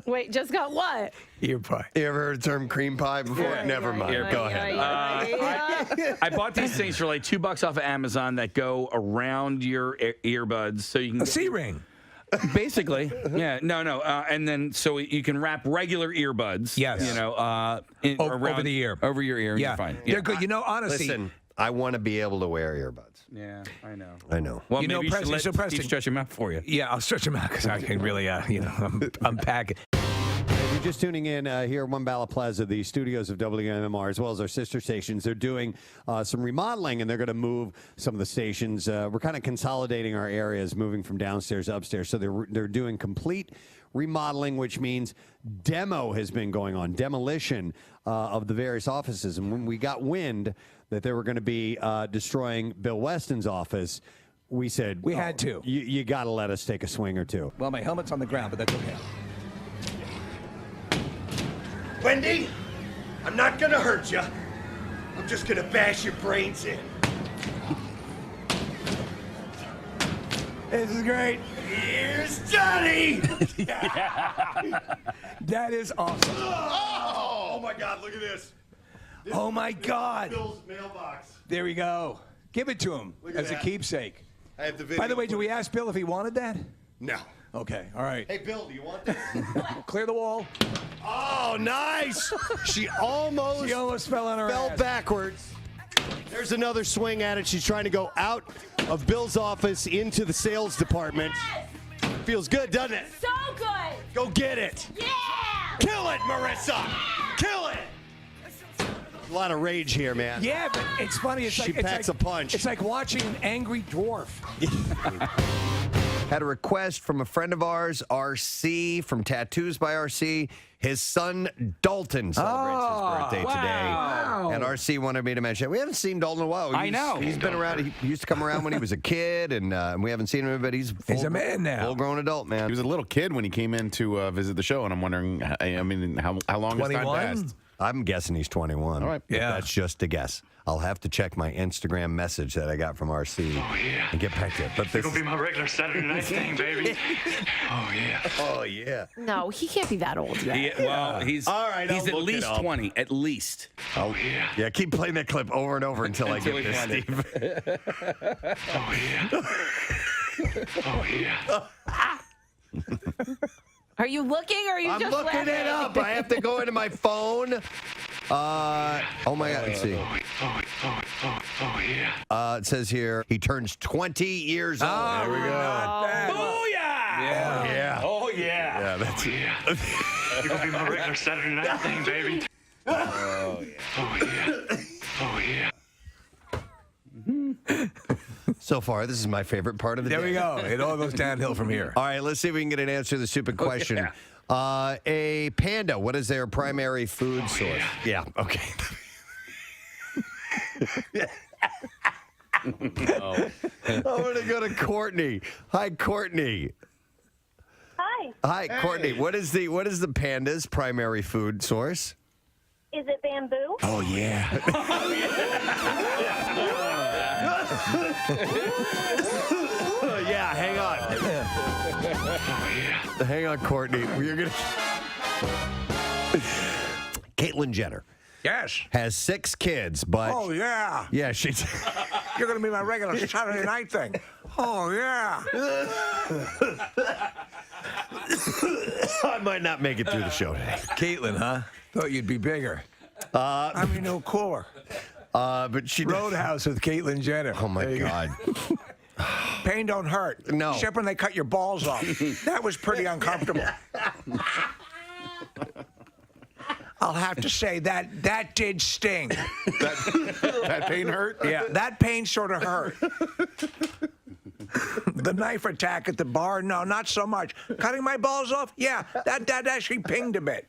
Wait, just got what? Ear pie. You ever heard the term cream pie before? Never mind. Go ahead. I bought these things for like $2 off of Amazon that go around your earbuds, so you can A C-ring. Basically, yeah, no, and then so you can wrap regular earbuds. Yes. You know, over the ear, over your ear. Yeah, You're fine. They're good. You know, honestly, Listen, I want to be able to wear earbuds. Yeah, I know. I know. Well, You know, maybe Preston- you should so let Preston- Steve stretch them out for you. yeah, I'll stretch them out because I can really, unpack it. If you're just tuning in here at One Bala Plaza, the studios of WMMR, as well as our sister stations, they're doing some remodeling, and they're going to move some of the stations. We're kind of consolidating our areas, moving from downstairs to upstairs. So they're doing complete remodeling, which means demo has been going on, demolition of the various offices. And when we got wind that they were going to be destroying Bill Weston's office, we said, We had to. You got to let us take a swing or two. Well, my helmet's on the ground, but that's okay. Wendy, I'm not gonna hurt you. I'm just gonna bash your brains in. This is great. Here's Johnny! That is awesome. Oh my God, look at this. Oh my God. Bill's mailbox. There we go. Give it to him Look at as a that. keepsake. I have the video. By the way, did we ask Bill if he wanted that? No. Okay, all right. Hey, Bill, do you want this? Clear the wall. Oh, nice. She almost fell on her ass. backwards. There's another swing at it. She's trying to go out of Bill's office into the sales department. Feels good, doesn't it? So good. Go get it. Yeah. Kill it, Marissa. Kill it. A lot of rage here, man. Yeah, but it's funny. It's She like, packs a punch. It's like watching an angry dwarf. Had a request from a friend of ours, RC, from Tattoos by RC. His son, Dalton, celebrates his birthday wow. today. And RC wanted me to mention it. We haven't seen Dalton in a while. I know. He's been around. He used to come around when he was a kid, and we haven't seen him, but he's a man now. Full-grown adult, man. He was a little kid when he came in to visit the show, and I'm wondering, how long has time 21? passed? I'm guessing he's 21. All right. But Yeah. that's just a guess. I'll have to check my Instagram message that I got from RC and get back to it. But this It'll be my regular Saturday night thing, baby. Oh, yeah. Oh, yeah. No, he can't be that old yet. Well, he's All right, he's I'll at look it least up. 20, at least. Oh, yeah. Yeah, keep playing that clip over and over until I Until get we this, find it. Steve. Oh, yeah. Oh, yeah. Are you looking or are you I'm just looking laughing? it up. I have to go into my phone. Oh my God, let's see. It says here he turns 20 years old. There we go. Booyah! Yeah. Oh, yeah. Yeah, that's it. You're going to be my regular Saturday night thing, baby. Oh, yeah. Oh, yeah. Oh, yeah. So far, this is my favorite part of the day. There we go. It all goes downhill from here. All right, let's see if we can get an answer to the stupid question. A panda, what is their primary food source? Yeah, okay. I'm going to go to Courtney. Hi, Courtney. Hi. Hi, Courtney. What is the panda's primary food source? Is it bamboo? Oh, yeah. Yeah, hang on. Hang on, Courtney. We're going to... Caitlyn Jenner. Yes. Has 6 kids, but... Oh, yeah. Yeah, she's... You're going to be my regular Saturday night thing. Oh, yeah. I might not make it through the show today. Caitlyn, huh? Thought you'd be bigger. I mean, no cooler. But she... Roadhouse with Caitlyn Jenner. Oh, my God. Pain don't hurt. No. Except when they cut your balls off. That was pretty uncomfortable. I'll have to say that did sting. That pain hurt? Yeah, that pain sort of hurt. The knife attack at the bar, no, not so much. Cutting my balls off, yeah, that actually pinged a bit.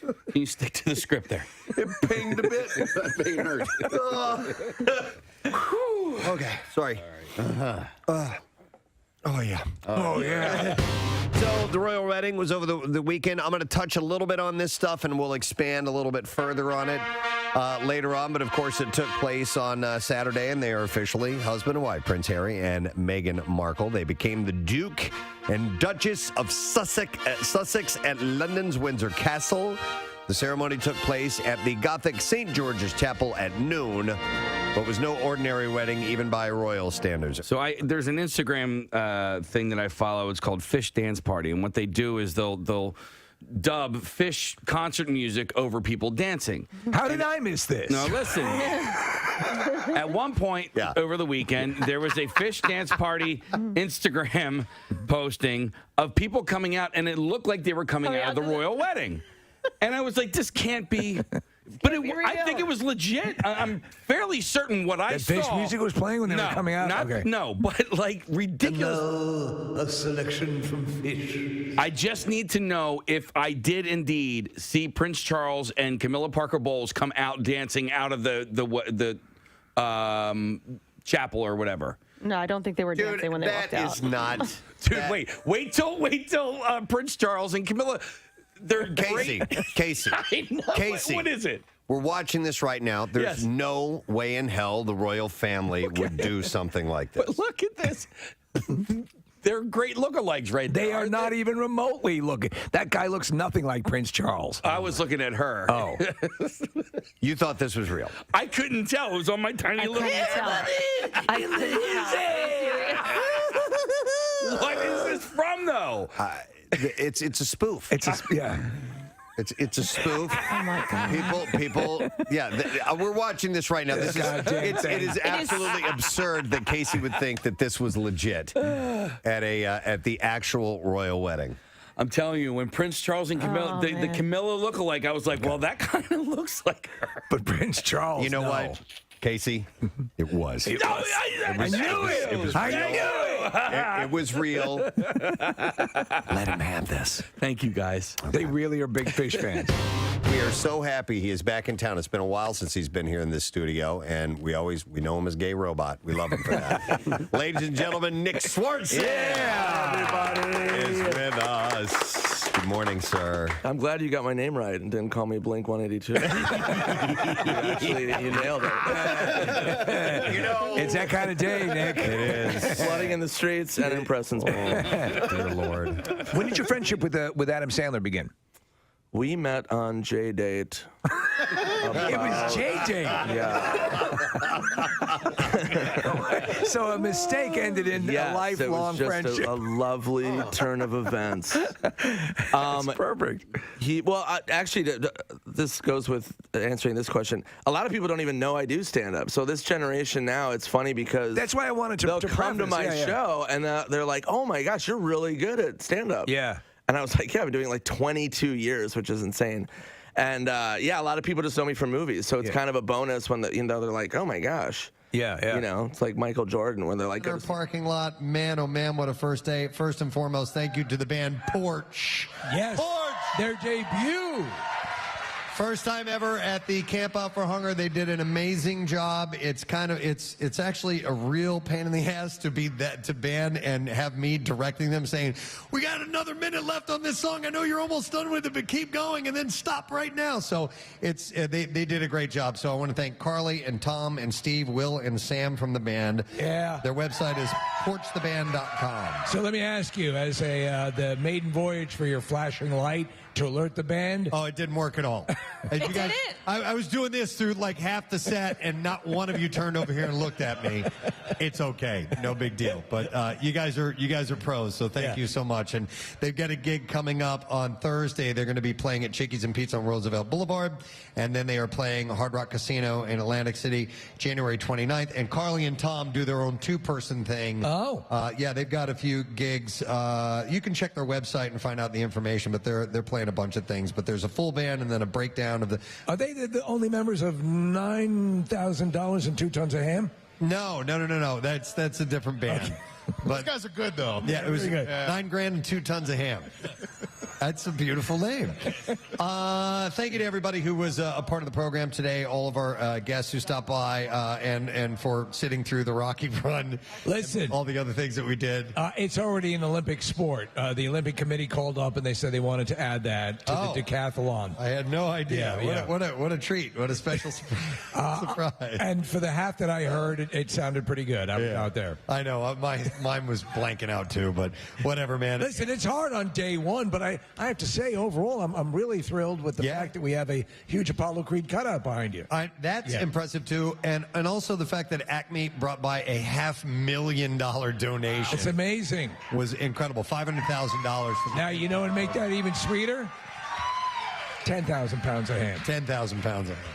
Can you stick to the script there? It pinged a bit. That pain hurt. Okay, sorry. Oh, yeah. Oh, yeah. So the royal wedding was over the weekend. I'm going to touch a little bit on this stuff, and we'll expand a little bit further on it later on. But, of course, it took place on Saturday, and they are officially husband and wife, Prince Harry and Meghan Markle. They became the Duke and Duchess of Sussex at London's Windsor Castle. The ceremony took place at the Gothic St. George's Chapel at noon, but was no ordinary wedding, even by royal standards. So there's an Instagram thing that I follow. It's called Fish Dance Party, and what they do is they'll dub Fish concert music over people dancing. How did I miss this? No, listen. At one point over the weekend, there was a Fish Dance Party Instagram posting of people coming out, and it looked like they were coming out of the royal wedding. And I was like, this can't be. But I think it was legit. I'm fairly certain what I saw. Fish music was playing when they were coming out? No, but like ridiculous. A selection from Fish. I just need to know if I did indeed see Prince Charles and Camilla Parker Bowles come out dancing out of the chapel or whatever. No, I don't think they were dancing when they walked out. That is not. Dude, wait till Prince Charles and Camilla. They're Casey. I know. Casey. What is it? We're watching this right now. There's no way in hell the royal family would do something like this. But look at this. They're great lookalikes right there. They are not even remotely looking. That guy looks nothing like Prince Charles. I was looking at her. Oh. You thought this was real? I couldn't tell. It was on my tiny little... I couldn't tell. What is this from, though? It's a spoof. It's a spoof. Oh my God. People. Yeah, we're watching this right now. This it is absolutely absurd that Casey would think that this was legit at the actual royal wedding. I'm telling you, when Prince Charles and Camilla, the Camilla lookalike, I was like, well, that kind of looks like her. But Prince Charles, you know what, Casey? It was. I knew it. I knew it. It was real. Let him have this. Thank you, guys. They really are big Fish fans. We are so happy he is back in town. It's been a while since he's been here in this studio, and we know him as Gay Robot. We love him for that. Ladies and gentlemen, Nick Swartzen. Everybody is with us. Good morning, sir. I'm glad you got my name right and didn't call me Blink 182. You nailed it. It's that kind of day, Nick. It is. Flooding in the streets and in Preston's home. Dear Lord. When did your friendship with Adam Sandler begin? We met on J-Date. It was J-Date. Yeah. So a mistake ended in a lifelong it was just friendship. a lovely turn of events. That's perfect. Actually, this goes with answering this question. A lot of people don't even know I do stand up. So this generation now, it's funny because that's why I wanted to. They'll come to my preface. show and they're like, "Oh my gosh, you're really good at stand up." Yeah. And I was like, "Yeah, I've been doing it like 22 years, which is insane." And a lot of people just know me from movies, so it's kind of a bonus when they're like, "Oh my gosh." Yeah. You know, it's like Michael Jordan when they're like, Their parking lot, man, oh man, what a first day. First and foremost, thank you to the band Porch. Yes. Porch! Their debut. First time ever at the Camp Out for Hunger. They did an amazing job. It's actually a real pain in the ass to be to band and have me directing them, saying, "We got another minute left on this song. I know you're almost done with it, but keep going and then stop right now." So they did a great job. So I want to thank Carly and Tom and Steve, Will and Sam from the band. Yeah. Their website is porchtheband.com. So let me ask you, as the maiden voyage for your flashing light to alert the band. Oh, it didn't work at all. You guys, I was doing this through like half the set, and not one of you turned over here and looked at me. It's okay, no big deal. But you guys are pros, so thank you so much. And they've got a gig coming up on Thursday. They're going to be playing at Chickies and Pizza on Roosevelt Boulevard, and then they are playing Hard Rock Casino in Atlantic City, January 29th. And Carly and Tom do their own two-person thing. Oh, yeah, they've got a few gigs. You can check their website and find out the information. But they're playing a bunch of things. But there's a full band and then a breakdown of the. Are they the only members of $9,000 and 2 tons of ham? No. That's a different band. But those guys are good though. Yeah, it was good. $9,000 and 2 tons of ham. That's a beautiful name. Thank you to everybody who was a part of the program today. All of our guests who stopped by and for sitting through the Rocky Run. Listen, all the other things that we did. It's already an Olympic sport. The Olympic Committee called up and they said they wanted to add that to the decathlon. I had no idea. Yeah, What a treat. What a special surprise. And for the half that I heard, it sounded pretty good out there. I know. Mine was blanking out too, but whatever, man. Listen, it's hard on day one, but I have to say, overall, I'm really thrilled with the fact that we have a huge Apollo Creed cutout behind you. That's impressive too, and also the fact that Acme brought by a $500,000 donation. It's amazing. Was incredible. $500,000. Now you know what would make that even sweeter? 10,000 pounds of ham. 10,000 pounds of ham.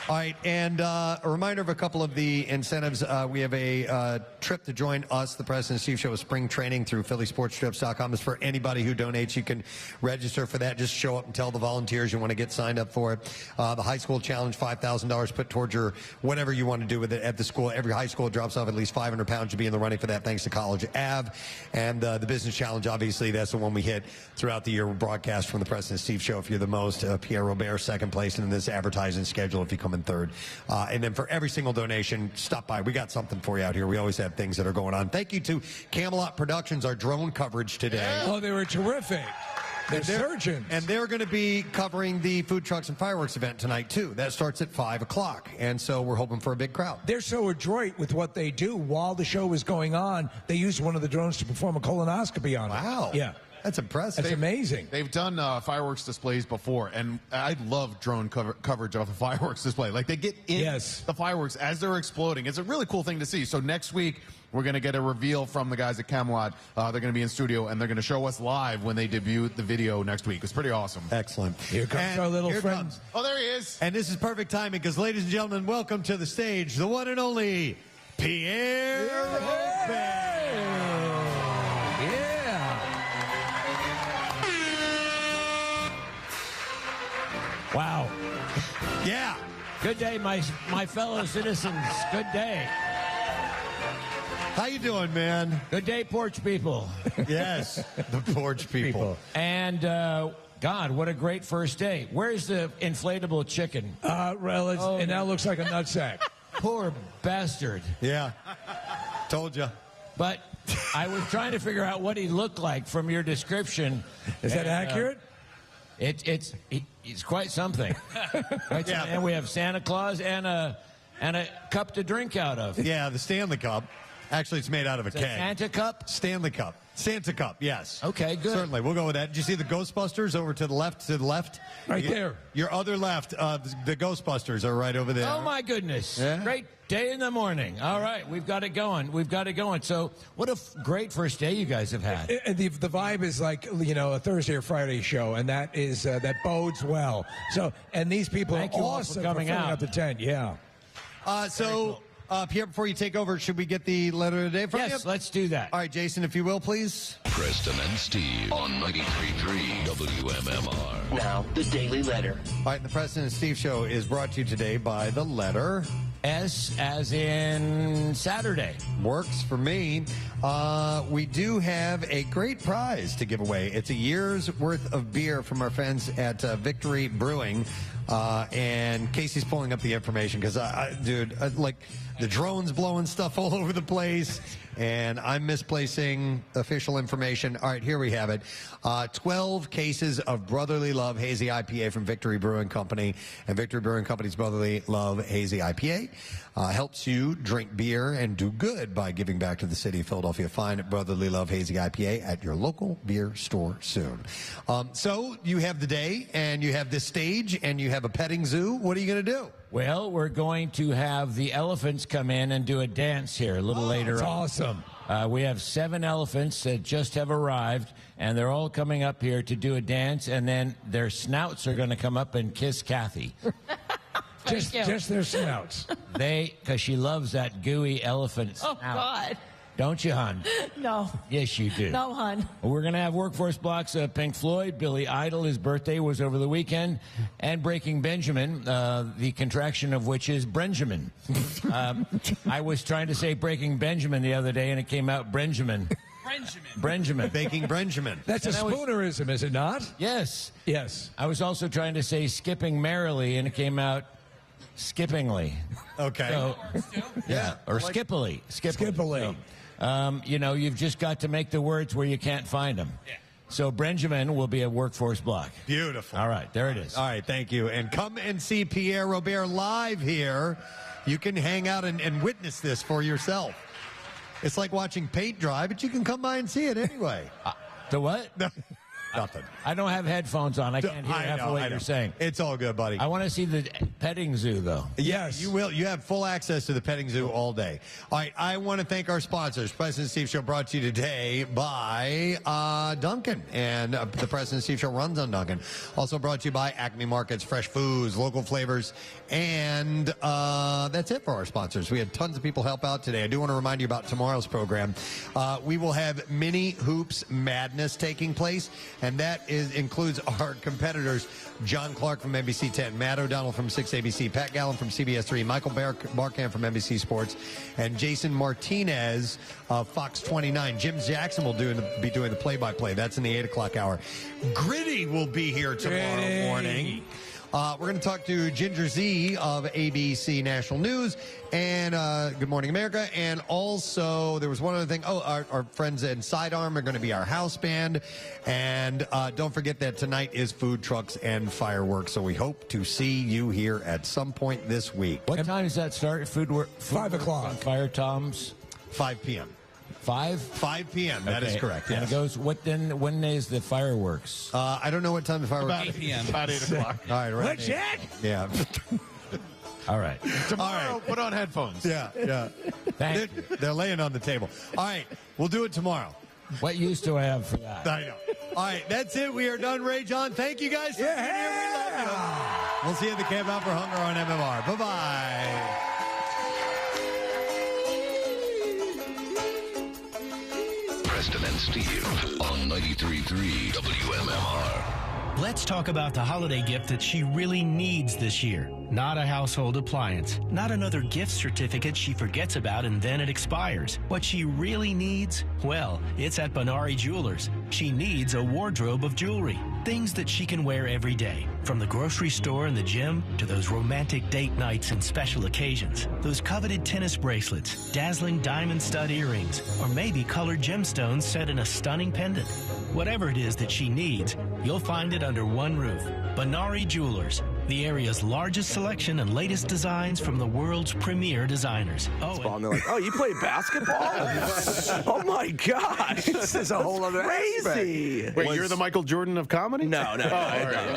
All right, and a reminder of a couple of the incentives. We have a trip to join us, the Preston and Steve Show, with spring training through PhillySportsTrips.com. It's for anybody who donates. You can register for that. Just show up and tell the volunteers you want to get signed up for it. The high school challenge, $5,000 put towards your whatever you want to do with it at the school. Every high school drops off at least 500 pounds to be in the running for that, thanks to College Ave. And the business challenge, obviously, that's the one we hit throughout the year. We broadcast from the Preston and Steve Show if you're the most. Pierre Robert, second place in this advertising schedule if you come in third. And then for every single donation, stop by. We got something for you out here. We always have things that are going on. Thank you to Camelot Productions, our drone coverage today. Oh, they were terrific. They're surgeons. And they're going to be covering the food trucks and fireworks event tonight, too. That starts at 5 o'clock. And so we're hoping for a big crowd. They're so adroit with what they do. While the show was going on, they used one of the drones to perform a colonoscopy on it. Wow. Yeah. That's impressive. That's amazing. They've done fireworks displays before, and I love drone coverage of a fireworks display. Like, they get in the fireworks as they're exploding. It's a really cool thing to see. So next week, we're going to get a reveal from the guys at Camelot. They're going to be in studio, and they're going to show us live when they debut the video next week. It's pretty awesome. Excellent. Here comes our little friend. Oh, there he is. And this is perfect timing because, ladies and gentlemen, welcome to the stage, the one and only Pierre Robert. Wow. Yeah. Good day, my fellow citizens. Good day. How you doing, man? Good day, porch people. Yes, the porch people. And, God, what a great first day. Where's the inflatable chicken? It now looks like a nutsack. Poor bastard. Yeah. Told you. But I was trying to figure out what he looked like from your description. Is that accurate? It's quite something. And we have Santa Claus and a cup to drink out of. Yeah, the Stanley Cup. Actually, it's made out of a It's a keg. Santa Cup? Stanley Cup. Santa Cup, yes. Okay, good. Certainly. We'll go with that. Did you see the Ghostbusters over to the left? Right there. Your other left. The Ghostbusters are right over there. Oh, my goodness. Yeah. Great day in the morning. All right, we've got it going. So what a great first day you guys have had. And the vibe is like, a Thursday or Friday show, and that is that bodes well. So, and these people Thank are you all for awesome coming filling out. up the tent. Yeah. Pierre, before you take over, should we get the letter of the day from you? Yes, let's do that. All right, Jason, if you will, please. Preston and Steve on 93.3 WMMR. Now, the Daily Letter. All right, the Preston and Steve Show is brought to you today by the letter S as in Saturday. Works for me. We do have a great prize to give away. It's a year's worth of beer from our friends at Victory Brewing. And Casey's pulling up the information because, like the drone's blowing stuff all over the place, and I'm misplacing official information. All right, here we have it. 12 cases of Brotherly Love Hazy IPA from Victory Brewing Company. And Victory Brewing Company's Brotherly Love Hazy IPA helps you drink beer and do good by giving back to the city of Philadelphia. Find Brotherly Love Hazy IPA at your local beer store soon. So you have the day, and you have this stage, and you have a petting zoo. What are you going to do? Well, we're going to have the elephants come in and do a dance here a little later That's on. awesome. We have 7 elephants that just have arrived, and they're all coming up here to do a dance, and then their snouts are going to come up and kiss Kathy. Just their snouts. Because she loves that gooey elephant Oh, snout. God. Don't you, hon? No. Yes, you do. No, hon. We're going to have workforce blocks of Pink Floyd, Billy Idol, his birthday was over the weekend, and Breaking Benjamin, the contraction of which is Benjamin. I was trying to say Breaking Benjamin the other day, and it came out Benjamin. Benjamin. Baking Benjamin. That's a spoonerism, is it not? Yes. Yes. I was also trying to say Skipping Merrily, and it came out Skippingly. Okay. So, yeah. Or Skippily. Skippily. So, you've just got to make the words where you can't find them. Yeah. So Benjamin will be a workforce block. Beautiful. All right, there it is. All right, thank you. And come and see Pierre Robert live here. You can hang out and witness this for yourself. It's like watching paint dry, but you can come by and see it anyway. The what? Nothing. I don't have headphones on. I can't hear half of what you're saying. It's all good, buddy. I want to see the petting zoo, though. Yes. You will. You have full access to the petting zoo all day. All right. I want to thank our sponsors. President Steve Show brought to you today by Duncan. And the President Steve Show runs on Duncan. Also brought to you by Acme Markets, fresh foods, local flavors. And that's it for our sponsors. We had tons of people help out today. I do want to remind you about tomorrow's program. We will have Mini Hoops Madness taking place. And that includes our competitors, John Clark from NBC 10, Matt O'Donnell from 6 ABC, Pat Gallen from CBS 3, Michael Barkan from NBC Sports, and Jason Martinez of Fox 29. Jim Jackson will be doing the play-by-play. That's in the 8 o'clock hour. Gritty will be here tomorrow morning. We're going to talk to Ginger Z of ABC National News and Good Morning America. And also, there was one other thing. Our friends at Sidearm are going to be our house band. And don't forget that tonight is food trucks and fireworks. So we hope to see you here at some point this week. What time does that start? 5 o'clock. Fire Toms? 5 p.m. 5 p.m. That is correct. And Yes. it goes. When is the fireworks? I don't know what time the fireworks. About 8 p.m. About 8 o'clock. All right, right. Legit? Yeah. All right. Tomorrow, put on headphones. Yeah. They're laying on the table. All right, we'll do it tomorrow. What use do I have for that? I know. All right, that's it. We are done. Ray John, thank you guys for being here. We love you. We'll see you at the Camp Out for Hunger on MMR. Bye-bye. Preston and Steve on 93.3 WMMR. Let's talk about the holiday gift that she really needs this year. Not a household appliance. Not another gift certificate she forgets about and then it expires. What she really needs? Well, it's at Benari Jewelers. She needs a wardrobe of jewelry. Things that she can wear every day. From the grocery store and the gym to those romantic date nights and special occasions. Those coveted tennis bracelets, dazzling diamond stud earrings, or maybe colored gemstones set in a stunning pendant. Whatever it is that she needs, you'll find it under one roof. Benari Jewelers. the area's largest selection and latest designs from the world's premier designers. Oh, and they're like, oh, you play basketball? Oh my gosh, this is a whole other crazy. aspect. Wait, you're the Michael Jordan of comedy? No.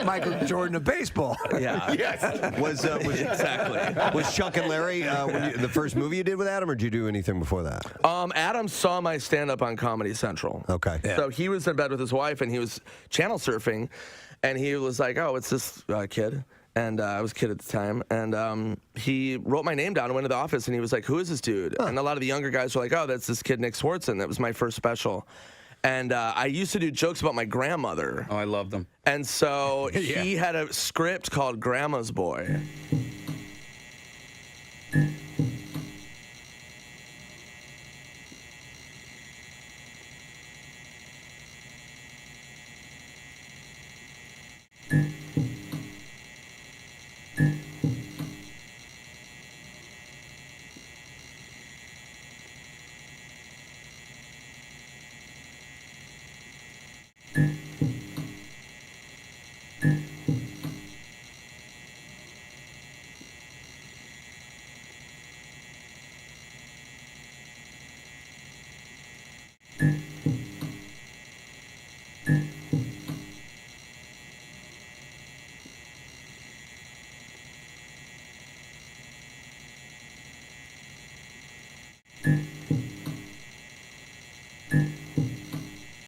Michael Jordan of baseball. Yeah. Yes. Was exactly. Was Chuck and Larry the first movie you did with Adam, or did you do anything before that? Adam saw my stand-up on Comedy Central. Okay. So he was in bed with his wife, and he was channel surfing, and he was like, oh, it's this kid. And I was a kid at the time, and he wrote my name down and went to the office, and he was like, who is this dude? And a lot of the younger guys were like, oh, that's this kid Nick Swartzen. That was my first special. And I used to do jokes about my grandmother. Oh, I love them. And so he had a script called Grandma's Boy.